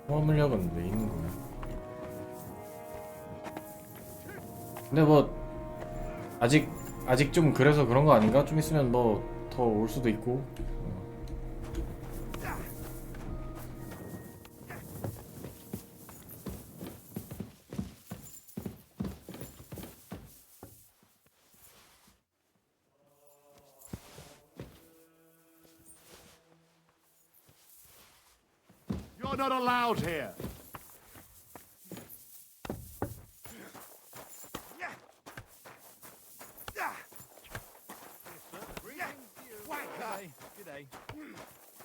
화물력은 왜 있는 거야? 근데 뭐 아직 좀 그래서 그런 거 아닌가? 좀 있으면 뭐 더 올 수도 있고. You're not allowed here.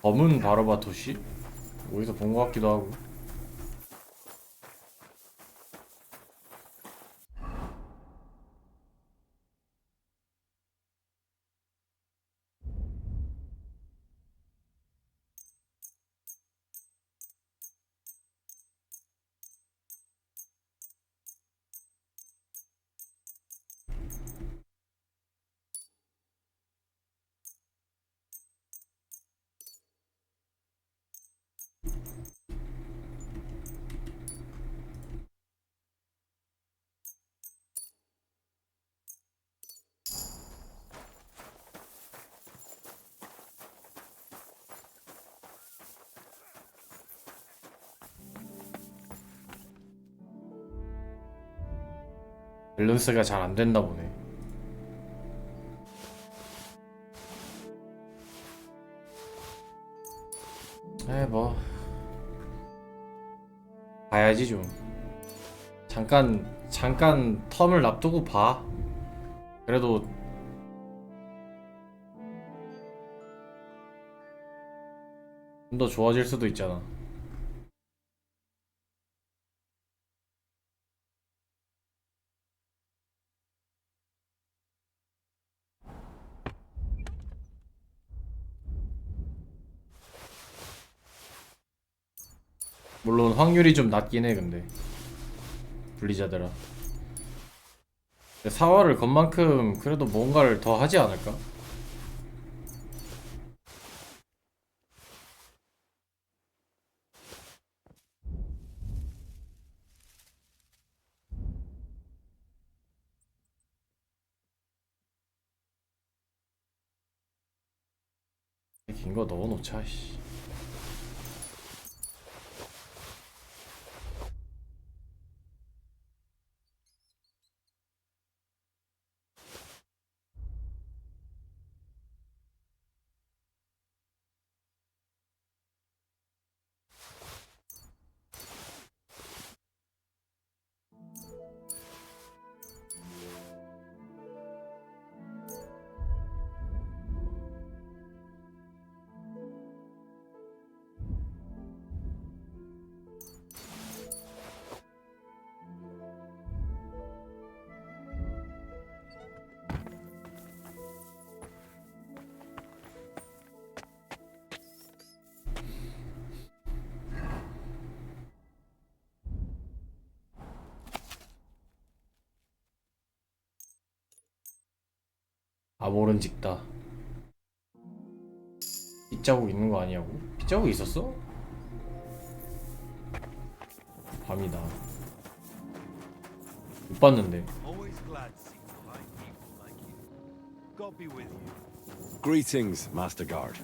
검은 바로바토시? 어디서 본 것 같기도 하고. 밸런스가 잘 안 됐나 보네. 뭐 봐야지 좀. 잠깐 텀을 놔두고 봐. 그래도 좀 더 좋아질 수도 있잖아. 물론 확률이 좀 낮긴 해. 근데 분리자들아, 사활을 건 만큼 그래도 뭔가를 더 하지 않을까? 긴 거 넣어놓자. 씨. 아볼은 찍다. 빗자국 있는 거 아니냐고? 빗자국 있었어? 밤이다. 못 봤는데. Greetings, Master Guard.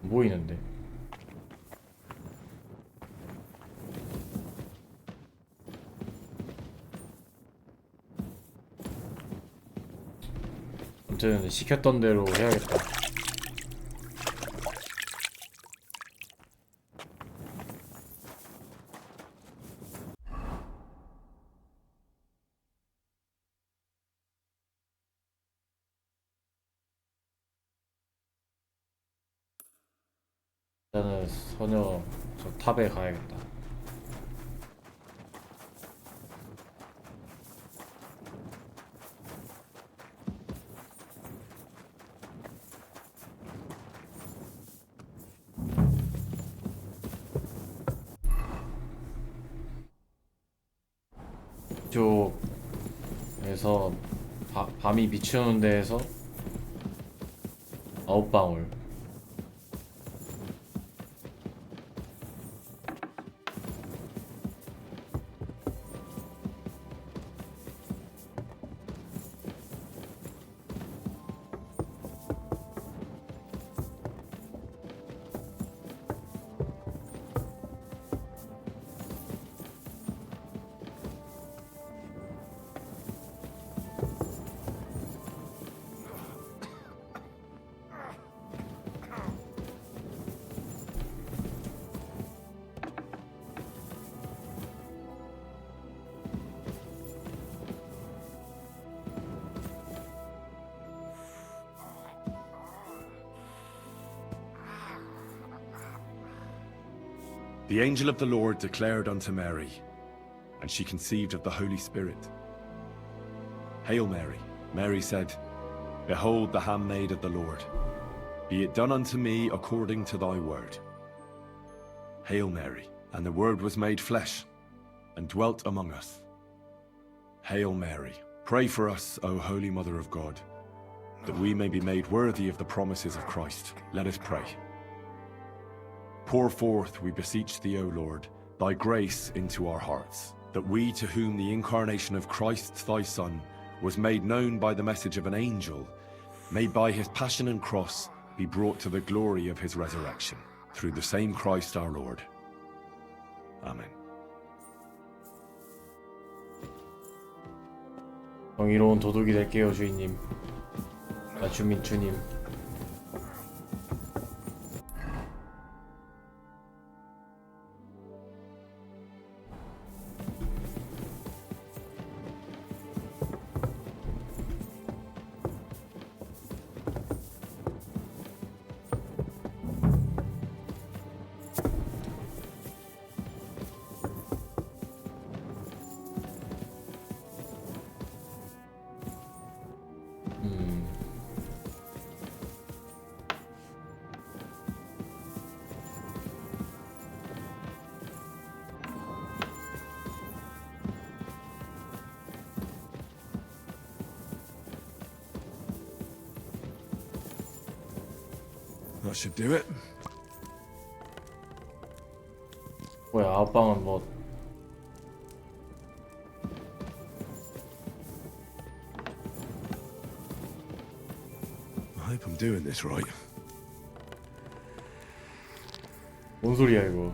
안 보이는데. 아무튼 시켰던 대로 해야겠다. 일단은 소녀 저 탑에 가야겠다. 이쪽에서 밤이 비추는 데에서 9방울. The angel of the Lord declared unto Mary, and she conceived of the Holy Spirit. Hail Mary, Mary said, Behold the handmaid of the Lord. Be it done unto me according to thy word. Hail Mary, and the Word was made flesh, and dwelt among us. Hail Mary, pray for us, O Holy Mother of God, that we may be made worthy of the promises of Christ. Let us pray. Pour forth, we beseech thee, O Lord, thy grace into our hearts, that we, to whom the incarnation of Christ thy Son was made known by the message of an angel, may by his passion and cross be brought to the glory of his resurrection, through the same Christ our Lord. Amen. 정의로운 도둑이 될게요, 주인님. 주님. That should do it. 뭐야, 9방은 뭐 I hope I'm doing this right. 뭔 소리야 이거?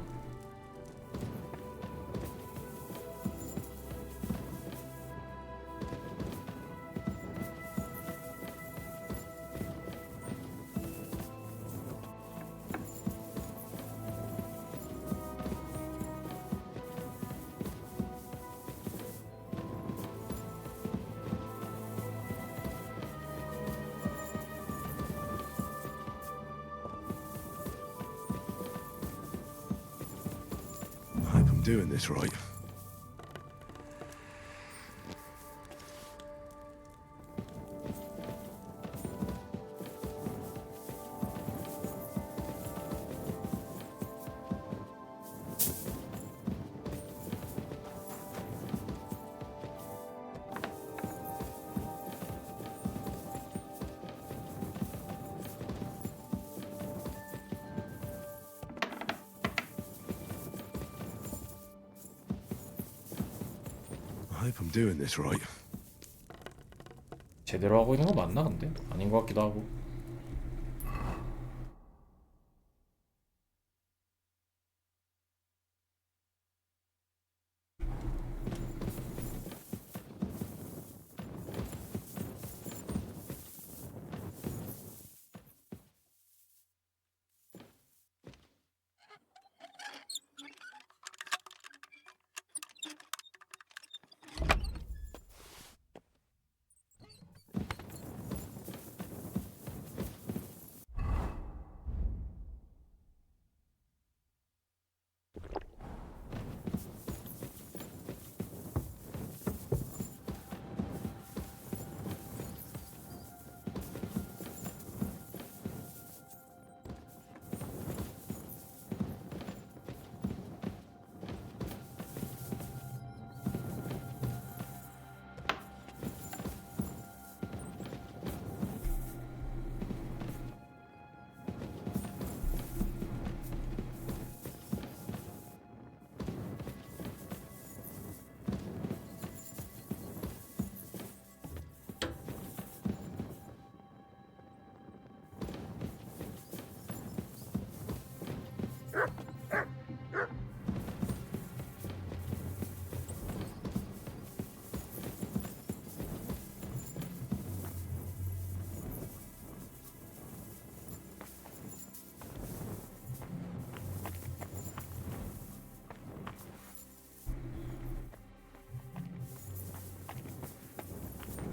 Doing this right. hope I'm doing this right. 제대로 하고 있는 거 맞나 근데? 아닌 것 같기도 하고.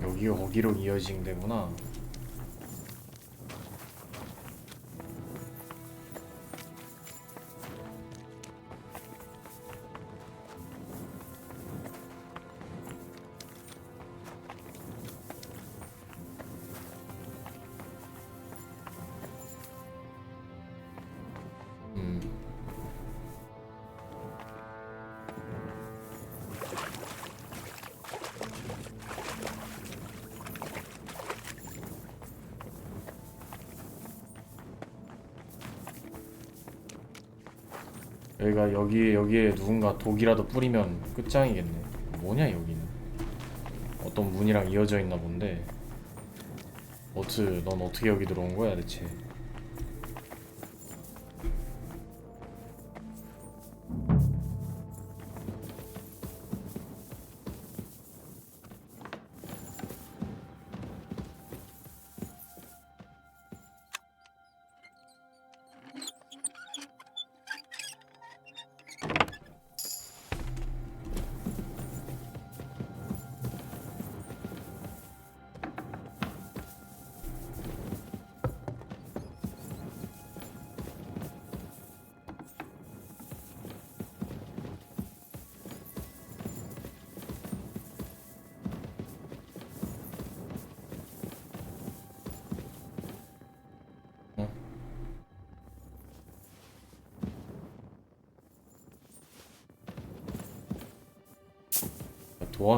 여기가 거기로 이어진 데구나. 여기가 여기에 누군가 독이라도 뿌리면 끝장이겠네. 뭐냐 여기는? 어떤 문이랑 이어져 있나 본데. 넌 어떻게 여기 들어온 거야 대체?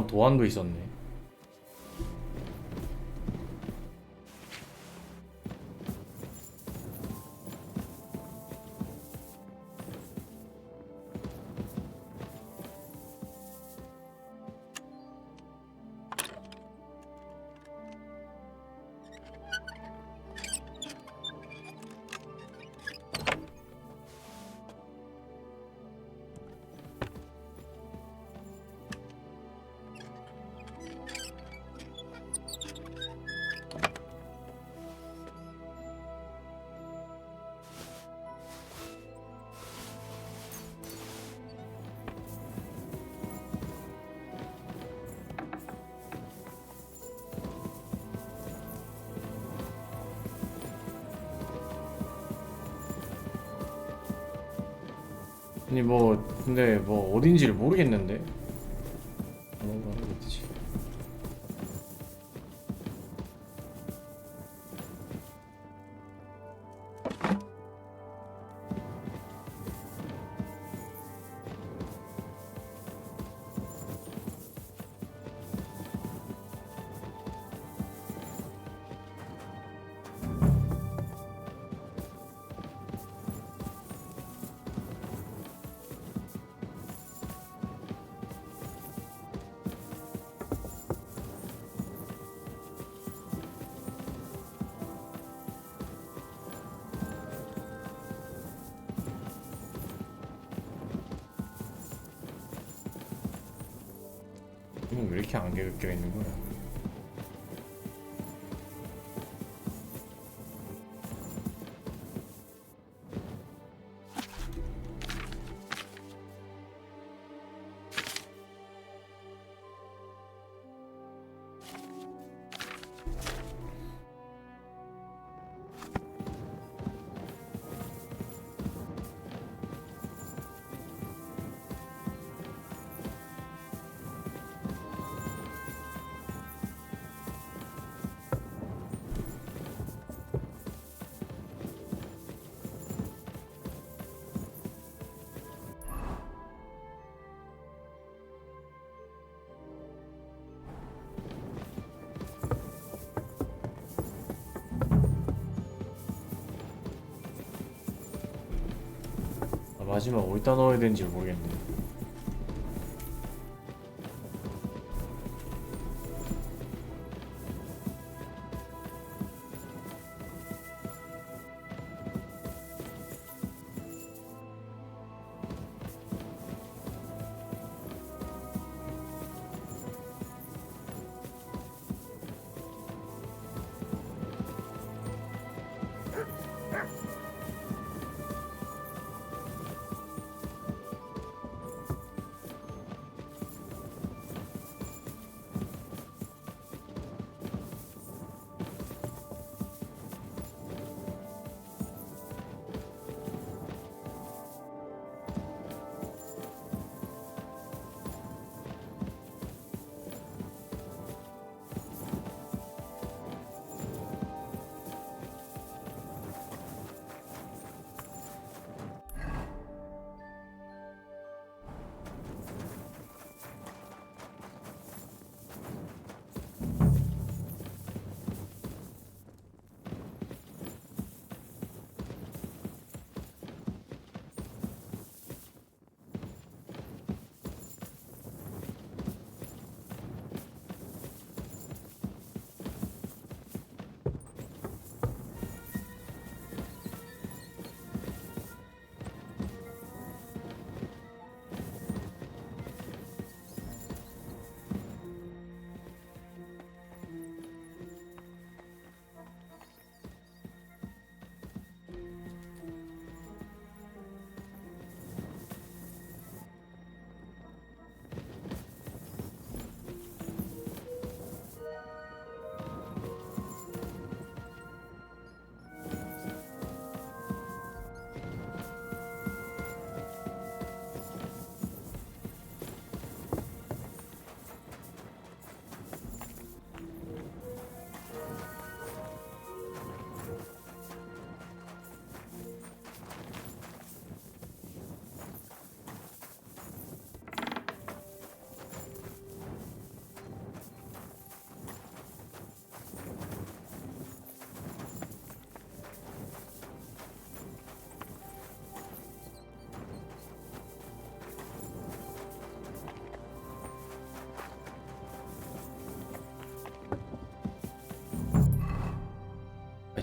도안도 있었네. 아니 근데 어딘지를 모르겠는데. 뭔가 하겠지. 왜 이렇게 안개가 껴있는 거야? 마지막 어디다 넣어야 되는지 모르겠네.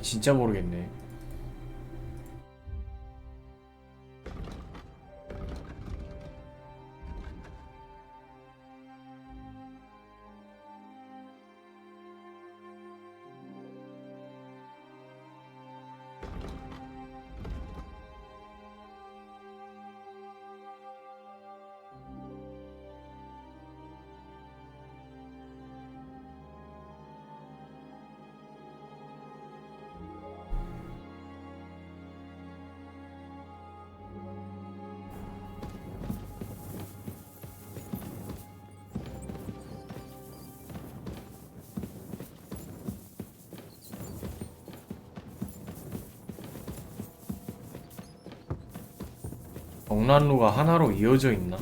진짜 모르겠네. 경란루가 하나로 이어져 있나?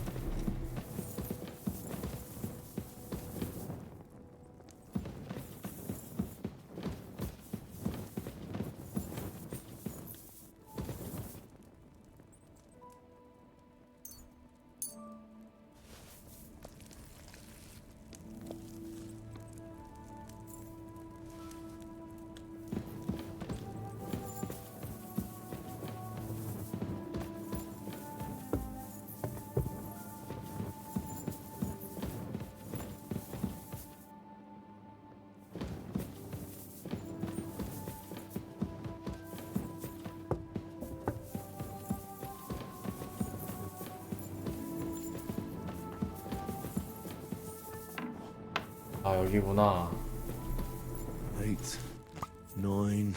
아 여기구나. 8, 9.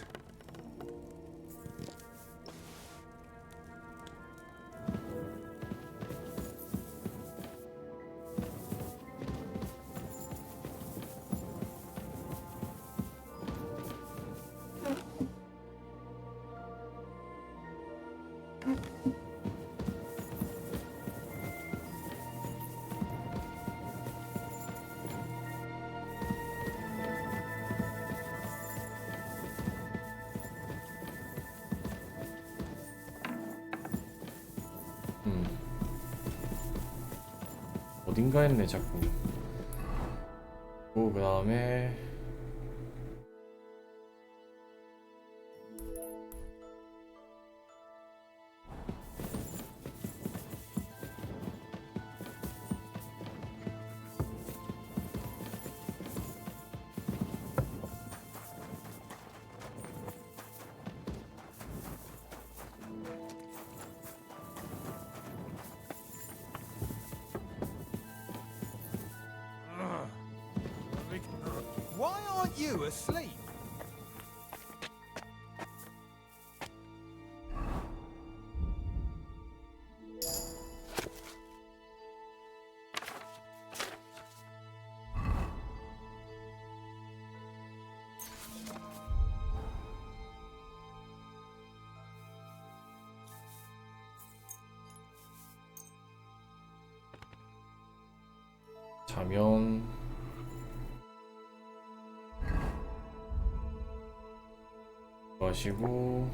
어딘가 했네 자꾸. 그 다음에 Why aren't you asleep? 자면 마시고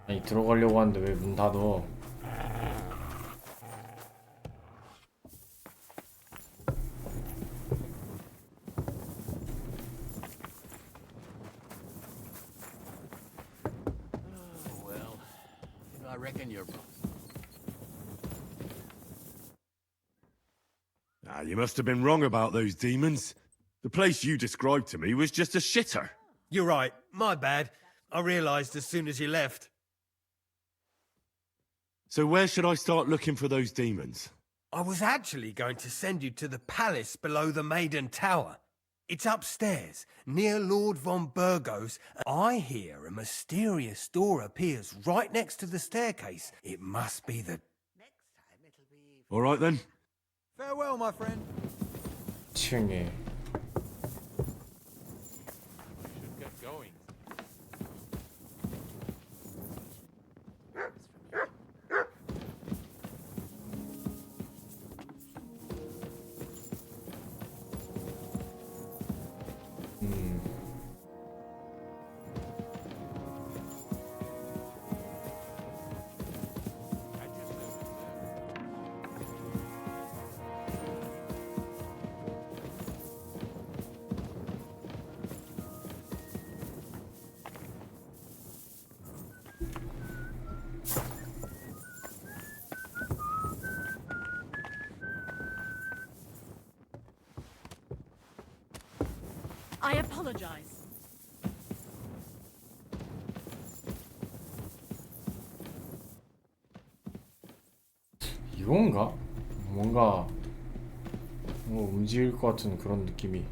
아니 들어가려고 하는데 왜 문 닫어? Well, I reckon you're... Ah, you must have been wrong about those demons. The place you described to me was just a shitter. You're right. My bad. I realised as soon as you left. So where should I start looking for those demons? I was actually going to send you to the palace below the Maiden Tower. It's upstairs, near Lord von Burgos. I hear a mysterious door appears right next to the staircase. It must be the... All right then. Farewell, my friend. 층에 Should get going. I apologize. 이건가? 뭔가 움직일 것 같은 그런 느낌이.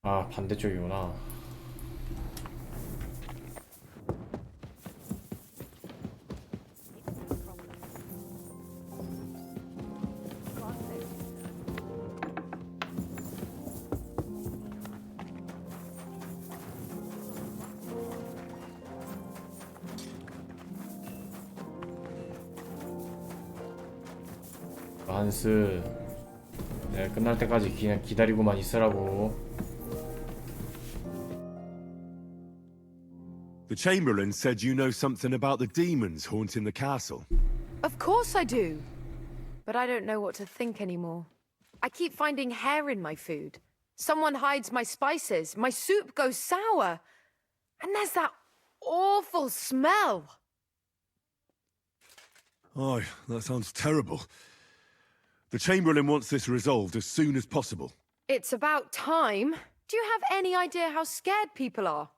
아 반대쪽이구나. 한스, 네, 끝날 때까지 그냥 기다리고만 있으라고. The Chamberlain said you know something about the demons haunting the castle. Of course I do. But I don't know what to think anymore. I keep finding hair in my food. Someone hides my spices. My soup goes sour. And there's that awful smell. Oh, that sounds terrible. The Chamberlain wants this resolved as soon as possible. It's about time. Do you have any idea how scared people are?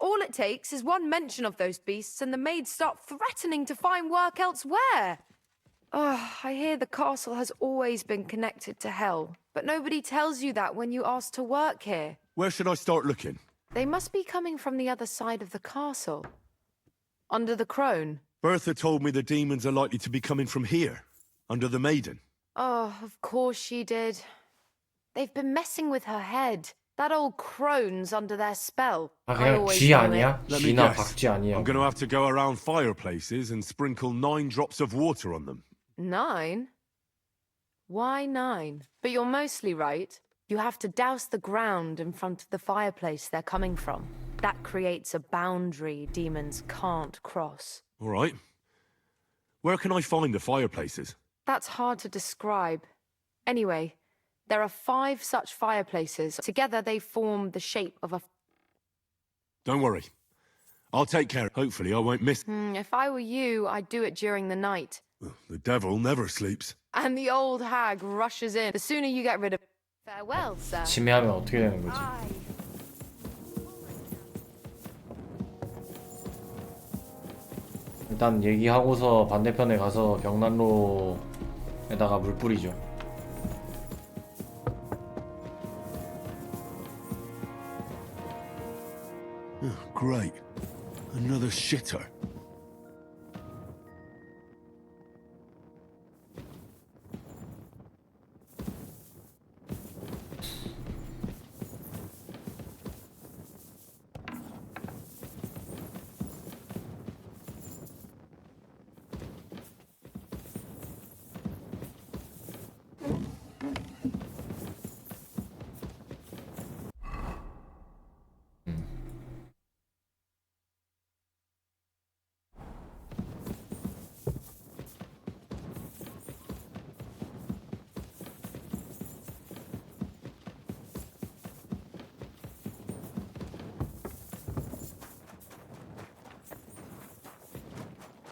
All it takes is one mention of those beasts and the maids start threatening to find work elsewhere. I hear the castle has always been connected to hell, but nobody tells you that when you ask to work here. Where should I start looking? They must be coming from the other side of the castle. Under the crone. Bertha told me the demons are likely to be coming from here, under the Maiden. Oh, of course she did. They've been messing with her head. That old crone's under their spell. 그냥 쥐 아니야? 쥐나 박쥐 아니야? I'm going to have to go around fireplaces and sprinkle 9 drops of water on them. 9? Why 9? But you're mostly right. You have to douse the ground in front of the fireplace they're coming from. That creates a boundary demons can't cross. All right. Where can I find the fireplaces? That's hard to describe. Anyway, there are 5 such fireplaces. Together they form the shape of a... Don't worry. I'll take care. Hopefully I won't miss... If I were you, I'd do it during the night. The devil never sleeps. And the old hag rushes in. The sooner you get rid of... Farewell, sir. 침해하면 어떻게 되는 거지? 일단 얘기하고서 반대편에 가서 벽난로에다가 물 뿌리죠. Great. Another shitter.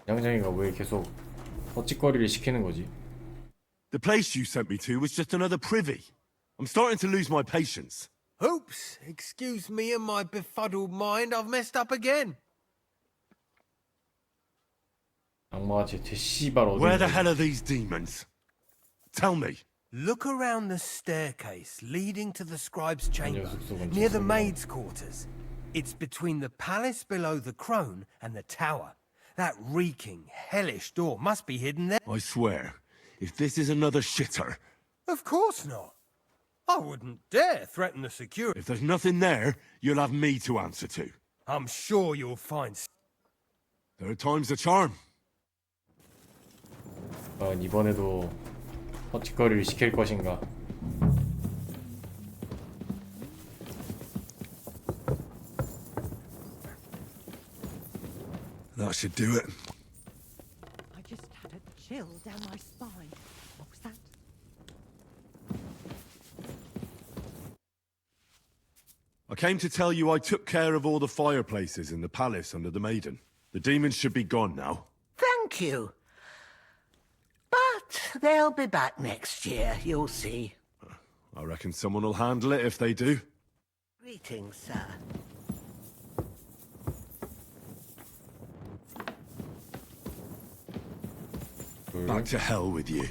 양장이가 왜 계속 헛짓거리를 시키는 거지? The place you sent me to was just another privy. I'm starting to lose my patience. Oops, excuse me and my befuddled mind, I've messed up again. 악마같이 대씨발 어디? Where the hell are these demons? Tell me. Look around the staircase leading to the scribe's chamber, near the maid's quarters. It's between the palace below the crone and the tower. That reeking, hellish door must be hidden there. I swear, if this is another shitter... Of course not. I wouldn't dare threaten the security. If there's nothing there, you'll have me to answer to. I'm sure you'll find... Third time's the charm. 이번에도 헛짓거리를 시킬 것인가? That should do it. I just had a chill down my spine. What was that? I came to tell you I took care of all the fireplaces in the palace under the Maiden. The demons should be gone now. Thank you. But they'll be back next year, you'll see. I reckon someone will handle it if they do. Greetings, sir. Back to hell with you.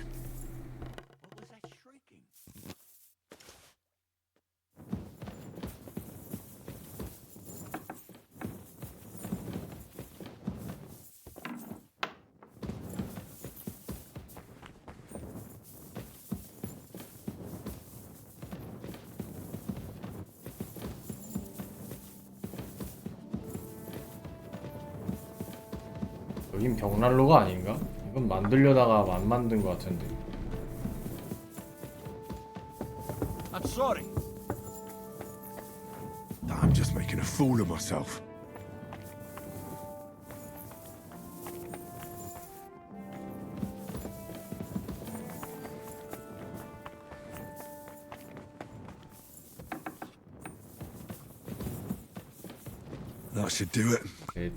여긴 벽난로가 아닌가? 이건 만들려다가 안 만든 것 같은데. I'm sorry. I'm just making a fool of myself. That should do it. Okay.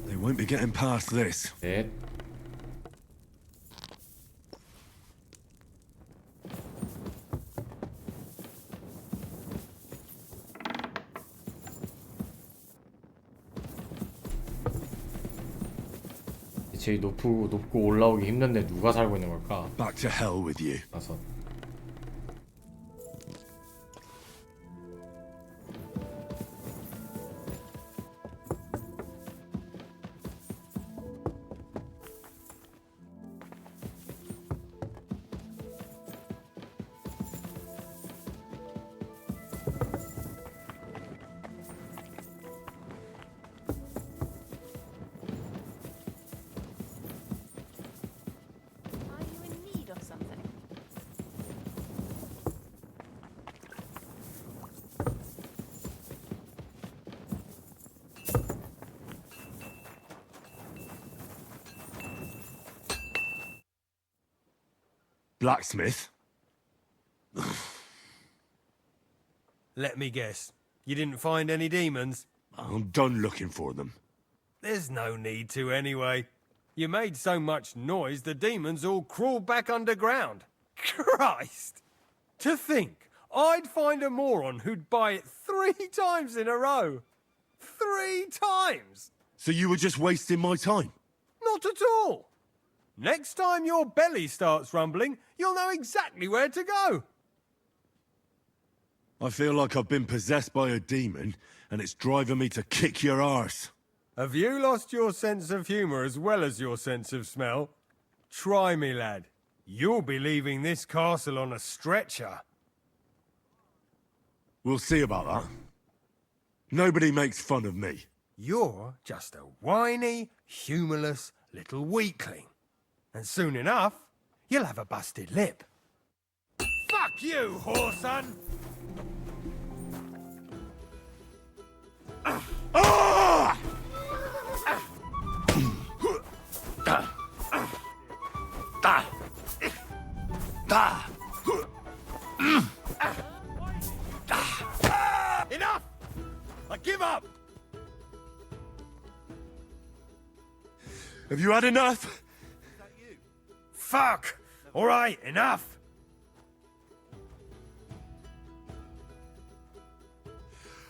They won't be getting past this. 넷. 제일 높고 올라오기 힘든데 누가 살고 있는 걸까? Back to hell with you. 나서. Blacksmith? Let me guess. You didn't find any demons? I'm done looking for them. There's no need to anyway. You made so much noise the demons all crawled back underground. Christ! To think I'd find a moron who'd buy it 3 times in a row. 3 times! So you were just wasting my time? Not at all. Next time your belly starts rumbling, you'll know exactly where to go. I feel like I've been possessed by a demon, and it's driving me to kick your arse. Have you lost your sense of humour as well as your sense of smell? Try me, lad. You'll be leaving this castle on a stretcher. We'll see about that. Nobody makes fun of me. You're just a whiny, humourless little weakling. And soon enough, you'll have a busted lip. Fuck you, whoreson! Ah! Enough! I give up! Have you had enough? Fuck! All right, enough!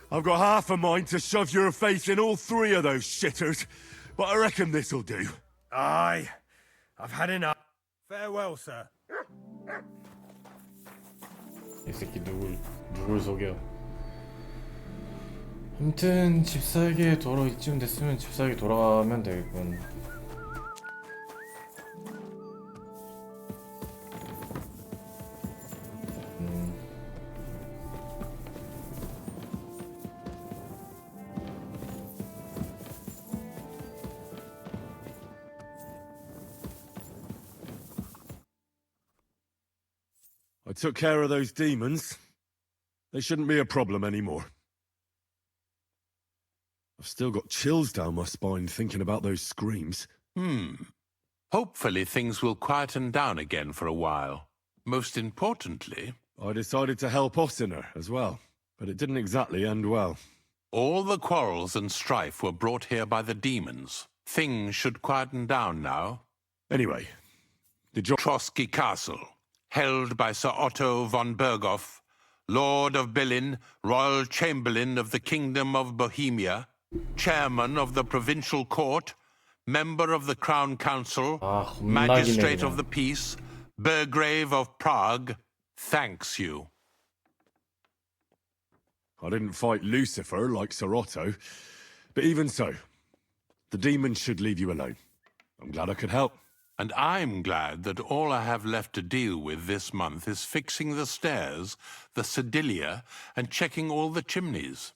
I've got half a mind to shove your face in all 3 of those shitters, but I reckon this'll do. Aye, I've had enough. Farewell, sir. 이 새끼 누굴 속여? 아무튼 집사에게 이쯤 됐으면 집사에게 돌아가면 되겠군. I took care of those demons. They shouldn't be a problem anymore. I've still got chills down my spine thinking about those screams. Hopefully things will quieten down again for a while. Most importantly, I decided to help Ossiner as well, but it didn't exactly end well. all the quarrels and strife were brought here by the demons. Things should quieten down now. Anyway, Trotsky Castle, held by Sir Otto von Berghoff, Lord of Berlin, Royal Chamberlain of the Kingdom of Bohemia, Chairman of the Provincial Court, member of the Crown Council, 겁나기네, magistrate 그냥. of the peace, Burgrave of Prague, thanks you. I didn't fight Lucifer like Sir Otto, but even so, the demons should leave you alone. I'm glad I could help. And I'm glad that all I have left to deal with this month is fixing the stairs, the sedilia, and checking all the chimneys.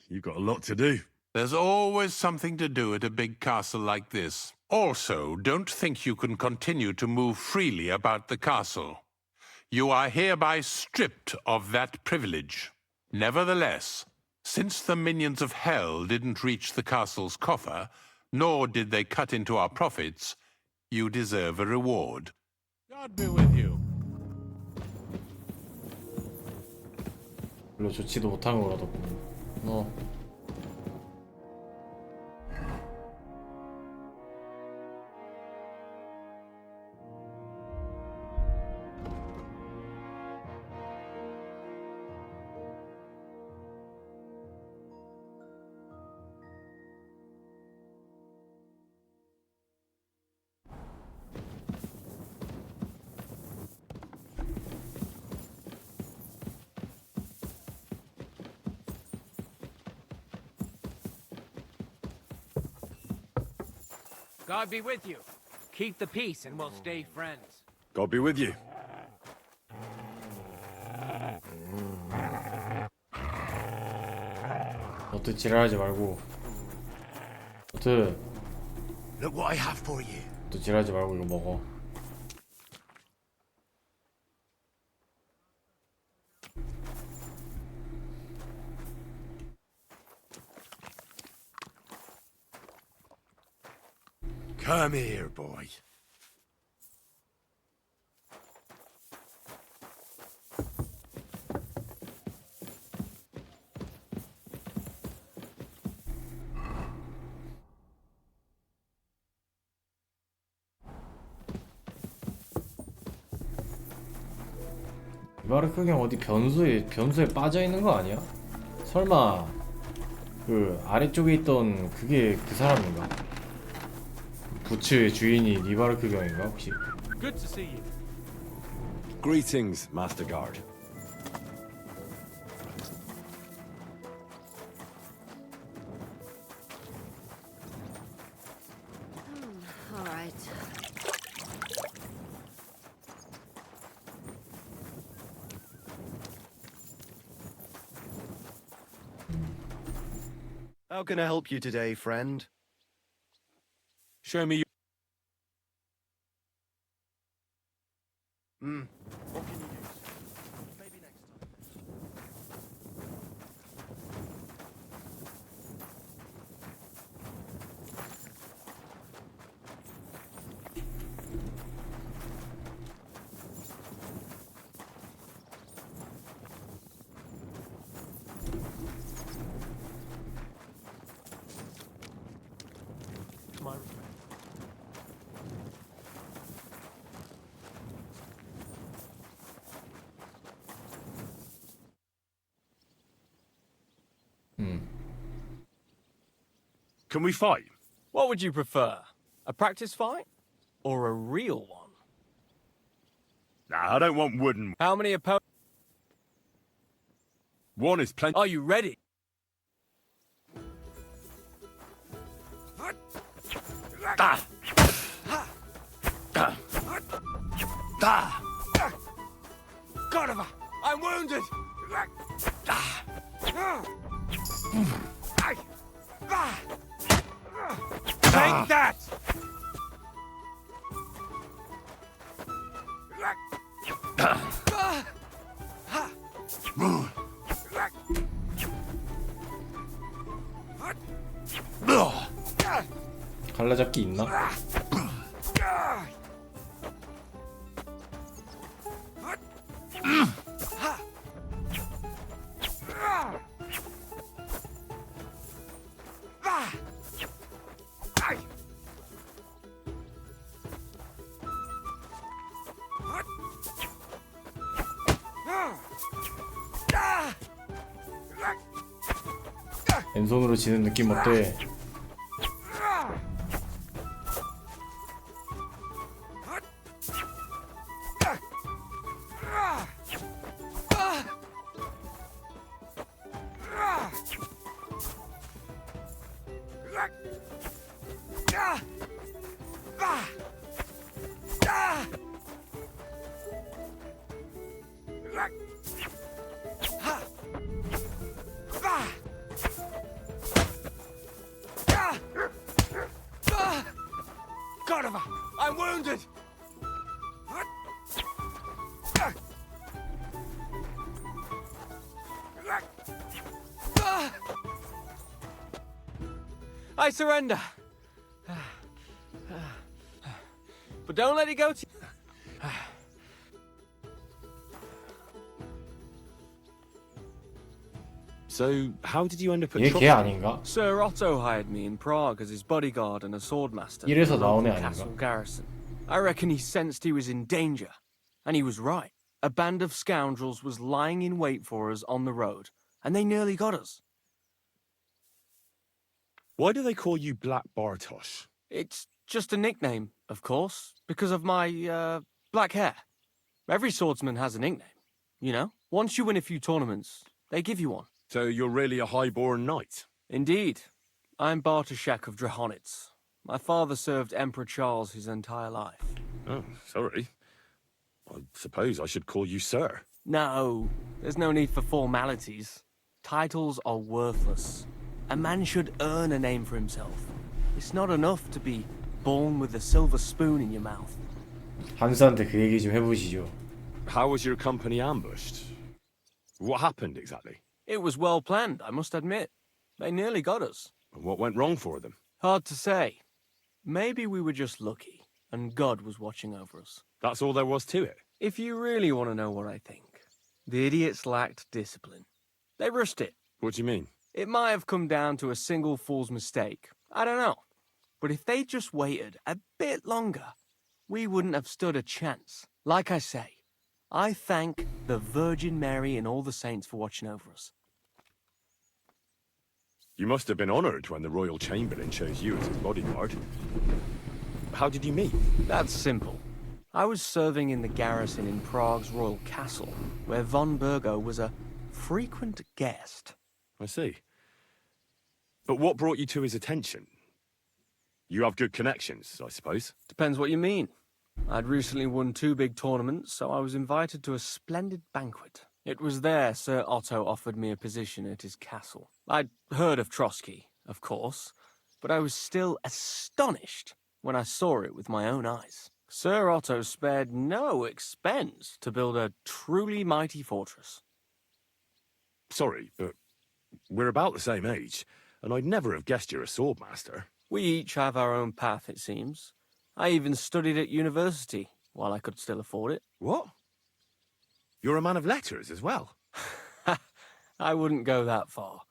You've got a lot to do. There's always something to do at a big castle like this. Also, don't think you can continue to move freely about the castle. You are hereby stripped of that privilege. Nevertheless, since the minions of hell didn't reach the castle's coffer, nor did they cut into our profits, you deserve a reward. God be with you. 별로 좋지도 못한 거라도. God be with you. Keep the peace and we'll stay friends. God be with you. 너트 지랄하지 말고. 너트. Look what I have for you. 또 지랄하지 말고 이거 먹어. Come here, boy. 이바르크 경 어디 변수에 빠져 있는 거 아니야? 설마 그 아래쪽에 있던 그게 그 사람인가? 부츠의 주인이 니바르크 경인가 혹시? Good to see you. Greetings, Master Guard. All right. How can I help you today, friend? Show me your... What can you do? Maybe next time. My Can we fight? What would you prefer? A practice fight? Or a real one? Nah, I don't want wooden. How many opponents? One is plenty. Are you ready? Cordova, I'm wounded! Take that! 갈라잡기 있나? 왼손으로 지는 느낌 어때? I'm wounded! I surrender. But don't let it go to... So, how did you end up at 얘 걔 아닌가? Sir Otto hired me in Prague as his bodyguard and a swordmaster. 이래서 in the 나오네, local 아닌가? castle garrison. I reckon he sensed he was in danger. And he was right. A band of scoundrels was lying in wait for us on the road. And they nearly got us. Why do they call you Black Bartosz? It's just a nickname, of course, because of my, black hair. Every swordsman has a nickname, you know? Once you win a few tournaments, they give you one. So you're really a high-born knight? Indeed. I'm Bartoszek of Drahonitz. My father served Emperor Charles his entire life. Oh, sorry. I suppose I should call you Sir. No, there's no need for formalities. Titles are worthless. A man should earn a name for himself. It's not enough to be born with a silver spoon in your mouth. 한수한테 그 얘기 좀 해보시죠. How was your company ambushed? What happened exactly? It was well planned, I must admit. They nearly got us. What went wrong for them? Hard to say. Maybe we were just lucky, and God was watching over us. That's all there was to it? If you really want to know what I think, the idiots lacked discipline. They rushed it. What do you mean? It might have come down to a single fool's mistake. I don't know. But if they just waited a bit longer, we wouldn't have stood a chance. Like I say, I thank the Virgin Mary and all the saints for watching over us. You must have been honoured when the Royal Chamberlain chose you as his bodyguard. How did you meet? That's simple. I was serving in the garrison in Prague's royal castle, where von Burgo was a frequent guest. I see. But what brought you to his attention? You have good connections, I suppose. Depends what you mean. I'd recently won 2 big tournaments, so I was invited to a splendid banquet. It was there Sir Otto offered me a position at his castle. I'd heard of Trotsky, of course, but I was still astonished when I saw it with my own eyes. Sir Otto spared no expense to build a truly mighty fortress. Sorry, but we're about the same age, and I'd never have guessed you're a swordmaster. We each have our own path, it seems. I even studied at university, while I could still afford it. What? You're a man of letters as well? I wouldn't go that far.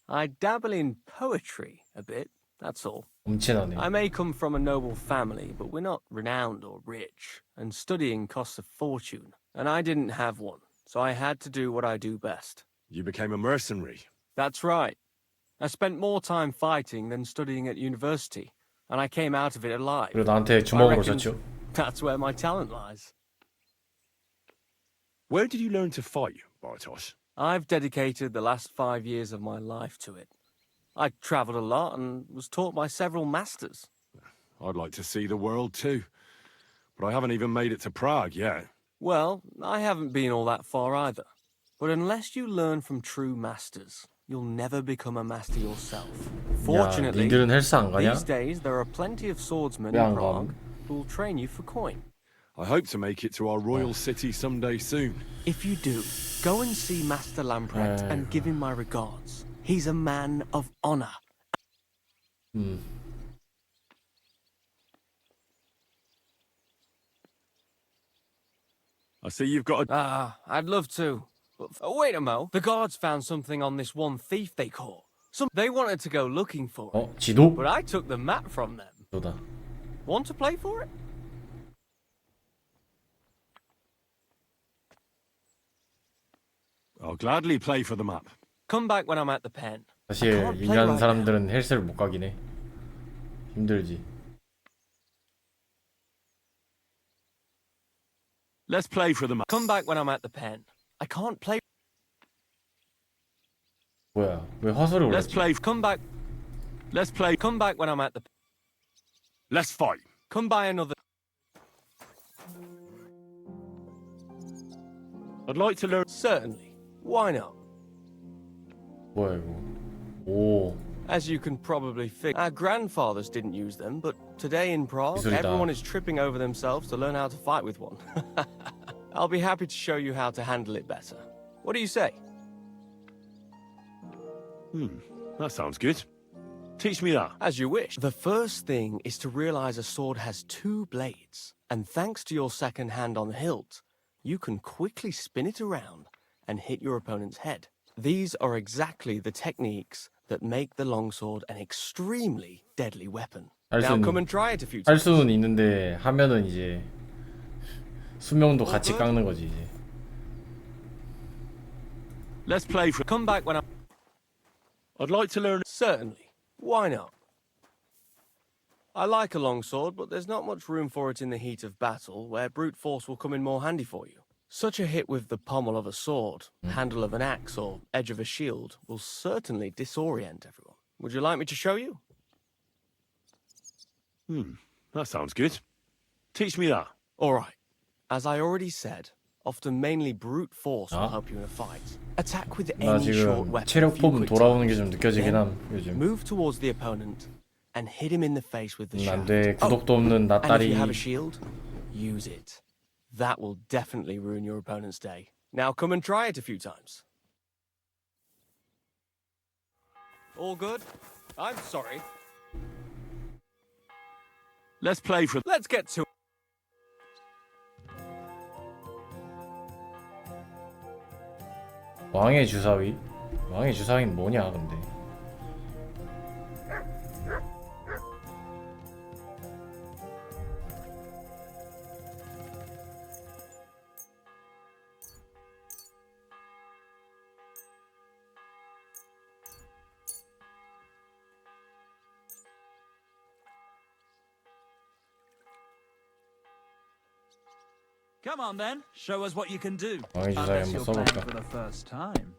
I dabble in poetry a bit, that's all. 엄친하네. I may come from a noble family, but we're not renowned or rich, and studying costs a fortune. And I didn't have one, so I had to do what I do best. You became a mercenary. That's right. I spent more time fighting than studying at university, and I came out of it alive. 그리고 나한테 주먹으로 쳤죠. That's where my talent lies. Where did you learn to fight, Bartosz? I've dedicated the last 5 years of my life to it. I travelled a lot and was taught by several masters. I'd like to see the world too, but I haven't even made it to Prague yet. Well, I haven't been all that far either. But unless you learn from true masters, you'll never become a master yourself. Fortunately, 니들은 헬스 안 가냐? these days there are plenty of swordsmen 왜안 in Prague 가? who will train you for coin. I hope to make it to our royal city someday soon. If you do, go and see Master Lamprecht and give him my regards. He's a man of honor. I see you've got a... I'd love to. But wait a mo. The guards found something on this one thief they caught. They wanted to go looking for it. 지도? But I took the map from them. 지도다. Want to play for it? I'll gladly play for the map. Come back when I'm at the pen. 사실 일하는 사람들은 헬스를 못 가긴 해. 힘들지. Let's play for the map. Come back when I'm at the pen. I can't play. 뭐야? 왜 화소리 Let's 올랐지? play. Come back. Let's play. Come back when I'm at the. Let's fight. Come by another. I'd like to learn. Certainly. Why not? 뭐야 이거? 오. As you can probably figure, our grandfathers didn't use them, but today in Prague, 기술이다. everyone is tripping over themselves to learn how to fight with one. I'll be happy to show you how to handle it better. What do you say? That sounds good. Teach me that. As you wish. The first thing is to realize a sword has 2 blades, and thanks to your second hand on the hilt, you can quickly spin it around and hit your opponent's head. These are exactly the techniques that make the longsword an extremely deadly weapon. Now come and try it a few 할 times. 수는 있는데 하면은 이제 수명도 같이 깎는 거지 이제. Let's play for. Come back when I'd like to learn. Certainly. Why not? I like a longsword, but there's not much room for it in the heat of battle, where brute force will come in more handy for you. Such a hit with the pommel of a sword, handle of an axe, or edge of a shield will certainly disorient everyone. Would you like me to show you? That sounds good. Teach me that. All right. As I already said, often mainly brute force will help you in a fight. Attack with 나 any short 지금 weapon. 체력 폼 돌아오는 게 좀 느껴지긴 함 요즘. Move towards the opponent and hit him in the face with the shaft. 안돼 구독도 없는 나 And if 딸이. you have a shield, use it. That will definitely ruin your opponent's day. Now come and try it a few times. All good? I'm sorry. Let's play for. Let's get to it. 왕의 주사위? 왕의 주사위는 뭐냐 근데. Come on then, show us what you can do. 왕의 주사위 Unless 한번 you're playing 써볼까? for the first time.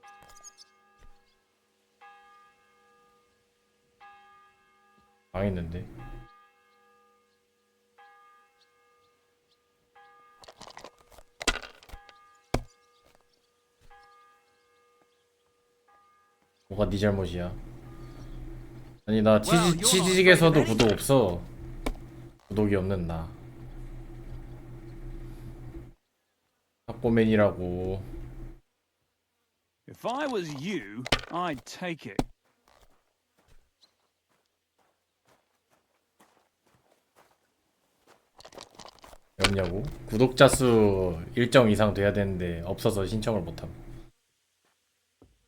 망했는데. 뭐가 네 잘못이야? 아니 나 치즈직에서도 구독 없어. 구독이 없는 나. 탁고맨이라고. If I was you, I'd take it. 왜 없냐고? 구독자 수 일정 이상 돼야 되는데 없어서 신청을 못함.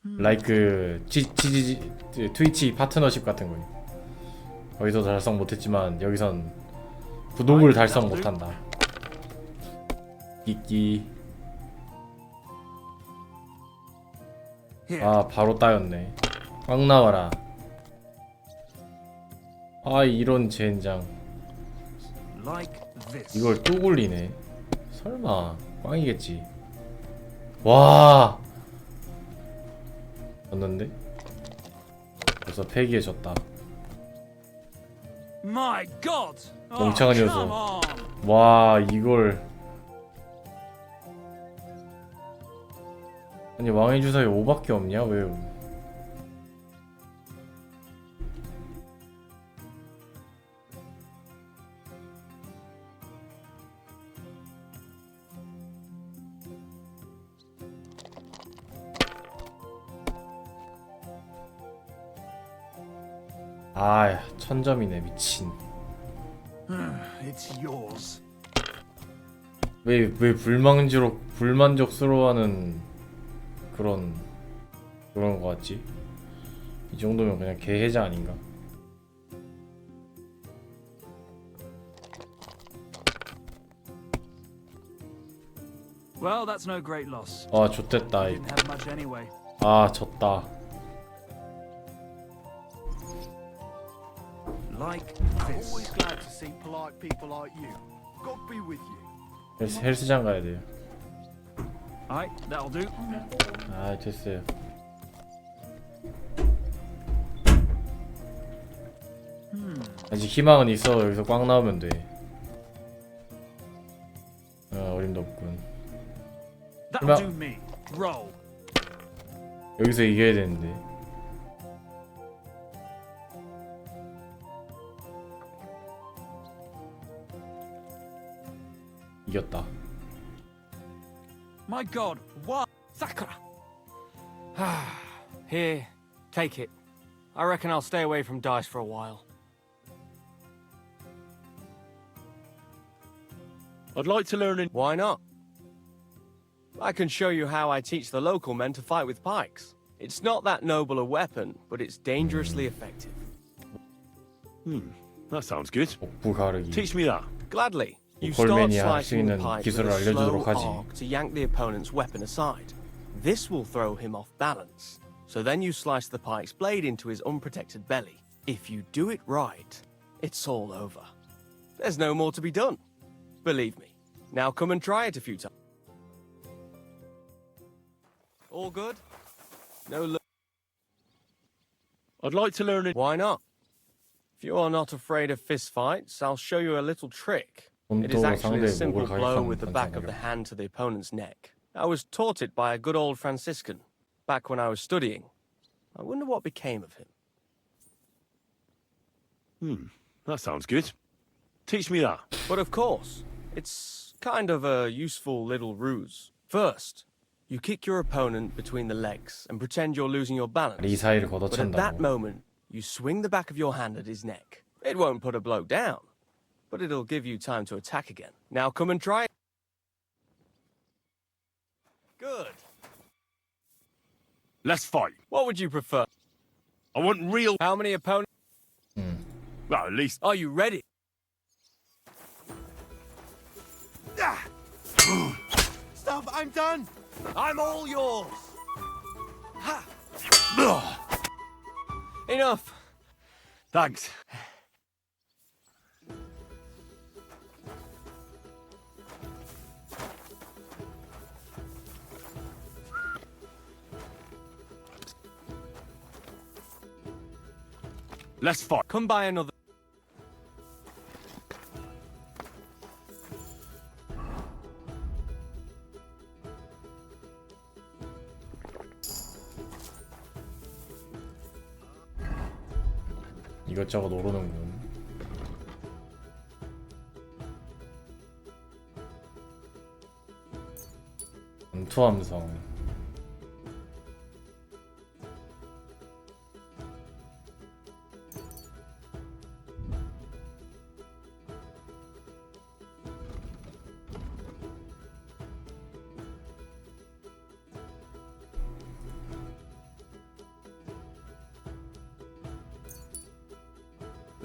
라이크 트위치 파트너십 같은 거요. 거기서 달성 못했지만 여기선 구독을 달성 못한다. 있기. 아 바로 따였네. 꽉 나와라. 아 이런 젠장. 이걸 또 굴리네. 설마 꽝이겠지. 와 졌는데? 벌써 폐기해졌다. My God! 멍청한 녀석. 와 이걸. 아니 왕의 주사위 5밖에 없냐? 왜? 아 1000점이네 미친. It's yours. 왜 불만족스러워하는 그런 거 같지? 이 정도면 그냥 개해자 아닌가? Well, that's no great loss. 아 좆됐다. Didn't have much anyway. 아 졌다. Like this. Always glad to see polite people like you. God be with you. 헬스장 가야 돼요. Alright, that'll do. 아 됐어요. 아직 희망은 있어. 여기서 꽝 나오면 돼. 어림도 없군. That'll do me. Roll. 여기서 이겨야 되는데. 이겼다. My God, what? Sakura! Here, take it. I reckon I'll stay away from dice for a while. I'd like to learn in... Why not? I can show you how I teach the local men to fight with pikes. It's not that noble a weapon, but it's dangerously effective. That sounds good. 가르기. Teach me that. Gladly. You start 골맨이 할 수 slicing the 있는 pike 기술을 with a slow 알려주도록 하지. arc to yank the opponent's weapon aside. This will throw him off balance. So then you slice the pike's blade into his unprotected belly. If you do it right, it's all over. There's no more to be done. Believe me. Now come and try it a few times. All good? No. I'd like to learn it. Why not? If you are not afraid of fistfights, I'll show you a little trick. It is actually a simple blow with the back of the hand to the opponent's neck. I was taught it by a good old Franciscan, back when I was studying. I wonder what became of him. That sounds good. Teach me that. But of course, it's kind of a useful little ruse. First, you kick your opponent between the legs and pretend you're losing your balance. But at that moment, you swing the back of your hand at his neck. It won't put a blow down, but it'll give you time to attack again. Now come and try it. Good. Let's fight. What would you prefer? I want real... How many opponents? Well, at least... Are you ready? Stop, I'm done! I'm all yours! Enough. Thanks. Let's fight. Come by another. 이것저것 오르는군. 전투함성.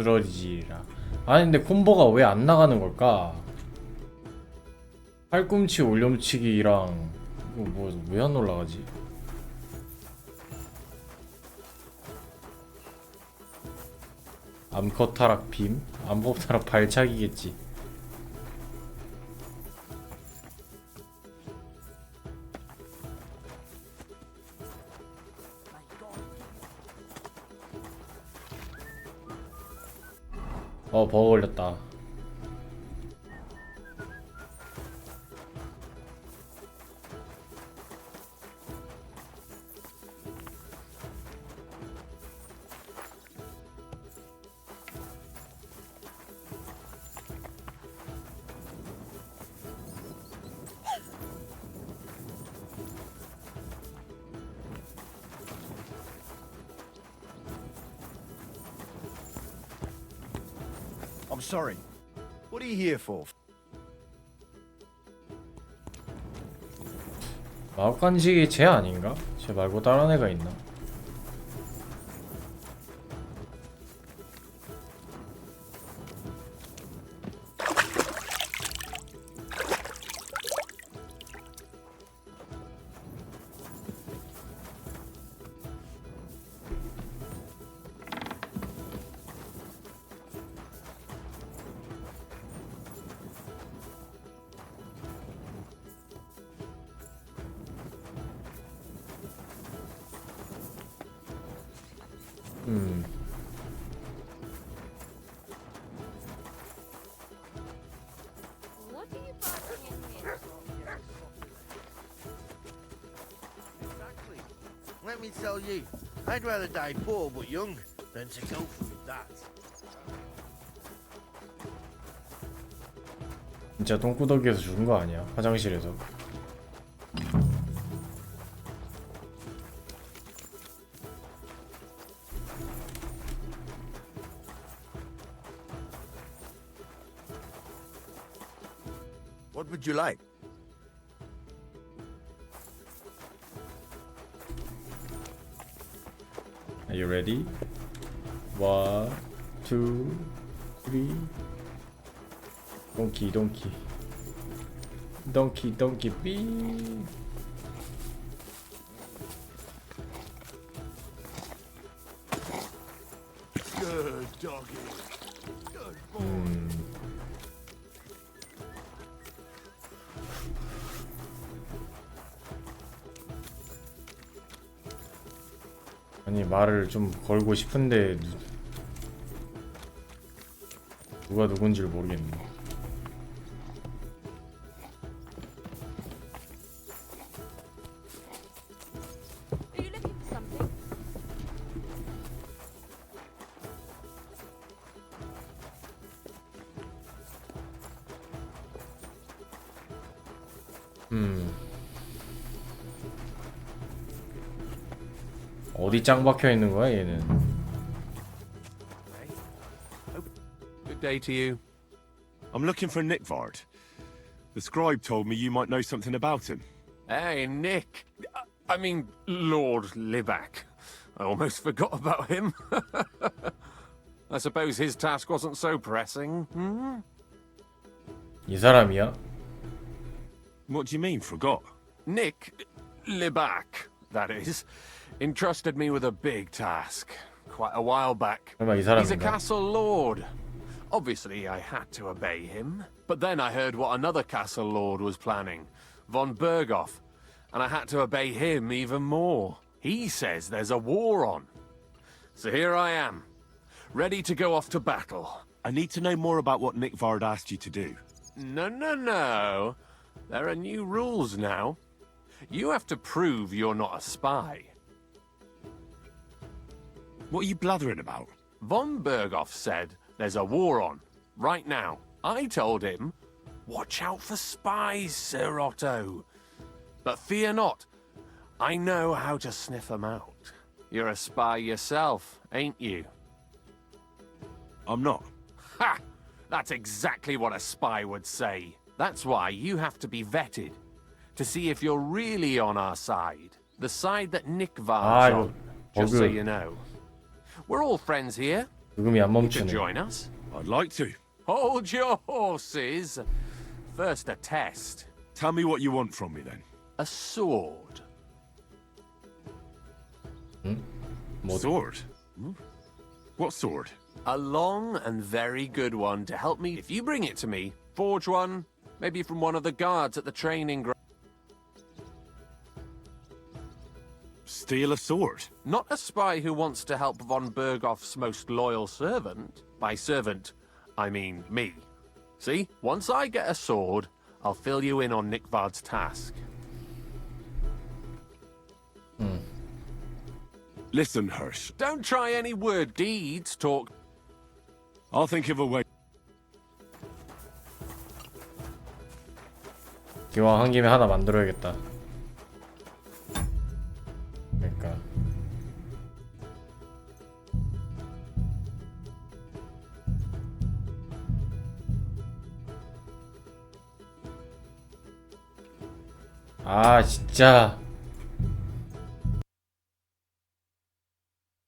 쓰러지라. 아니 근데 콤보가 왜 안 나가는 걸까? 팔꿈치 올려치기랑 이거 뭐 왜 안 올라가지? 암컷타락 빔? 암컷타락 발차기겠지. 버거 걸렸다. I'm sorry. What are you here for? 마법관직이 쟤 아닌가? 쟤 말고 다른 애가 있나? Let me tell you, I'd rather die poor but young than to go through that. 진짜 똥구더기에서 죽은 거 아니야? 화장실에서. What would you like? Are you ready? 1, 2, 3. Donkey, donkey. Donkey, donkey, bee. Good doggy. Good boy. 아니 말을 좀 걸고 싶은데 누가 누군지를 모르겠네. 어디 짱 박혀 있는 거야 얘는? Good day to you. I'm looking for Nickvard. The scribe told me you might know something about him. Hey, Nick. I mean, Lord Libac. I almost forgot about him. I suppose his task wasn't so pressing. 이 사람이야? What do you mean, forgot? Nick Libac, that is, entrusted me with a big task quite a while back. 이 He's a 사람인가? castle lord. Obviously, I had to obey him. But then I heard what another castle lord was planning, von Berghoff, and I had to obey him even more. He says there's a war on. So here I am, ready to go off to battle. I need to know more about what Nickvard asked you to do. No. There are new rules now. You have to prove you're not a spy. What are you blathering about? Von Berghoff said there's a war on, right now. I told him, watch out for spies, Sir Otto. But fear not, I know how to sniff them out. You're a spy yourself, ain't you? I'm not. Ha! That's exactly what a spy would say. That's why you have to be vetted, to see if you're really on our side. The side that Nickvard's on, just so you know. We're all friends here. 녹음이 안 You can 멈추네. join us. I'd like to. Hold your horses. First a test. Tell me what you want from me then. A sword. Sword? What sword? A long and very good one to help me. If you bring it to me, forge one, maybe from one of the guards at the training ground. Steal a sword? Not a spy who wants to help von Berghoff's most loyal servant. By servant, I mean me. See, once I get a sword, I'll fill you in on Nickvard's task. Listen, Hirsch. Don't try any word deeds, talk. I'll think of a way. 기왕 한 김에 하나 만들어야겠다. 그러니까 아 진짜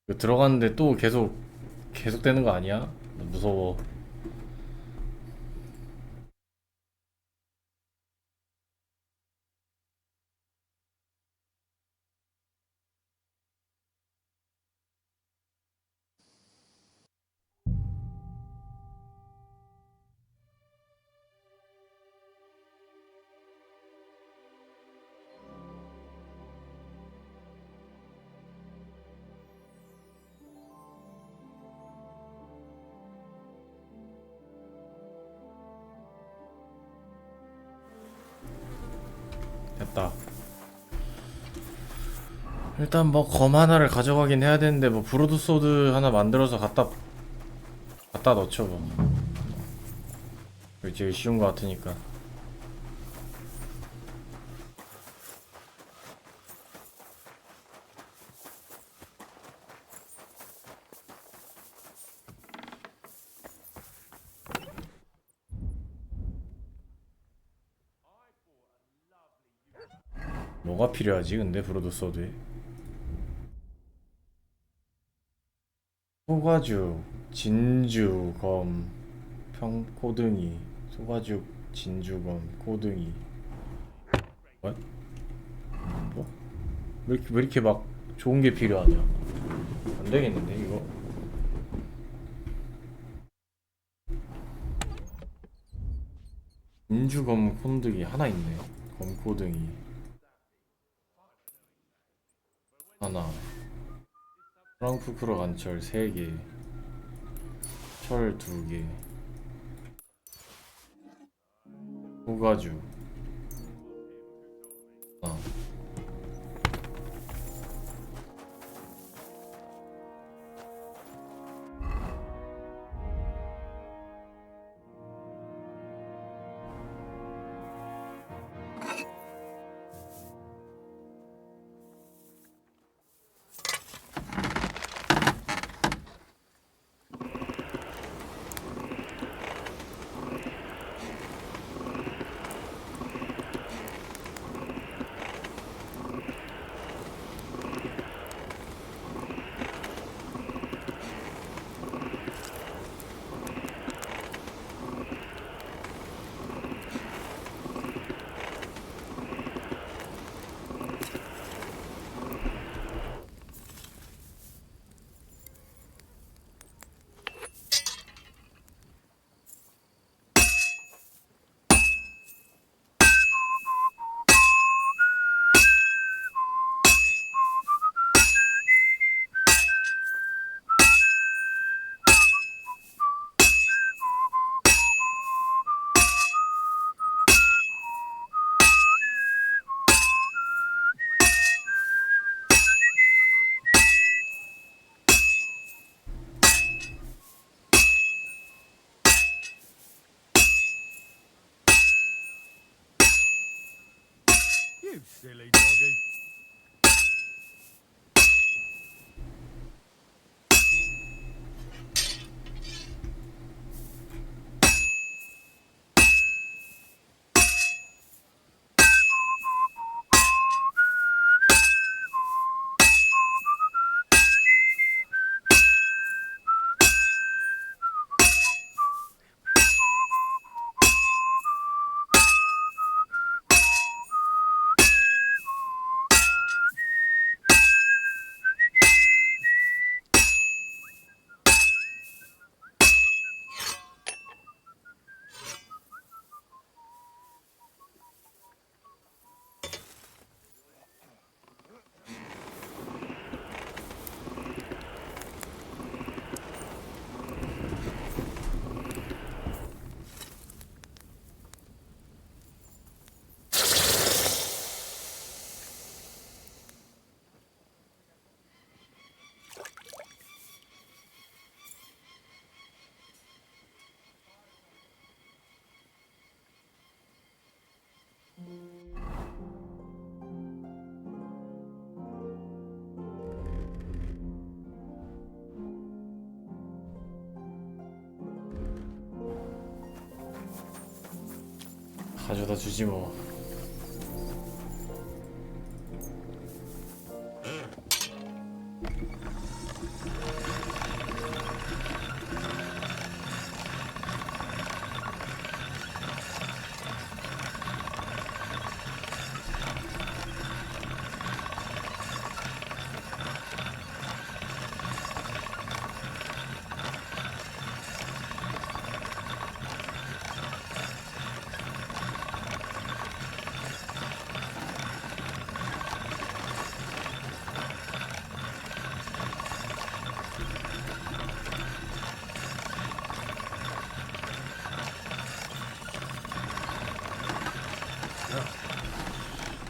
이거 들어갔는데 또 계속 되는 거 아니야? 무서워. 됐다. 일단 뭐 검 하나를 가져가긴 해야 되는데 뭐 브로드 소드 하나 만들어서 갖다 넣죠 뭐. 그게 제일 쉬운 것 같으니까. 뭐가 필요하지 근데 브로드소드에? 소가죽, 진주, 검, 고등이. 소가죽, 진주, 검, 고등이. What? 뭐? 왜 이렇게 막 좋은 게 필요하냐? 안 되겠는데 이거? 진주, 검, 고등이 하나 있네. 검, 고등이 하나. 프랑크푸르 관철 3개, 철 2개, 소가죽 하나. You silly doggy. 가져다 주지 뭐.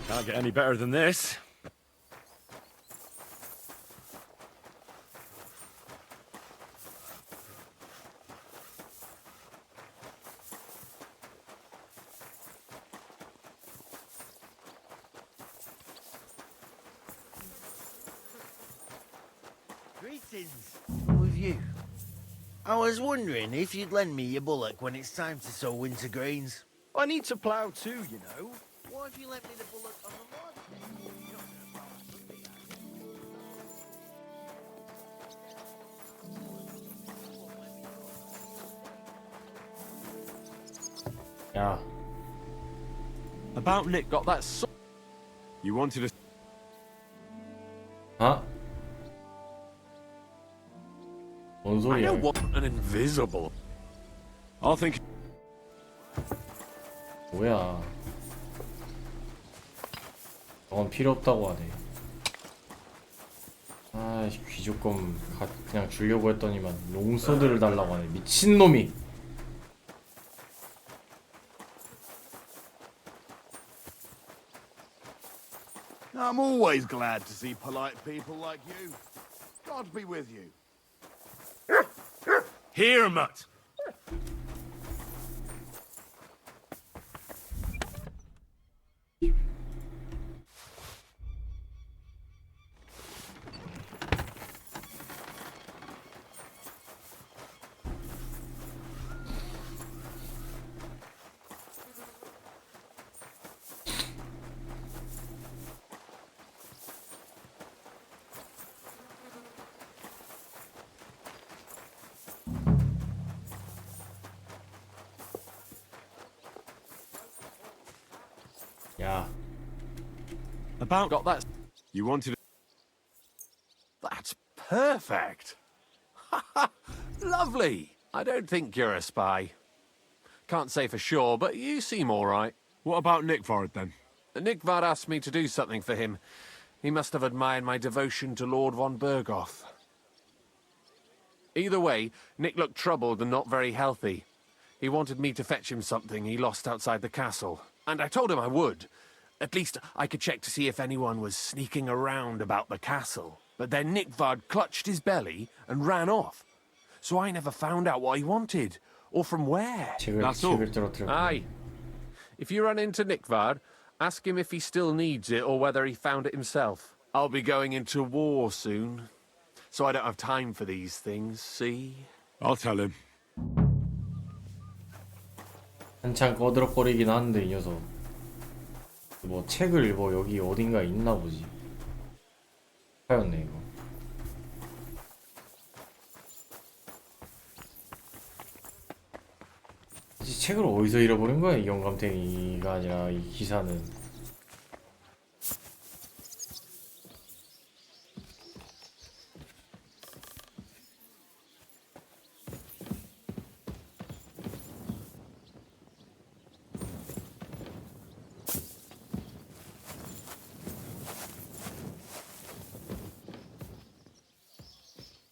Can't get any better than this. Greetings. With you. I was wondering if you'd lend me your bullock when it's time to sow winter grains. I need to plough too, you know. What if you lent me the bullock on the morning? You're not gonna plough on Sunday, are you? 야, About Nick got that You wanted to... 아? 뭔 I 소리야? don't want an invisible. I'll think... 뭐야? 저건 필요 없다고 하네. 아, 귀족검 그냥 주려고 했더니만 롱소드를 달라고 하네. 미친놈이. I'm always glad to see polite people like you. God be with you. Here, mutt. 야, About got that. You wanted... That's perfect. Lovely. I don't think you're a spy. Can't say for sure, but you seem all right. What about Nickford, then? Nickvard asked me to do something for him. He must have admired my devotion to Lord von Berghoff. Either way, Nick looked troubled and not very healthy. He wanted me to fetch him something he lost outside the castle, and I told him I would. At least I could check to see if anyone was sneaking around about the castle. But then Nickvard clutched his belly and ran off. So I never found out what he wanted, or from where. That's all. Aye. If you run into Nickvard, ask him if he still needs it or whether he found it himself. I'll be going into war soon, so I don't have time for these things, see? I'll tell him. 한창 꺼드럭거리긴 하는데 이 녀석 뭐 책을 뭐 여기 어딘가에 있나 보지. 하였네 이거. 이 책을 어디서 잃어버린 거야 이 영감탱이가 아니라 이 기사는.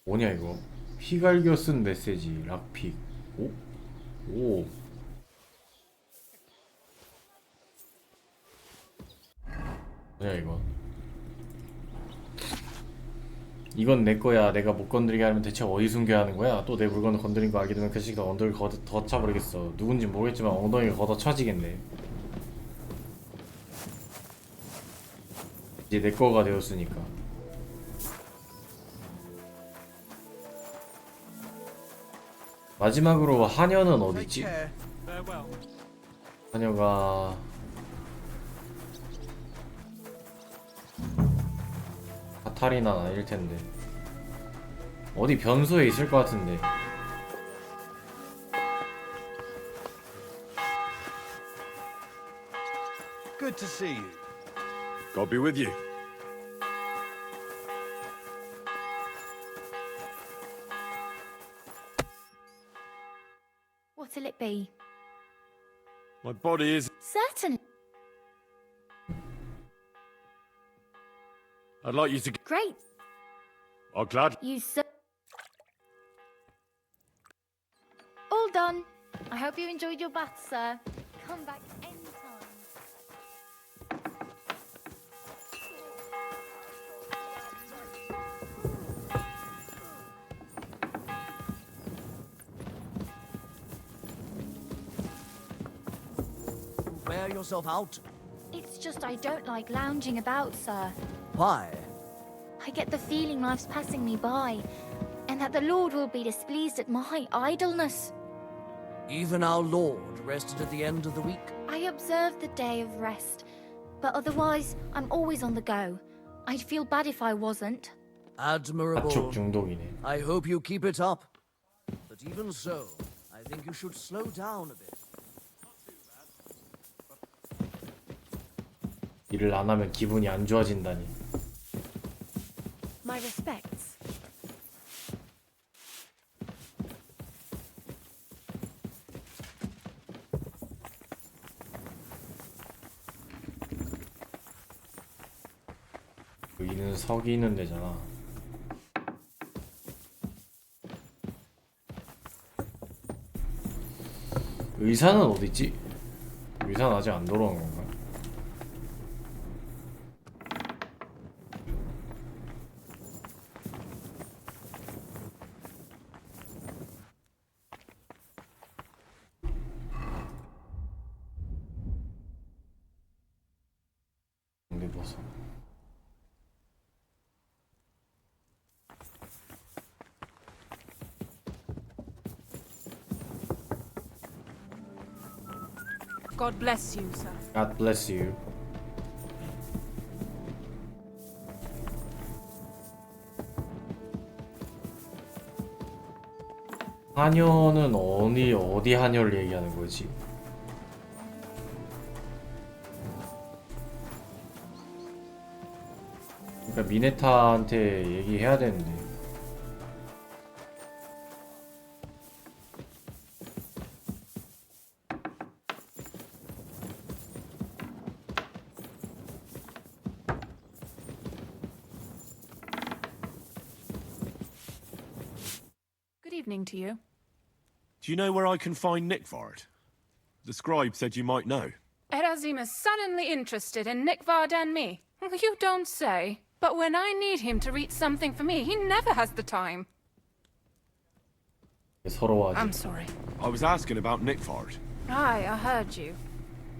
뭐냐 이거? 휘갈겨 쓴 메시지 락픽. 오? 오. 뭐냐 이거? 이건 내 거야. 내가 못 건드리게 하면 대체 어디 숨겨야 하는 거야? 또 내 물건을 건드린 거 알게 되면 그 시기가 엉덩이를 걷어 차버리겠어. 누군지 모르겠지만 엉덩이가 걷어 차지겠네. 이제 내 거가 되었으니까. 마지막으로 하녀는 어디있지? 하녀가 카타리나는 아닐텐데 어디 변소에 있을 것 같은데. Good to see you. God be with you. What'll it be? My body is... Certain. I'd like you to... Great. Oh, glad. You so. All done. I hope you enjoyed your bath, sir. Come back anytime. Wear yourself out. It's just I don't like lounging about, sir. Why? I get the feeling life's passing me by, and that the Lord will be displeased at my idleness. Even our Lord rested at the end of the week. I observe the day of rest, but otherwise, I'm always on the go. I'd feel bad if I wasn't. Admirable. 가축 중독이네. I hope you keep it up. But even so, I think you should slow down a bit. 일을 안 하면 기분이 안 좋아진다니. My respects. 여기는 석이 있는 데잖아. 의사는 어디있지? 의사는 아직 안 돌아온 건가? 내버섯. God bless you, sir. God bless you. 하녀는 어디 하녀를 얘기하는 거지? 그러니까 미네타한테 얘기해야 되는데. Good evening to you. Do you know where I can find Nickvard? The scribe said you might know. Erazim is suddenly interested in Nickvard and me. You don't say. But when I need him to read something for me, he never has the time. 서러워하지. I'm sorry. I was asking about Nickvard. Aye, I heard you.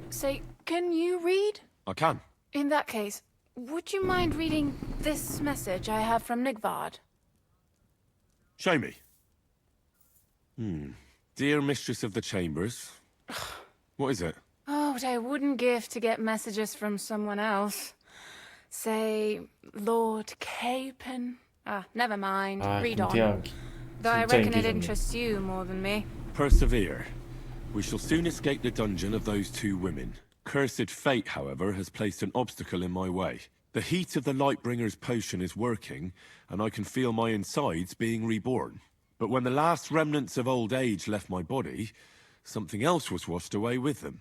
Say, can you read? I can. In that case, would you mind reading this message I have from Nickvard? Show me. Dear Mistress of the Chambers. What is it? Oh, what I wouldn't give to get messages from someone else. Say, Lord Capon. Never mind. Read on. Though I reckon it interests you more than me. Persevere. We shall soon escape the dungeon of those two women. Cursed fate, however, has placed an obstacle in my way. The heat of the Lightbringer's potion is working, and I can feel my insides being reborn. But when the last remnants of old age left my body, something else was washed away with them.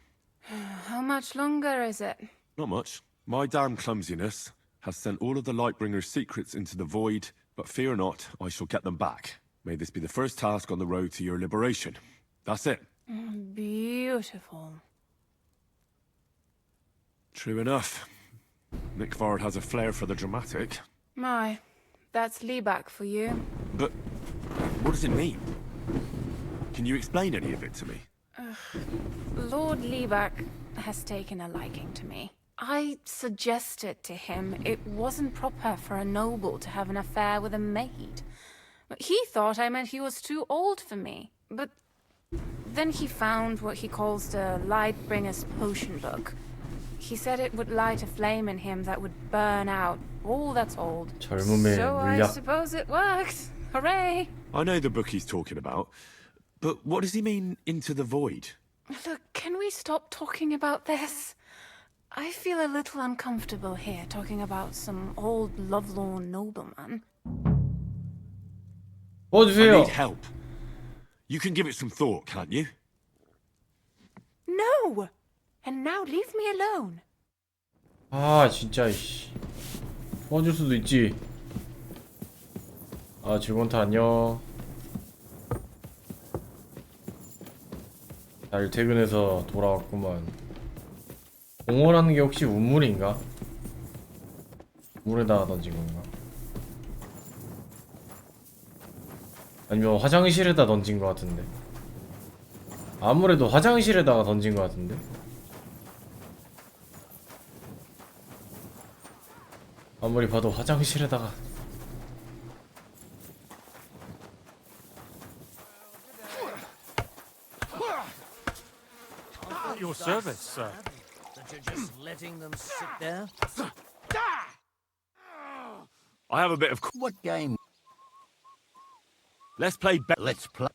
How much longer is it? Not much. My damn clumsiness has sent all of the Lightbringer's secrets into the void, but fear not, I shall get them back. May this be the first task on the road to your liberation. That's it. Beautiful. True enough. Nickvard has a flair for the dramatic. My, that's Liebach for you. But what does it mean? Can you explain any of it to me? Lord Liebach has taken a liking to me. I suggested to him it wasn't proper for a noble to have an affair with a maid. He thought I meant he was too old for me. But then he found what he calls the Lightbringer's potion book. He said it would light a flame in him that would burn out all that's old. So I suppose it worked. Hooray! I know the book he's talking about, but what does he mean, into the void? Look, can we stop talking about this? I feel a little uncomfortable here, talking about some old lovelorn nobleman. I need help. You can give it some thought, can't you? No! And now leave me alone. 아 진짜 씨. 도와줄 수도 있지. 아 즐거운타 안녕. 잘 퇴근해서 돌아왔구만. 공허라는 게 혹시 우물인가? 물에다가 던진 건가? 아니면 화장실에다 던진 것 같은데. 아무래도 화장실에다가 던진 것 같은데. 아무리 봐도 화장실에다가 Your service, sir. That you're just letting them sit there? I have a bit of... What game? Let's play... Let's play.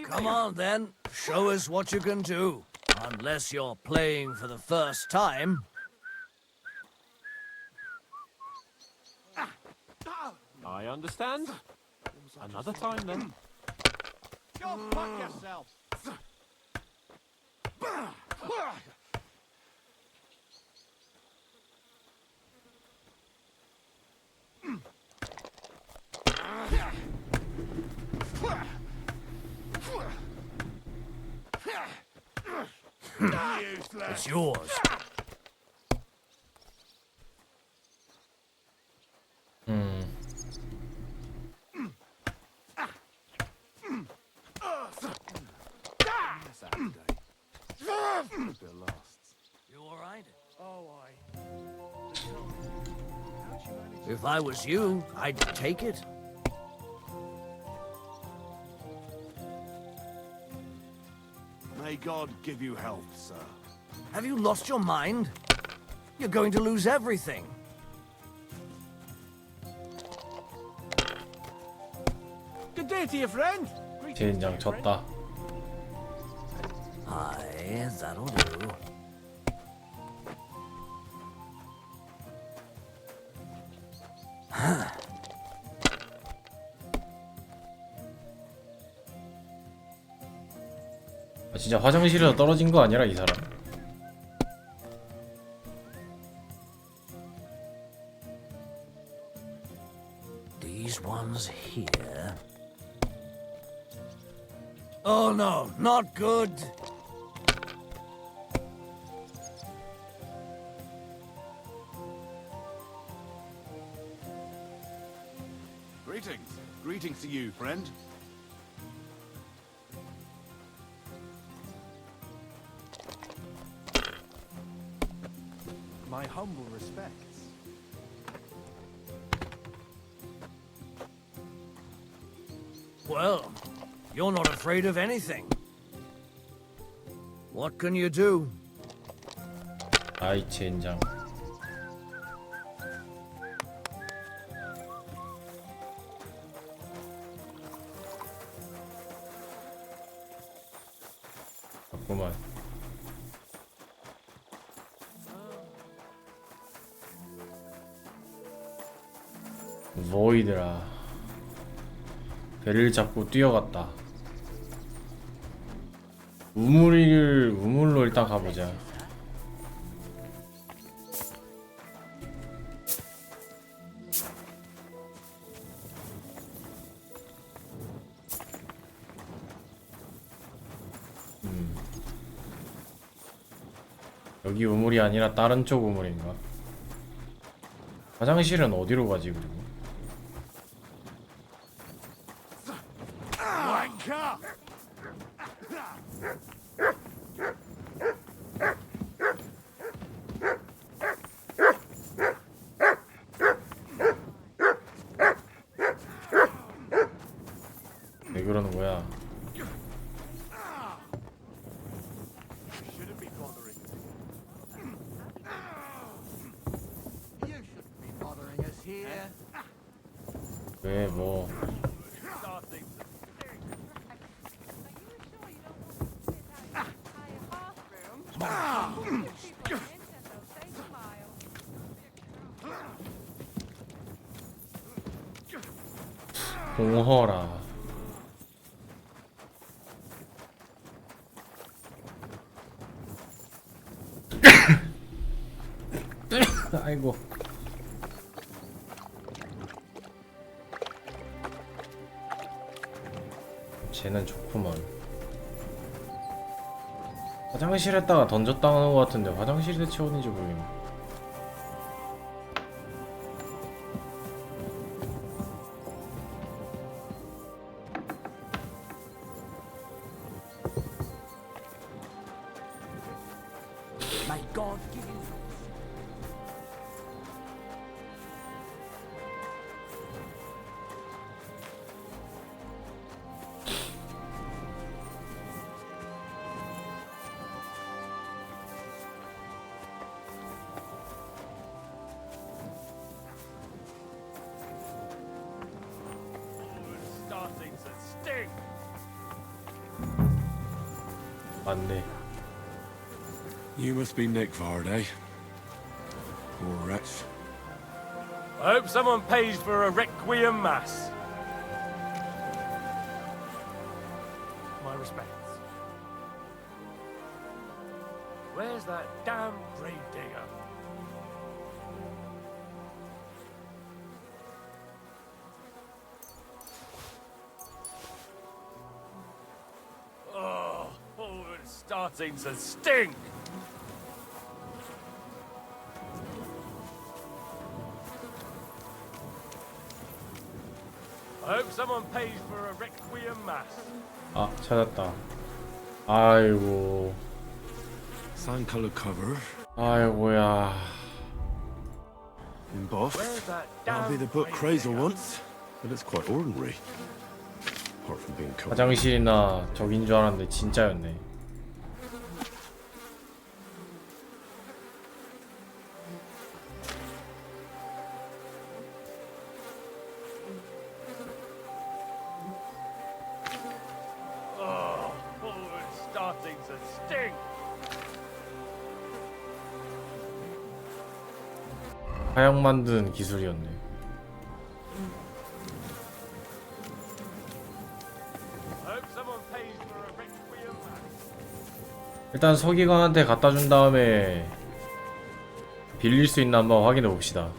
Come on, then. Show us what you can do. Unless you're playing for the first time. I understand. Another time, then. Go fuck yourself. It's yours. You all right? Oh, If I was you, I'd take it. May God give you health, sir. Have you lost your mind? You're going to lose everything. Good day to you, friend. 젠장 졌다. Aye, that'll do. 아, 진짜 화장실에서 떨어진 거 아니라 이 사람? These ones here. Oh no, not good. Greetings. Greetings to you, friend. My humble respects. Well, you're not afraid of anything. What can you do? 아이 젠장. 잠깐만. void라. 배를 잡고 뛰어갔다. 우물로 일단 가보자. 여기 우물이 아니라 다른 쪽 우물인가? 화장실은 어디로 가지 그리고? 왜 그러는 거야? 왜 뭐? 공허라. 아이고. 쟤는 좋구먼. 화장실에다가 던졌다는 것 같은데 화장실에 채웠는지 모르겠네. My God, give you. Starting to stink. 맞네. You must be Nick Vard, eh? Poor wretch. I hope someone pays for a requiem mass. My respects. Where's that damn grave digger? Oh, it's starting to stink. I hope someone pays for a requiem mass. 아, 찾았다. 아이고. Sand color cover. 아이고야. Embossed. That'll be the book Crazel wants, but it's quite ordinary. Apart from being covered. 화장실이나 저긴 줄 알았는데 진짜였네. It's starting to stink. 하양 만드는 기술이었네. I hope someone pays for a requiem mass. 일단 서기관한테 갖다 준 다음에 빌릴 수 있나 한번 확인해 봅시다.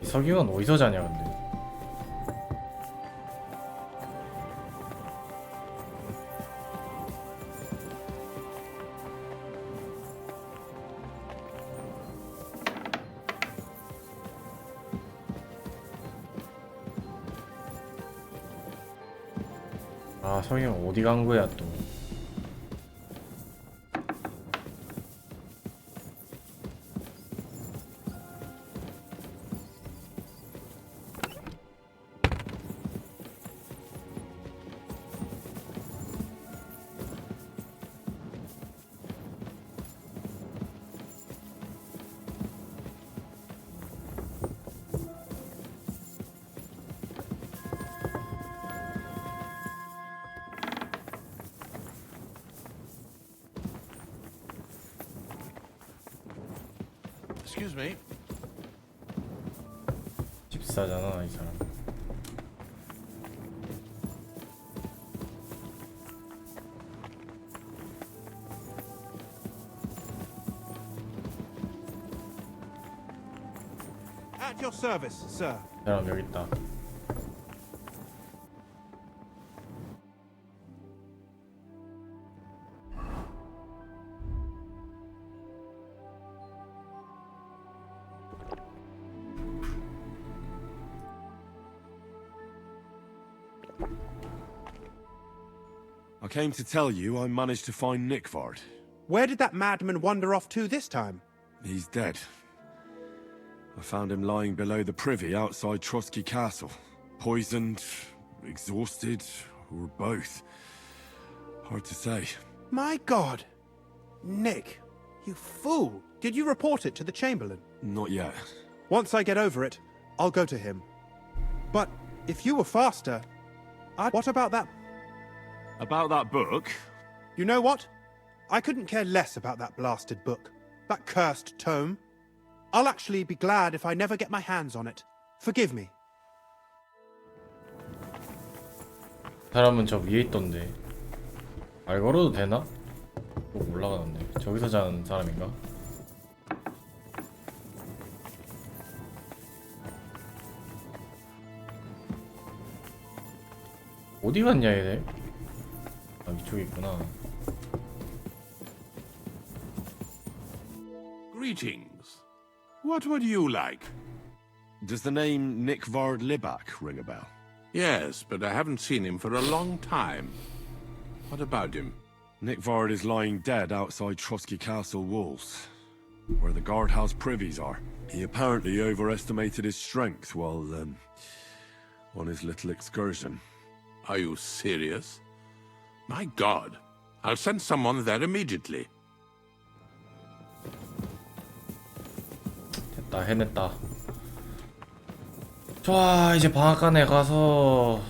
이 서기관 어디서 자냐 근데. 아, 서기관 어디 간 거야 또. Excuse me. 집사잖아 이 사람. At your service, sir. 이 사람 여기 있다. I came to tell you I managed to find Nick Vard. Where did that madman wander off to this time? He's dead. I found him lying below the privy outside Trotsky Castle. Poisoned, exhausted, or both. Hard to say. My God! Nick, you fool! Did you report it to the Chamberlain? Not yet. Once I get over it, I'll go to him. But if you were faster, what about that? About that book? You know what? I couldn't care less about that blasted book. That cursed tome. I'll actually be glad if I never get my hands on it. Forgive me. 사람은 저 위에 있던데. 말 걸어도 되나? 또 올라가는데. 저기서 자는 사람인가? 어디 갔냐 얘네? 아 이쪽에 있구나. Greetings. What would you like? Does the name Nick Vard Libak ring a bell? Yes, but I haven't seen him for a long time. What about him? Nick Vard is lying dead outside Trotsky Castle walls, where the guardhouse privies are. He apparently overestimated his strength while, on his little excursion. Are you serious? My God. I'll send someone there immediately. 됐다, 해냈다. 좋아, 이제 방앗간에 가서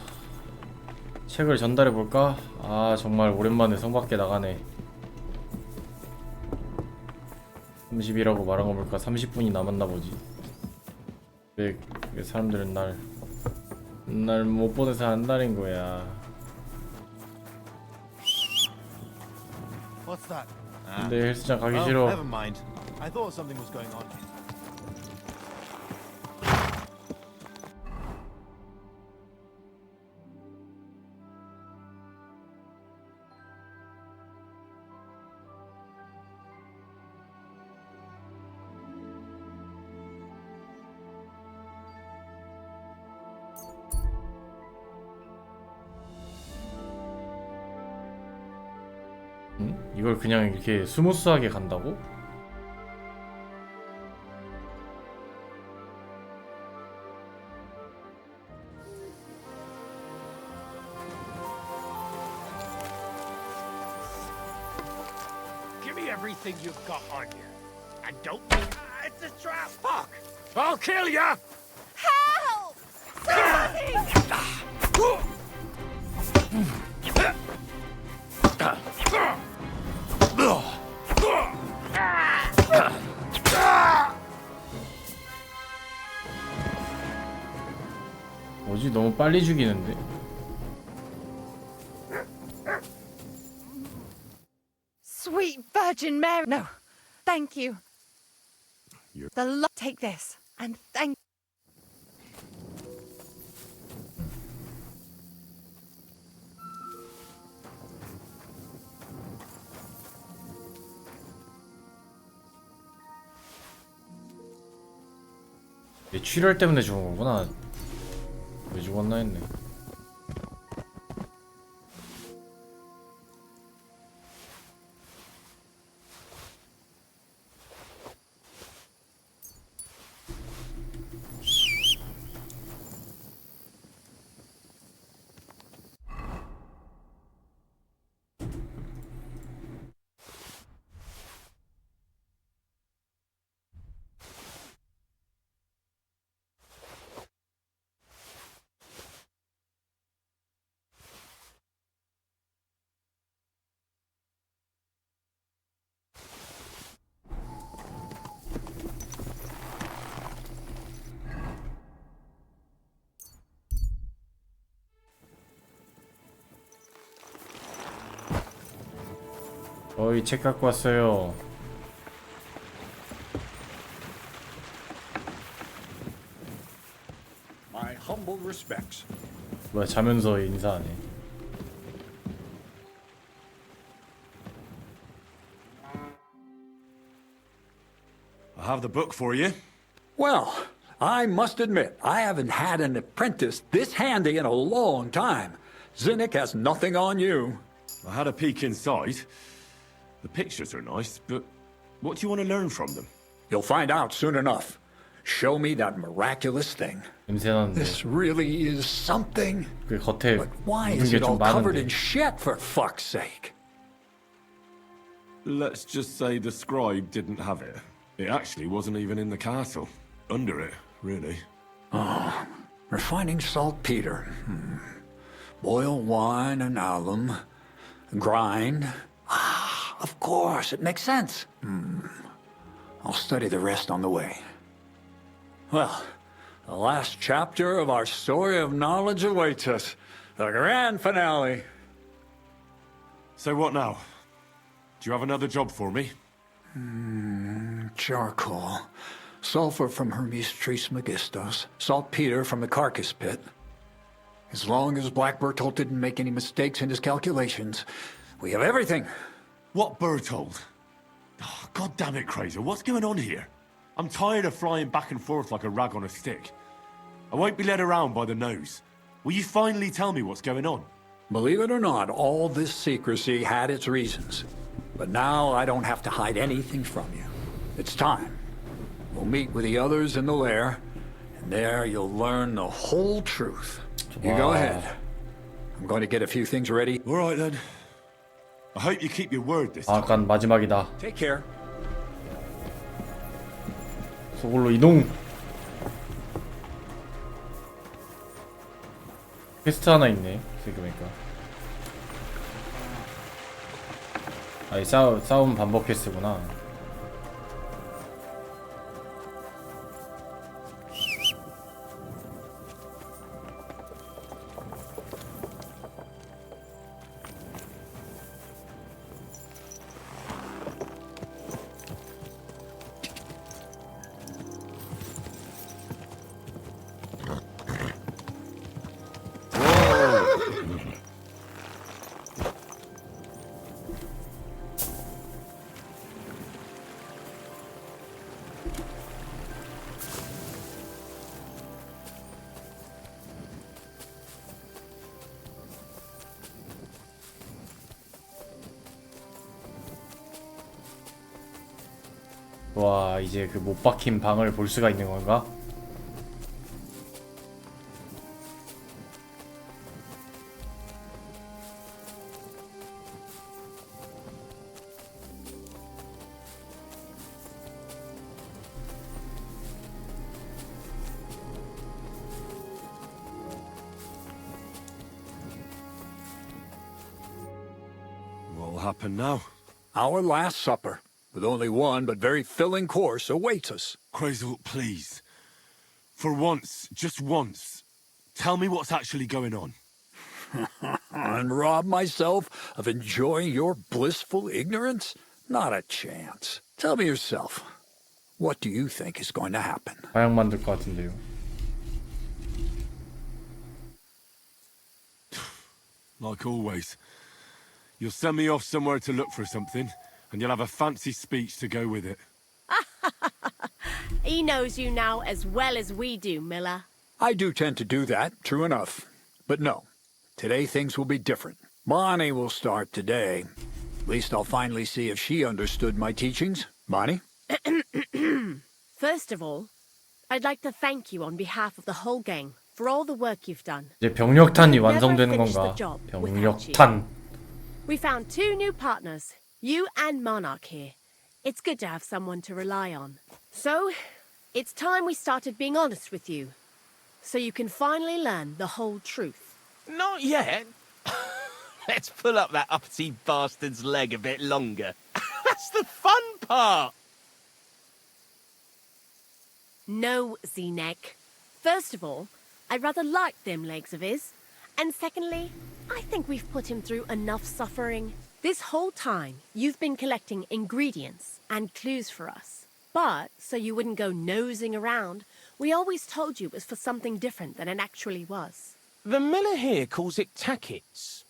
책을 전달해볼까? 아 정말 오랜만에 성 밖에 나가네. 30이라고 말한 거 볼까? 30분이 남았나 보지. 왜 사람들은 날 못 보내서 안달인 거야. What's that? 근데 헬스장 가기 싫어. Never mind. I thought something was going on. 이걸 그냥 이렇게 스무스하게 간다고? Give me everything you've got on you. I don't mean... it's a trap! Fuck! I'll kill ya! Help! Somebody! 뭐지? 너무 빨리 죽이는데? Sweet Virgin Mary. No, thank you. The lot. Take this and thank. 얘 출혈 때문에 죽은 거구나. 왜 죽었나 했네. 저희 책 갖고 왔어요. My humble respects. 뭐야 자면서 인사하네. I have the book for you. Well, I must admit, I haven't had an apprentice this handy in a long time. Zinnik has nothing on you. I had a peek inside. The pictures are nice, but what do you want to learn from them? You'll find out soon enough. Show me that miraculous thing. 냄새나는데. This really is something. 그 겉에 But why 묻은 is 게 it all 좀 covered in 많은데. shit, for fuck's sake? Let's just say the scribe didn't have it. It actually wasn't even in the castle. Under it, really. Oh, refining saltpeter. Boil wine and alum. Grind. Ah, of course, it makes sense. I'll study the rest on the way. Well, the last chapter of our story of knowledge awaits us. The grand finale. So what now? Do you have another job for me? Charcoal. Sulfur from Hermes Trismegistus. Saltpeter from the carcass pit. As long as Black Bertolt didn't make any mistakes in his calculations, we have everything. What Bertolt? Oh, God damn it, Crazer. What's going on here? I'm tired of flying back and forth like a rag on a stick. I won't be led around by the nose. Will you finally tell me what's going on? Believe it or not, all this secrecy had its reasons. But now I don't have to hide anything from you. It's time. We'll meet with the others in the lair, and there you'll learn the whole truth. You go ahead. I'm going to get a few things ready. All right, then. I hope you keep your word this time. 약간 마지막이다. Take care. 서울로 이동. 퀘스트 하나 있네. 생각해보니까. 아니 싸움 반복 퀘스트구나. 와, 이제 그 못 박힌 방을 볼 수가 있는 건가? What'll happen now? Our last supper, with only one but very filling course, awaits us. Crazel, please. For once, just once, tell me what's actually going on. And rob myself of enjoying your blissful ignorance? Not a chance. Tell me yourself. What do you think is going to happen? 마약 만들 것 같은데요. Like always. You'll send me off somewhere to look for something, and you'll have a fancy speech to go with it. He knows you now as well as we do, Miller. I do tend to do that, true enough. But no, today things will be different. Bonnie will start today. At least I'll finally see if she understood my teachings. Bonnie? First of all, I'd like to thank you on behalf of the whole gang for all the work you've done. 이제 병력탄이 We'll never 완성되는 finish 건가? the job without you. 병력탄. We found 2 new partners, you and Monarch here. It's good to have someone to rely on. So, it's time we started being honest with you, so you can finally learn the whole truth. Not yet. Let's pull up that uppity bastard's leg a bit longer. That's the fun part! No, Z-Neck. First of all, I rather like them legs of his. And secondly, I think we've put him through enough suffering. This whole time, you've been collecting ingredients and clues for us. But, so you wouldn't go nosing around, we always told you it was for something different than it actually was. The miller here calls it tackets.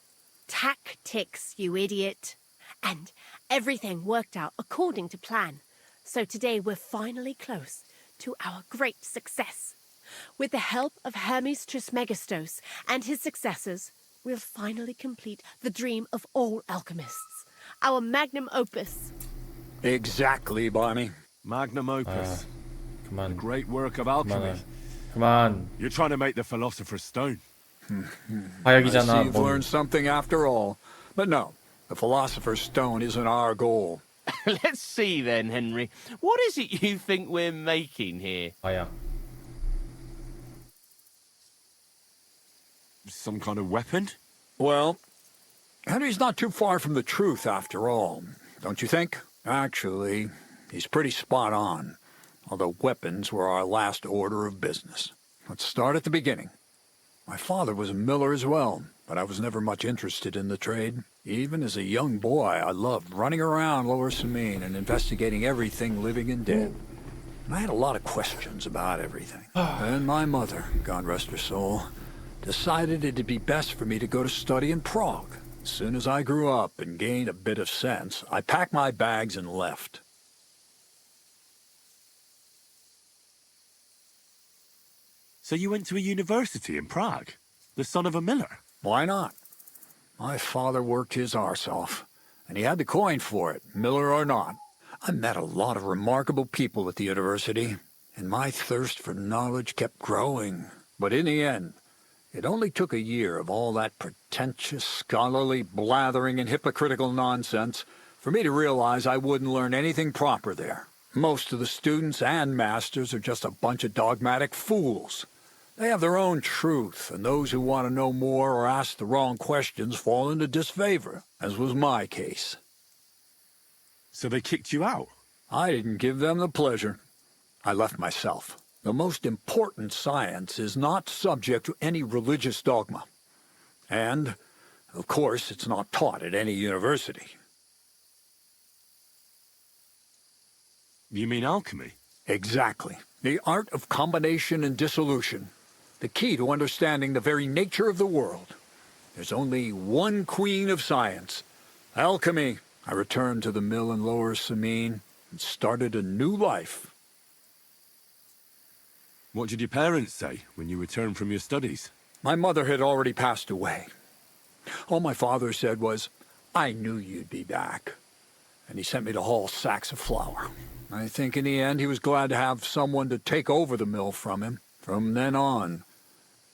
Tactics, you idiot. And everything worked out according to plan. So today we're finally close to our great success. With the help of Hermes Trismegistus and his successors, we'll finally complete the dream of all alchemists. Our magnum opus. Exactly, Bonnie. Magnum opus. The great work of alchemy. 그만. You're trying to make the Philosopher's Stone. I see you've learned something after all. But no, the Philosopher's Stone isn't our goal. Let's see then, Henry. What is it you think we're making here? Some kind of weapon? Well, Henry's not too far from the truth after all, don't you think? Actually, he's pretty spot on. Although weapons were our last order of business. Let's start at the beginning. My father was a miller as well, but I was never much interested in the trade. Even as a young boy, I loved running around Lower Samine and investigating everything living and dead. And I had a lot of questions about everything. Then my mother, God rest her soul, decided it'd be best for me to go to study in Prague. As soon as I grew up and gained a bit of sense, I packed my bags and left. So you went to a university in Prague? The son of a miller? Why not? My father worked his arse off, and he had the coin for it, miller or not. I met a lot of remarkable people at the university, and my thirst for knowledge kept growing. But in the end, it only took a year of all that pretentious, scholarly blathering and hypocritical nonsense for me to realize I wouldn't learn anything proper there. Most of the students and masters are just a bunch of dogmatic fools. They have their own truth, and those who want to know more or ask the wrong questions fall into disfavor, as was my case. So they kicked you out? I didn't give them the pleasure. I left myself. The most important science is not subject to any religious dogma. And, of course, it's not taught at any university. You mean alchemy? Exactly. The art of combination and dissolution. The key to understanding the very nature of the world. There's only one queen of science. Alchemy. I returned to the mill in Lower Samine and started a new life. What did your parents say when you returned from your studies? My mother had already passed away. All my father said was, "I knew you'd be back." And he sent me to haul sacks of flour. I think in the end he was glad to have someone to take over the mill from him. From then on,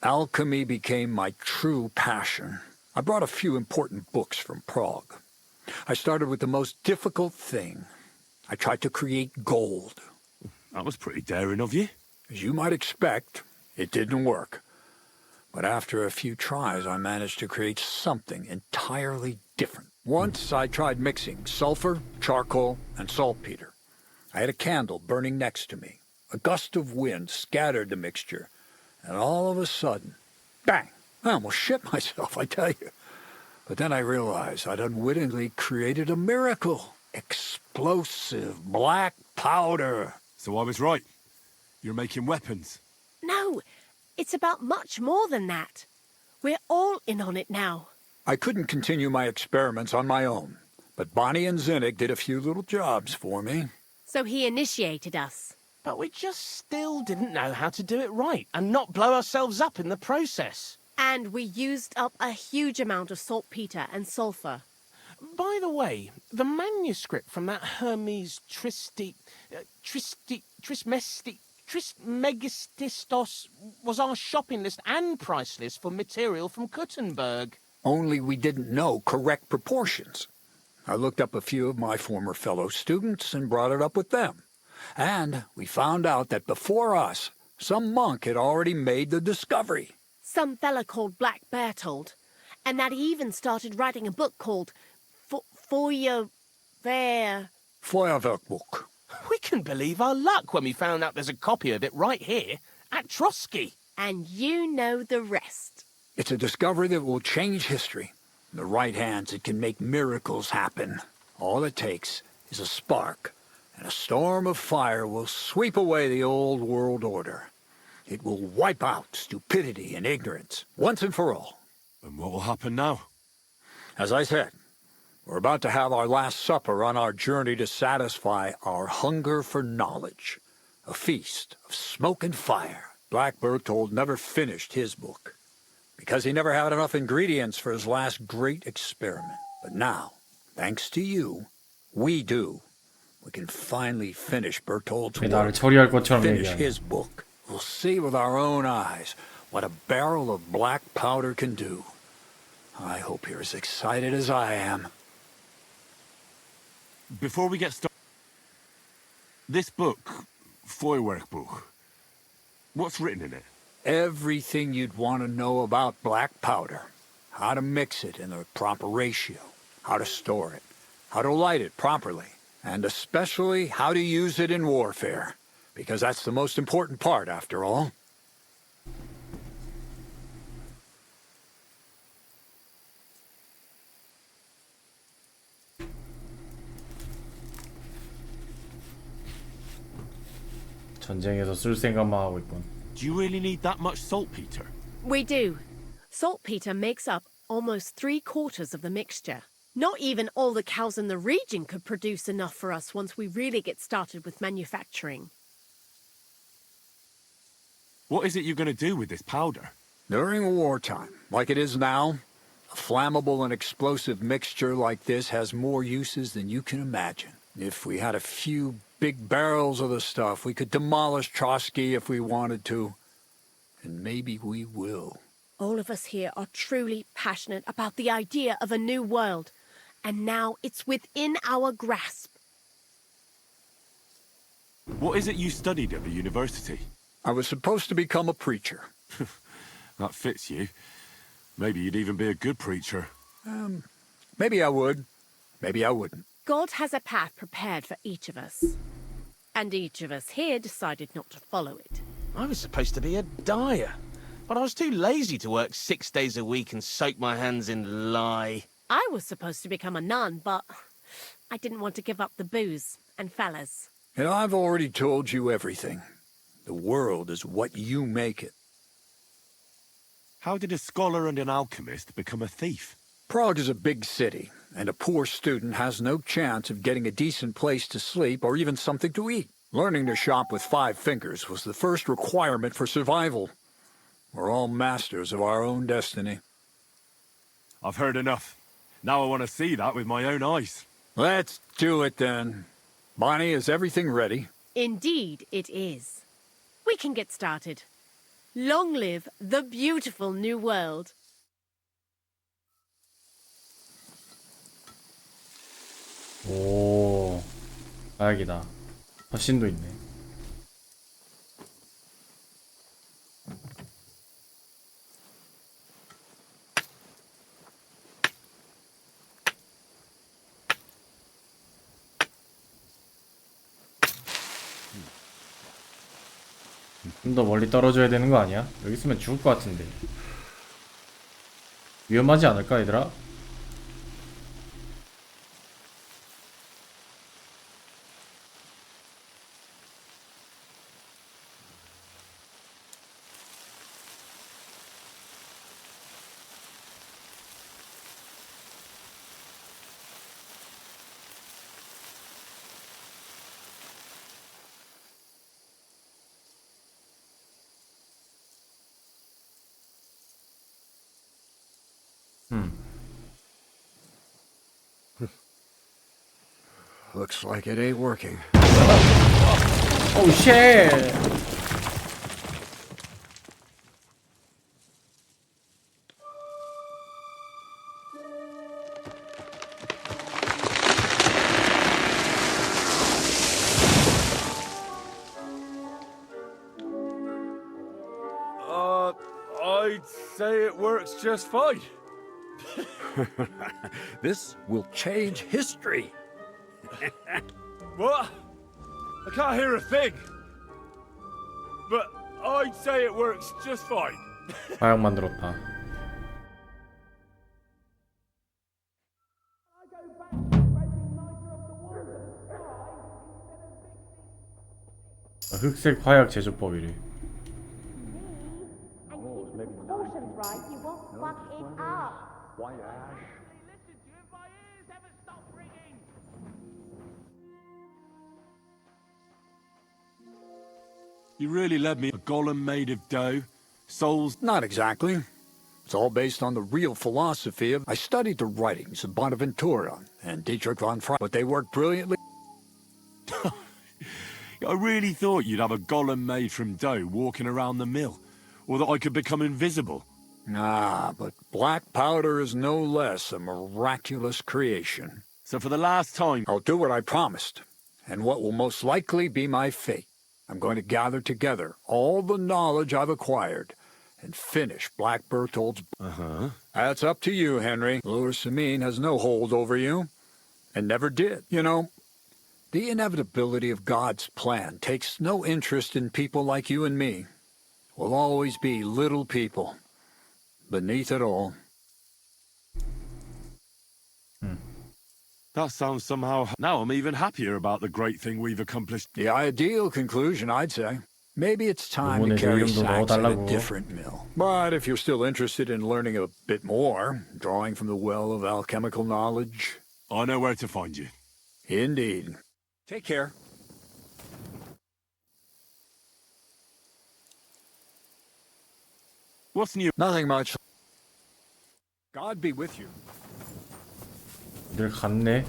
alchemy became my true passion. I brought a few important books from Prague. I started with the most difficult thing. I tried to create gold. That was pretty daring of you. As you might expect, it didn't work. But after a few tries, I managed to create something entirely different. Once I tried mixing sulfur, charcoal, and saltpeter. I had a candle burning next to me. A gust of wind scattered the mixture, and all of a sudden, bang! I almost shit myself, I tell you. But then I realized I'd unwittingly created a miracle. Explosive black powder. So I was right. You're making weapons. No, it's about much more than that. We're all in on it now. I couldn't continue my experiments on my own, but Bonnie and Zinnig did a few little jobs for me. So he initiated us. But we just still didn't know how to do it right and not blow ourselves up in the process. And we used up a huge amount of saltpeter and sulfur. By the way, the manuscript from that Hermes Trismegistos was our shopping list and price list for material from Kuttenberg. Only we didn't know correct proportions. I looked up a few of my former fellow students and brought it up with them. And we found out that before us, some monk had already made the discovery. Some fella called Black Bertold, and that he even started writing a book called Feuerwerkbuch. We couldn't believe our luck when we found out there's a copy of it right here at Trotsky. And you know the rest. It's a discovery that will change history. In the right hands, it can make miracles happen. All it takes is a spark, and a storm of fire will sweep away the old world order. It will wipe out stupidity and ignorance, once and for all. And what will happen now? As I said, we're about to have our last supper on our journey to satisfy our hunger for knowledge. A feast of smoke and fire. Black Bertold never finished his book, because he never had enough ingredients for his last great experiment. But now, thanks to you, we do. we can finally finish Berthold's 나를 work. 처리할 것처럼 Finish 얘기하네. his book. We'll see with our own eyes what a barrel of black powder can do. I hope you're as excited as I am. Before we get started, this book, Feuerwerkbuch, what's written in it? Everything you'd want to know about black powder. How to mix it in the proper ratio. How to store it. How to light it properly. And especially how to use it in warfare. Because that's the most important part, after all. 전쟁에서 쓸 생각만 하고 있군. Do you really need that much saltpeter? We do. Saltpeter makes up almost 3/4 of the mixture. Not even all the cows in the region could produce enough for us once we really get started with manufacturing. What is it you're going to do with this powder? During wartime, like it is now, a flammable and explosive mixture like this has more uses than you can imagine. If we had a few big barrels of the stuff, we could demolish Trotsky if we wanted to. And maybe we will. All of us here are truly passionate about the idea of a new world. And now it's within our grasp. What is it you studied at the university? I was supposed to become a preacher. That fits you. Maybe you'd even be a good preacher. Maybe I would. Maybe I wouldn't. God has a path prepared for each of us. And each of us here decided not to follow it. I was supposed to be a dyer, but I was too lazy to work 6 days a week and soak my hands in lye. I was supposed to become a nun, but I didn't want to give up the booze and fellas. And I've already told you everything. The world is what you make it. How did a scholar and an alchemist become a thief? Prague is a big city, and a poor student has no chance of getting a decent place to sleep or even something to eat. Learning to shop with 5 fingers was the first requirement for survival. We're all masters of our own destiny. I've heard enough. Now I want to see that with my own eyes. Let's do it then. Bonnie, is everything ready? Indeed, it is. We can get started. Long live the beautiful new world. 오, 다행이다. 화신도 있네. 좀 더 멀리 떨어져야 되는 거 아니야? 여기 있으면 죽을 것 같은데. 위험하지 않을까, 얘들아? Looks like it ain't working. Oh shit! I'd say it works just fine. This will change history. What? I can't hear a thing. But I'd say it works just fine. 화약 만들었다. 흑색 화약 제조법이래. You really led me a golem made of dough, souls... Not exactly. It's all based on the real philosophy of... I studied the writings of Bonaventura and Dietrich von Frey, but they worked brilliantly. I really thought you'd have a golem made from dough walking around the mill, or that I could become invisible. Ah, but black powder is no less a miraculous creation. So for the last time, I'll do what I promised, and what will most likely be my fate. I'm going to gather together all the knowledge I've acquired and finish Black Berthold's... That's up to you, Henry. Lord Samine has no hold over you, and never did. You know, the inevitability of God's plan takes no interest in people like you and me. We'll always be little people beneath it all. That sounds somehow... Now I'm even happier about the great thing we've accomplished. The ideal conclusion, I'd say. Maybe it's time to carry sacks at a different mill. But if you're still interested in learning a bit more, drawing from the well of alchemical knowledge... I know where to find you. Indeed. Take care. What's new? Nothing much. God be with you. 늘 갔네.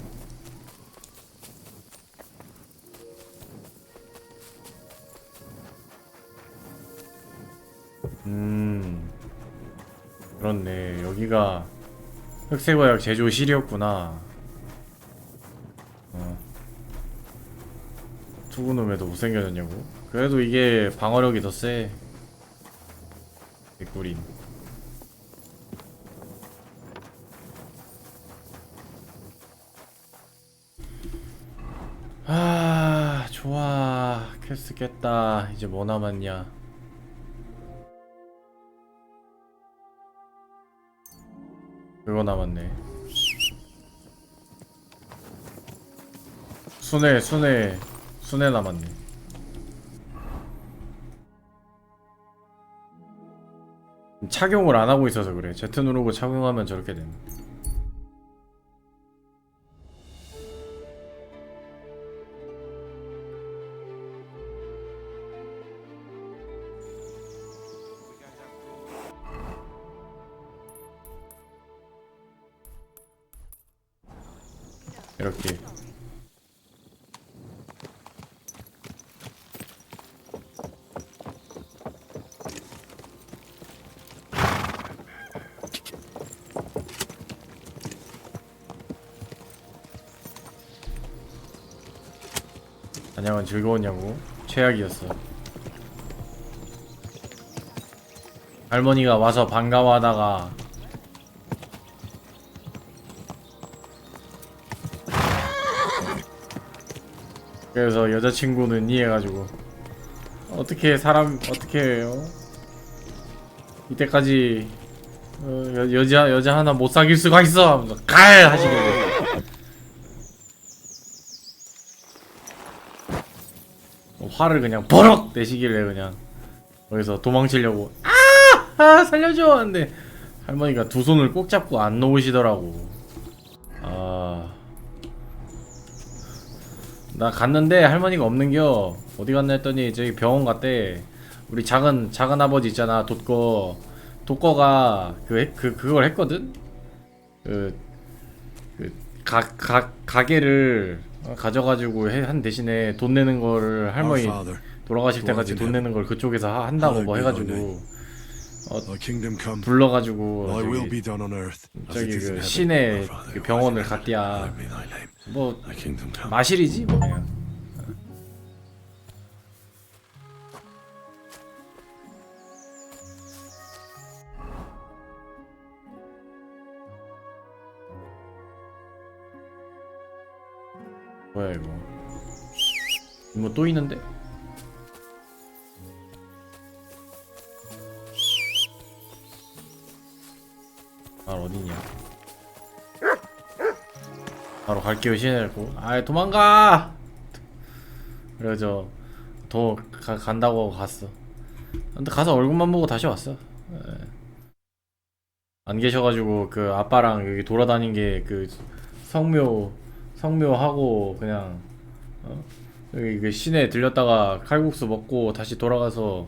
그렇네. 여기가 흑색어약 제조실이었구나. 투구놈에도 못생겨졌냐고. 그래도 이게 방어력이 더 세. 개꿀인. 아, 좋아. 퀘스트 깼다. 이제 뭐 남았냐. 그거 남았네. 순회 남았네. 착용을 안 하고 있어서 그래. Z 누르고 착용하면 저렇게 되네. 이렇게. 사냥은 즐거웠냐고? 최악이었어. 할머니가 와서 반가워하다가 그래서 여자친구는 이해해가지고 어떻게 사람 어떻게 해요? 이때까지 여자 하나 못 사귈 수가 있어 하면서 갈 하시길래 화를 그냥 버럭 내시길래 그냥 거기서 도망치려고 살려줘 하는데 할머니가 두 손을 꼭 잡고 안 놓으시더라고. 나 갔는데 할머니가 없는겨. 어디 갔나 했더니 저기 병원 갔대. 우리 작은 아버지 있잖아. 돋거가 그걸 했거든. 가게를 가져가지고 한 대신에 돈 내는 거를 할머니 돌아가실 때까지 돈 내는 걸 그쪽에서 한다고 뭐 해가지고 불러가지고 저기 그 시내 그 병원을 갔디야. 뭐 마실이지 뭐 그냥. 뭐야 이거? 이거 또 있는데? 아 어디냐? 바로 갈게요 시내고. 아이 도망가! 그래서 더 간다고 하고 갔어. 근데 가서 얼굴만 보고 다시 왔어. 안 계셔가지고 그 아빠랑 여기 돌아다닌 게 그 성묘하고 그냥 여기 그 시내 들렸다가 칼국수 먹고 다시 돌아가서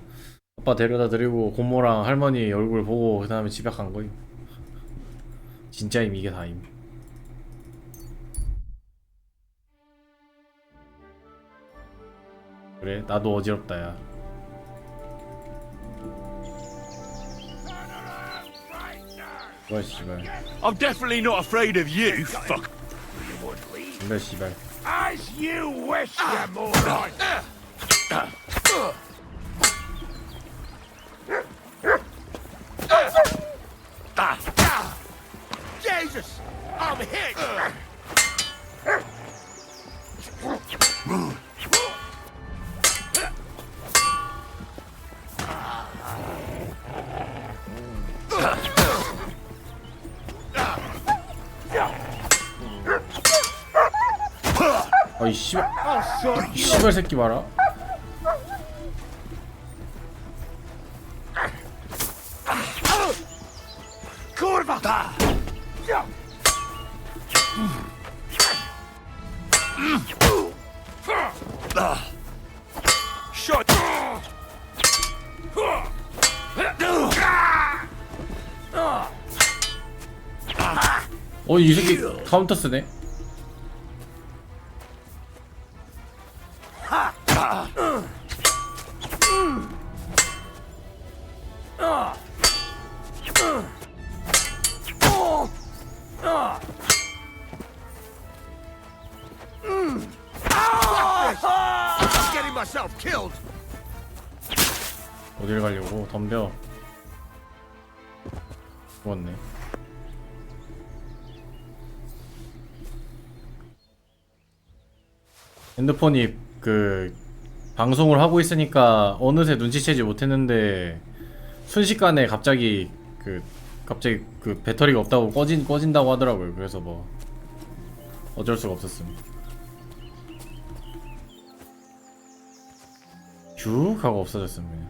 아빠 데려다 드리고 고모랑 할머니 얼굴 보고 그 다음에 집에 간 거임. 진짜임 이게 다임. 그래 나도 어지럽다 야. 뭐야 씨발. I'm definitely not afraid of you, fuck. 근데 씨발. As you wish, you moron! Jesus! I'm hit! 이 씨발. 이 씨발 새끼 봐라. Kurva! Shot! 이 새끼 카운터 쓰네. I'm getting myself killed. 어딜 가려고? 덤벼. 죽었네. 핸드폰이 그 방송을 하고 있으니까 어느새 눈치채지 못했는데 순식간에 갑자기 그 배터리가 없다고 꺼진다고 하더라고요. 그래서 뭐 어쩔 수가 없었음. 쭉 하고 없어졌음 그냥.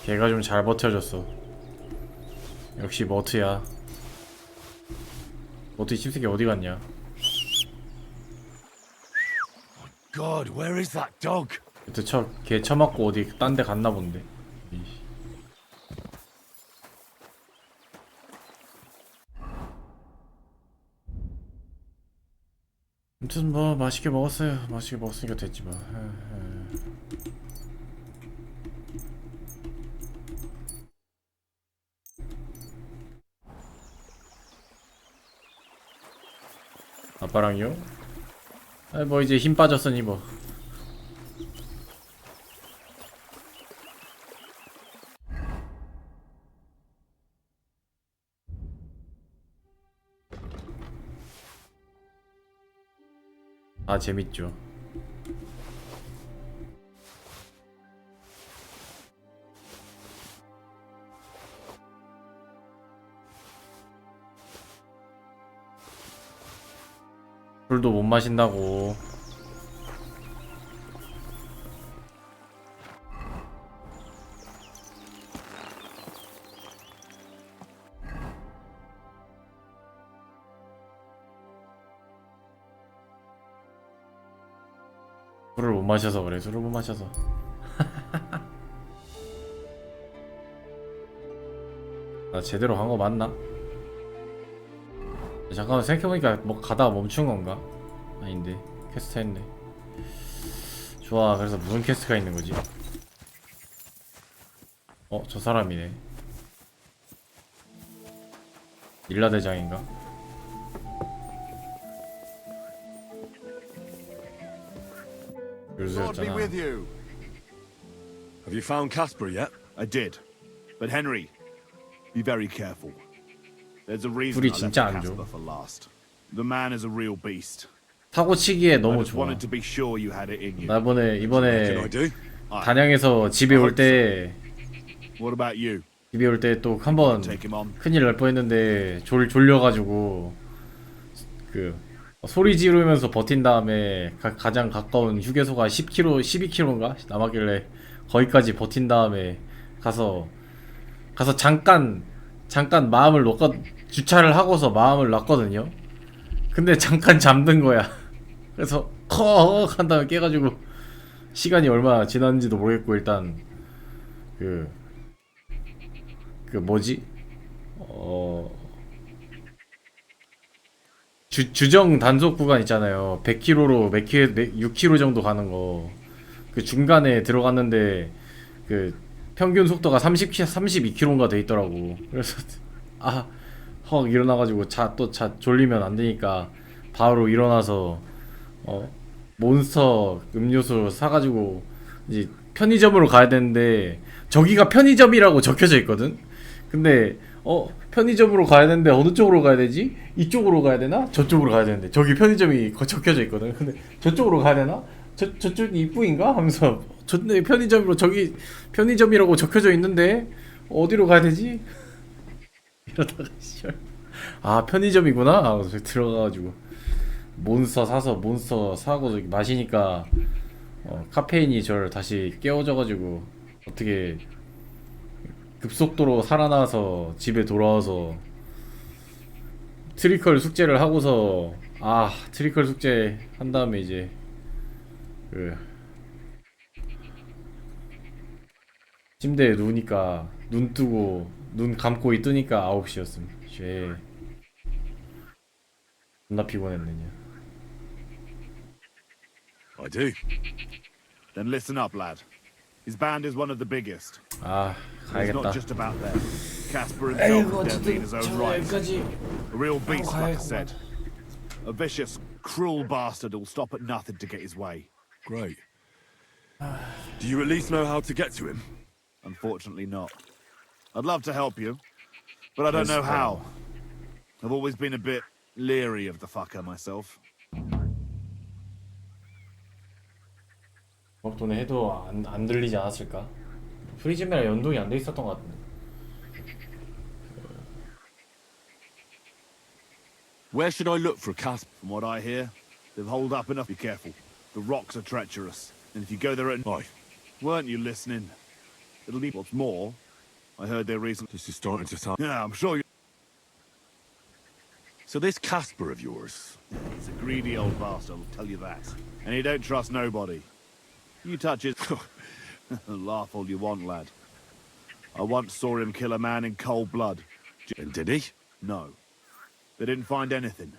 걔가 좀 잘 버텨줬어. 역시 머트야. 머트 이 씹새끼 어디 갔냐? God, where is that dog? 걔 쳐맞고 어디 딴 데 갔나 본데. 아무튼 뭐 맛있게 먹었어요. 맛있게 먹었으니까 됐지 뭐. 아빠랑요? 뭐 이제 힘 빠졌으니 뭐. 아 재밌죠. 술도 못 마신다고. 술을 못 마셔서 그래. 술을 못 마셔서. 나 제대로 한 거 맞나? 잠깐만 생각해보니까 뭐 가다가 멈춘 건가? 아닌데 퀘스트 했네. 좋아. 그래서 무슨 퀘스트가 있는 거지? 저 사람이네. 일라 대장인가? Lord be with you. Have you found Casper yet? I did. But Henry, be very careful. There's a reason 둘이 I left 진짜 안 Casper 좋아. for last. The man is a real beast. 사고치기에 I 너무 just 좋아. wanted to be sure you had it in you. 나 이번에 What can I do? 단양에서 집에 올 때 What about you? 집에 올 때 또 한 번 Take him on. 큰일 날 뻔했는데 졸려가지고 그 소리 지르면서 버틴 다음에 가장 가까운 휴게소가 10km, 12km인가 남았길래 거기까지 버틴 다음에 가서 잠깐 마음을 놓고 주차를 하고서 마음을 놨거든요. 근데 잠깐 잠든 거야. 그래서 컥 한 다음에 깨가지고 시간이 얼마나 지났는지도 모르겠고 일단 그 뭐지? 주정 단속 구간 있잖아요. 100km로 6km 정도 가는 거. 그 중간에 들어갔는데 그 평균 속도가 32km인가 돼 있더라고. 그래서 헉 일어나가지고 졸리면 안 되니까 바로 일어나서 몬스터 음료수 사가지고 이제 편의점으로 가야 되는데 저기가 편의점이라고 적혀져 있거든. 근데 편의점으로 가야 되는데 어느 쪽으로 가야 되지? 이쪽으로 가야 되나? 저쪽으로 가야 되는데 저기 편의점이 적혀져 있거든. 근데 저쪽으로 가야 되나? 저쪽이 입구인가? 하면서 편의점으로 저기 편의점이라고 적혀져 있는데 어디로 가야 되지? 이러다가 편의점이구나 하고 들어가가지고 몬스터 사고 저기 마시니까 카페인이 저를 다시 깨워줘가지고 어떻게 급속도로 살아나서 집에 돌아와서 트리컬 숙제를 하고서 트리컬 숙제 한 다음에 이제 침대에 누우니까 눈 감고 있으니까 9시였음. 쉐 존나 피곤했느냐. I do. Then listen up, lad. His band is one of the biggest. It's 가야겠다. not just about them. Casper himself is deadly in his own right. A real beast, like I said. A vicious, cruel bastard who'll stop at nothing to get his way. Great. Do you at least know how to get to him? Unfortunately not. I'd love to help you, but I don't know how. I've always been a bit leery of the fucker myself. 돈에 해도 안 들리지 않았을까? 프리즘이랑 연동이 안 돼 있었던 것 같은데. Where should I look for a Casper? From what I hear, they've holed up enough. Be careful. The rocks are treacherous, and if you go there at night, weren't you listening? It'll be what's more. I heard they're recently. This is starting to sound. Yeah, I'm sure you. So this Casper of yours. He's a greedy old bastard, I'll tell you that. And he don't trust nobody. You touch his... Laugh all you want, lad. I once saw him kill a man in cold blood. And did he? No. They didn't find anything.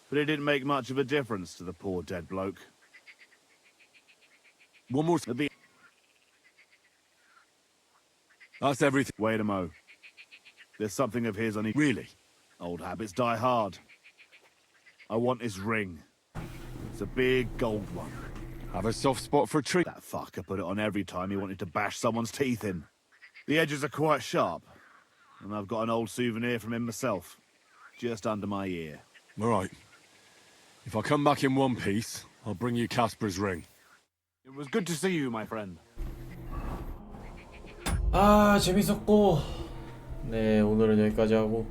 But it didn't make much of a difference to the poor dead bloke. One more... That's everything. Wait a mo. There's something of his I need... Really? Old habits die hard. I want his ring. It's a big gold one. Have a soft spot for a tree. That fucker put it on every time he wanted to bash someone's teeth in. The edges are quite sharp. And I've got an old souvenir from him myself. Just under my ear. All right. If I come back in one piece, I'll bring you Casper's ring. It was good to see you, my friend. 재밌었고 네 오늘은 여기까지 하고